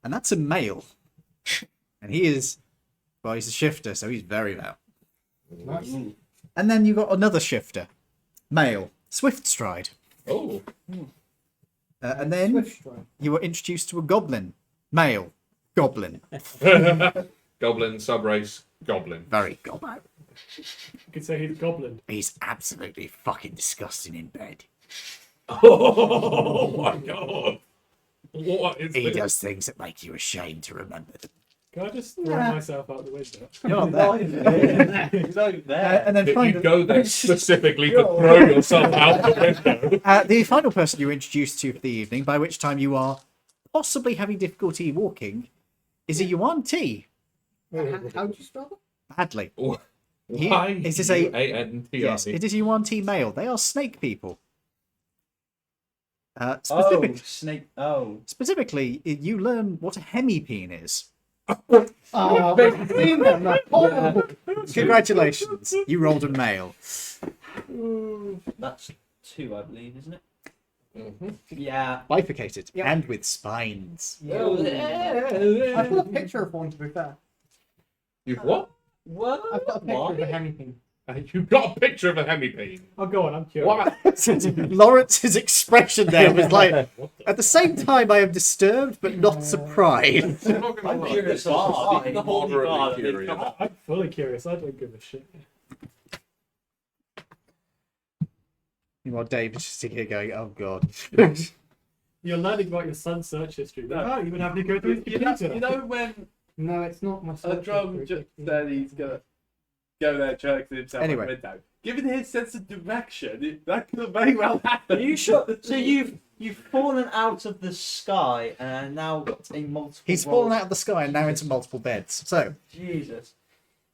and that's a male. And he is, well, he's a shifter, so he's very male. Nice. And then you got another shifter, male, swift stride. Oh. And then Swift Strike. you were introduced to a goblin, male, goblin, Goblin, subrace, goblin. very goblin. You could say he's a goblin. He's absolutely fucking disgusting in bed. Oh my god. What is He this? does things that make you ashamed to remember them. Can I just throw myself out the window? You're not there. He's over there. And then Did finally, you go there specifically to throw yourself out the window? the final person you're introduced to for the evening, by which time you are possibly having difficulty walking, is a Yuan T. How do you spell that? Badly. Why? Is this a- U-A-N-T-I? Yes, it is a Yuan T male. They are snake people. Oh, snake. Oh. Specifically, you learn what a hemipene is. Oh, I've seen them. They're horrible. Congratulations, you rolled a male. That's 2, I believe, isn't it? Mhm. Yeah. Bifurcated and with spines. I've got a picture of one, to be fair. You've what? What? I've got a picture of a hemipene. You've got a picture of a hemipene. Oh, go on, I'm curious. What? Lawrence's expression there was like, at the same time I am disturbed but not surprised. I'm not gonna I'm lie. curious. The holy Moderately bar that they've curious. come up. I'm fully curious. I don't give a shit. Meanwhile, David's just sitting here going, oh god. You're learning about your son's search history without even having to go through his computer. You know when No, it's not my a search drum history. just said he's gonna go there and check himself Anyway. out the window. Given his sense of direction, that could very well happen. Are you sure? So you've fallen out of the sky and now got a multiple. He's roll. fallen out of the sky and now into multiple beds. So, Jesus.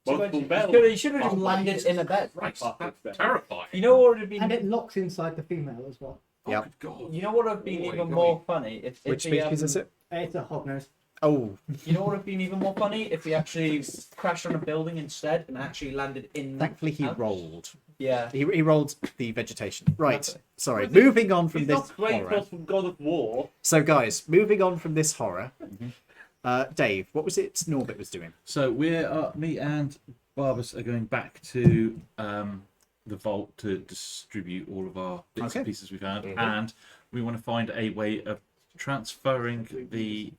Multiple bells. You should have just landed in a bed. Right, that's terrifying. You know what would have been? And it locks inside the female as well. yeah. God. You know what would have been Oh my even God. more funny if Which we, species is it? It's a hognose. Oh, You know what would have been even more funny if we actually crashed on a building instead and actually landed in. thankfully he house? rolled. Yeah. He rolled the vegetation. Right. Okay. Sorry. Moving on from He's this not great horror. cross from God of War. So, guys, moving on from this horror. Dave, what was it Norbit was doing? So we're me and Barbas are going back to the vault to distribute all of our bits Okay. and pieces we found, Mhm. and we want to find a way of transferring the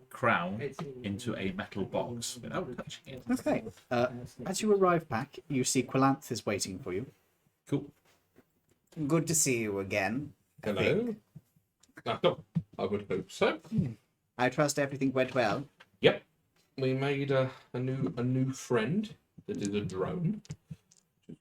crown into a metal box without touching it. Okay. As you arrive back, you see Quelanth is waiting for you. Cool. Good to see you again. I think. Hello. I would hope so. I trust everything went well. Yep. We made a new friend that is a drone.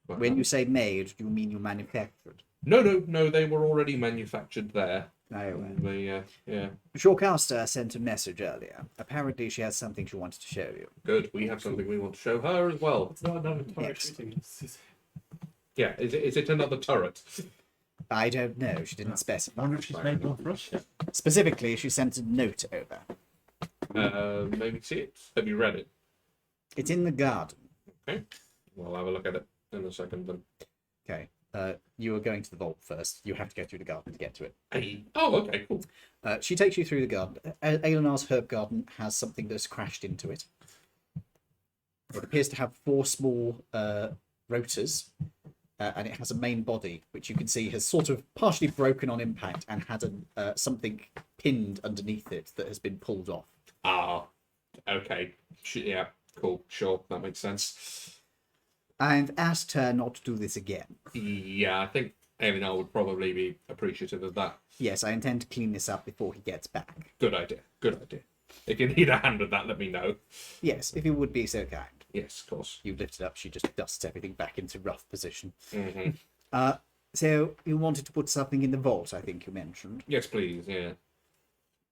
When you say made, do you mean you manufactured? No, they were already manufactured there. No. Yeah. Shawcaster sent a message earlier. Apparently, she has something she wanted to show you. Good. We have something we want to show her as well. It's not another turret Yes. shooting. It's Yeah. Is it another turret? I don't know. She didn't I specify. wonder if she's made one for us. Specifically, she sent a note over. Maybe see it. Have you read it? It's in the garden. Okay. We'll have a look at it in a second then. Okay. You are going to the vault first. You have to go through the garden to get to it. Hey. Oh, okay, cool. She takes you through the garden. Aelinar's herb garden has something that's crashed into it. It appears to have 4 small rotors, and it has a main body, which you can see has sort of partially broken on impact and had something pinned underneath it that has been pulled off. Ah, okay. Yeah, cool. Sure, that makes sense. I've asked her not to do this again. Yeah, I think Elinor would probably be appreciative of that. Yes, I intend to clean this up before he gets back. Good idea. Good idea. If you need a hand with that, let me know. Yes, if you would be so kind. Yes, of course. You lift it up, she just dusts everything back into rough position. Mm-hmm. So you wanted to put something in the vault, I think you mentioned. Yes, please. Yeah.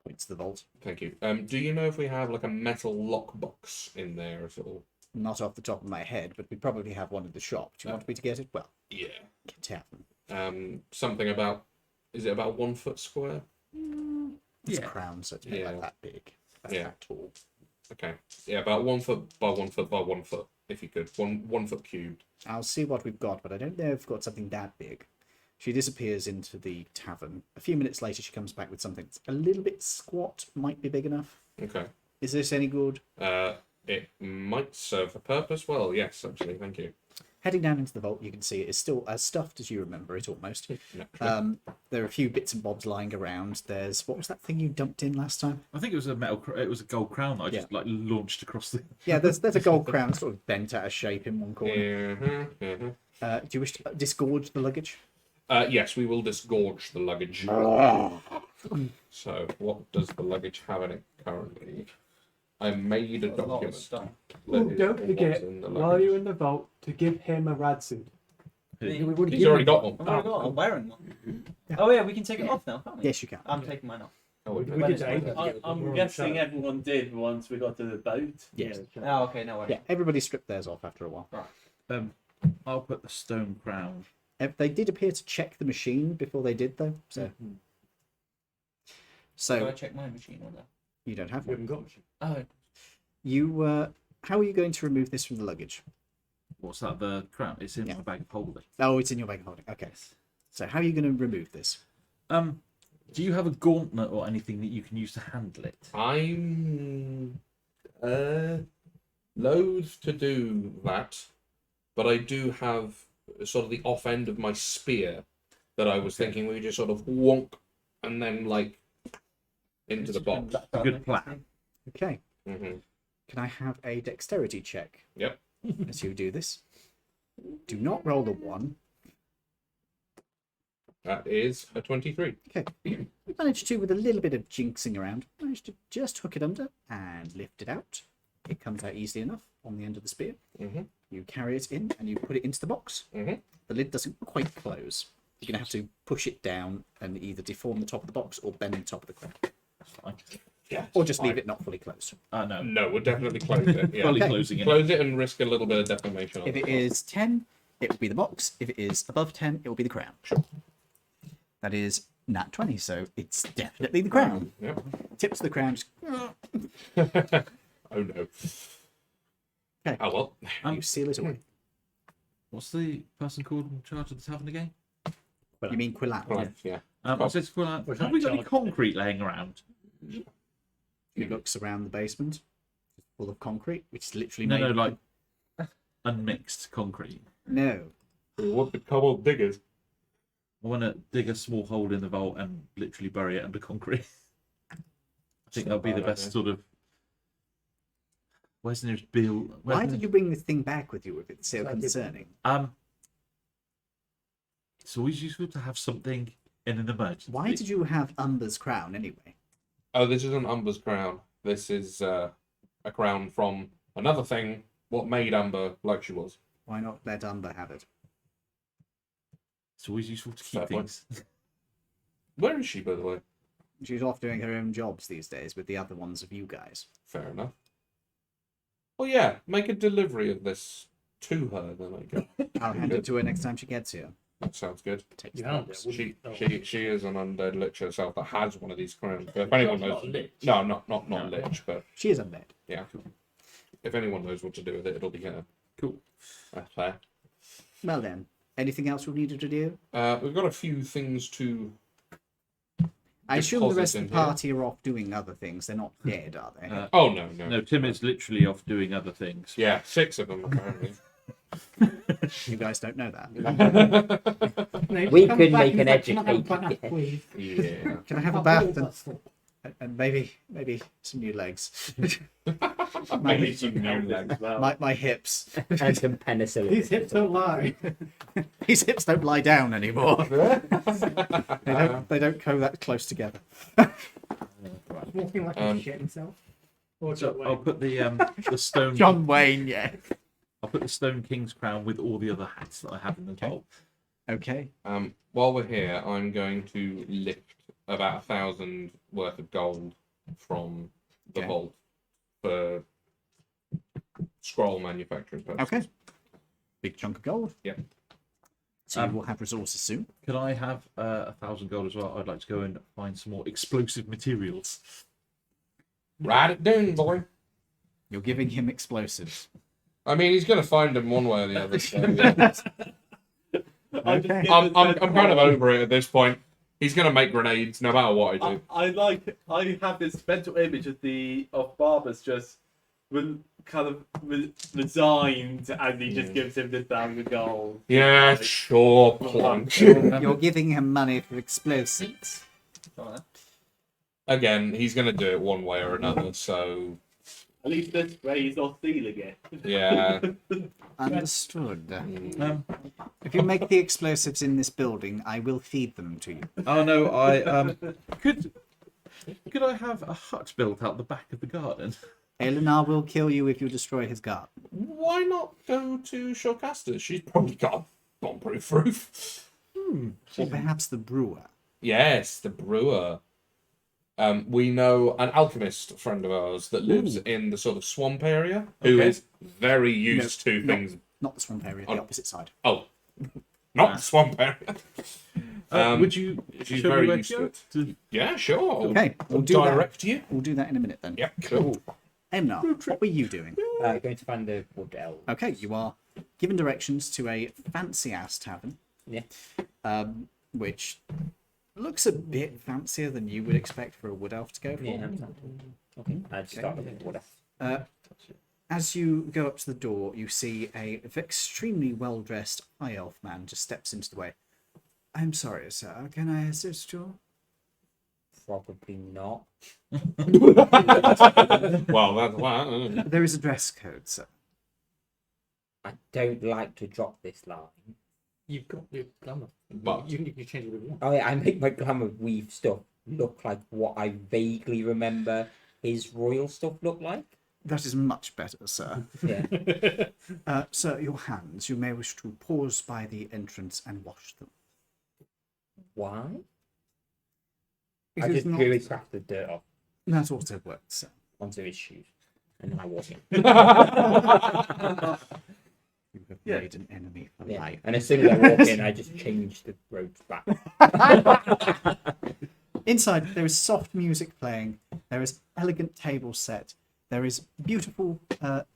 Points to the vault. Thank you. Do you know if we have like a metal lockbox in there at all? Not off the top of my head, but we probably have one in the shop. Do you want me to get it? Well, Yeah. get them. Something about. Is it about 1 foot square? It's a crown, so it's not like that big. That's that tall. Okay. Yeah, about 1 foot by 1 foot by 1 foot, if you could. 1 foot cubed. I'll see what we've got, but I don't know if we've got something that big. She disappears into the tavern. A few minutes later, she comes back with something that's a little bit squat, might be big enough. Okay. Is this any good? It might serve a purpose well, yes, actually, thank you. Heading down into the vault, you can see it is still as stuffed as you remember it, almost. There are a few bits and bobs lying around. There's, what was that thing you dumped in last time? I think it was it was a gold crown that I just like launched across the. Yeah, there's a gold crown sort of bent out of shape in one corner. Do you wish to disgorge the luggage? Yes, we will disgorge the luggage. So, what does the luggage have in it currently? I made a document. Oh, don't forget, while you're in the vault, to give him a rad suit. He's already got one. I'm wearing one. Oh yeah, we can take it off now, can't we? Yes, you can. I'm taking mine off. I'm guessing everyone did once we got to the boat. Yes. Oh, okay, no worries. Yeah, everybody stripped theirs off after a while. Right. I'll put the stone crown. They did appear to check the machine before they did, though. So, Do I check my machine or that? You don't have We haven't one. got machine. Oh. You, how are you going to remove this from the luggage? What's that? The crown? It's in my bag of holding. Oh, it's in your bag of holding. Okay. So how are you going to remove this? Do you have a gauntlet or anything that you can use to handle it? I'm loath to do that, but I do have sort of the off end of my spear that I was thinking we just sort of wonk and then like into the box. A good plan. Okay. Mm-hmm. Can I have a dexterity check? Yep. As you do this. Do not roll a 1. That is a 23. Okay. You managed to, with a little bit of jinxing around, managed to just hook it under and lift it out. It comes out easily enough on the end of the spear. Mm-hmm. You carry it in and you put it into the box. Mm-hmm. The lid doesn't quite close. You're going to have to push it down and either deform the top of the box or bend the top of the crown. That's fine. Yeah. Or just leave it not fully closed. No. No, we'll definitely close it. Yeah. Fully Okay. closing it. Close it and risk a little bit of deformation. On If the it top. is 10, it will be the box. If it is above 10, it will be the crown. Sure. That is nat 20, so it's definitely the crown. Yep. Tips of the crown. Just, Oh no. okay. Oh well. You seal it away. What's the person called in charge of the tavern again? You mean Quillan? Right, yeah. I said to Quillan, have we got any concrete laying around? He looks around the basement, full of concrete, which is literally No, made. like unmixed concrete. No. What the cobble diggers? I want to dig a small hole in the vault and literally bury it under concrete. I think that'll be the best sort of. Where's the nearest bill? Why did you bring this thing back with you if it's so concerning? It's always useful to have something in an emergency. Why did you have Umber's crown anyway? Oh, this isn't Umber's crown. This is a crown from another thing. What made Umber like she was? Why not let Umber have it? It's always useful to keep Fair point. things. Where is she, by the way? She's off doing her own jobs these days with the other ones of you guys. Fair enough. Well, yeah, make a delivery of this to her, then I guess. I'll hand it to her next time she gets here. That sounds good. Takes You the have box. it. She is an undead lich herself that has one of these crowns. But if anyone knows, no, not lich, but She is undead. yeah. If anyone knows what to do with it, it'll be her. Cool. That's fair. Well then, anything else we needed to do? We've got a few things to I assume the deposit rest of in the here. party are off doing other things. They're not dead, are they? Oh no, no. No, Tim is literally off doing other things. Yeah, 6 of them apparently. You guys don't know that. No, We come could back make and an say, "Can I have a educated bath, guess." please?" Yeah. Can I have a I've bath got all and, that stuff. and maybe some new legs? I need some new legs. My hips. And some penicillin. These hips don't lie. These hips don't lie down anymore. They don't go that close together. Walking like Um, a shit himself. Or So John I'll Wayne. put the stone. John Wayne, yeah. I'll put the stone king's crown with all the other hats that I have in the Okay. vault. Okay. While we're here, I'm going to lift about 1,000 worth of gold from the Okay. vault for scroll manufacturing purposes. Okay. Big chunk of gold. Yep. So you will have resources soon. Can I have 1,000 gold as well? I'd like to go and find some more explosive materials. Write it down, boy. You're giving him explosives. I mean, he's going to find them one way or the other. So, yeah. Okay. I'm kind of over it at this point. He's going to make grenades no matter what I do. I have this mental image of Barbers just resigned, and he just gives him the 1,000 gold. Yeah, sure, plonk. You're giving him money for explosives. Again, he's going to do it one way or another, so At least this way he's not stealing it. yeah. Understood. Um, If you make the explosives in this building, I will feed them to you. oh no, I could I have a hut built out the back of the garden? Eleanor will kill you if you destroy his garden. Why not go to Shorcaster? She's probably got a bomb-proof roof. Or perhaps the brewer. Yes, the brewer. We know an alchemist friend of ours that lives in the sort of swamp area, who Okay. is very used to things. Not the swamp area, the Oh. opposite side. Oh, not the swamp area. Would you she's show very me where used to to go? it. Yeah, sure. Okay, I'll we'll do that. direct you. We'll do that in a minute then. Yep, cool. Emna, what were you doing? Going to find the wood elf. Okay, you are given directions to a fancy ass tavern. Yeah. Which looks a bit fancier than you would expect for a wood elf to go for. Yeah. Okay. I'd start with the wood elf. As you go up to the door, you see a extremely well-dressed high elf man just steps into the way. I'm sorry, sir. Can I assist you? Probably not. Well, that's why. There is a dress code, sir. I don't like to drop this line. You've got your glamour. But You can change it with one. Oh yeah, I make my glamour weave stuff look like what I vaguely remember his royal stuff look like. That is much better, sir. Yeah. Sir, your hands. You may wish to pause by the entrance and wash them. Why? It I is just not- really cracked the dirt off That also works, sir. onto his shoes. And then I walk in. You have made an enemy for Yeah. life. And as soon as I walk in, I just change the robes back. Inside, there is soft music playing. There is elegant table set. There is beautiful,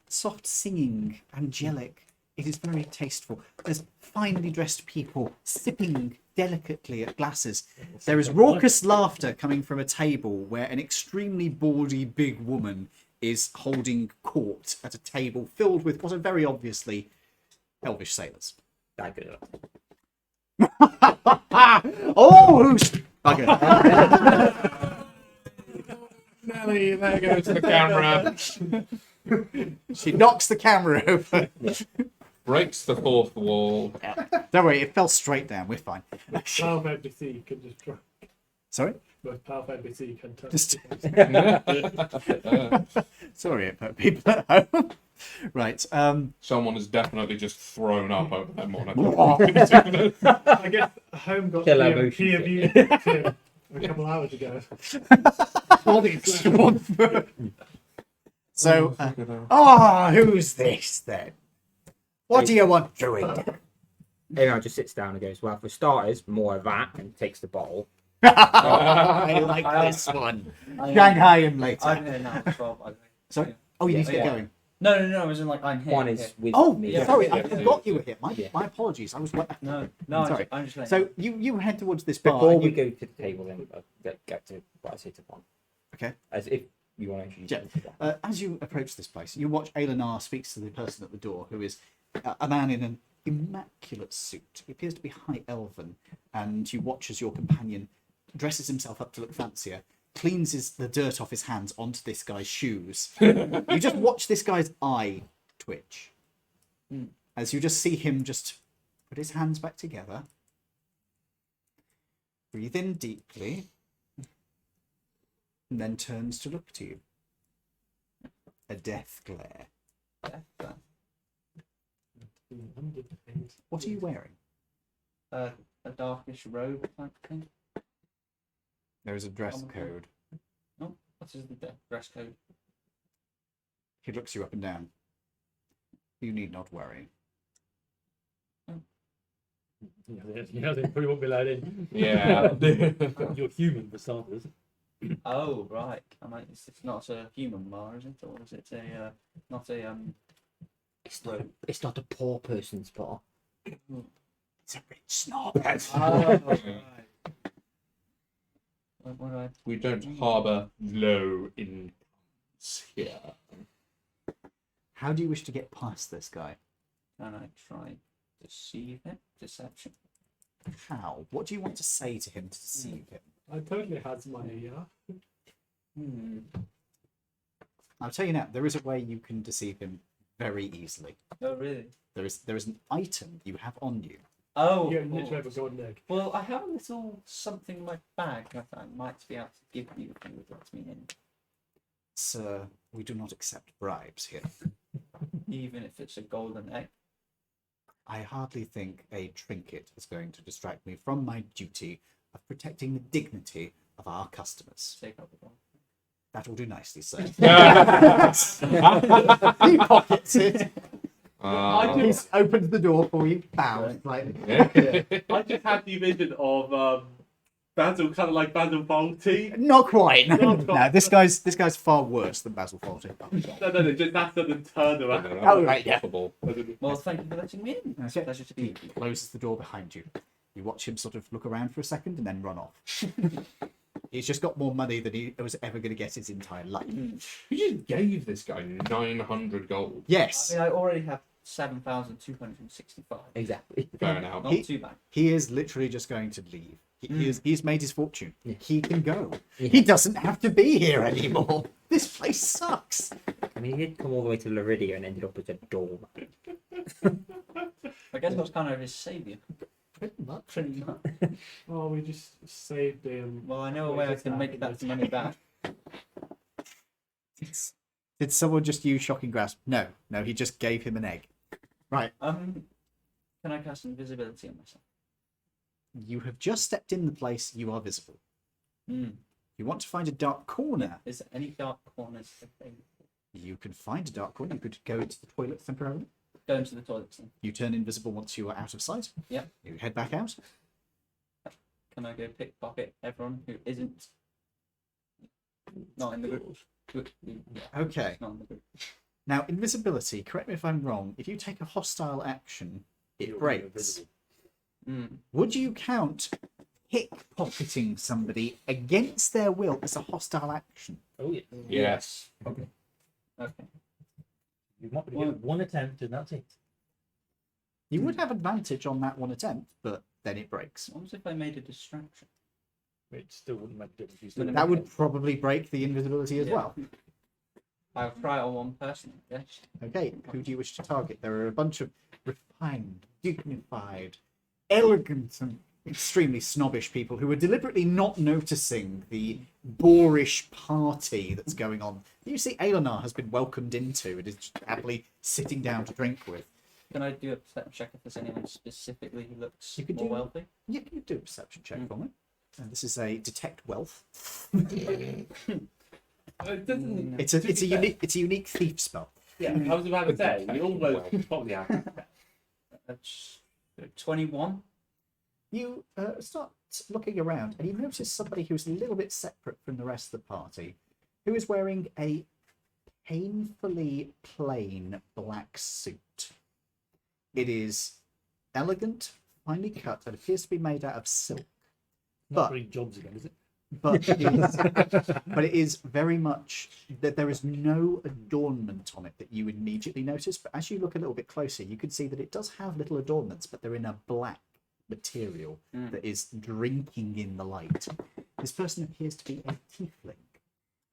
soft singing, angelic. It is very tasteful. There's finely dressed people sipping delicately at glasses. There is raucous laughter coming from a table where an extremely bawdy big woman is holding court at a table filled with what are very obviously elvish sailors. That good. Oh, who's... Okay. Nelly, there goes the camera. She knocks the camera over. Breaks the fourth wall. Don't worry, it fell straight down. We're fine. Powerful NPC can just drop. Sorry? Most powerful NPC can touch. Just... Sorry about people at home. Right. Someone has definitely just thrown up over that monitor. I guess home got Killer peer motion view sickness. a couple hours ago. So, who's this then? What do you want, Druid? Everyone just sits down and goes, well, for starters, more of that, and takes the bottle. I like this one. Shanghai him later. I'm here now, 12. Sorry? Oh, you need to get Yeah. going. No. I was in like I'm here. One is here. with Oh, me. Yeah. sorry, I Yeah. forgot you were here. Yeah. My apologies. I was. No, Sorry. I'm just letting So you you head towards this bar. Before and we you- go to the table, then get to what I sit upon. Okay. As if you want to introduce Yeah. me to that. As you approach this place, you watch Aelenar speaks to the person at the door, who is a man in an immaculate suit. He appears to be high elven, and you watch as your companion dresses himself up to look fancier, cleans the dirt off his hands onto this guy's shoes. You just watch this guy's eye twitch as you just see him just put his hands back together, breathe in deeply, and then turns to look to you. A death glare. What are you wearing? a darkish robe type thing. There is a dress code. No, what is the dress code? He looks you up and down. You need not worry. Yeah, they probably won't be allowed in. Yeah. You're human for starters. Oh right, it's not a human bar, is it, or is it a not a It's not a poor person's bar. It's a rich snob. We don't harbour low incomes here. How do you wish to get past this guy? Can I try deceive him? Deception. How? What do you want to say to him to deceive him? I totally has money, yeah. I'll tell you now, there is a way you can deceive him very easily. Oh really? There is an item you have on you. Oh, You literally have a golden egg. well, I have a little something in my bag that I might be able to give you if you would let me in, Sir, we do not accept bribes here. even if it's a golden egg. I hardly think a trinket is going to distract me from my duty of protecting the dignity of our customers. Take up the one. That will do nicely, sir. He pockets it. He's opened the door for you. Bow. Like, I just had the vision of Basil, kind of like Basil Fawlty. not quite. No, Not quite. this guy's far worse than Basil Fawlty. No, just that sudden turn around. Oh, right, yeah. Possible. Well, thank you for letting me in. It's a Okay. pleasure to be with you. Closes the door behind you. You watch him sort of look around for a second and then run off. He's just got more money than he was ever going to get his entire life. You just gave this guy 900 gold. Yes, I mean, I already have 7,265. Exactly. Fair enough. Not too bad. he is literally just going to leave. He's made his fortune. Yeah. He can go. Yeah. He doesn't have to be here anymore. This place sucks. I mean, he did come all the way to Laridian and ended up as a doorman. I guess I was kind of his saviour. Pretty much. Pretty much. Oh, we just saved him. Well, I know a way I can make that money back. Did someone just use shocking grasp? No, he just gave him an egg. Right. Can I cast invisibility on myself? You have just stepped in the place. You are visible. You want to find a dark corner. Is there any dark corners available? You can find a dark corner. You could go to the toilet temporarily. Go into the toilets then. You turn invisible once you are out of sight. Yep. You head back out. Can I go pickpocket everyone who isn't not in the group? Yeah, Okay. not in the group. Now, invisibility, correct me if I'm wrong, if you take a hostile action, it breaks. Would you count pickpocketing somebody against their will as a hostile action? Oh yeah. Yes. Okay. You might be given one attempt and that's it. You would have advantage on that one attempt, but then it breaks. What was if I made a distraction? It still wouldn't make a difference. You Wouldn't still- That would probably break the invisibility as Yeah. well. I'll try it on one person. Yes. Okay, who do you wish to target? There are a bunch of refined, dignified, elegant, and extremely snobbish people who are deliberately not noticing the boorish party that's going on. You see, Aelenar has been welcomed into and is just happily sitting down to drink with. Can I do a perception check if there's anyone specifically who looks You could more do- wealthy? Yeah, can you do a perception check for me? And this is a detect wealth. It doesn't. It's a unique thief spell. Yeah, I was about to say you almost probably have. That's 21. You start looking around and you notice somebody who's a little bit separate from the rest of the party, who is wearing a painfully plain black suit. It is elegant, finely cut, and appears to be made out of silk. Not But bring jobs again, is it? but it is very much that there is no adornment on it that you would immediately notice. But as you look a little bit closer, you can see that it does have little adornments, but they're in a black material that is drinking in the light. This person appears to be a tiefling.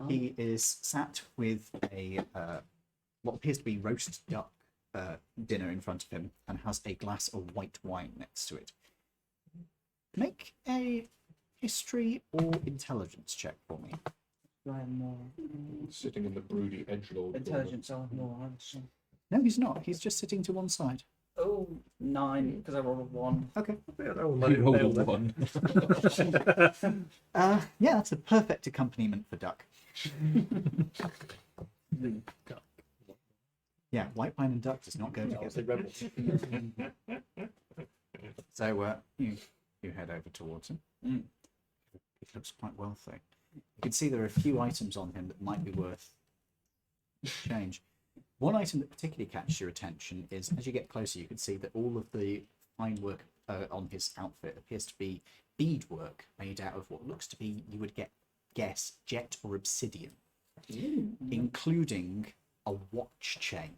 He is sat with a what appears to be roast duck dinner in front of him and has a glass of white wine next to it. Make a history or intelligence check for me. Do I have more Sitting in the broody edgelord. intelligence? I'll have more answer. No, he's not. He's just sitting to one side. Oh, 9, because I rolled a 1. Okay. You rolled a 1. Yeah, that's a perfect accompaniment for duck. Yeah, white wine and duck does not go together. So you head over towards him. He looks quite wealthy. You can see there are a few items on him that might be worth change. One item that particularly catches your attention is, as you get closer, you can see that all of the fine work on his outfit appears to be beadwork made out of what looks to be, you would guess, jet or obsidian, including a watch chain.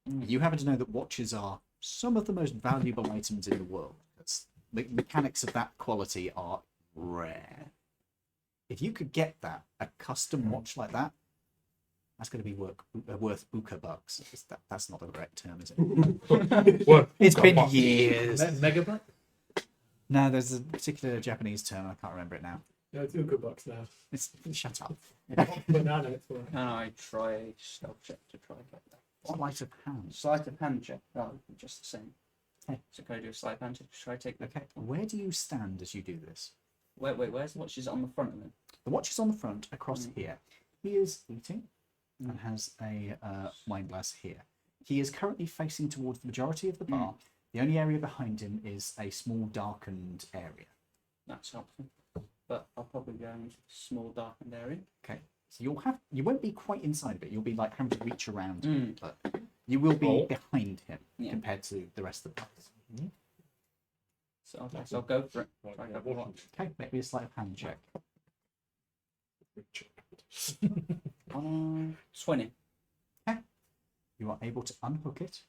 You happen to know that watches are some of the most valuable items in the world. The mechanics of that quality are rare. If you could get a custom watch like that, that's going to be worth buka bucks. That's not the correct term, is it? It's been years. Megabuck? No, there's a particular Japanese term. I can't remember it now. No, it's good bucks now. Shut up. Banana, it's fine. Can I try a stealth check to try and get that? Sleight of hand. Sleight of hand check. Oh, just the same. Okay. So can I do a sleight of hand check to try to take that? Okay. Where do you stand as you do this? Wait, where's the watch? Is it on the front of it? The watch is on the front, across here. He is eating and has a wine glass here. He is currently facing towards the majority of the bar. The only area behind him is a small darkened area. That's helpful. But I'll probably go into a small darkened area. Okay. So you won't be quite inside of it. You'll be like having to reach around him, but you will be behind him compared to the rest of the place. So I'll go for it. Try and get the watch. Okay, maybe a sleight of hand check. 20. Okay. You are able to unhook it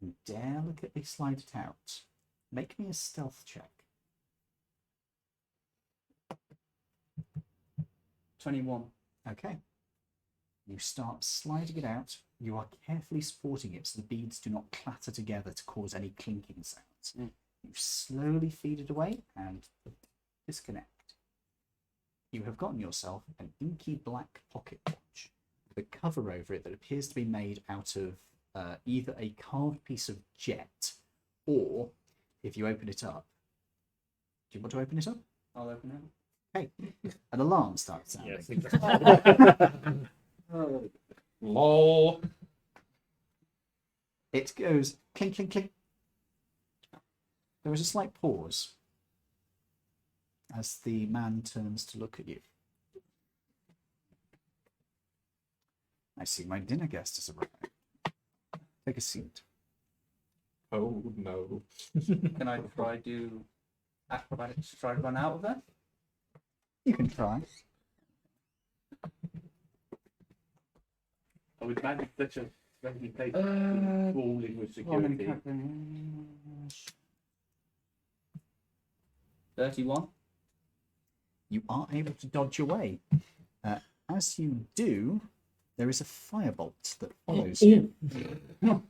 and delicately slide it out. Make me a stealth check. 21. Okay. You start sliding it out. You are carefully supporting it so the beads do not clatter together to cause any clinking sounds. You slowly feed it away and disconnect. You have gotten yourself an inky black pocket watch with a cover over it that appears to be made out of either a carved piece of jet or, if you open it up, do you want to open it up? I'll open it. Okay. An alarm starts sounding. Yes, exactly. Lol. It goes clink, clink, clink. There is a slight pause as the man turns to look at you. I see my dinner guest has arrived. Take a seat. Oh no. Can I try do acrobatics to try to run out of there? You can try. I would manage such a reputation crawling with security. 31. You are able to dodge away. As you do, there is a firebolt that follows you.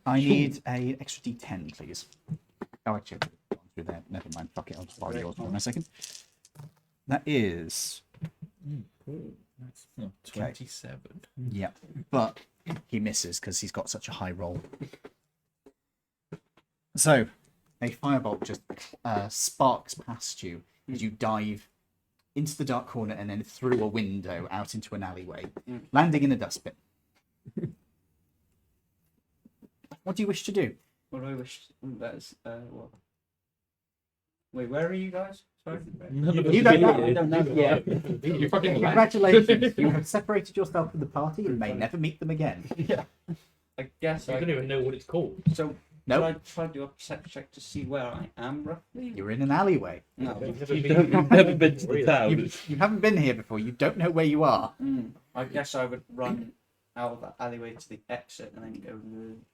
I need an extra d10, please. Oh, actually, I've gone through there. Never mind. Fuck it. I'll just borrow yours for a second. That is. That's 27. Yeah, but he misses because he's got such a high roll. So, a firebolt just sparks past you as you dive into the dark corner and then through a window out into an alleyway, landing in a dustbin. What do you wish to do? What do I wish? That's what? Wait, where are you guys? Sorry. None of us You have don't been know. here. Yeah. You fucking left. Congratulations, you have separated yourself from the party and may never meet them again. I guess I I don't even know what it's called. So, Nope. should I try to do a perception check to see where I am roughly? You're in an alleyway. No. You've never been to the town. You haven't been here before. You don't know where you are. I guess I would run out of that alleyway to the exit and then go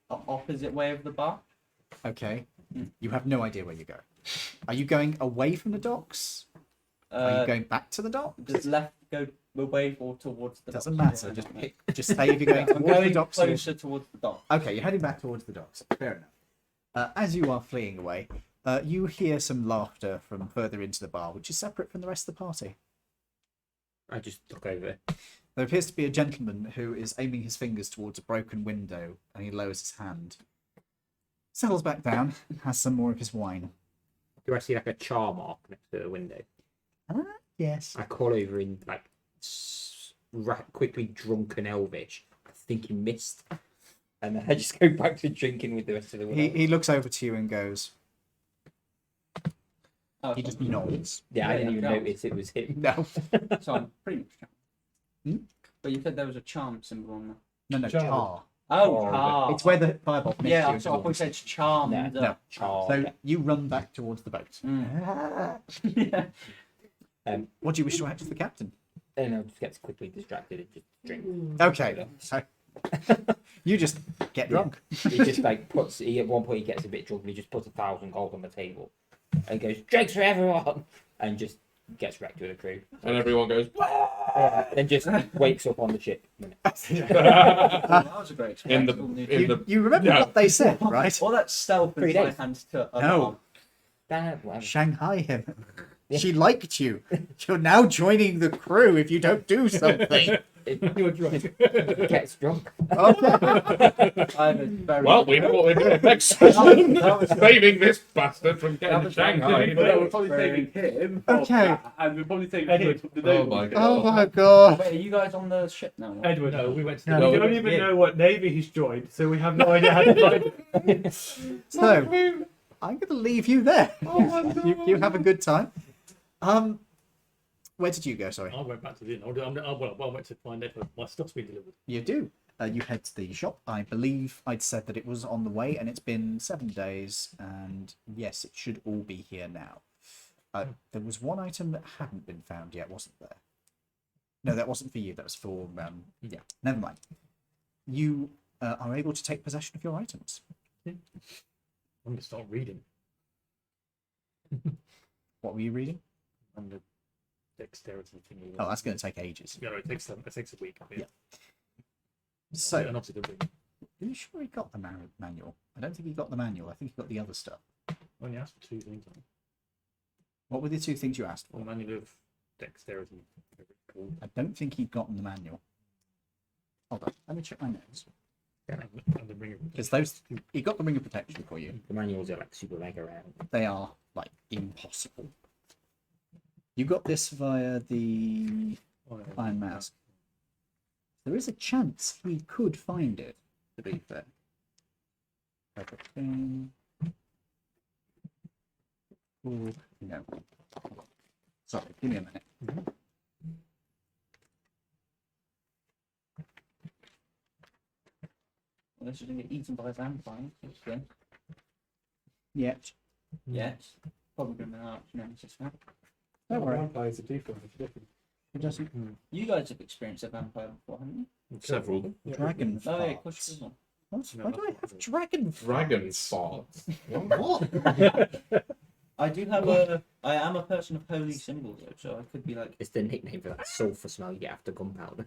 the opposite way of the bar. Okay. You have no idea where you go. Are you going away from the docks? Are you going back to the docks? Does left go away or towards the Doesn't docks? matter. Just say if you're going I'm towards the going docks. or- closer towards the docks. Okay, you're heading back towards the docks. Fair enough. As you are fleeing away, you hear some laughter from further into the bar, which is separate from the rest of the party. I just look over. There appears to be a gentleman who is aiming his fingers towards a broken window, and he lowers his hand. Settles back down and has some more of his wine. Do I see like a char mark next to the window? Yes. I call over in like quickly drunken Elvish. I think he missed. And then I just go back to drinking with the rest of the world. He looks over to you and goes. Oh, He just nods. Yeah, I didn't even Charles. notice it was him. No. So I'm pretty much charmed. Hmm? But you said there was a charm symbol on there. No, Char. char. Oh, charm. It's where the fireball missed Yeah, you. so I thought you said charm. No, No. Char. So you run back towards the boat. Yeah. What do you wish to add to the captain? And I just gets quickly distracted and just drink. Okay, so you just get drunk. He just like puts. At one point he gets a bit drunk and he just puts 1,000 gold on the table and goes drinks for everyone and just gets wrecked with the crew. And everyone goes, Then just wakes up on the ship. That was a great experience. You remember Yeah. what they said, right? All that stealth 3 and my days. hands to No. Whatever. Shanghai him. Yeah. She liked you. You're now joining the crew if you don't do something. You're drunk. Gets drunk. Okay. I'm a very well, we know what we're doing next session. Saving this bastard from That getting was Shanghai. But we're probably saving him. from Okay. that, and we're probably saving him from the Oh noble. my Oh god. my god. Wait, are you guys on the ship now? Edward, no, we went to No, the We don't even know what navy he's joined, so we have no idea how to find him. So I'm gonna leave you there. You have a good time. Where did you go? Sorry. I went back to the inn. I went to find out if my stuff's been delivered. You do. You head to the shop. I believe I'd said that it was on the way, and it's been 7 days. And yes, it should all be here now. There was one item that hadn't been found yet, wasn't there? No, that wasn't for you. That was for yeah. Never mind. You are able to take possession of your items. I'm gonna start reading. What were you reading? And the dexterity thing. Oh, that's going to take ages. Yeah, it takes a week. Yeah. So, and obviously the ring. are you sure he got the manual? I don't think he got the manual. I think he got the other stuff. I only asked for 2 things. What were the 2 things you asked for? One manual of dexterity. whatever it's called, I don't think he'd gotten the manual. Hold on, let me check my notes. and the ring of Because those, he got the ring of protection for you. The manuals are like super mega round. They are like impossible. You got this via the Iron Mask. There is a chance he could find it, to be fair. Ooh, no. Sorry, give me a minute. Unless you're going to get eaten by a vampire. Then. Yet. Yes. Probably going to be an arch nemesis now. Don't worry. Vampires are different. It's different. It doesn't. You guys have experienced a vampire before, haven't you? Several. Dragon Oh, yeah, farts. push this one. What? Why do I have dragon Dragon farts? farts. What? I am a person of holy symbols, though, so I could be like. It's the nickname for that sulfur smell you get after gunpowder.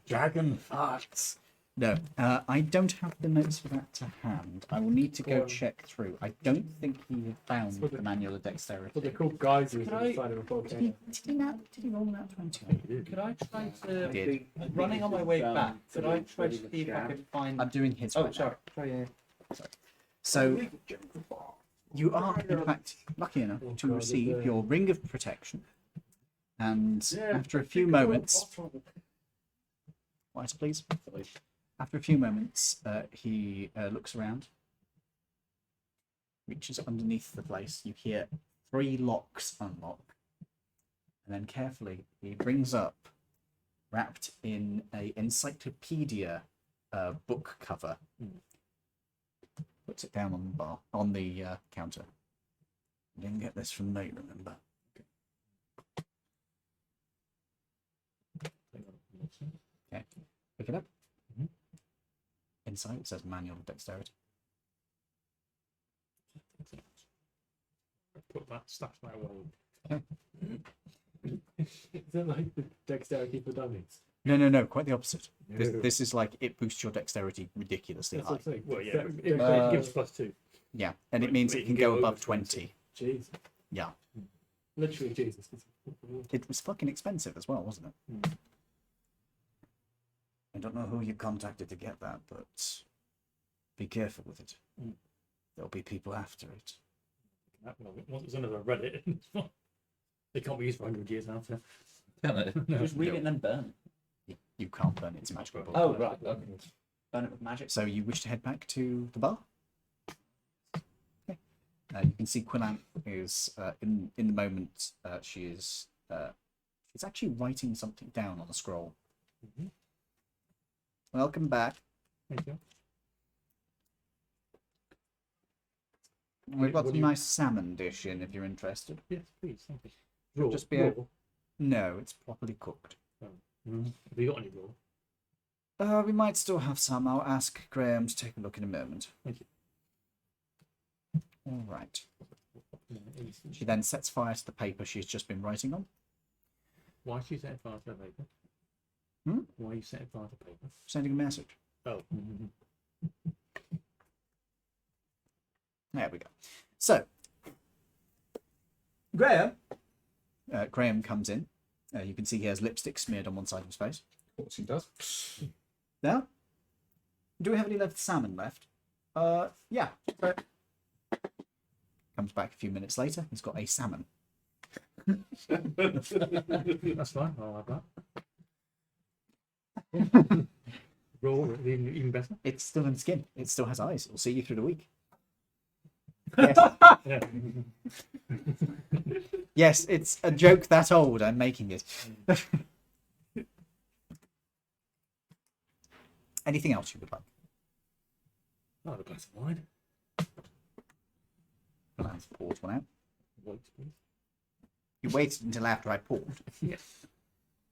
Dragon farts. No, I don't have the notes for that to hand. I will need to go check through. I don't think he had found the manual of dexterity. Well, they're called geysers Could on I- the side of a volcano. Did he roll that 20? Could I try to. Did. Running on my way back, could I try to see if I could find. I'm doing his. Oh, right sorry. now. Sorry, yeah. So you are, in fact, lucky enough to receive your ring of protection, and after a few moments, quiet, please. After a few moments, he looks around. reaches underneath the place. You hear 3 locks unlock. And then carefully, he brings up, wrapped in a encyclopedia book cover, puts it down on the bar, on the counter. Didn't get this from me, remember? Okay, pick it up. Inside it says manual dexterity. Put that stash that away. Okay. Is it like the dexterity for dummies? No, quite the opposite. This is like, it boosts your dexterity ridiculously That's high. what I'm saying. Well, yeah, It gives +2. Yeah, and it But means it it can can go go above over 20. Jesus. Yeah. Literally Jesus. It was fucking expensive as well, wasn't it? I don't know who you contacted to get that, but be careful with it. There'll be people after it. Once it's another Reddit, they can't be used for 100 years now. So. Can it? Just read it and then burn it. You can't burn it, it's a magical book. Oh, right. Okay. Burn it with magic. So you wish to head back to the bar? Okay. You can see Quillan is in the moment. She's actually writing something down on a scroll. Welcome back. Thank you. We've got What some do you- nice salmon dish in if you're interested. Yes, please. Thank you. It'll just be no, it's properly cooked. Have you got any raw? We might still have some. I'll ask Graham to take a look in a moment. Thank you. All right. She then sets fire to the paper she's just been writing on. Why is she setting fire to the paper? Why are you setting fire to paper? Sending a message. Oh. There we go. So, Graham. Graham comes in. You can see he has lipstick smeared on one side of his face. Of course he does. Now, do we have any left salmon left? Yeah. Comes back a few minutes later. He's got a salmon. That's fine. I'll have that. Raw, even better. It's still in skin. It still has eyes. It'll see you through the week. Yes. Yeah. Yes, it's a joke that old. I'm making it. Anything else you would like? Oh, a glass of wine. Let's pour one out. Wait, please. You waited until after I poured. Yes.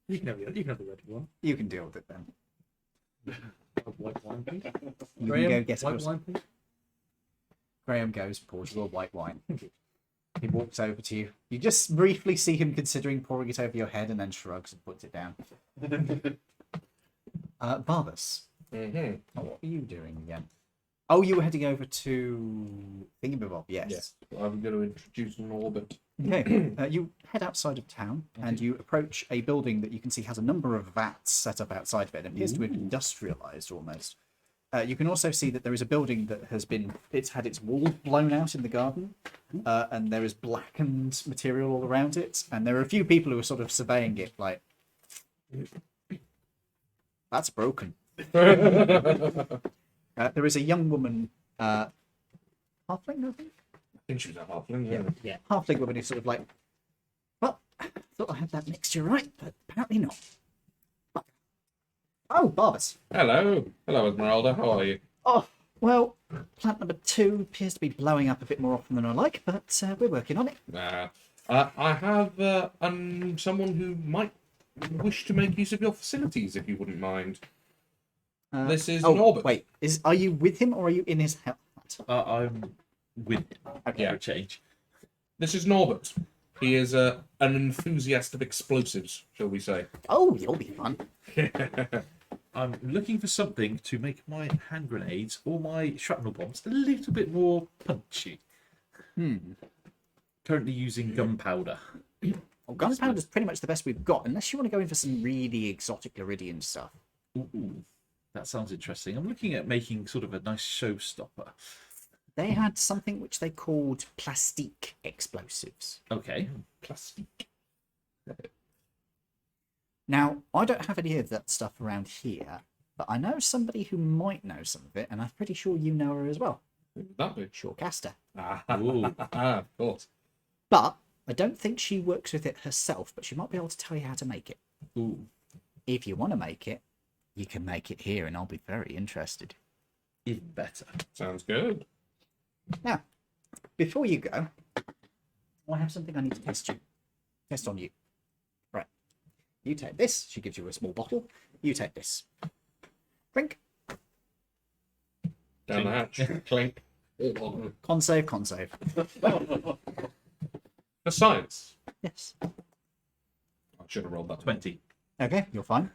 You can have the red one. You can deal with it then. White wine, please. You Graham, can go get white it. wine, please. Graham goes, pours you a white wine. He walks over to you. You just briefly see him considering pouring it over your head and then shrugs and puts it down. Barbus, what were you doing again? Oh, you were heading over to Thingamabob, yes. Yes. I'm going to introduce Norbert. Okay, you head outside of town and you approach a building that you can see has a number of vats set up outside of it. It appears to have been industrialized almost. You can also see that there is a building that it's had its wall blown out in the garden, and there is blackened material all around it, and there are a few people who are sort of surveying it like, that's broken. There is a young woman, halfling, I think? I think she was a halfling, Yeah. Halfling woman who's sort of like, well, I thought I had that mixture right, but apparently not. Oh, Barbus. Hello. Hello, Esmeralda. How are you? Oh, well, plant number 2 appears to be blowing up a bit more often than I like, but we're working on it. I have someone who might wish to make use of your facilities, if you wouldn't mind. This is Norbert. Wait, are you with him or are you in his hut? I'm with Okay. for a change. This is Norbert. He is an enthusiast of explosives, shall we say. Oh, you'll be fun. I'm looking for something to make my hand grenades or my shrapnel bombs a little bit more punchy. Currently using gunpowder. Well, gunpowder's pretty much the best we've got, unless you want to go in for some really exotic Laridian stuff. Ooh, that sounds interesting. I'm looking at making sort of a nice showstopper. They had something which they called plastique explosives. Okay. Plastic. Now, I don't have any of that stuff around here, but I know somebody who might know some of it, and I'm pretty sure you know her as well. Who would that be? Shorecaster. Ooh. Of course. But I don't think she works with it herself, but she might be able to tell you how to make it. Ooh. If you want to make it, you can make it here, and I'll be very interested. Even better. Sounds good. Now, before you go, I have something I need to test on you. Right. You take this. She gives you a small bottle. You take this. Drink. Down the hatch. Clink. Con save, con save. For science. Yes. I should have rolled that. 20. Okay, you're fine.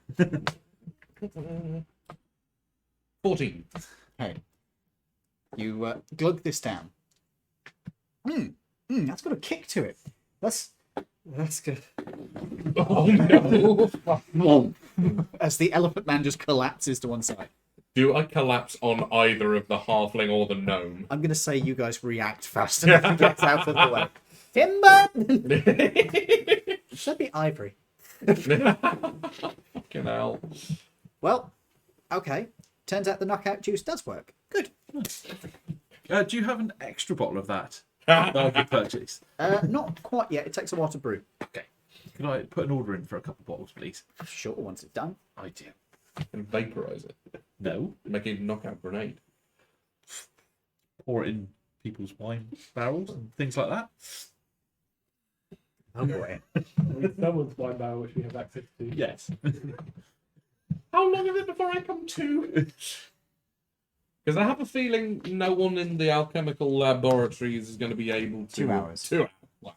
14. Okay. You glug this down. That's got a kick to it. That's good. Oh no! As the elephant man just collapses to one side. Do I collapse on either of the halfling or the gnome? I'm going to say you guys react fast enough to get out of the way. Timber! Should be Ivory. Fucking hell. Well, okay. Turns out the knockout juice does work. Good. Do you have an extra bottle of that I could purchase? Not quite yet. It takes a while to brew. Okay. Can I put an order in for a couple of bottles, please? Sure, once it's done. Ideal. And vaporize it. No. Make a knockout grenade. Pour it in people's wine barrels and things like that. Oh boy. Someone's wine barrel which we have access to. Yes. How long is it before I come to? Because I have a feeling no one in the alchemical laboratories is going to be able to... 2 hours. 2 hours. Wow.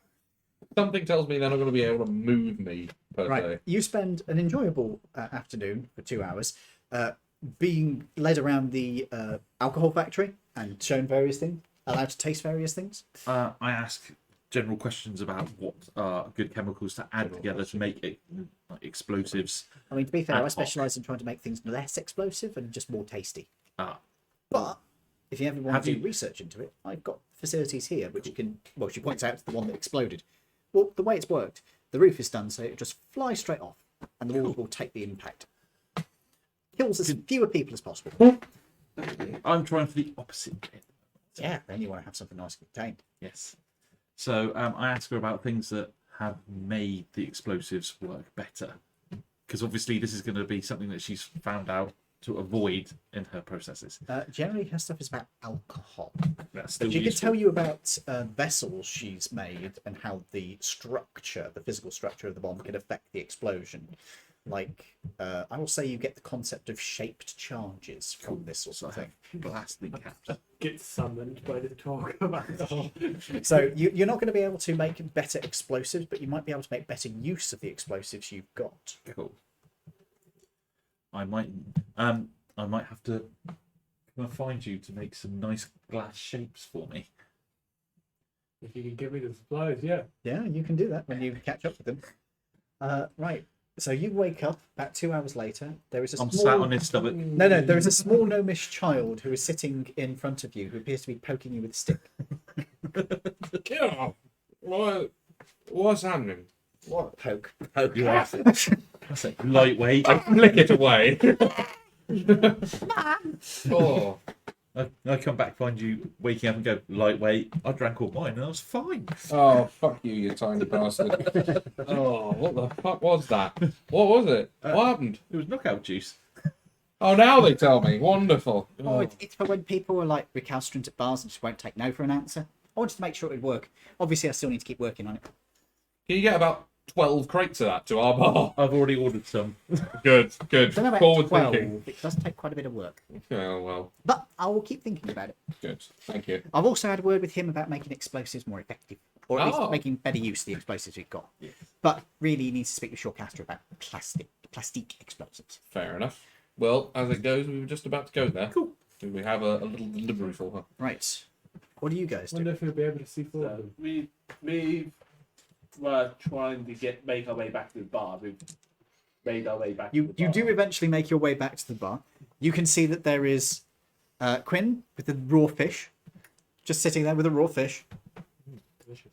Something tells me they're not going to be able to move me, per Right. se. You spend an enjoyable afternoon for 2 hours being led around the alcohol factory and shown various things, allowed to taste various things. I ask general questions about what are good chemicals to add together to make it like explosives. I mean, to be fair, Ad I hoc. specialise in trying to make things less explosive and just more tasty. Ah. But if you ever want Have to do you- research into it, I've got facilities here which can... Well, she points out to the one that exploded. Well, the way it's worked, the roof is done so it just flies straight off and the walls will take the impact. Kills as fewer people as possible. I'm trying for the opposite. Yeah, then you want to have something nice contained. Yes. So I asked her about things that have made the explosives work better. Because obviously this is going to be something that she's found out to avoid in her processes. Generally, her stuff is about alcohol. That's still But she can useful. tell you about vessels she's made and how the structure, the physical structure of the bomb can affect the explosion. Like, I will say you get the concept of shaped charges from this sort of thing. Blasting caps. Get summoned by the talk about So you're not going to be able to make better explosives, but you might be able to make better use of the explosives you've got. Cool. I might have to come and find you to make some nice glass shapes for me. If you can give me the supplies, yeah. Yeah, you can do that when you catch up with them. Right. So you wake up about 2 hours later. There is a I'm small... sat on his stomach. No, there is a small gnomish child who is sitting in front of you who appears to be poking you with a stick. Yeah. What's happening? What? Poke. You are. That's it. Lightweight. I flick it away. Oh. I come back, find you waking up and go, lightweight. I drank all mine and I was fine. Oh, fuck you, you tiny bastard. Oh, what the fuck was that? What was it? What happened? It was knockout juice. Oh, now they tell me. Wonderful. Oh, it's for when people are like recalcitrant at bars and just won't take no for an answer. I wanted to make sure it would work. Obviously, I still need to keep working on it. Can you get about 12 crates of that to our bar? I've already ordered some. Good. I don't know about Forward 12. thinking. It does take quite a bit of work. Oh, well, But I will keep thinking about it. good. Thank you. I've also had a word with him about making explosives more effective. Or at Oh. least making better use of the explosives we've got. But really, you need to speak with Shorecaster about plastic explosives. Fair enough. Well, as it goes, we were just about to go there. Cool. Do we have a little delivery for her? Right. What do you guys I do? wonder if we'll be able to see forward. So we were trying to make our way back to the bar. We've made our way back. You to the bar. do eventually make your way back to the bar. You can see that there is Quinn with the raw fish, just sitting there with a raw fish. Delicious.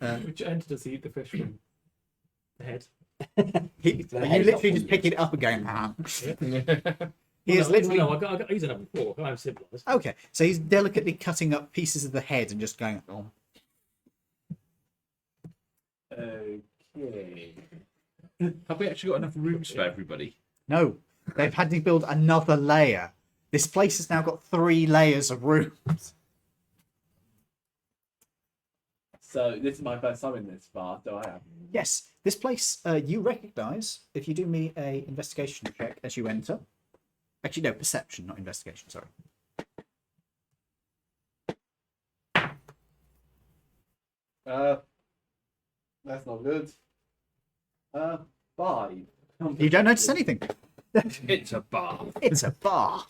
Uh, Which end does he eat the fish from? The head. you literally just pick it up and go. He is literally. No, I got used to that before. I'm civilized. Okay, so he's delicately cutting up pieces of the head and just going. Oh. Okay. Have we actually got enough rooms for everybody? No, they've had to build another layer. This place has now got 3 layers of rooms. So this is my first time in this bar, so I am. Yes, this place you recognise if you do me a investigation check as you enter. Actually, no, perception, not investigation. Sorry. That's not good. 5. You don't notice anything. It's a bar. It's a bar.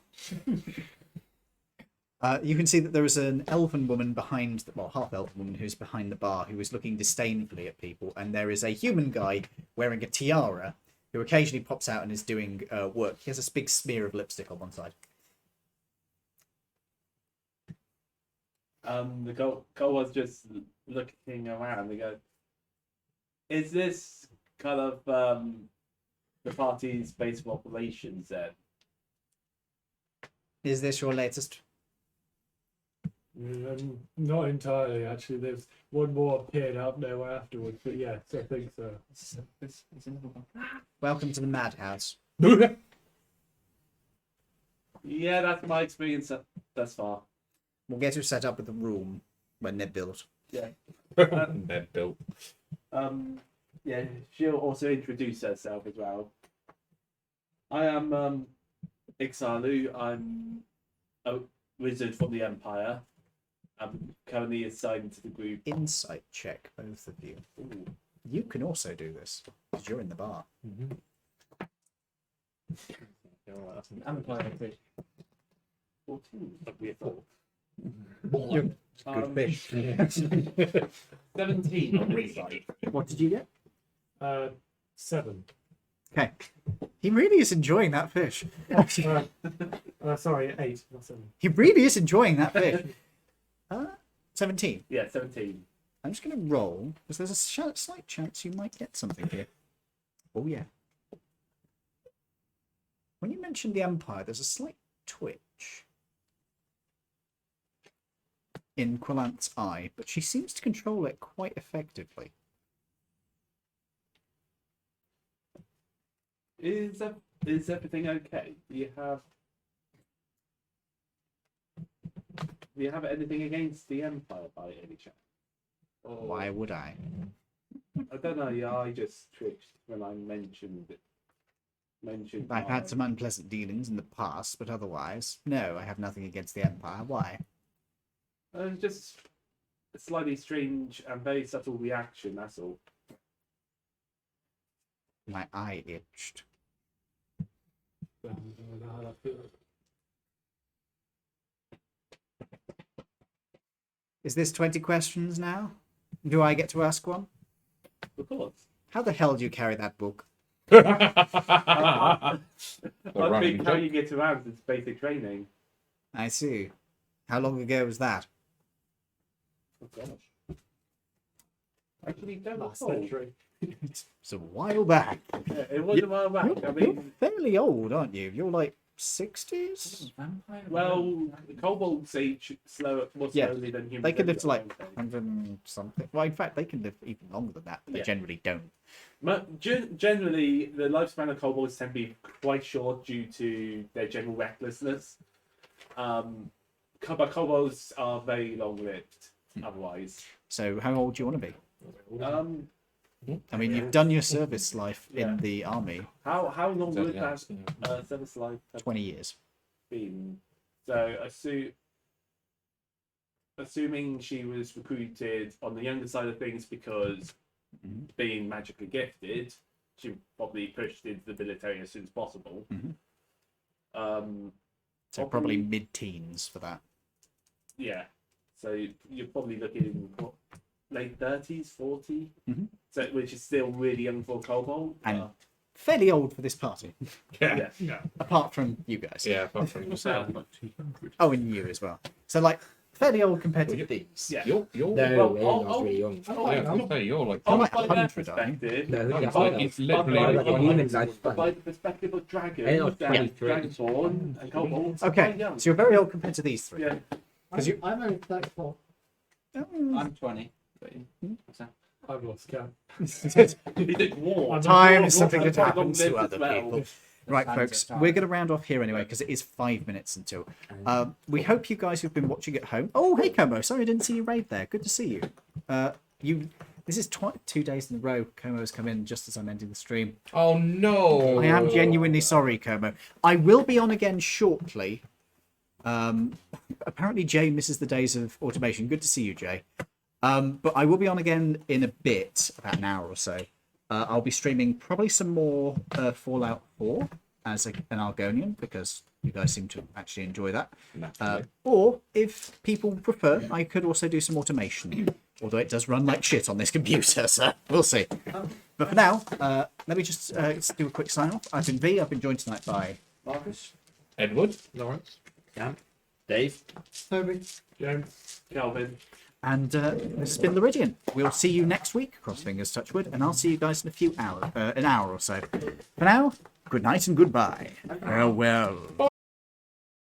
You can see that there is an elven woman behind, well, half elven woman who's behind the bar who is looking disdainfully at people, and there is a human guy wearing a tiara who occasionally pops out and is doing work. He has a big smear of lipstick on one side. The goal was just looking around. They go, is this kind of the party's base of operations then? Is this your latest? Not entirely, actually. There's one more appeared out there afterwards, but yes, I think so. Welcome to the madhouse. Yeah, that's my experience thus far. We'll get you set up with the room when they're built. Yeah. They're built. Yeah, she'll also introduce herself as well. I am Ixalu. I'm a wizard from the Empire. I'm currently assigned to the group. Insight check, both of you. Ooh. You can also do this because you're in the bar. That's an Empire fish. 14. We have 4. Good fish. 17 on this side. What did you get? 7. Okay. He really is enjoying that fish. Sorry, 8, not 7. He really is enjoying that fish. 17. Yeah, 17. I'm just going to roll because there's a slight chance you might get something here. Oh, yeah. When you mentioned the Empire, there's a slight twitch in Quillant's eye, but she seems to control it quite effectively. Is everything okay? Do you have anything against the Empire by any chance? Or, Why would I? I don't know. Yeah, I just twitched when I mentioned it. I've had some unpleasant dealings in the past, but otherwise, no, I have nothing against the Empire. Why? Just a slightly strange and very subtle reaction. That's all. My eye itched. Is this 20 questions now? Do I get to ask one? Of course. How the hell do you carry that book? I think how you get around is basic training. I see. How long ago was that? Oh gosh. Actually, don't Last recall. century. It's a while back. Yeah, it was a while back. I You're mean, fairly old, aren't you? You're like 60s? well, the kobolds age more Yeah, slowly than humans. They can live to like don't they? 100 and something. Well, in fact, they can live even longer than that, but they Yeah. generally don't. Generally, the lifespan of kobolds tend to be quite short due to their general recklessness. But kobolds are very long-lived. Otherwise, So, how old do you want to be? I mean, you've Yeah. done your service life Yeah. in the army, how long would Yeah. that service life have 20 years. been? So, assuming she was recruited on the younger side of things because Mhm. being magically gifted, she probably pushed into the military as soon as possible. Mhm. Um, So, probably mid-teens for that. yeah. So you're probably looking what, late 30s, 40. Mhm. So which is still really young for a kobold. And fairly old for this party, Yeah. yeah. apart from you guys. Yeah, apart from Sound like 200. Oh, and you as well. So, like, fairly old compared to these. Yeah. You're No, Well, yeah, I'll- that's really young. yeah, I was gonna say, you're like I'm By like their 100, aren't you? perspective, No, it's yeah, like it's literally like a demon life. by the perspective of Yeah, dragons, like and 23. dragonborn, and kobolds, Okay, quite young. so you're very old compared to these three. Yeah. Because you. I'm only 34. I'm 20. I've lost count. He did war. Time War- is something war- that war- happens long to lived other as well. people. Right, folks, we're going to round off here anyway because it is 5 minutes until. We hope you guys who've been watching at home. Oh, hey, Como. Sorry I didn't see you raid there. Good to see you. This is 2 days in a row. Como's come in just as I'm ending the stream. Oh no! I am genuinely sorry, Como. I will be on again shortly. Apparently, Jay misses the days of automation. Good to see you, Jay. But I will be on again in a bit, about an hour or so. I'll be streaming probably some more Fallout 4 as an Argonian because you guys seem to actually enjoy that. Or if people prefer, I could also do some automation. Although it does run like shit on this computer, so we'll see. But for now, let me just do a quick sign off. I've been V. I've been joined tonight by Marcus, Edward, Lawrence, Dave. Toby. James. Calvin. and this has been Laridian. We'll see you next week. Cross fingers, touch wood, and I'll see you guys in an hour or so. For now, good night and goodbye. Farewell.